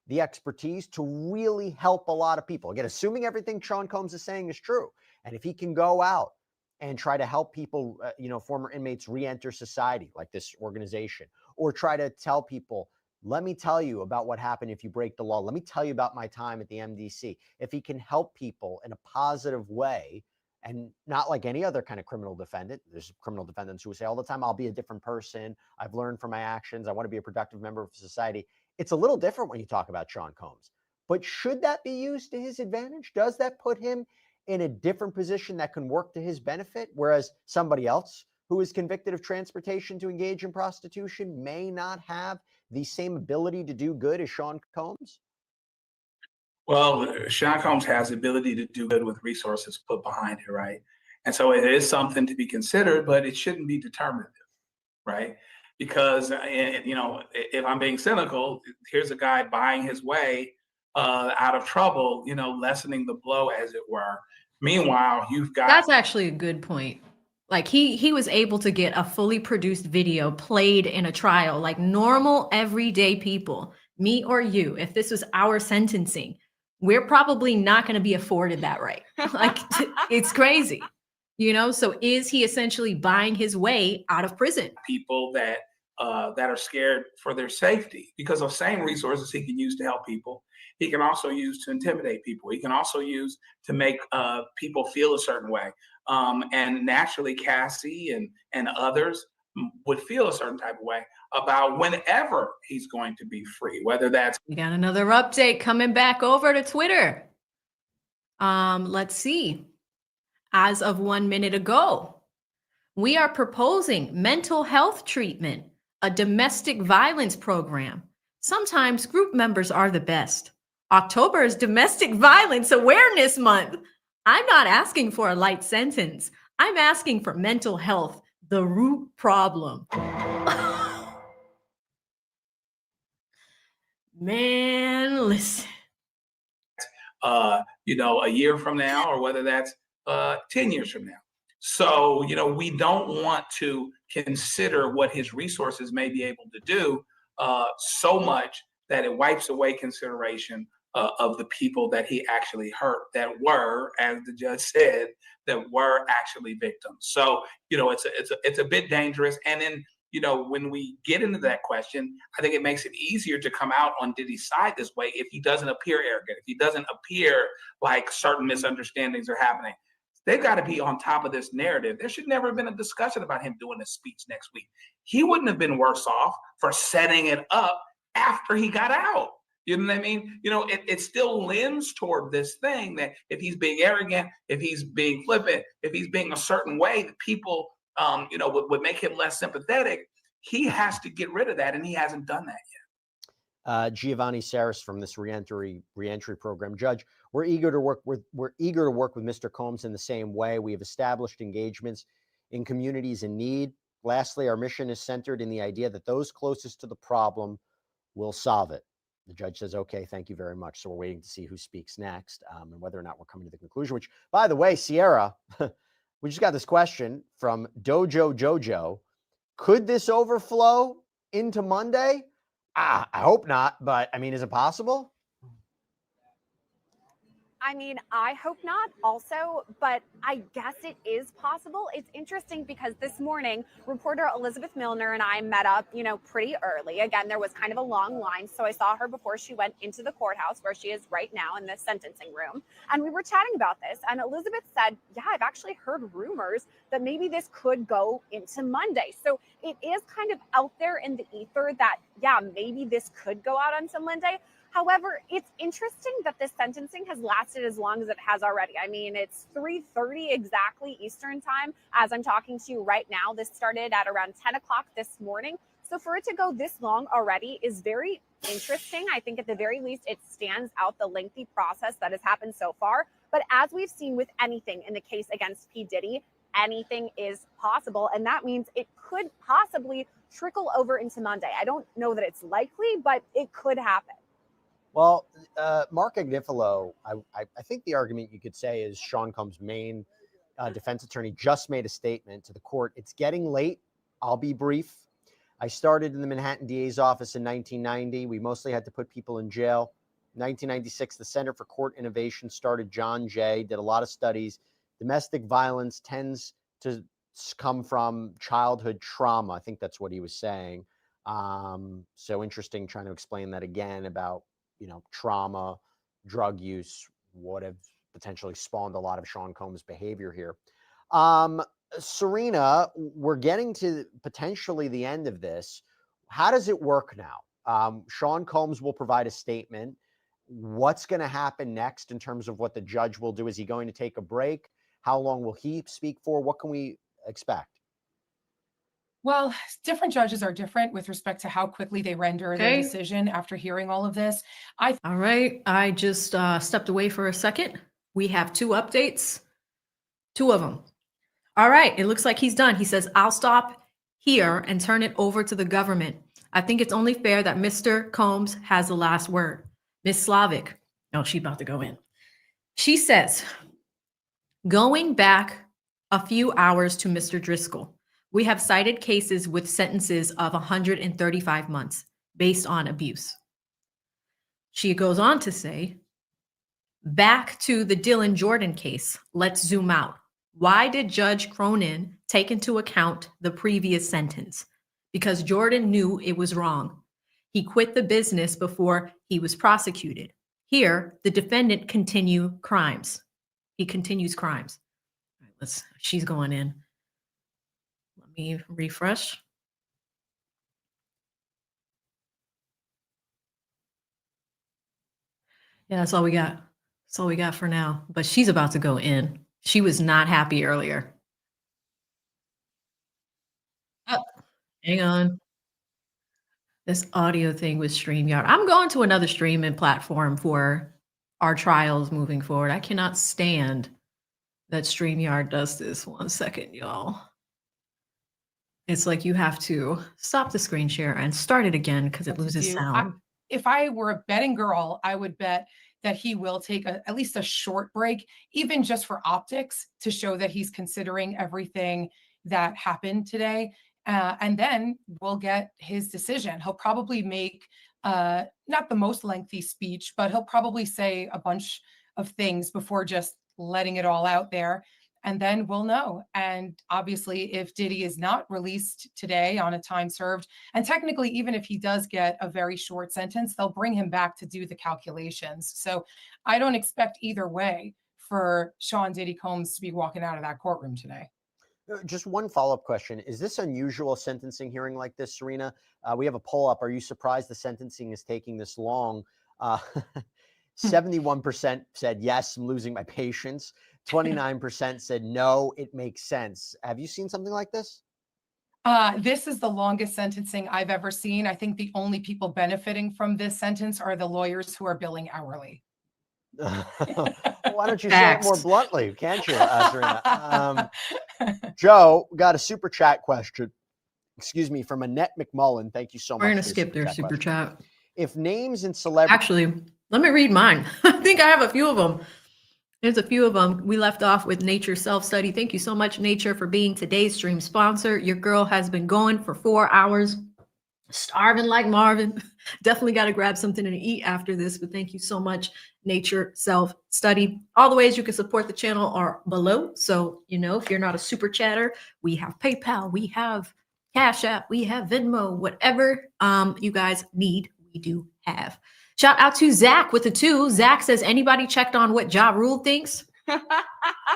the expertise to really help a lot of people. Again, assuming everything Sean Combs is saying is true. And if he can go out and try to help people, former inmates re-enter society like this organization, or try to tell people, let me tell you about what happened if you break the law. Let me tell you about my time at the MDC. If he can help people in a positive way, and not like any other kind of criminal defendant. There's criminal defendants who say all the time, I'll be a different person. I've learned from my actions. I want to be a productive member of society. It's a little different when you talk about Sean Combs. But should that be used to his advantage? Does that put him in a different position that can work to his benefit? Whereas somebody else who is convicted of transportation to engage in prostitution may not have the same ability to do good as Sean Combs? Well, Sean Combs has the ability to do good with resources put behind it, right? And so it is something to be considered, but it shouldn't be determinative, right? Because, if I'm being cynical, here's a guy buying his way out of trouble, lessening the blow, as it were. Meanwhile, you've got— That's actually a good point. Like he was able to get a fully produced video played in a trial, like normal everyday people, me or you. If this was our sentencing, we're probably not going to be afforded that right. Like it's crazy, So is he essentially buying his way out of prison? People that are scared for their safety, because of same resources he can use to help people. He can also use to intimidate people. He can also use to make people feel a certain way. And naturally, Cassie and others would feel a certain type of way about whenever he's going to be free, whether that's— We got another update coming back over to Twitter. Let's see. As of 1 minute ago, we are proposing mental health treatment, a domestic violence program. Sometimes group members are the best. October is Domestic Violence Awareness Month. I'm not asking for a light sentence. I'm asking for mental health, the root problem. Man, listen. a year from now, or whether that's 10 years from now. So, we don't want to consider what his resources may be able to do so much that it wipes away consideration of the people that he actually hurt, that were, as the judge said, that were actually victims. So, it's a bit dangerous. And then, when we get into that question, I think it makes it easier to come out on Diddy's side this way if he doesn't appear arrogant, if he doesn't appear like certain misunderstandings are happening. They've got to be on top of this narrative. There should never have been a discussion about him doing a speech next week. He wouldn't have been worse off for setting it up after he got out. You know what I mean? It still lends toward this thing that if he's being arrogant, if he's being flippant, if he's being a certain way that people, would make him less sympathetic. He has to get rid of that, and he hasn't done that yet. Giovanni Saris from this reentry program. Judge, we're eager to work with Mr. Combs in the same way. We have established engagements in communities in need. Lastly, our mission is centered in the idea that those closest to the problem will solve it. The judge says, okay, thank you very much. So we're waiting to see who speaks next and whether or not we're coming to the conclusion, which, by the way, Sierra, we just got this question from Dojo Jojo. Could this overflow into Monday? I hope not, but I mean, is it possible? I mean, I hope not also, but I guess it is possible. It's interesting because this morning, reporter Elizabeth Milner and I met up, pretty early. Again, there was kind of a long line. So I saw her before she went into the courthouse where she is right now in the sentencing room. And we were chatting about this. And Elizabeth said, yeah, I've actually heard rumors that maybe this could go into Monday. So it is kind of out there in the ether that, yeah, maybe this could go out on Monday. However, it's interesting that this sentencing has lasted as long as it has already. I mean, it's 3:30 exactly Eastern time as I'm talking to you right now. This started at around 10 o'clock this morning. So for it to go this long already is very interesting. I think at the very least, it stands out the lengthy process that has happened so far. But as we've seen with anything in the case against P. Diddy, anything is possible. And that means it could possibly trickle over into Monday. I don't know that it's likely, but it could happen. Well, Mark Agnifilo, I think the argument you could say is Sean Combs' main defense attorney just made a statement to the court. It's getting late. I'll be brief. I started in the Manhattan DA's office in 1990. We mostly had to put people in jail. 1996, the Center for Court Innovation started John Jay, did a lot of studies. Domestic violence tends to come from childhood trauma. I think that's what he was saying. So interesting trying to explain that again about trauma, drug use, what have potentially spawned a lot of Sean Combs' behavior here. Serena, we're getting to potentially the end of this. How does it work now? Sean Combs will provide a statement. What's going to happen next in terms of what the judge will do? Is he going to take a break? How long will he speak for? What can we expect? Well, different judges are different with respect to how quickly they render their decision after hearing all of this. All right. I just stepped away for a second. We have 2 updates, 2 of them. All right. It looks like he's done. He says, I'll stop here and turn it over to the government. I think it's only fair that Mr. Combs has the last word. Miss Slavic. Oh, she's about to go in. She says, going back a few hours to Mr. Driscoll, we have cited cases with sentences of 135 months based on abuse. She goes on to say, back to the Dylan Jordan case, let's zoom out. Why did Judge Cronin take into account the previous sentence? Because Jordan knew it was wrong. He quit the business before he was prosecuted. Here, the defendant continues crimes. He continues crimes. All right, she's going in. Let me refresh. Yeah, that's all we got. That's all we got for now. But she's about to go in. She was not happy earlier. Oh, hang on. This audio thing with StreamYard. I'm going to another streaming platform for our trials moving forward. I cannot stand that StreamYard does this. 1 second, y'all. It's like you have to stop the screen share and start it again because it loses sound. If I were a betting girl, I would bet that he will take at least a short break, even just for optics, to show that he's considering everything that happened today. And then we'll get his decision. He'll probably make not the most lengthy speech, but he'll probably say a bunch of things before just letting it all out there. And then we'll know. And obviously, if Diddy is not released today on a time served, and technically, even if he does get a very short sentence, they'll bring him back to do the calculations. So I don't expect either way for Sean Diddy Combs to be walking out of that courtroom today. Just one follow-up question. Is this unusual sentencing hearing like this, Serena? We have a poll up. Are you surprised the sentencing is taking this long? 71% said, yes, I'm losing my patience. 29% said, no, it makes sense. Have you seen something like this? This is the longest sentencing I've ever seen. I think the only people benefiting from this sentence are the lawyers who are billing hourly. Why don't you say it more bluntly, can't you, Serena? Joe got a super chat question. Excuse me, from Annette McMullen. Thank you so much. We're going to skip their super chat. If names and celebrities... Actually, let me read mine. I think I have a few of them. There's a few of them. We left off with Nature Self-Study. Thank you so much, Nature, for being today's stream sponsor. Your girl has been going for 4 hours, starving like Marvin. Definitely got to grab something to eat after this, but thank you so much, Nature Self-Study. All the ways you can support the channel are below. So, you know, if you're not a super chatter, we have PayPal, we have Cash App, we have Venmo, whatever you guys need, we do have. Shout out to Zach with a 2. Zach says, anybody checked on what Ja Rule thinks?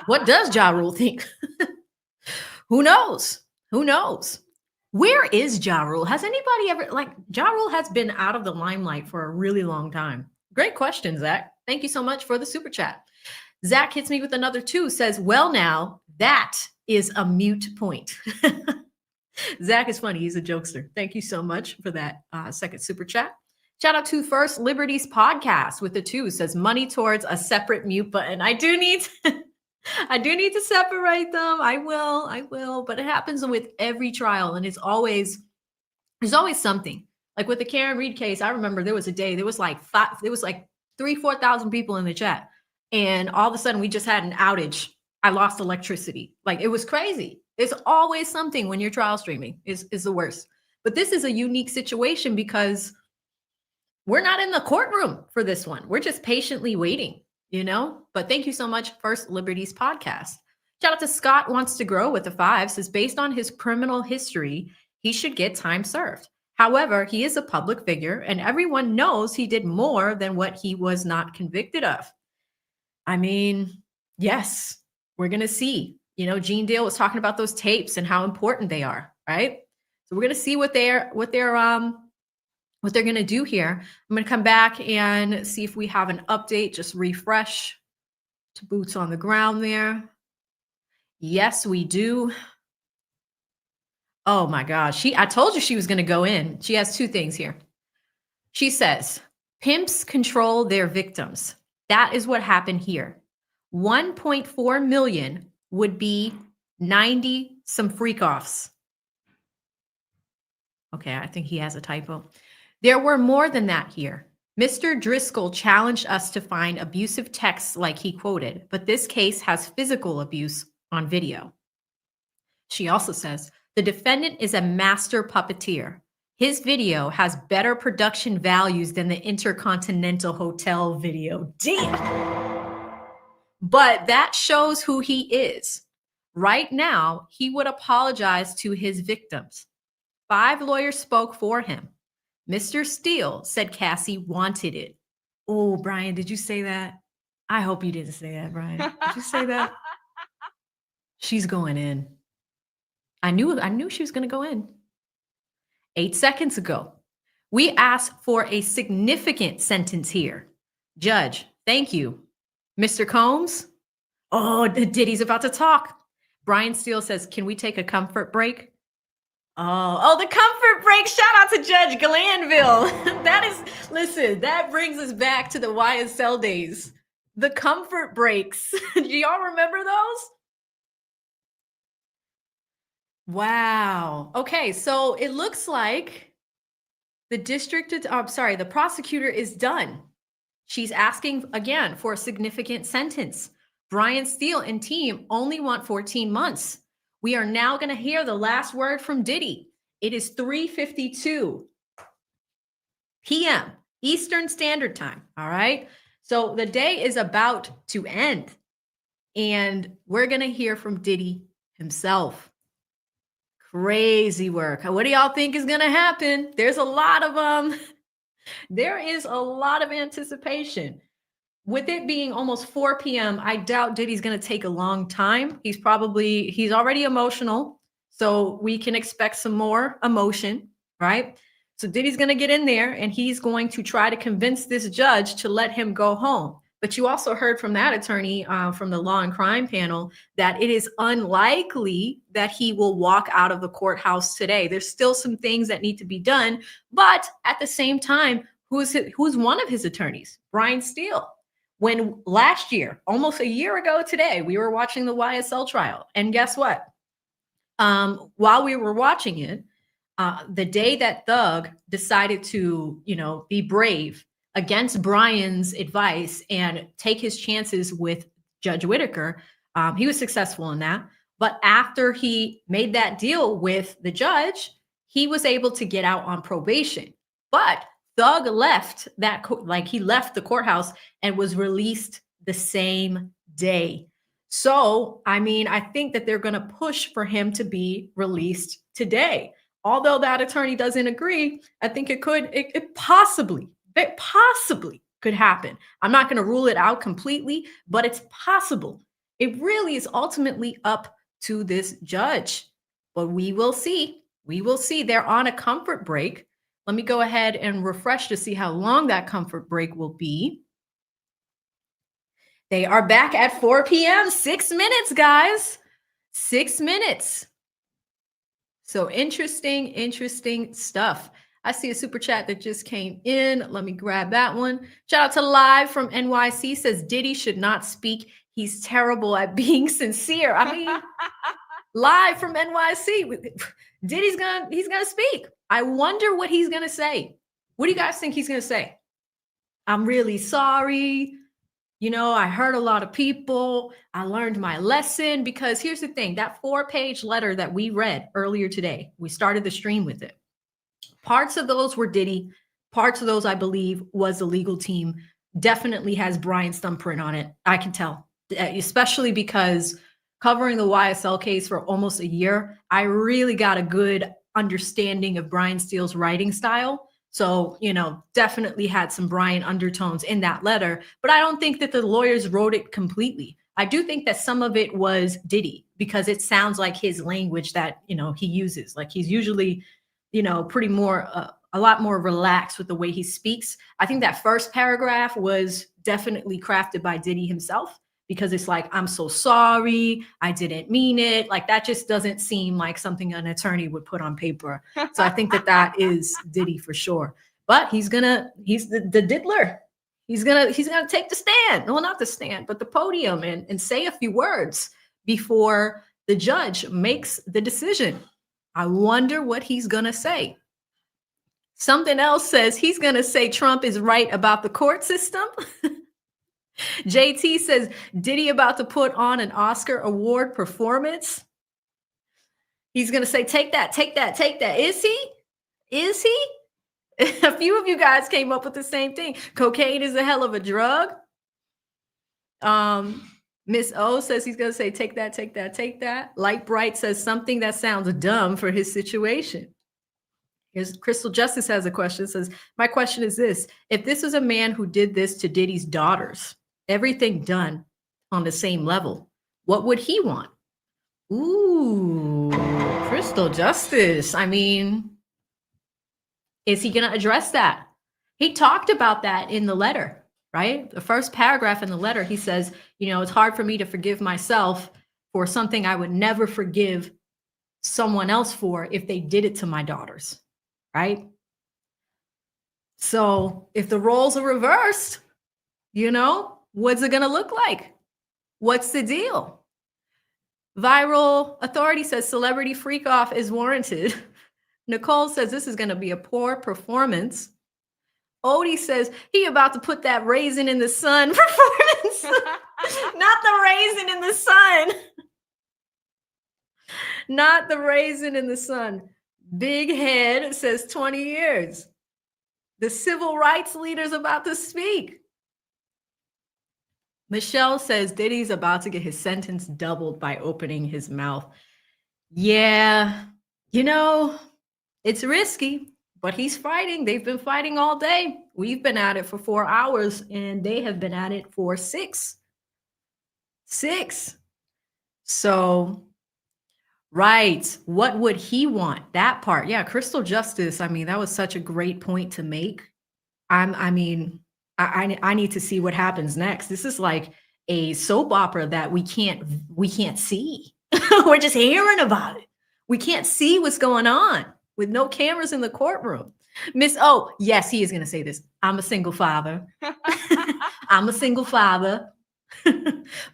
What does Ja Rule think? Who knows? Who knows? Where is Ja Rule? Has anybody ever, Ja Rule has been out of the limelight for a really long time. Great question, Zach. Thank you so much for the super chat. Zach hits me with another 2, says, well, now that is a mute point. Zach is funny. He's a jokester. Thank you so much for that second super chat. Shout out to First Liberties Podcast with the 2, says money towards a separate mute button. I do need to separate them. I will, but it happens with every trial, and there's always something. Like with the Karen Reed case, I remember there was a day, there was like 3,000-4,000 people in the chat, and all of a sudden we just had an outage. I lost electricity. Like, it was crazy. There's always something when you're trial streaming is the worst. But this is a unique situation because we're not in the courtroom for this one. We're just patiently waiting, you know? But thank you so much, First Liberties Podcast. Shout out to Scott Wants to Grow with the 5, says based on his criminal history, he should get time served. However, he is a public figure and everyone knows he did more than what he was not convicted of. I mean, yes, we're going to see. You know, Gene Dale was talking about those tapes and how important they are, right? So we're going to see what they're going to do here. I'm going to come back and see if we have an update. Just refresh to boots on the ground there. Yes, we do. Oh my gosh. I told you she was going to go in. She has 2 things here. She says, pimps control their victims. That is what happened here. 1.4 million would be 90 some freak-offs. Okay, I think he has a typo. There were more than that here. Mr. Driscoll challenged us to find abusive texts like he quoted, but this case has physical abuse on video. She also says, the defendant is a master puppeteer. His video has better production values than the Intercontinental Hotel video. Damn. But that shows who he is. Right now, he would apologize to his victims. 5 lawyers spoke for him. Mr. Steele said Cassie wanted it. Oh, Brian, did you say that? I hope you didn't say that, Brian. Did you say that? She's going in. I knew she was going to go in. 8 seconds ago, we asked for a significant sentence here. Judge, thank you. Mr. Combs? Oh, Diddy's about to talk. Brian Steele says, can we take a comfort break? Oh, the comfort break. Shout out to Judge Glanville. Listen, that brings us back to the YSL days. The comfort breaks. Do y'all remember those? Wow. Okay, so it looks like the prosecutor is done. She's asking again for a significant sentence. Brian Steele and team only want 14 months. We are now going to hear the last word from Diddy. It is 3:52 p.m. Eastern Standard Time. All right. So the day is about to end, and we're going to hear from Diddy himself. Crazy work. What do y'all think is going to happen? There is a lot of anticipation. With it being almost 4 p.m., I doubt Diddy's going to take a long time. He's already emotional, so we can expect some more emotion, right? So Diddy's going to get in there and he's going to try to convince this judge to let him go home. But you also heard from that attorney from the Law and Crime panel that it is unlikely that he will walk out of the courthouse today. There's still some things that need to be done. But at the same time, who's one of his attorneys? Brian Steele. When last year, almost a year ago today, we were watching the YSL trial. And guess what? While we were watching it, the day that Thug decided to, be brave against Brian's advice and take his chances with Judge Whitaker, he was successful in that. But after he made that deal with the judge, he was able to get out on probation. But Thug left he left the courthouse and was released the same day. So, I think that they're going to push for him to be released today. Although that attorney doesn't agree, I think it possibly could happen. I'm not going to rule it out completely, but it's possible. It really is ultimately up to this judge. But we will see. We will see. They're on a comfort break. Let me go ahead and refresh to see how long that comfort break will be. They are back at 4 p.m. 6 minutes, guys. 6 minutes. So interesting stuff. I see a super chat that just came in. Let me grab that one. Shout out to Live from NYC, says Diddy should not speak. He's terrible at being sincere. Live from NYC. Diddy's gonna speak. I wonder what he's gonna say. What do you guys think he's gonna say? I'm really sorry. I hurt a lot of people. I learned my lesson. Because here's the thing, that 4-page letter that we read earlier today, we started the stream with it. Parts of those were Diddy. Parts of those, I believe, was the legal team. Definitely has Brian's thumbprint on it. I can tell, especially because covering the YSL case for almost a year, I really got a good understanding of Brian Steele's writing style. So, definitely had some Brian undertones in that letter, but I don't think that the lawyers wrote it completely. I do think that some of it was Diddy, because it sounds like his language that, he uses. Like he's usually, pretty more, a lot more relaxed with the way he speaks. I think that first paragraph was definitely crafted by Diddy himself, because it's like, I'm so sorry, I didn't mean it. Like that just doesn't seem like something an attorney would put on paper. So I think that is Diddy for sure. But he's the diddler. He's gonna take the stand. Well, not the stand, but the podium and say a few words before the judge makes the decision. I wonder what he's gonna say. Something else says he's gonna say Trump is right about the court system. JT says, Diddy about to put on an Oscar award performance. He's going to say, take that, take that, take that. Is he? Is he? A few of you guys came up with the same thing. Cocaine is a hell of a drug. Miss O says he's going to say, take that, take that, take that. Light Bright says something that sounds dumb for his situation. Here's Crystal Justice has a question. Says, my question is this. If this was a man who did this to Diddy's daughters, everything done on the same level, what would he want? Ooh, Crystal Justice. Is he going to address that? He talked about that in the letter, right? The first paragraph in the letter, he says, it's hard for me to forgive myself for something I would never forgive someone else for if they did it to my daughters, right? So if the roles are reversed, what's it going to look like? What's the deal? Viral Authority says celebrity freak off is warranted. Nicole says this is going to be a poor performance. Odie says he about to put that raisin in the sun performance. Not the raisin in the sun. Not the raisin in the sun. Big Head says 20 years. The civil rights leader's about to speak. Michelle says Diddy's about to get his sentence doubled by opening his mouth. Yeah, you know, it's risky, but he's fighting. They've been fighting all day. We've been at it for 4 hours, and they have been at it for 6. So, right. What would he want? That part. Yeah, Crystal Justice. I mean, that was such a great point to make. I need to see what happens next. This is like a soap opera that we can't see. We're just hearing about it. We can't see what's going on with no cameras in the courtroom. Yes, he is going to say this. I'm a single father. I'm a single father.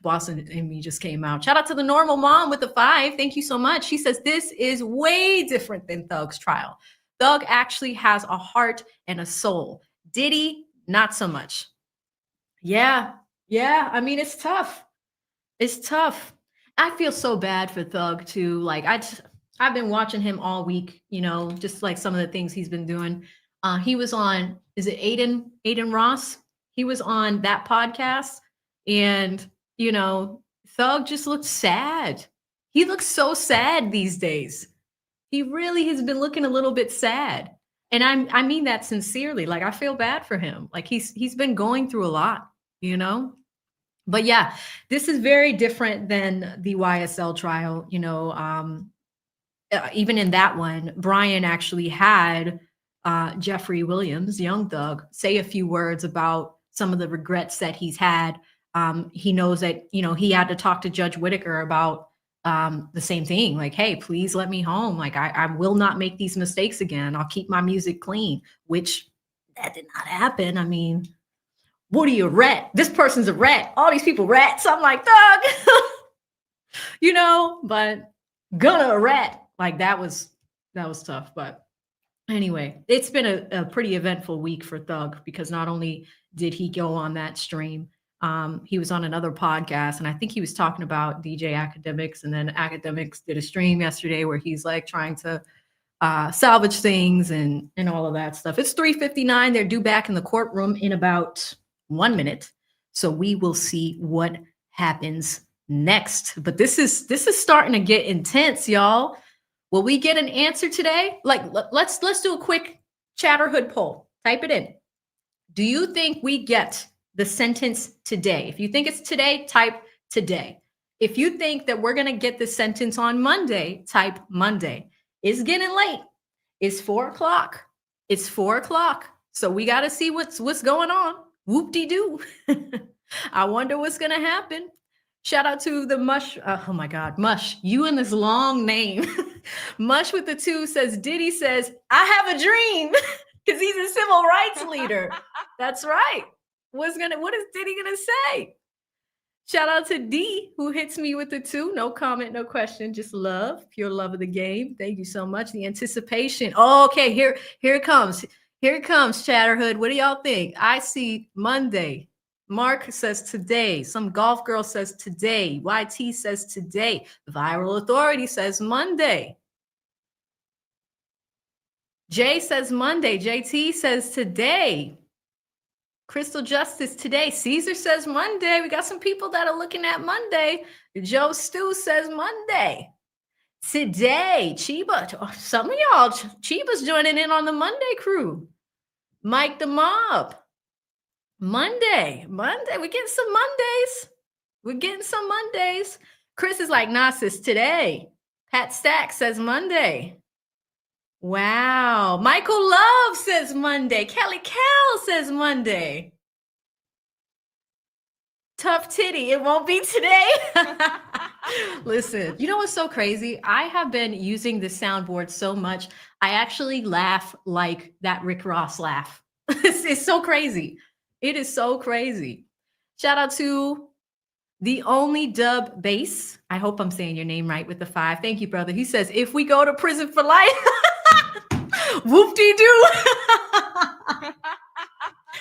Boston and me just came out. Shout out to the normal mom with the 5. Thank you so much. She says this is way different than Thug's trial. Thug actually has a heart and a soul. Diddy, not so much. Yeah. I mean, it's tough. I feel so bad for Thug too. Like I've been watching him all week, you know, just like some of the things he's been doing. He was on, is it Aiden Ross? He was on that podcast, and you know, Thug just looked sad. He looks so sad these days. He really has been looking a little bit sad. And I mean that sincerely. Like, I feel bad for him. Like he's been going through a lot, you know? But yeah, this is very different than the YSL trial. You know, even in that one, Brian actually had Jeffrey Williams, Young Thug, say a few words about some of the regrets that he's had. He knows that, you know, he had to talk to Judge Whitaker about the same thing. Like, hey, please let me home. Like, I will not make these mistakes again. I'll keep my music clean, which that did not happen. I mean, what are you, a rat? This person's a rat. All these people rats. I'm like, Thug, you know, but gonna a rat. Like that was tough. But anyway, it's been a pretty eventful week for Thug, because not only did he go on that stream, he was on another podcast, and I think he was talking about DJ Academics, and then Academics did a stream yesterday where he's like trying to salvage things and all of that stuff. It's 3:59. They're due back in the courtroom in about 1 minute. So we will see what happens next. But this is starting to get intense, y'all. Will we get an answer today? Like, let's do a quick Chatterhood poll. Type it in. Do you think we get the sentence today? If you think it's today, type today. If you think that we're going to get the sentence on Monday, type Monday. It's getting late. It's 4 o'clock. It's 4 o'clock. So we got to see what's going on. Whoop-de-doo. I wonder what's going to happen. Shout out to the Mush. Oh my God, Mush, you and this long name. Mush with the 2 says, Diddy says, I have a dream, because he's a civil rights leader. That's right. What is Diddy gonna say? Shout out to D, who hits me with the 2. No comment, no question, just love, pure love of the game. Thank you so much. The anticipation. Oh, okay, here it comes. Here it comes, Chatterhood. What do y'all think? I see Monday. Mark says today. Some golf girl says today. YT says today. Viral Authority says Monday. Jay says Monday. JT says today. Crystal Justice today. Caesar says Monday. We got some people that are looking at Monday. Joe Stu says Monday. Today. Chiba. Some of y'all, Chiba's joining in on the Monday crew. Mike the Mob. Monday. We're getting some Mondays. Chris is like, nah, sis, today. Pat Stack says Monday. Wow. Michael Love says Monday. Kelly Cal says Monday. Tough Titty. It won't be today. Listen, you know what's so crazy? I have been using the soundboard so much. I actually laugh like that Rick Ross laugh. It's so crazy. It is so crazy. Shout out to the only Dub Bass. I hope I'm saying your name right with the 5. Thank you, brother. He says, if we go to prison for life, whoop-de-doo.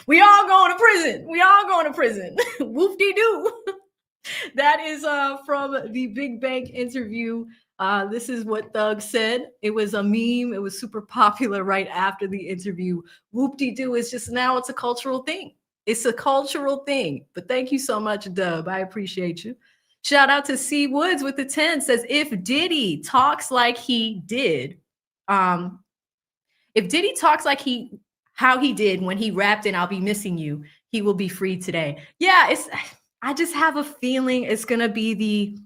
We all going to prison. We all going to prison. Whoop-de-doo. That is from the Big Bank interview. This is what Thug said. It was a meme. It was super popular right after the interview. Whoop-de-doo is just now it's a cultural thing. It's a cultural thing. But thank you so much, Dub. I appreciate you. Shout out to C Woods with the 10 says, if Diddy talks like he did, if Diddy talks like how he did when he rapped in I'll Be Missing You, he will be free today. Yeah, I just have a feeling it's gonna be the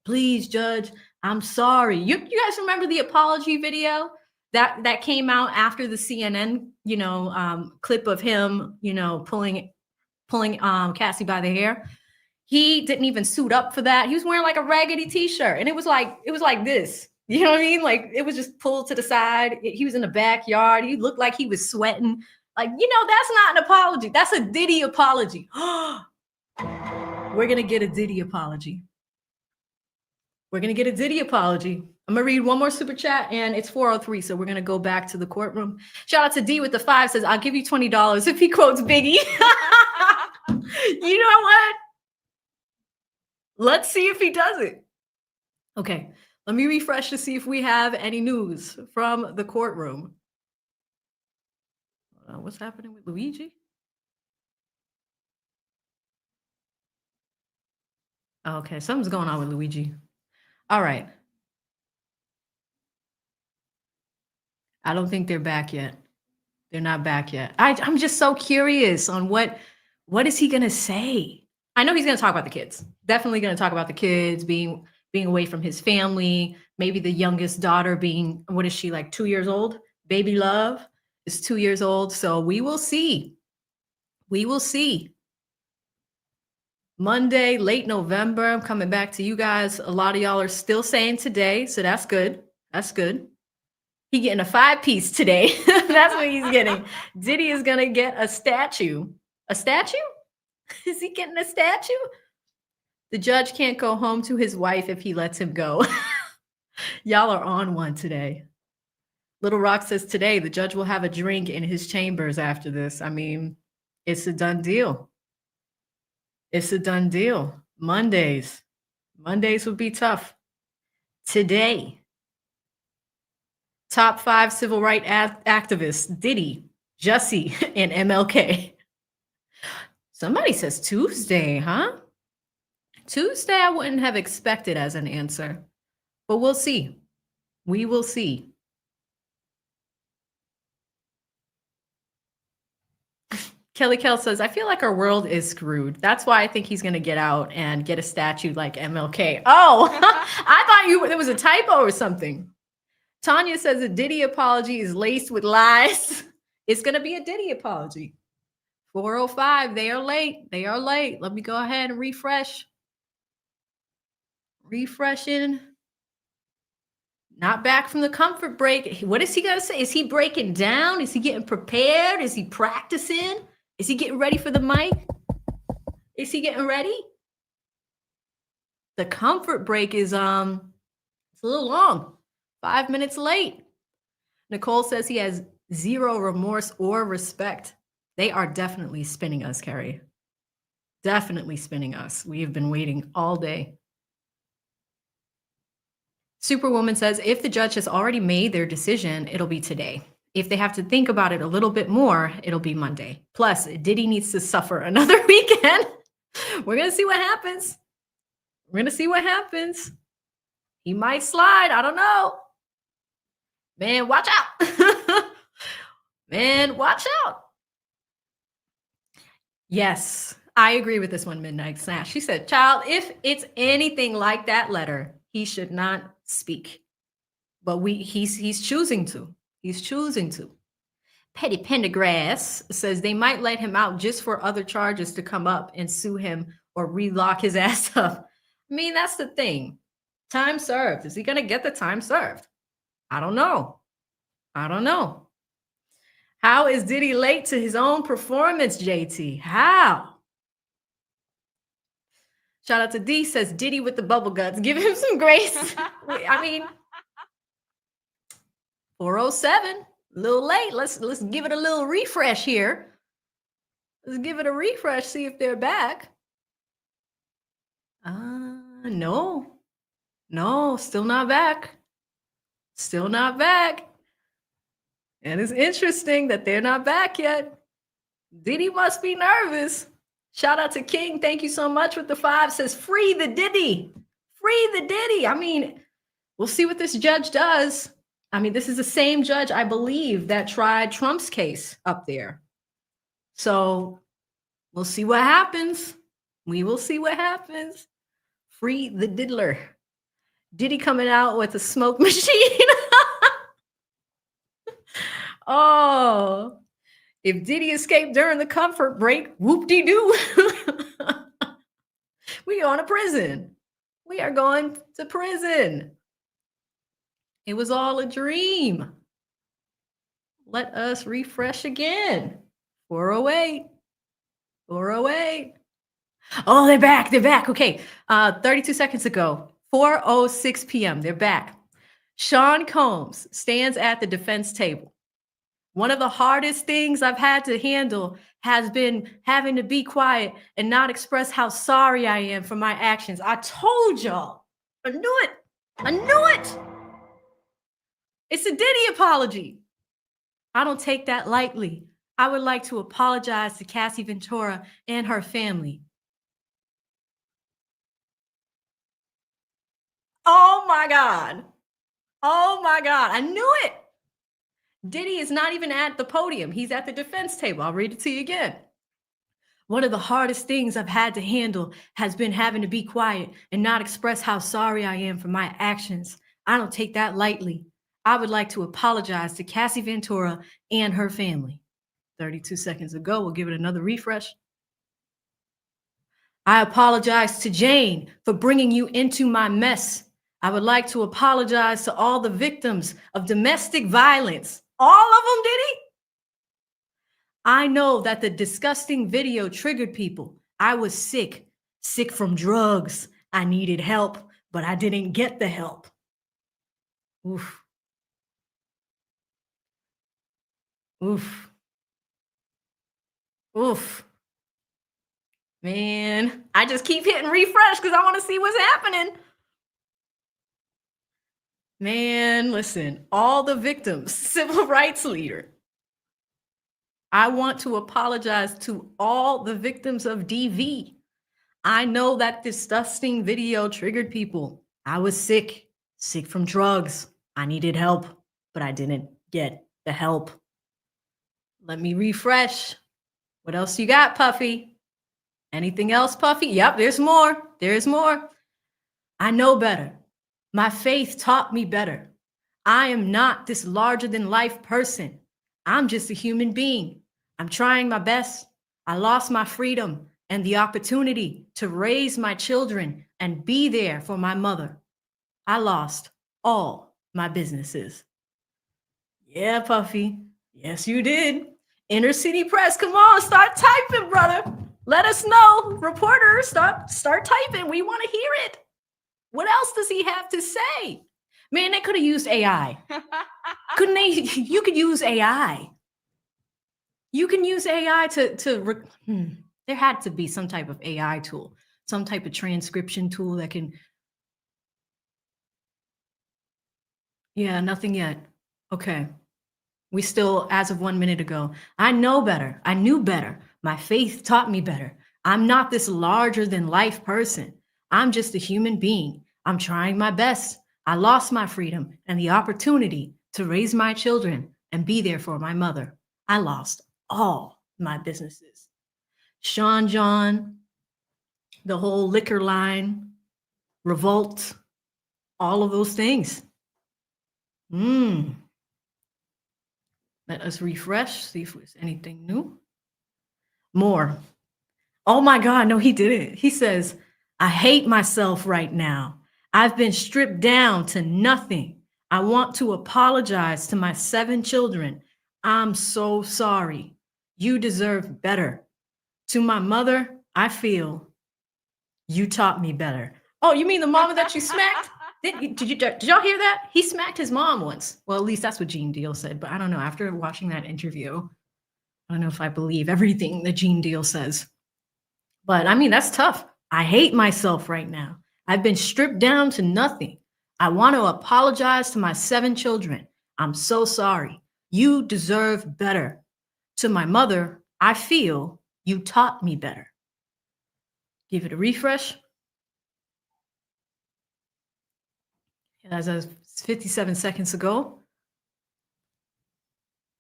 please, judge, I'm sorry. You guys remember the apology video that came out after the CNN, clip of him, pulling Cassie by the hair. He didn't even suit up for that. He was wearing like a raggedy t-shirt, and it was like this. You know what I mean? Like it was just pulled to the side. He was in the backyard. He looked like he was sweating. Like, that's not an apology. That's a Diddy apology. We're gonna get a Diddy apology. We're gonna get a Diddy apology. I'm gonna read one more super chat, and it's 4:03, so we're gonna go back to the courtroom. Shout out to D with the 5 says, I'll give you $20 if he quotes Biggie. You know what? Let's see if he does it. Okay, let me refresh to see if we have any news from the courtroom. What's happening with Luigi? Okay, something's going on with Luigi. All right. I don't think they're back yet. They're not back yet. I'm just so curious on what is he gonna say? I know he's gonna talk about the kids. Definitely gonna talk about the kids being away from his family. Maybe the youngest daughter being, what is she, like 2 years old? Baby Love is 2 years old. So we will see. We will see. Monday, late November. I'm coming back to you guys. A lot of y'all are still saying today, so that's good. That's good. He getting a 5-piece today. That's what he's getting. Diddy is gonna get a statue. A statue? Is he getting a statue? The judge can't go home to his wife if he lets him go. Y'all are on one today. Little Rock says today the judge will have a drink in his chambers after this. I mean, it's a done deal. It's a done deal. Mondays would be tough. Today, top 5 civil rights activists, Diddy, Jussie, and MLK. Somebody says Tuesday, huh? Tuesday, I wouldn't have expected as an answer, but we'll see. We will see. Kelly Kell says, I feel like our world is screwed. That's why I think he's going to get out and get a statue like MLK. Oh, I thought there was a typo or something. Tanya says a Diddy apology is laced with lies. It's going to be a Diddy apology. 4:05, they are late. They are late. Let me go ahead and refresh. Refreshing. Not back from the comfort break. What is he going to say? Is he breaking down? Is he getting prepared? Is he practicing? Is he getting ready for the mic? Is he getting ready? The comfort break is it's a little long. 5 minutes late. Nicole says he has zero remorse or respect. They are definitely spinning us, Carrie. Definitely spinning us. We have been waiting all day. Superwoman says, if the judge has already made their decision, it'll be today. If they have to think about it a little bit more, it'll be Monday. Plus, Diddy needs to suffer another weekend. We're going to see what happens. We're going to see what happens. He might slide. I don't know. Man, watch out. Man, watch out. Yes, I agree with this one, Midnight Snash. She said, child, if it's anything like that letter, he should not speak. But he's choosing to. He's choosing to. Petty Pendergrass says they might let him out just for other charges to come up and sue him or relock his ass up. I mean, that's the thing. Time served. Is he going to get the time served? I don't know. I don't know. How is Diddy late to his own performance, JT? How? Shout out to D, says Diddy with the bubble guts. Give him some grace. I mean, 4:07, a little late. Let's give it a little refresh here. Let's give it a refresh, see if they're back. No. No, still not back. Still not back. And it's interesting that they're not back yet. Diddy must be nervous. Shout out to King. Thank you so much with the 5. Says, free the Diddy. Free the Diddy. I mean, we'll see what this judge does. I mean, this is the same judge, I believe, that tried Trump's case up there. So we'll see what happens. We will see what happens. Free the diddler. Diddy coming out with a smoke machine. Oh, if Diddy escaped during the comfort break, whoop-de-doo. We going to prison. We are going to prison. It was all a dream. Let us refresh again. 408. 408. Oh, they're back. They're back. Okay. 32 seconds ago, 4:06 p.m. They're back. Sean Combs stands at the defense table. One of the hardest things I've had to handle has been having to be quiet and not express how sorry I am for my actions. I told y'all. I knew it. I knew it. It's a Diddy apology. I don't take that lightly. I would like to apologize to Cassie Ventura and her family. Oh my God. Oh my God. I knew it. Diddy is not even at the podium. He's at the defense table. I'll read it to you again. One of the hardest things I've had to handle has been having to be quiet and not express how sorry I am for my actions. I don't take that lightly. I would like to apologize to Cassie Ventura and her family. 32 seconds ago, we'll give it another refresh. I apologize to Jane for bringing you into my mess. I would like to apologize to all the victims of domestic violence. All of them, Diddy? I know that the disgusting video triggered people. I was sick from drugs. I needed help, but I didn't get the help. Oof. Oof. Oof. Man, I just keep hitting refresh because I want to see what's happening. Man, listen, all the victims, civil rights leader. I want to apologize to all the victims of DV. I know that disgusting video triggered people. I was sick from drugs. I needed help, but I didn't get the help. Let me refresh. What else you got, Puffy? Anything else, Puffy? Yep, there's more. There's more. I know better. My faith taught me better. I am not this larger than life person. I'm just a human being. I'm trying my best. I lost my freedom and the opportunity to raise my children and be there for my mother. I lost all my businesses. Yeah, Puffy. Yes, you did. Inner City Press, come on, start typing, brother. Let us know. Reporters, start typing. We want to hear it. What else does he have to say? Man, they could have used AI. Couldn't they? You could use AI. You can use AI there had to be some type of AI tool, some type of transcription tool that can. Yeah, nothing yet. Okay. We still, as of 1 minute ago, I know better. I knew better. My faith taught me better. I'm not this larger than life person. I'm just a human being. I'm trying my best. I lost my freedom and the opportunity to raise my children and be there for my mother. I lost all my businesses. Sean John, the whole liquor line, revolt, all of those things. Let us refresh, see if there's anything new. More. Oh my God, no, he didn't. He says, I hate myself right now. I've been stripped down to nothing. I want to apologize to my 7 children. I'm so sorry. You deserve better. To my mother, I feel you taught me better. Oh, you mean the mama that you smacked? Did y'all hear that? He smacked his mom once. Well, at least that's what Gene Deal said, but I don't know. After watching that interview, I don't know if I believe everything that Gene Deal says. But I mean, that's tough. I hate myself right now. I've been stripped down to nothing. I want to apologize to my 7 children. I'm so sorry. You deserve better. To my mother, I feel you taught me better. Give it a refresh. As of 57 seconds ago.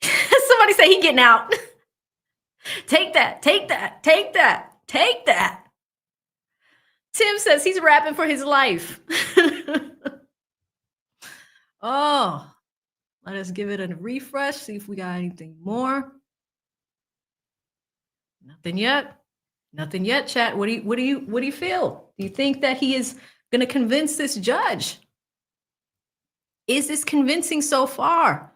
Somebody say he getting out. Take that, take that, take that, take that. Tim says he's rapping for his life. Oh, let us give it a refresh, see if we got anything more. Nothing yet. Nothing yet, chat. What do you feel? Do you think that he is going to convince this judge? Is this convincing so far?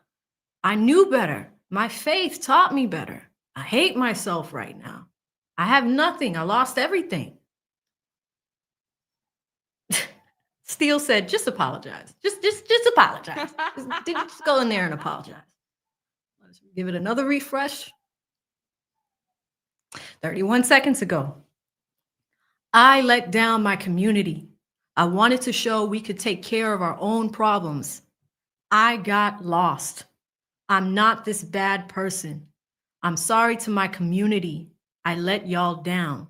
I knew better. My faith taught me better. I hate myself right now. I have nothing. I lost everything. Steele said, just apologize. Just apologize. Just go in there and apologize. Let's give it another refresh. 31 seconds ago. I let down my community. I wanted to show we could take care of our own problems. I got lost. I'm not this bad person. I'm sorry to my community. I let y'all down.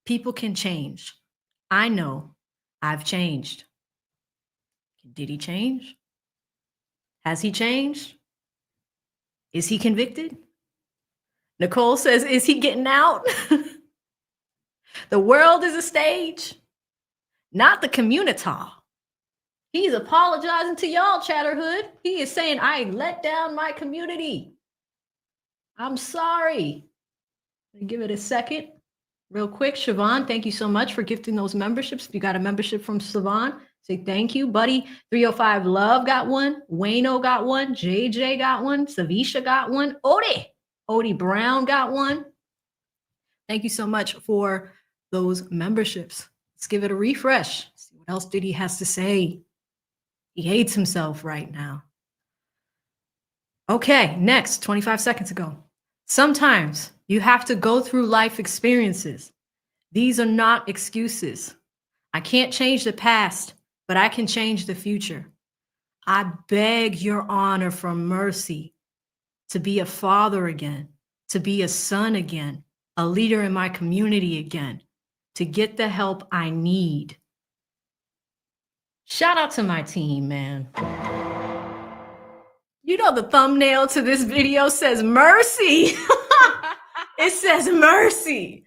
People can change. I know I've changed. Did he change? Has he changed? Is he convicted? Nicole says, is he getting out? The world is a stage, not the community. He's apologizing to y'all, Chatterhood. He is saying, I let down my community. I'm sorry. Give it a second. Real quick, Siobhan, thank you so much for gifting those memberships. If you got a membership from Siobhan, say thank you. Buddy 305 Love got one. Wayno got one. JJ got one. Savisha got one. Odie Brown got one. Thank you so much for those memberships. Let's give it a refresh. See what else Diddy has to say. He hates himself right now. Okay, next, 25 seconds ago. Sometimes you have to go through life experiences. These are not excuses. I can't change the past, but I can change the future. I beg your honor for mercy to be a father again, to be a son again, a leader in my community again, to get the help I need. Shout out to my team, man. You know, the thumbnail to this video says mercy. It says mercy.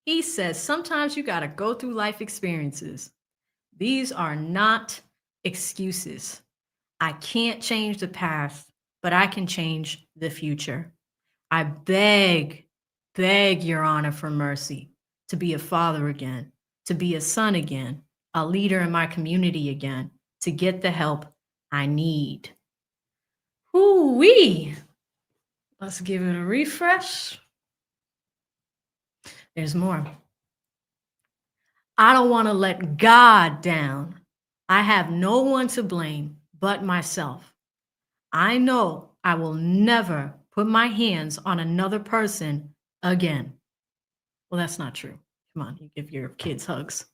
He says, sometimes you got to go through life experiences. These are not excuses. I can't change the past, but I can change the future. I beg your honor for mercy to be a father again, to be a son again, a leader in my community again, to get the help I need. Hoo-wee. Let's give it a refresh. There's more. I don't want to let God down. I have no one to blame but myself. I know I will never put my hands on another person again. Well, that's not true. Come on, you give your kids hugs.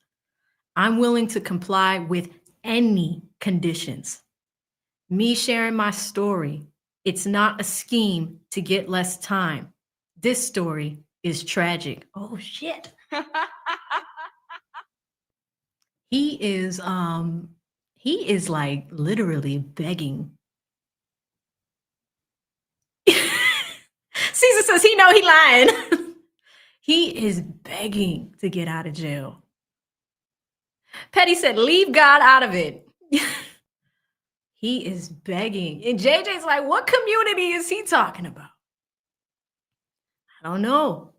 I'm willing to comply with any conditions. Me sharing my story, it's not a scheme to get less time. This story is tragic. Oh, shit. He is like literally begging. Caesar says he know he lying. He is begging to get out of jail. Petty said, leave God out of it. He is begging. And JJ's like, what community is he talking about? I don't know.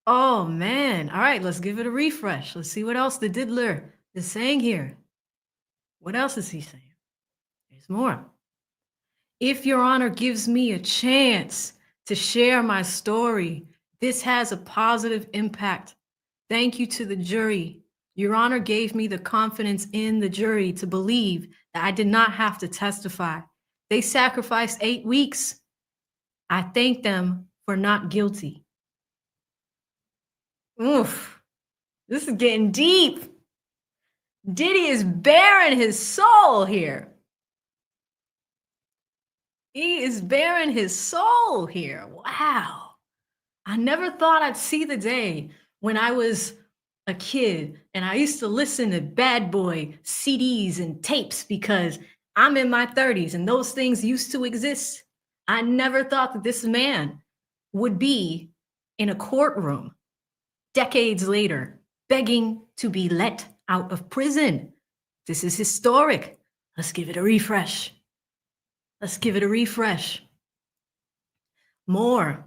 Oh, man. All right, let's give it a refresh. Let's see what else the diddler is saying here. What else is he saying? There's more. If Your Honor gives me a chance to share my story, this has a positive impact. Thank you to the jury. Your Honor gave me the confidence in the jury to believe that I did not have to testify. They sacrificed 8 weeks. I thank them for not guilty. Oof, this is getting deep. Diddy is bearing his soul here. He is bearing his soul here. Wow. I never thought I'd see the day when I was a kid and I used to listen to Bad Boy CDs and tapes because I'm in my 30s and those things used to exist. I never thought that this man would be in a courtroom decades later, begging to be let out of prison. This is historic. Let's give it a refresh. Let's give it a refresh. More.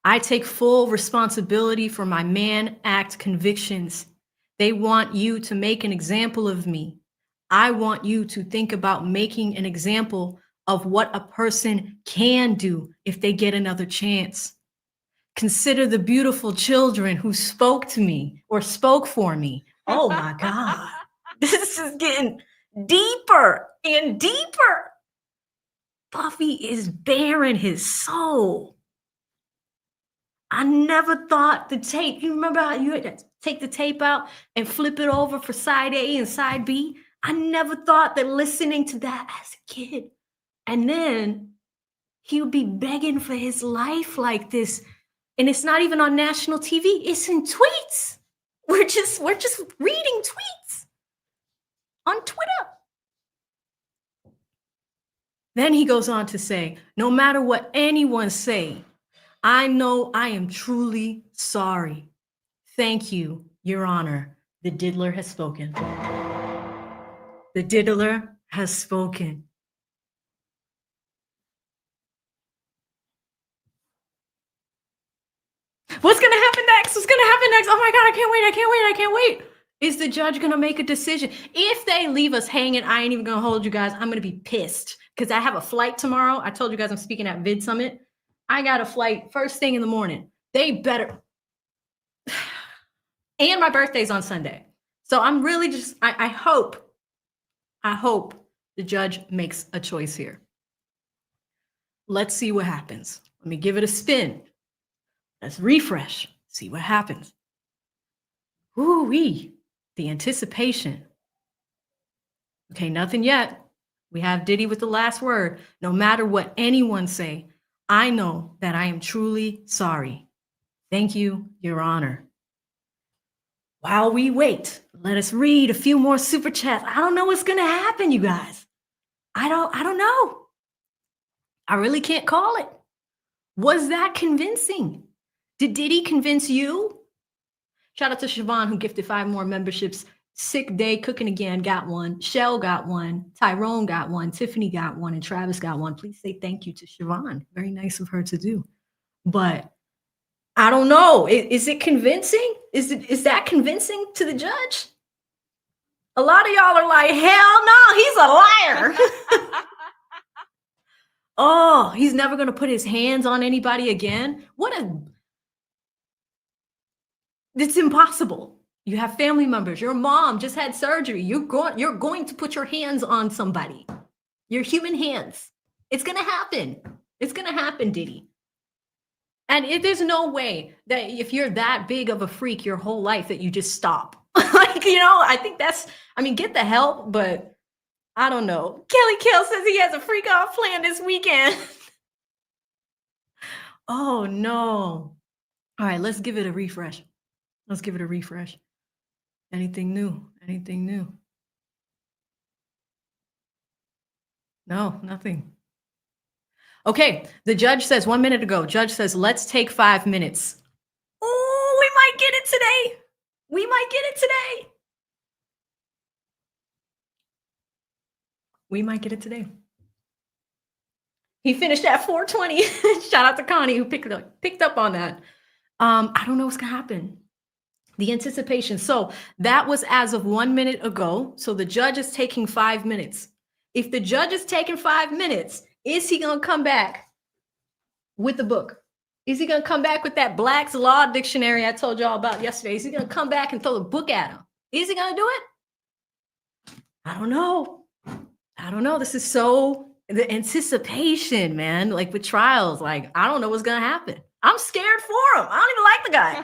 I take full responsibility for my Mann Act convictions. They want you to make an example of me. I want you to think about making an example of what a person can do if they get another chance. Consider the beautiful children who spoke to me or spoke for me. Oh my God. This is getting deeper and deeper. Puffy is bearing his soul. I never thought the tape, you remember how you had to take the tape out and flip it over for side A and side B? I never thought that listening to that as a kid, and then he would be begging for his life like this. And it's not even on national TV, it's in tweets. We're just reading tweets on Twitter. Then he goes on to say, no matter what anyone say, I know I am truly sorry. Thank you, Your Honor. The diddler has spoken. The diddler has spoken. What's going to happen next? What's going to happen next? Oh my God, I can't wait. I can't wait. I can't wait. Is the judge going to make a decision? If they leave us hanging, I ain't even going to hold you guys. I'm going to be pissed because I have a flight tomorrow. I told you guys I'm speaking at Vid Summit. I got a flight first thing in the morning. They better. And my birthday's on Sunday. So I'm really just, I hope the judge makes a choice here. Let's see what happens. Let me give it a spin. Let's refresh, see what happens. Ooh-wee, the anticipation. Okay, nothing yet. We have Diddy with the last word. No matter what anyone say, I know that I am truly sorry. Thank you, Your Honor. While we wait, let us read a few more super chats. I don't know what's gonna happen, you guys. I don't know. I really can't call it. Was that convincing? Did Diddy convince you? Shout out to Siobhan who gifted 5 more memberships. Sick Day Cooking Again got one. Shell got one. Tyrone got one. Tiffany got one. And Travis got one. Please say thank you to Siobhan. Very nice of her to do. But I don't know. Is it convincing? Is that convincing to the judge? A lot of y'all are like, hell no, he's a liar. Oh, he's never going to put his hands on anybody again. It's impossible. You have family members. Your mom just had surgery. You're going to put your hands on somebody. Your human hands. It's going to happen. It's going to happen, Diddy. And there's no way that if you're that big of a freak your whole life that you just stop. I think get the help, but I don't know. Kelly Kill says he has a freak off plan this weekend. Oh, no. All right, let's give it a refresh. Let's give it a refresh. Anything new? Anything new? No, nothing. Okay, the judge says 1 minute ago, judge says, let's take 5 minutes. Oh, we might get it today. We might get it today. We might get it today. He finished at 4:20. Shout out to Connie who picked up on that. I don't know what's gonna happen. The anticipation. So that was as of 1 minute ago. So the judge is taking 5 minutes. If the judge is taking 5 minutes, is he gonna come back with the book? Is he going to come back with that Black's Law Dictionary I told y'all about yesterday? Is he going to come back and throw the book at him? Is he going to do it? I don't know. I don't know. This is so the anticipation, man. Like with trials, like I don't know what's going to happen. I'm scared for him. I don't even like the guy.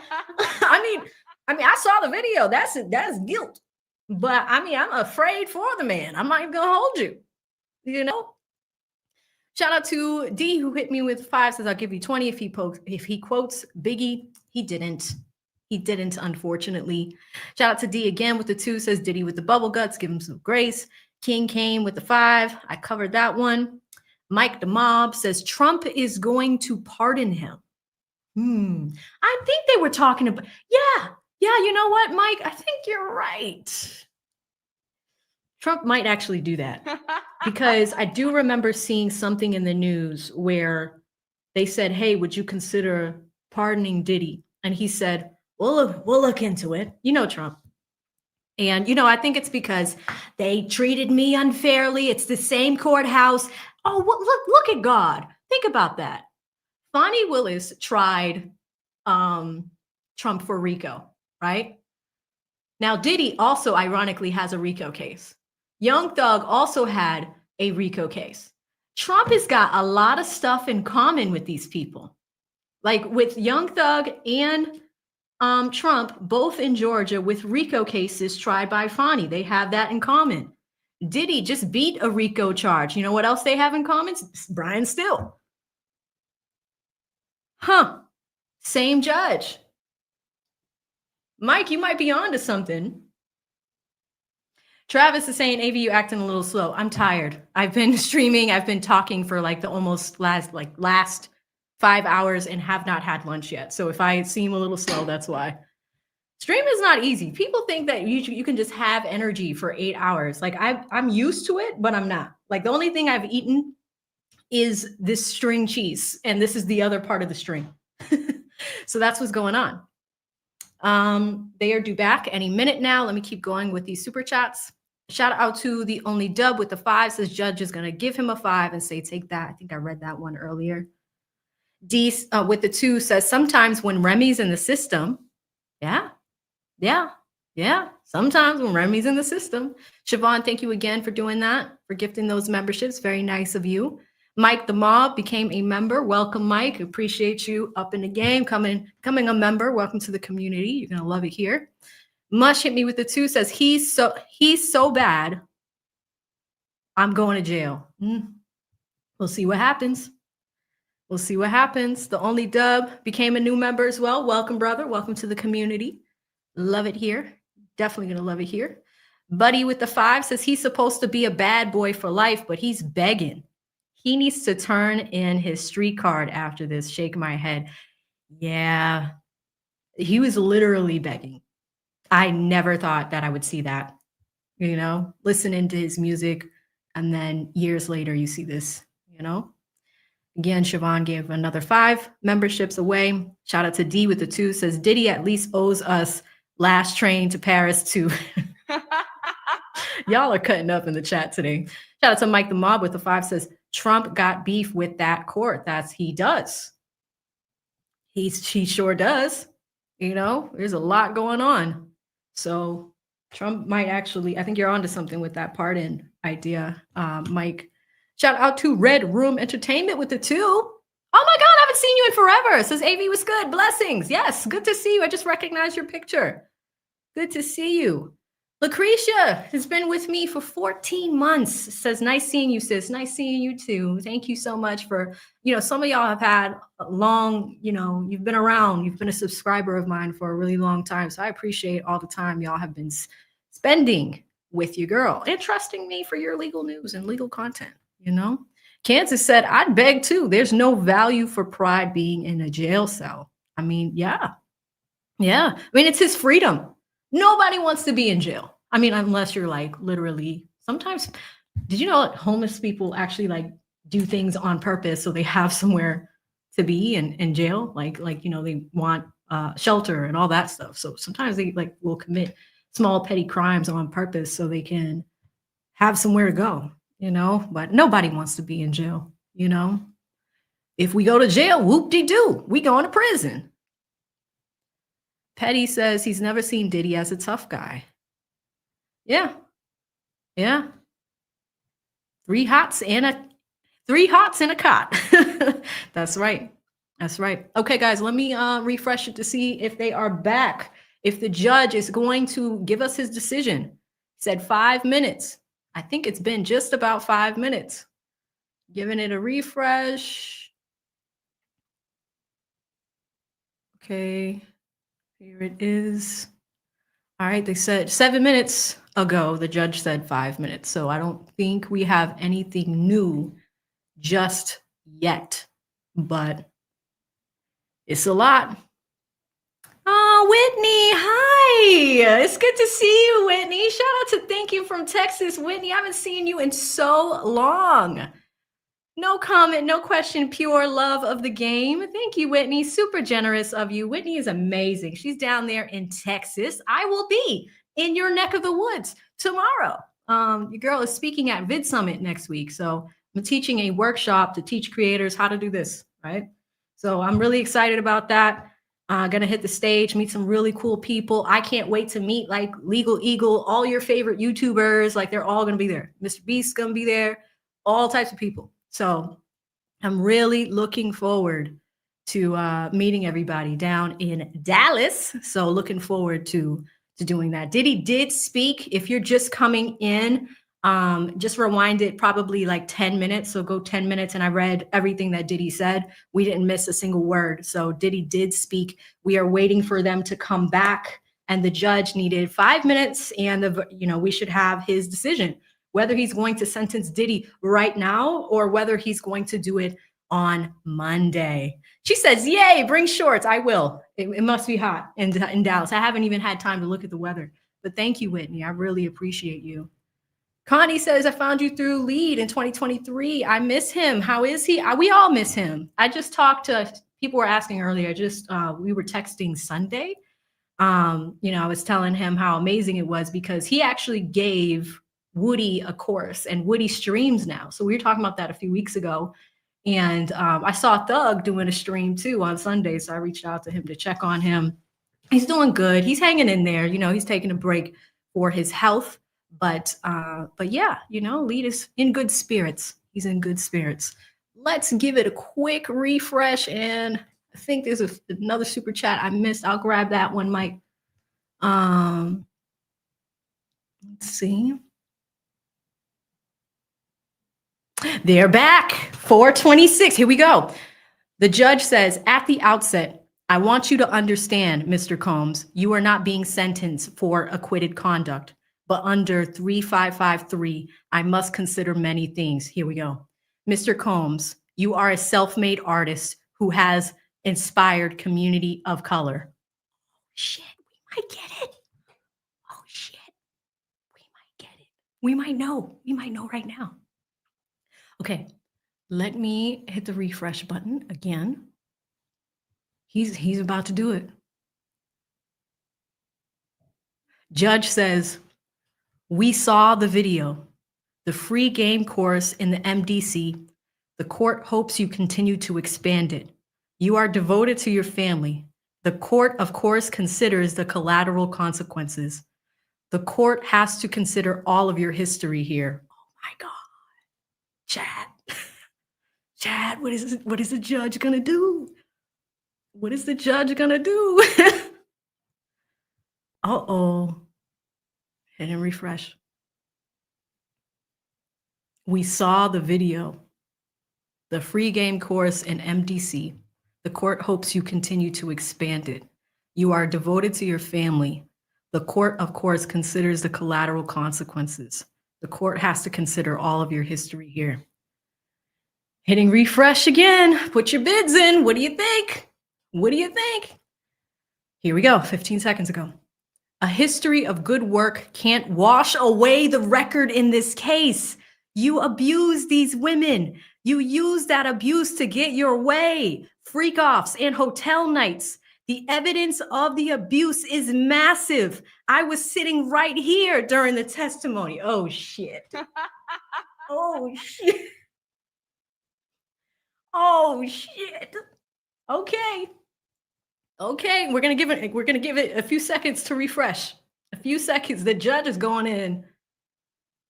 I mean, I saw the video. That's guilt. But I mean, I'm afraid for the man. I'm not even going to hold you. You know? Shout out to D who hit me with 5, says I'll give you 20 if he quotes Biggie. He didn't. He didn't, unfortunately. Shout out to D again with the 2, says Diddy with the bubble guts, give him some grace. King came with the 5. I covered that one. Mike the Mob says Trump is going to pardon him. I think they were talking about, yeah, you know what, Mike? I think you're right. Trump might actually do that because I do remember seeing something in the news where they said, hey, would you consider pardoning Diddy? And he said, we'll look into it. You know, Trump. And, you know, I think it's because they treated me unfairly. It's the same courthouse. Oh, look at God. Think about that. Fonnie Willis tried Trump for RICO, right? Now, Diddy also ironically has a RICO case. Young Thug also had a RICO case. Trump has got a lot of stuff in common with these people. Like with Young Thug and Trump, both in Georgia with RICO cases tried by Fonnie. They have that in common. Diddy just beat a RICO charge. You know what else they have in common? Brian Still. Same judge. Mike, you might be onto something. Travis is saying, AV, you acting a little slow. I'm tired. I've been streaming. I've been talking for like the almost last 5 hours and have not had lunch yet. So if I seem a little slow, that's why. Stream is not easy. People think that you can just have energy for 8 hours. Like I'm used to it, but I'm not. Like the only thing I've eaten is this string cheese. And this is the other part of the string. So that's what's going on. They are due back any minute now. Let me keep going with these super chats. Shout out to the only dub with the 5, says judge is going to give him a 5 and say, take that. I think I read that one earlier. D with the 2 says sometimes when Remy's in the system. Yeah. Sometimes when Remy's in the system. Siobhan, thank you again for doing that, for gifting those memberships. Very nice of you. Mike the Mob became a member. Welcome, Mike. Appreciate you up in the game, coming a member. Welcome to the community. You're gonna love it here. Mush hit me with the 2, says he's so bad. I'm going to jail. We'll see what happens. We'll see what happens. The only dub became a new member as well. Welcome, brother. Welcome to the community. Love it here. Definitely gonna love it here. Buddy with the 5 says he's supposed to be a bad boy for life, but he's begging. He needs to turn in his street card after this. Shake my head. Yeah, he was literally begging. I never thought that I would see that, you know, listening to his music. And then years later, you see this, you know. Again, Siobhan gave another 5 memberships away. Shout out to D with the 2, says Diddy at least owes us last train to Paris too. Y'all are cutting up in the chat today. Shout out to Mike the Mob with the 5, says Trump got beef with that court. He does. He sure does. You know, there's a lot going on. So Trump might actually, I think you're onto something with that pardon idea, Mike. Shout out to Red Room Entertainment with the 2. Oh my God, I haven't seen you in forever. Says AV was good. Blessings. Yes, good to see you. I just recognized your picture. Good to see you. Lucretia has been with me for 14 months. Says, nice seeing you, sis. Nice seeing you too. Thank you so much for, you know, some of y'all have had a long, you know, you've been around. You've been a subscriber of mine for a really long time. So I appreciate all the time y'all have been spending with your girl and trusting me for your legal news and legal content, you know. Kansas said, I'd beg too. There's no value for pride being in a jail cell. I mean, yeah. I mean, it's his freedom. Nobody wants to be in jail. I mean, unless you're like literally, sometimes, did you know that homeless people actually like do things on purpose so they have somewhere to be in jail? Like, you know, they want shelter and all that stuff. So sometimes they like will commit small petty crimes on purpose so they can have somewhere to go, you know, but nobody wants to be in jail, you know. If we go to jail, whoop-de-doo, we going to prison. Petty says he's never seen Diddy as a tough guy. Yeah. Yeah. Three hots and a cot. That's right. That's right. Okay, guys, let me refresh it to see if they are back. If the judge is going to give us his decision. He said 5 minutes. I think it's been just about 5 minutes. Giving it a refresh. Okay, here it is. All right, they said 7 minutes ago. The judge said 5 minutes. So I don't think we have anything new just yet, but it's a lot. Oh, Whitney, hi. It's good to see you, Whitney. Shout out to Thank You from Texas. Whitney, I haven't seen you in so long. No comment, no question, pure love of the game. Thank you, Whitney. Super generous of you. Whitney is amazing. She's down there in Texas. I will be in your neck of the woods tomorrow. Your girl is speaking at Vid Summit next week. So I'm teaching a workshop to teach creators how to do this, right? So I'm really excited about that. Gonna hit the stage, meet some really cool people. I can't wait to meet like Legal Eagle, all your favorite YouTubers. Like they're all gonna be there. Mr. Beast's gonna be there, all types of people. So I'm really looking forward to meeting everybody down in Dallas. So looking forward to doing that. Diddy did speak. If you're just coming in, just rewind it probably like 10 minutes. So go 10 minutes and I read everything that Diddy said. We didn't miss a single word. So Diddy did speak. We are waiting for them to come back and the judge needed 5 minutes and we should have his decision, whether he's going to sentence Diddy right now or whether he's going to do it on Monday. She says, yay, bring shorts. I will. It must be hot in Dallas. I haven't even had time to look at the weather, but thank you, Whitney. I really appreciate you. Connie says, I found you through Lead in 2023. I miss him. How is he? We all miss him. I just talked to, people were asking earlier, we were texting Sunday. I was telling him how amazing it was because he actually gave Woody a course and Woody streams now. So we were talking about that a few weeks ago. And I saw Thug doing a stream too on Sunday. So I reached out to him to check on him. He's doing good. He's hanging in there. He's taking a break for his health. But yeah, Lead is in good spirits. He's in good spirits. Let's give it a quick refresh. And I think there's another super chat I missed. I'll grab that one, Mike. Let's see. They're back. 426. Here we go. The judge says, at the outset, I want you to understand, Mr. Combs, you are not being sentenced for acquitted conduct, but under 3553, I must consider many things. Here we go. Mr. Combs, you are a self-made artist who has inspired community of color. Shit, we might get it. Oh, shit. We might get it. We might know. We might know right now. Okay, let me hit the refresh button again. He's about to do it. Judge says, we saw the video, the free game course in the MDC. The court hopes you continue to expand it. You are devoted to your family. The court, of course, considers the collateral consequences. The court has to consider all of your history here. Oh my God. Chad, what is the judge gonna do? What is the judge gonna do? Uh-oh. Hit and refresh. We saw the video, the free game course in MDC. The court hopes you continue to expand it. You are devoted to your family. The court, of course, considers the collateral consequences. The court has to consider all of your history here. Hitting refresh again. Put your bids in. What do you think? What do you think? Here we go, 15 seconds ago. A history of good work can't wash away the record in this case. You abuse these women. You use that abuse to get your way. Freak-offs and hotel nights. The evidence of the abuse is massive. I was sitting right here during the testimony. Oh, shit. Oh, shit. Oh shit. Okay. Okay, we're gonna give it a few seconds to refresh. A few seconds. The judge is going in.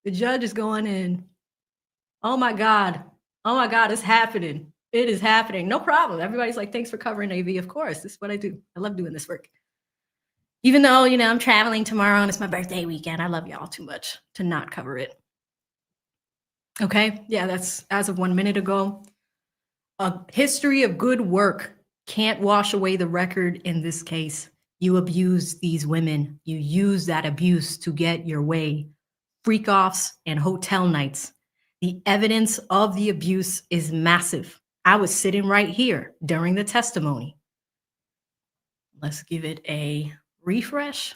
The judge is going in. Oh my God. Oh my God, it's happening. It is happening. No problem. Everybody's like, thanks for covering AV. Of course. This is what I do. I love doing this work. Even though, I'm traveling tomorrow and it's my birthday weekend, I love y'all too much to not cover it. Okay. Yeah, that's as of 1 minute ago. A history of good work can't wash away the record in this case. You abuse these women. You use that abuse to get your way. Freak offs and hotel nights. The evidence of the abuse is massive. I was sitting right here during the testimony. Let's give it a refresh.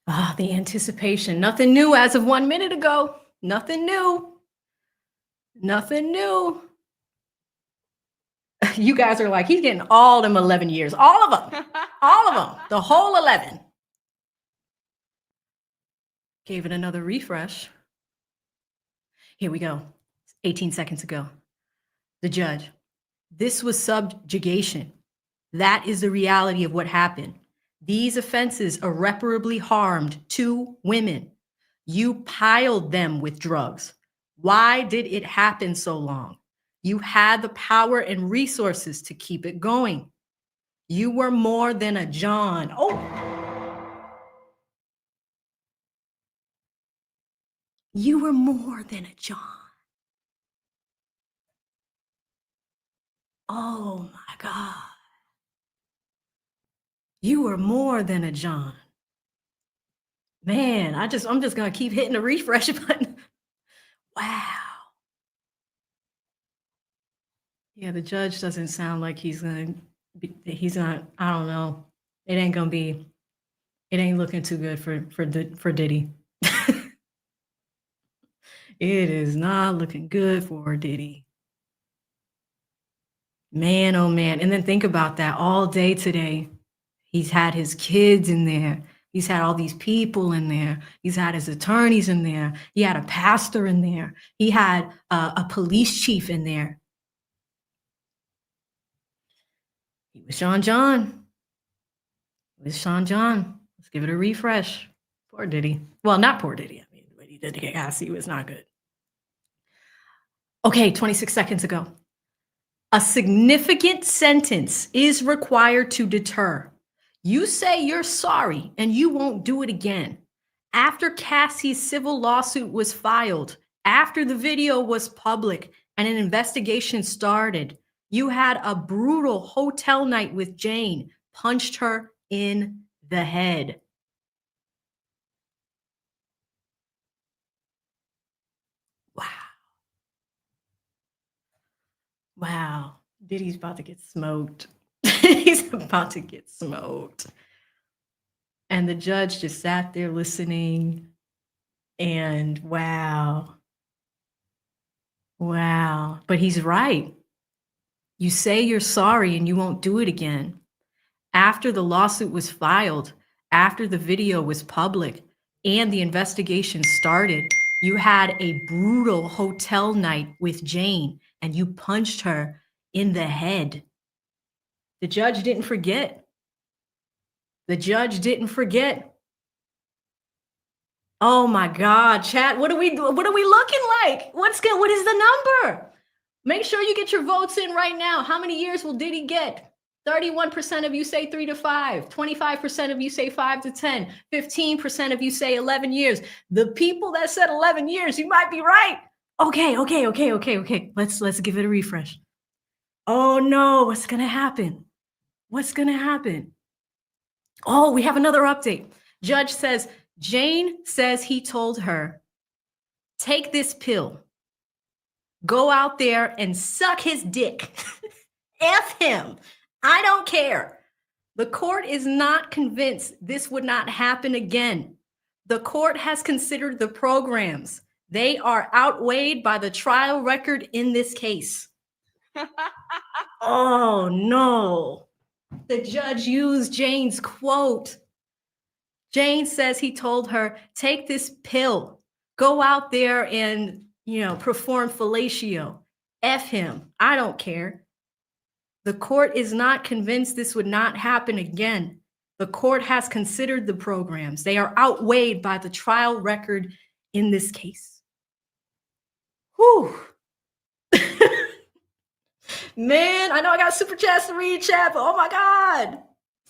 Ah, the anticipation. Nothing new as of 1 minute ago. Nothing new. Nothing new. You guys are like, he's getting all them 11 years. All of them. All of them. The whole 11. Gave it another refresh. Here we go. 18 seconds ago. The judge. This was subjugation. That is the reality of what happened. These offenses irreparably harmed 2 women. You piled them with drugs. Why did it happen so long? You had the power and resources to keep it going. You were more than a John. Oh. You were more than a John. Oh my God. You were more than a John. Man, I'm just gonna keep hitting the refresh button. Wow. Yeah, the judge doesn't sound like he's not, I don't know. It ain't looking too good for Diddy. It is not looking good for Diddy. Man, oh man. And then think about that all day today. He's had his kids in there. He's had all these people in there. He's had his attorneys in there. He had a pastor in there. He had a police chief in there. He was Sean John. It was Sean John. Let's give it a refresh. Poor Diddy. Well, not poor Diddy. I mean, what he did to get Cassie was not good. Okay, 26 seconds ago. A significant sentence is required to deter. You say you're sorry and you won't do it again. After Cassie's civil lawsuit was filed, after the video was public and an investigation started, you had a brutal hotel night with Jane, punched her in the head. Wow. Wow. Diddy's about to get smoked. He's about to get smoked. And the judge just sat there listening. And wow. Wow. But he's right. You say you're sorry and you won't do it again. After the lawsuit was filed, after the video was public, and the investigation started, you had a brutal hotel night with Jane and you punched her in the head. The judge didn't forget. The judge didn't forget. Oh my God, chat, what are we looking like? What is the number? Make sure you get your votes in right now. How many years will Diddy get? 31% of you say 3 to 5. 25% of you say 5 to 10. 15% of you say 11 years. The people that said 11 years, you might be right. Okay. Let's give it a refresh. Oh no, what's gonna happen? What's gonna happen? Oh, we have another update. Judge says, Jane says he told her, take this pill, go out there and suck his dick. F him. I don't care. The court is not convinced this would not happen again. The court has considered the programs. They are outweighed by the trial record in this case. Oh no. The judge used Jane's quote. Jane says he told her, take this pill, go out there and, perform fellatio. F him. I don't care. The court is not convinced this would not happen again. The court has considered the programs. They are outweighed by the trial record in this case. Whew. Man, I know I got super chats to read, chat, but oh my God.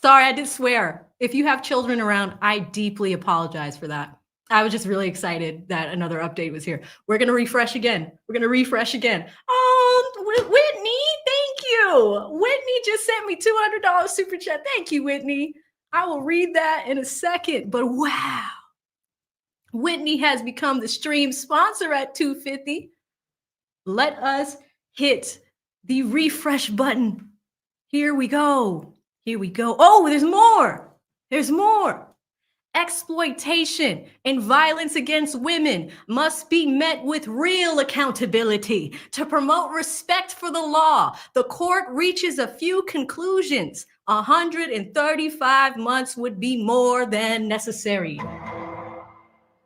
Sorry, I did swear. If you have children around, I deeply apologize for that. I was just really excited that another update was here. We're going to refresh again. Oh, Whitney, thank you. Whitney just sent me $200 super chat. Thank you, Whitney. I will read that in a second, but wow. Whitney has become the stream sponsor at $250. Let us hit the refresh button. Here we go. Oh, there's more. Exploitation and violence against women must be met with real accountability. To promote respect for the law, the court reaches a few conclusions. 135 months would be more than necessary.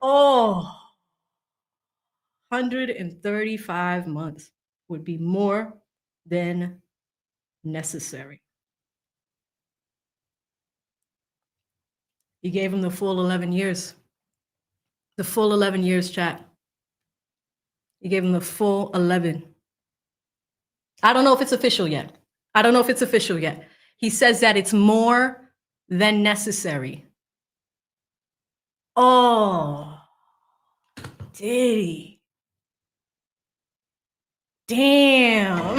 135 months would be more than necessary. You gave him the full 11 years. The full 11 years, chat. You gave him the full 11. I don't know if it's official yet. He says that it's more than necessary. Oh, Diddy. Damn.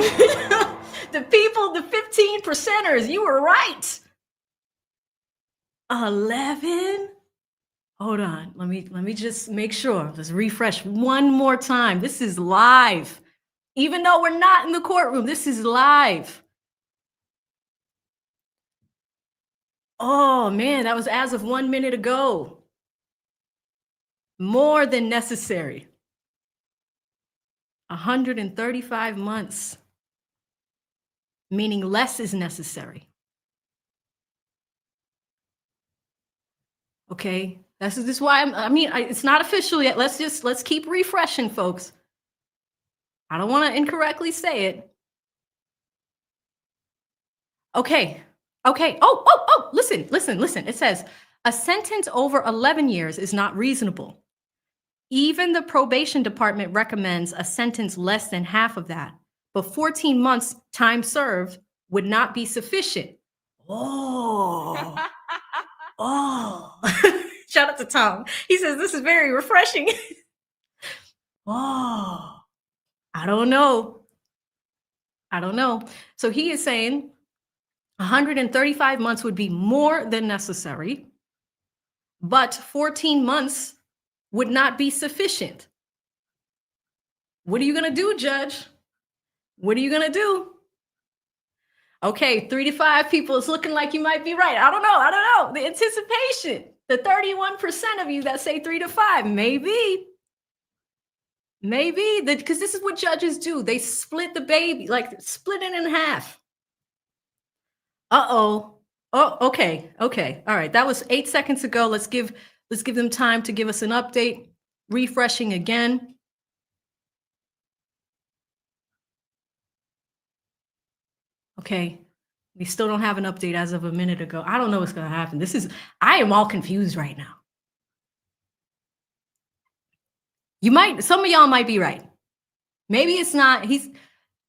The people, the 15%ers, you were right. 11? Hold on. Let me just make sure. Let's refresh one more time. This is live. Even though we're not in the courtroom, this is live. Oh man, that was as of 1 minute ago. More than necessary. 135 months. Meaning less is necessary. Okay, this is why it's not official yet. Let's keep refreshing, folks. I don't want to incorrectly say it. Okay. Oh, listen. It says a sentence over 11 years is not reasonable. Even the probation department recommends a sentence less than half of that, but 14 months time served would not be sufficient. Oh. Shout out to Tom. He says, this is very refreshing. I don't know. So he is saying 135 months would be more than necessary, but 14 months would not be sufficient. What are you going to do, Judge? What are you going to do? Okay, 3 to 5 people, it's looking like you might be right. I don't know. The anticipation, the 31% of you that say 3 to 5, maybe, because this is what judges do. They split the baby, like split it in half. Oh, okay. All right, that was 8 seconds ago. Let's give them time to give us an update. Refreshing again. Okay, we still don't have an update as of a minute ago. I don't know what's going to happen. I am all confused right now. Some of y'all might be right. Maybe it's not.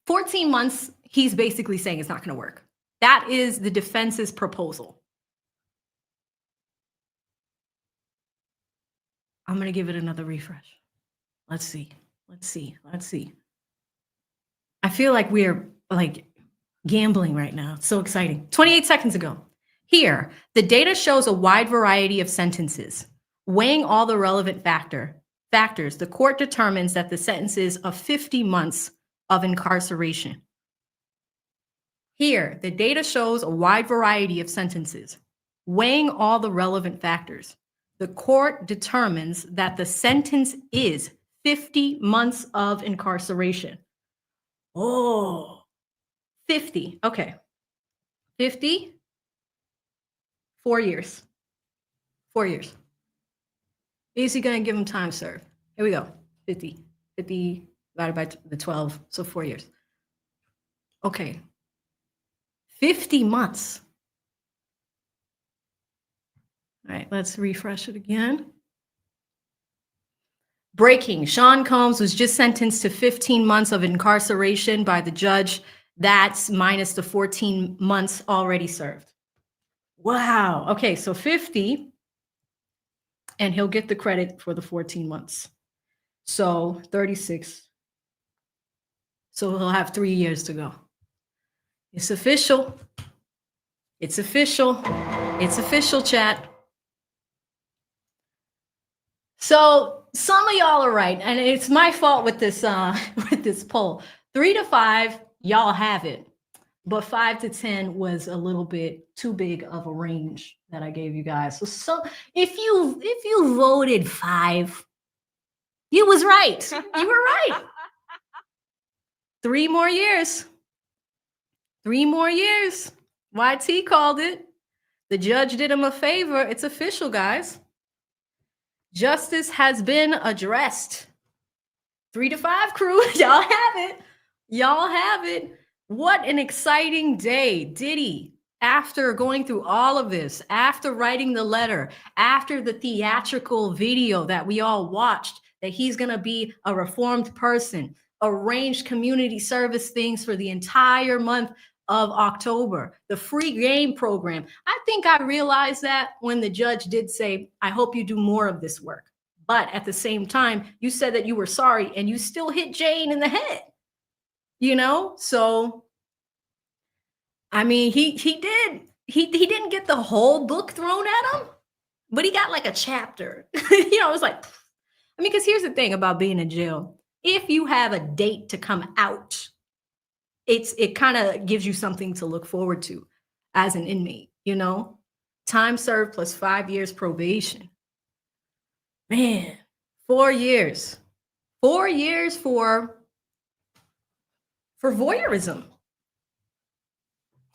14 months, he's basically saying it's not going to work. That is the defense's proposal. I'm going to give it another refresh. Let's see. I feel like we're gambling right now. It's so exciting. 28 seconds ago. Here, the data shows a wide variety of sentences. Weighing all the relevant factors, the court determines that the sentences of 50 months of incarceration. Here, the data shows a wide variety of sentences. Weighing all the relevant factors, the court determines that the sentence is 50 months of incarceration. 50. Okay. 50. 4 years. 4 years. Is he going to give him time served? Here we go. 50. 50 divided by the 12, so 4 years. Okay. 50 months. All right, let's refresh it again. Breaking. Sean Combs was just sentenced to 15 months of incarceration by the judge. That's minus the 14 months already served. Wow. Okay, so 50, and he'll get the credit for the 14 months. So 36. So he'll have 3 years to go. It's official. It's official. It's official, chat. So some of y'all are right, and it's my fault with this with this poll. 3 to 5, y'all have it, but 5 to 10 was a little bit too big of a range that I gave you guys. So if you voted 5, you was right. You were right. 3 more years. 3 more years. YT called it. The judge did him a favor. It's official, guys. Justice has been addressed. 3 to 5 crew, y'all have it. Y'all have it. What an exciting day. Diddy, after going through all of this, after writing the letter, after the theatrical video that we all watched, that he's going to be a reformed person, arranged community service things for the entire month of October, the free game program. I think I realized that when the judge did say, I hope you do more of this work. But at the same time, you said that you were sorry and you still hit Jane in the head, you know? So, I mean, he didn't get the whole book thrown at him, but he got like a chapter. You know, it was like, I mean, because here's the thing about being in jail. If you have a date to come out, it kind of gives you something to look forward to as an inmate, you know? Time served plus 5 years probation. Man, 4 years. 4 years for voyeurism.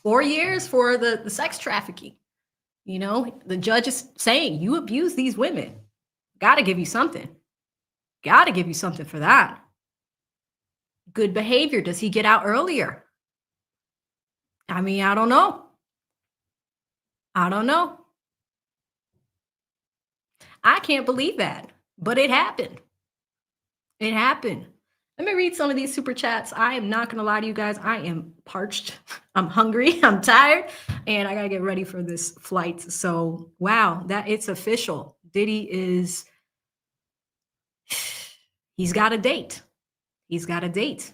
4 years for the sex trafficking. You know, the judge is saying, you abuse these women. Gotta give you something. Gotta give you something for that. Good behavior. Does he get out earlier? I mean, I don't know. I don't know. I can't believe that, but it happened. It happened. Let me read some of these super chats. I am not going to lie to you guys. I am parched. I'm hungry. I'm tired. And I got to get ready for this flight. So, wow, that it's official. Diddy is, he's got a date. He's got a date.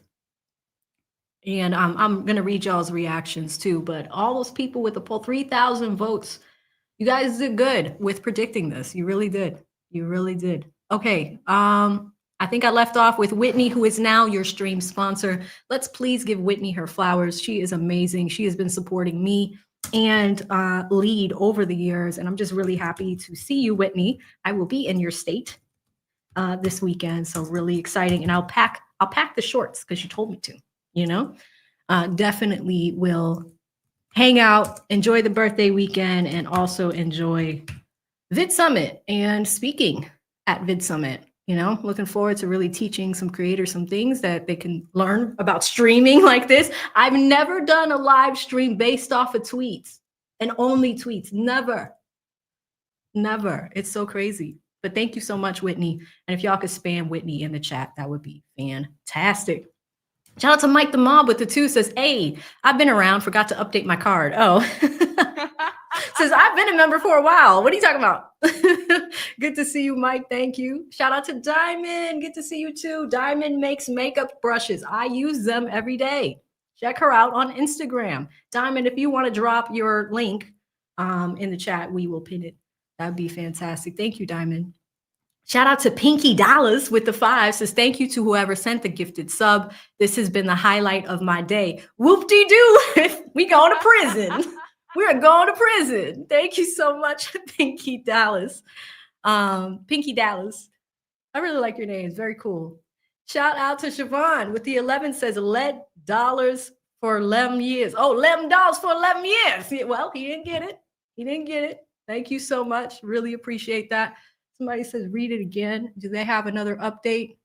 And I'm going to read y'all's reactions too. But all those people with the poll, 3,000 votes, you guys did good with predicting this. You really did. You really did. Okay. I think I left off with Whitney, who is now your stream sponsor. Let's please give Whitney her flowers. She is amazing. She has been supporting me and Lead over the years. And I'm just really happy to see you, Whitney. I will be in your state this weekend. So really exciting. And I'll pack the shorts because you told me to, you know, definitely will hang out, enjoy the birthday weekend, and also enjoy Vid Summit and speaking at Vid Summit. You know, looking forward to really teaching some creators some things that they can learn about streaming like this. I've never done a live stream based off of tweets and only tweets. Never. Never. It's so crazy. But thank you so much, Whitney. And if y'all could spam Whitney in the chat, that would be fantastic. Shout out to Mike the Mob with the 2 says, hey, I've been around, forgot to update my card. Oh, says I've been a member for a while. What are you talking about? Good to see you, Mike. Thank you. Shout out to Diamond. Good to see you too. Diamond makes makeup brushes. I use them every day. Check her out on Instagram. Diamond, if you want to drop your link in the chat, we will pin it. That'd be fantastic. Thank you, Diamond. Shout out to Pinky Dollars with the 5 says, thank you to whoever sent the gifted sub. This has been the highlight of my day. Whoop-de-doo. We going to prison. We're going to prison. Thank you so much, Pinky Dallas. Pinky Dallas. I really like your name. It's very cool. Shout out to Siobhan with the 11 says, let dollars for 11 years. Oh, $11 for 11 years. Well, he didn't get it. He didn't get it. Thank you so much. Really appreciate that. Somebody says, read it again. Do they have another update?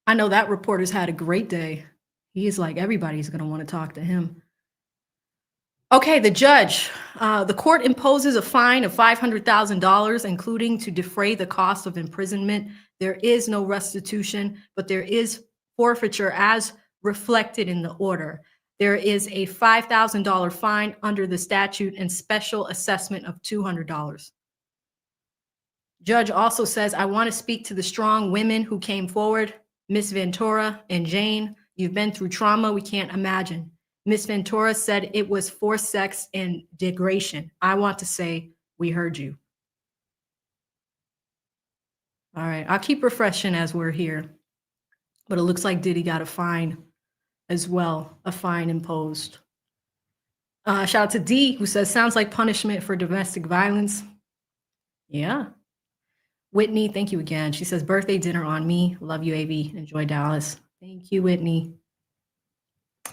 I know that reporter's had a great day. He's like, everybody's going to want to talk to him. Okay, the judge. The court imposes a fine of $500,000, including to defray the cost of imprisonment. There is no restitution, but there is forfeiture as reflected in the order. There is a $5,000 fine under the statute and special assessment of $200. Judge also says, I want to speak to the strong women who came forward. Miss Ventura and Jane, you've been through trauma we can't imagine. Miss Ventura said it was forced sex and degradation. I want to say we heard you. All right, I'll keep refreshing as we're here. But it looks like Diddy got a fine as well, a fine imposed. Shout out to D, who says, sounds like punishment for domestic violence. Yeah. Whitney, thank you again. She says, birthday dinner on me. Love you, AB. Enjoy Dallas. Thank you, Whitney.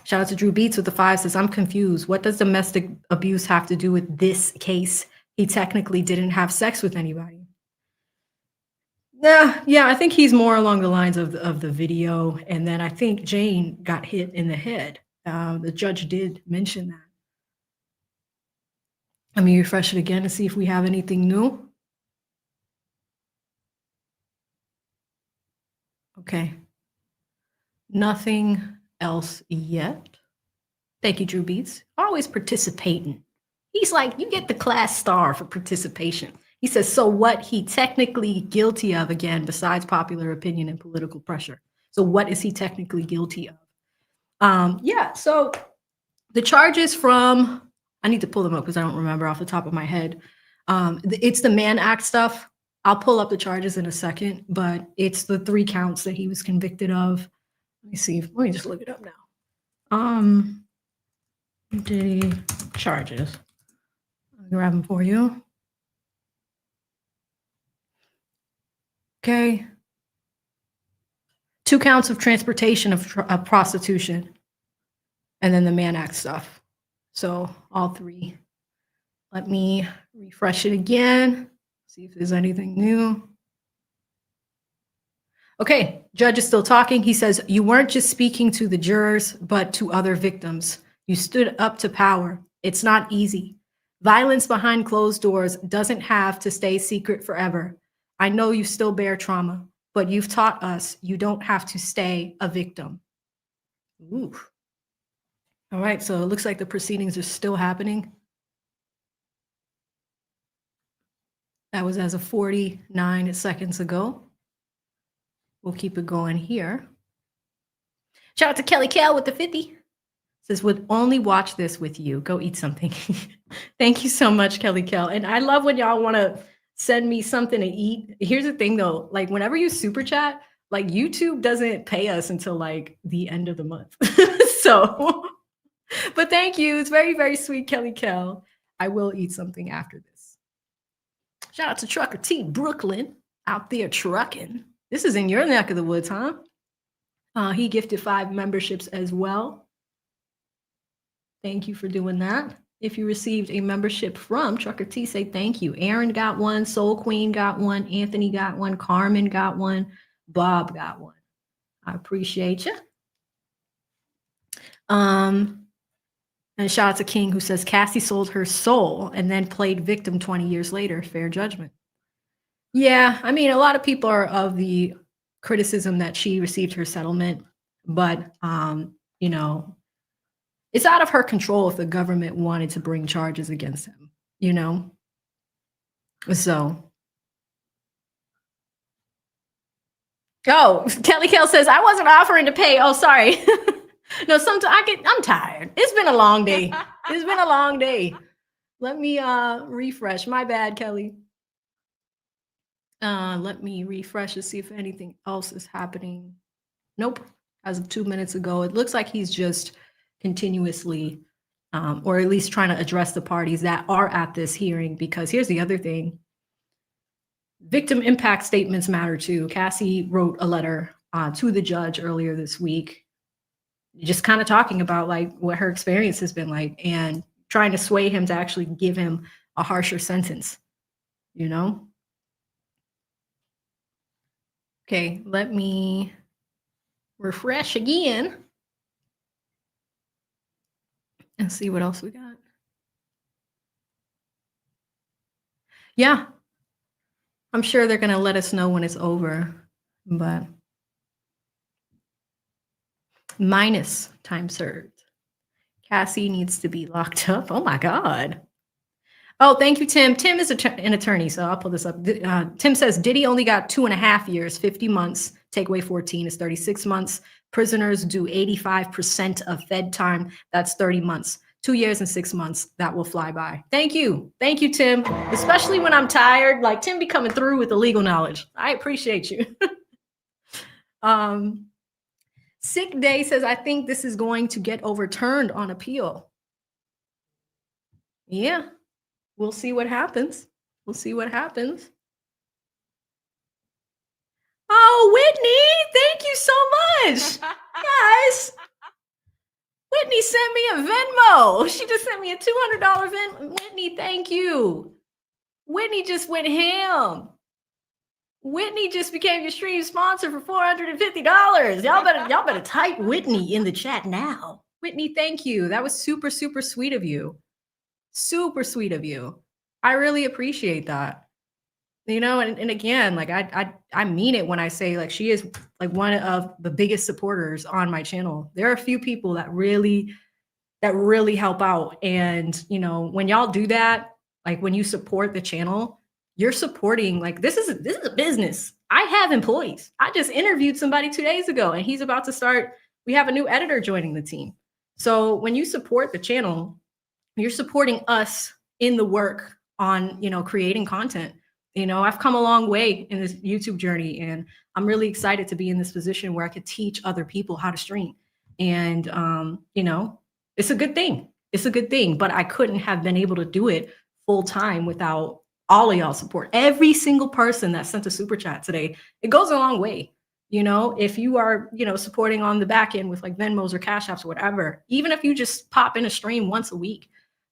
Shout out to Drew Beats with the 5, says, I'm confused. What does domestic abuse have to do with this case? He technically didn't have sex with anybody. Yeah, I think he's more along the lines of the video. And then I think Jane got hit in the head. The judge did mention that. Let me refresh it again to see if we have anything new. Okay. Nothing else yet. Thank you, Drew Beats. Always participating. He's like, you get the class star for participation. He says, so what he technically guilty of, again, besides popular opinion and political pressure. So what is he technically guilty of? Yeah, so the charges from, I need to pull them up because I don't remember off the top of my head. It's the Mann Act stuff. I'll pull up the charges in a second, but it's the 3 counts that he was convicted of. Let me see. Let me just look it up now. Diddy charges. I'll grab them for you. Okay. 2 counts of transportation of prostitution, and then the Mann Act stuff. So all 3. Let me refresh it again. See if there's anything new. Okay, judge is still talking. He says, you weren't just speaking to the jurors, but to other victims. You stood up to power. It's not easy. Violence behind closed doors doesn't have to stay secret forever. I know you still bear trauma, but you've taught us you don't have to stay a victim. Ooh. All right, so it looks like the proceedings are still happening. That was as of 49 seconds ago. We'll keep it going here. Shout out to Kelly Cal with the 50. Says, would only watch this with you. Go eat something. Thank you so much, Kelly Cal. And I love when y'all want to send me something to eat. Here's the thing though, like whenever you super chat, like YouTube doesn't pay us until like the end of the month. So, but thank you. It's very, very sweet, Kelly Cal. I will eat something after this. Shout out to Trucker T Brooklyn out there trucking. This is in your neck of the woods, huh? He gifted 5 memberships as well. Thank you for doing that. If you received a membership from Trucker T, say thank you. Aaron got one, Soul Queen got one, Anthony got one, Carmen got one, Bob got one. I appreciate you. And shout out to King, who says Cassie sold her soul and then played victim 20 years later. Fair judgment. Yeah, I mean, a lot of people are of the criticism that she received her settlement, but you know, it's out of her control if the government wanted to bring charges against him, you know? So. Oh, Kelly Kell says, I wasn't offering to pay. Oh, sorry. No, sometimes I'm tired. It's been a long day. It's been a long day. Let me refresh. My bad, Kelly. Let me refresh to see if anything else is happening. Nope. As of 2 minutes ago, it looks like he's just continuously, or at least trying to address the parties that are at this hearing, because here's the other thing. Victim impact statements matter too. Cassie wrote a letter to the judge earlier this week, just kind of talking about like what her experience has been like and trying to sway him to actually give him a harsher sentence, you know? Okay, let me refresh again and see what else we got. Yeah, I'm sure they're going to let us know when it's over, but minus time served. Cassie needs to be locked up. Oh my God. Oh, thank you, Tim. Tim is an attorney, so I'll pull this up. Tim says Diddy only got 2.5 years, 50 months. Take away 14 is 36 months. Prisoners do 85% of Fed time. That's 30 months. 2 years and 6 months. That will fly by. Thank you. Thank you, Tim. Especially when I'm tired. Like, Tim be coming through with the legal knowledge. I appreciate you. Sick Day says, I think this is going to get overturned on appeal. Yeah. We'll see what happens. We'll see what happens. Oh, Whitney, thank you so much. Guys, Whitney sent me a Venmo. She just sent me a $200 Venmo. Whitney, thank you. Whitney just went ham. Whitney just became your stream sponsor for $450. Y'all better type Whitney in the chat now. Whitney, thank you. That was super, super sweet of you. Super sweet of you. I really appreciate that. You know, and again, like I mean it when I say like she is like one of the biggest supporters on my channel. There are a few people that really help out. And you know, when y'all do that, like when you support the channel, you're supporting, like this is a business. I have employees. I just interviewed somebody 2 days ago and he's about to start. We have a new editor joining the team. So when you support the channel, you're supporting us in the work on, you know, creating content. You know, I've come a long way in this YouTube journey and I'm really excited to be in this position where I could teach other people how to stream. And, you know, it's a good thing. It's a good thing, but I couldn't have been able to do it full time without all of y'all support. Every single person that sent a super chat today, it goes a long way. You know, if you are, you know, supporting on the back end with like Venmos or Cash Apps or whatever, even if you just pop in a stream once a week,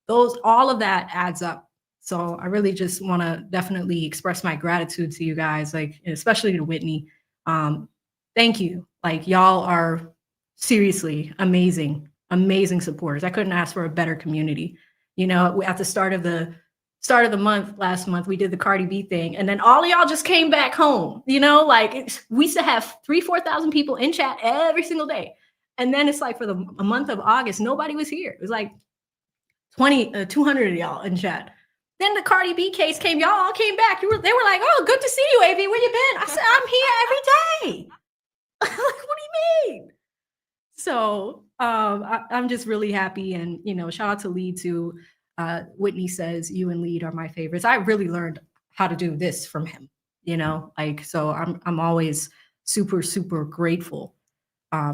all of that adds up. So I really just want to definitely express my gratitude to you guys, like, especially to Whitney. Thank you. Like, y'all are seriously amazing, amazing supporters. I couldn't ask for a better community. You know, at the start of the month, last month, we did the Cardi B thing. And then all of y'all just came back home, you know, like we used to have 3,000-4,000 people in chat every single day. And then it's like for the month of August, nobody was here. It was like 200 of y'all in chat. Then the Cardi B case came, y'all all came back. They were like, oh, good to see you, AV. Where you been? I said, I'm here every day. Like, what do you mean? So I'm just really happy. And, you know, shout out to Lee too. Whitney says, you and Lead are my favorites. I really learned how to do this from him, you know, like, so I'm always super, super grateful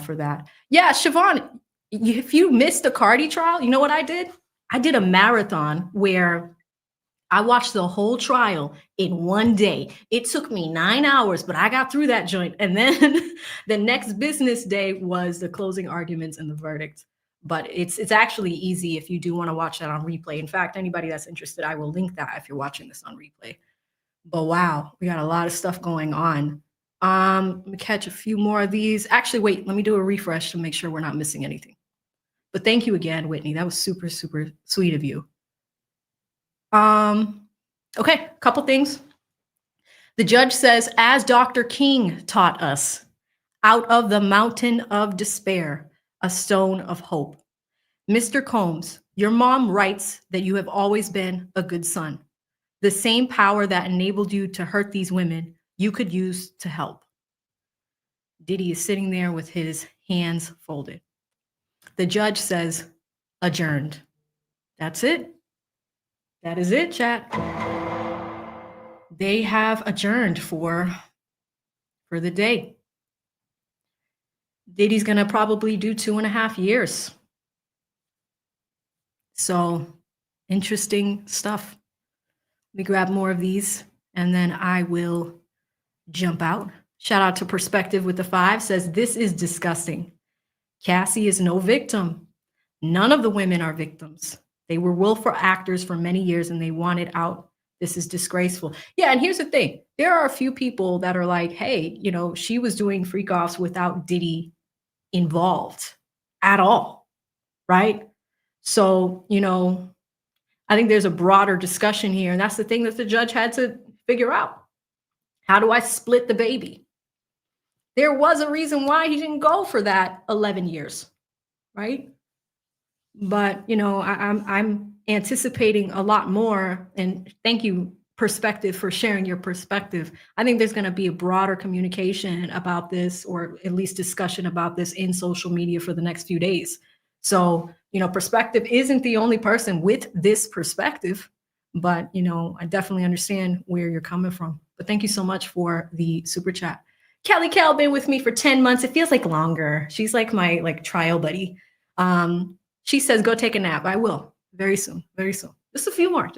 for that. Yeah, Siobhan, if you missed the Cardi trial, you know what I did? I did a marathon where I watched the whole trial in one day. It took me 9 hours, but I got through that joint. And then the next business day was the closing arguments and the verdict. But it's actually easy if you do want to watch that on replay. In fact, anybody that's interested, I will link that if you're watching this on replay. But wow, we got a lot of stuff going on. Let me catch a few more of these. Actually, wait, let me do a refresh to make sure we're not missing anything. But thank you again, Whitney. That was super, super sweet of you. Okay, a couple things. The judge says, as Dr. King taught us, out of the mountain of despair, a stone of hope. Mr. Combs, your mom writes that you have always been a good son. The same power that enabled you to hurt these women, you could use to help. Diddy is sitting there with his hands folded. The judge says, adjourned. That's it. That is it, chat. They have adjourned for the day. Diddy's gonna probably do 2.5 years. So interesting stuff. Let me grab more of these and then I will jump out. Shout out to Perspective with the 5, says, this is disgusting. Cassie is no victim. None of the women are victims. They were willful actors for many years and they wanted out. This is disgraceful. Yeah, and here's the thing. There are a few people that are like, hey, you know, she was doing freak offs without Diddy involved at all, right? So, I think there's a broader discussion here, and that's the thing that the judge had to figure out. How do I split the baby? There was a reason why he didn't go for that 11 years, right? But I'm anticipating a lot more. And thank you, Perspective, for sharing your perspective. I think there's going to be a broader communication about this, or at least discussion about this in social media for the next few days. So, Perspective isn't the only person with this perspective, but I definitely understand where you're coming from. But thank you so much for the super chat. Kelly Cal been with me for 10 months. It feels like longer. She's like my trial buddy. She says, go take a nap. I will very soon, very soon. Just a few more.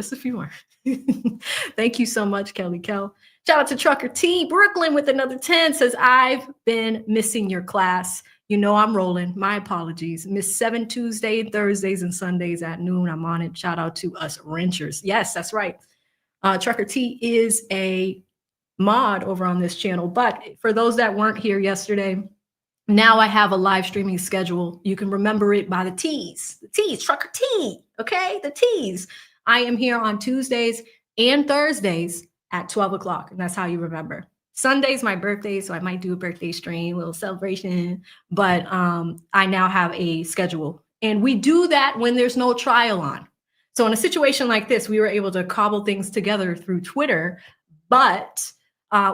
Thank you so much, Kelly Cal. Shout out to Trucker T. Brooklyn with another 10 says, I've been missing your class. I'm rolling. My apologies. Miss 7 Tuesday, Thursdays, and Sundays at noon. I'm on it. Shout out to us wrenchers. Yes, that's right. Trucker T is a mod over on this channel. But for those that weren't here yesterday, now I have a live streaming schedule. You can remember it by the T's. The T's, Trucker T, okay? The T's. I am here on Tuesdays and Thursdays at 12 o'clock, and that's how you remember. Sunday's my birthday, so I might do a birthday stream, a little celebration, but I now have a schedule. And we do that when there's no trial on. So in a situation like this, we were able to cobble things together through Twitter, but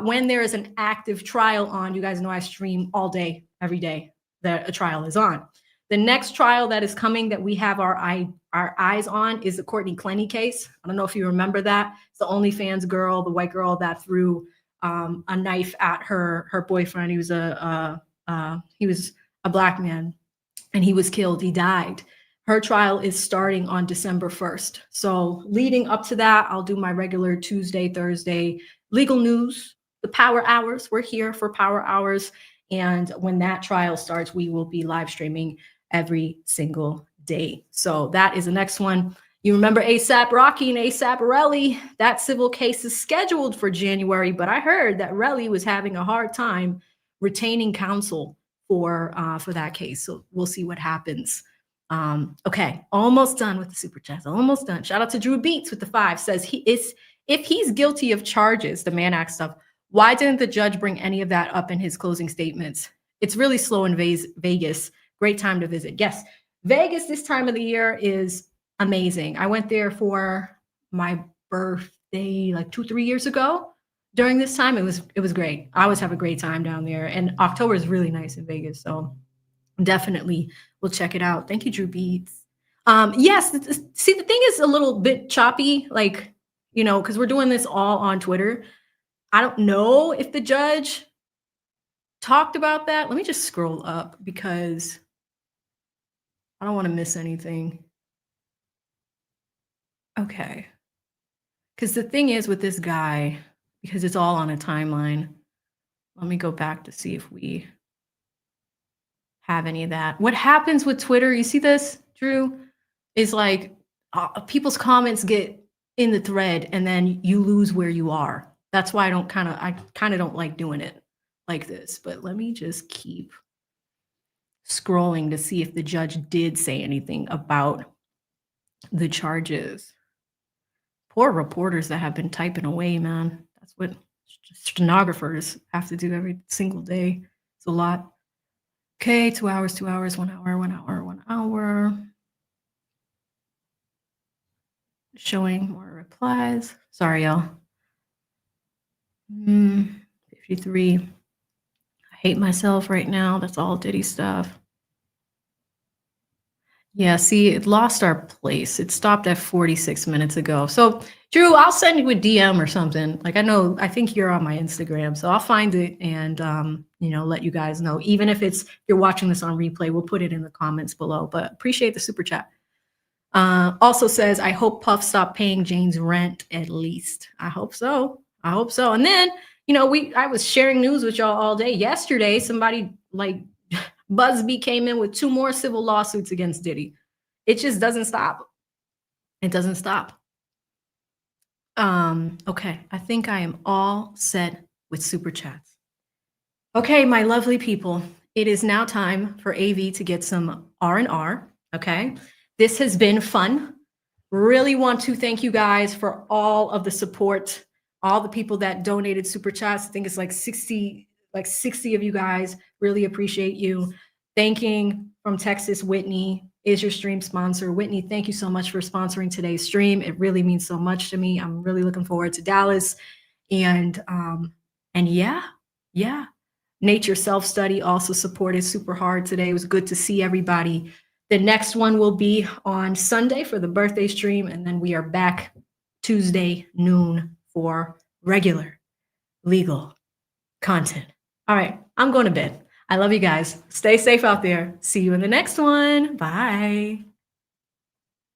when there is an active trial on, you guys know I stream all day, every day that a trial is on. The next trial that is coming that we have our eyes on is the Courtney Clenny case. I don't know if you remember that. It's the OnlyFans girl, the white girl that threw a knife at her boyfriend. He was a black man, and he was killed. He died. Her trial is starting on December 1st. So leading up to that, I'll do my regular Tuesday, Thursday legal news, the power hours. We're here for power hours. And when that trial starts, we will be live streaming every single day. So that is the next one. You remember ASAP Rocky and ASAP Relly. That civil case is scheduled for January, but I heard that Relly was having a hard time retaining counsel for that case. So we'll see what happens. Okay, almost done with the super chats. Almost done. Shout out to Drew Beats with the 5. Says if he's guilty of charges, the Mann Act stuff, why didn't the judge bring any of that up in his closing statements? It's really slow in Vegas. Great time to visit. Yes, Vegas this time of the year is amazing. I went there for my birthday like 2-3 years ago. During this time, it was great. I always have a great time down there, and October is really nice in Vegas. So definitely we'll check it out. Thank you, Drew Beats. Yes, see, the thing is a little bit choppy, because we're doing this all on Twitter. I don't know if the judge talked about that. Let me just scroll up because I don't want to miss anything. Okay. Because the thing is with this guy, because it's all on a timeline, let me go back to see if we have any of that. What happens with Twitter, you see this, Drew, is like people's comments get in the thread and then you lose where you are. That's why I kind of don't like doing it like this. But let me just keep scrolling to see if the judge did say anything about the charges. Poor reporters that have been typing away, man. That's what stenographers have to do every single day. It's a lot. Okay, 2 hours, 2 hours, 1 hour, 1 hour, 1 hour. Showing more replies. Sorry, y'all. 53. I hate myself right now. That's all Diddy stuff. Yeah, see, it lost our place. It stopped at 46 minutes ago. So, Drew, I'll send you a DM or something. I think you're on my Instagram, so I'll find it and, let you guys know. Even if you're watching this on replay, we'll put it in the comments below. But appreciate the super chat. Also says, I hope Puff stop paying Jane's rent at least. I hope so. And then, I was sharing news with y'all all day. Yesterday, somebody Busby came in with 2 more civil lawsuits against Diddy. It just doesn't stop. It doesn't stop. Okay, I think I am all set with super chats. Okay, my lovely people, it is now time for AV to get some R&R, okay? This has been fun. Really want to thank you guys for all of the support, all the people that donated super chats. I think it's like 60 of you guys. Really appreciate you. Thanking from Texas, Whitney is your stream sponsor. Whitney, thank you so much for sponsoring today's stream. It really means so much to me. I'm really looking forward to Dallas. And yeah. Nature self-study also supported super hard today. It was good to see everybody. The next one will be on Sunday for the birthday stream, and then we are back Tuesday noon for regular legal content. All right, I'm going to bed. I love you guys. Stay safe out there. See you in the next one. Bye.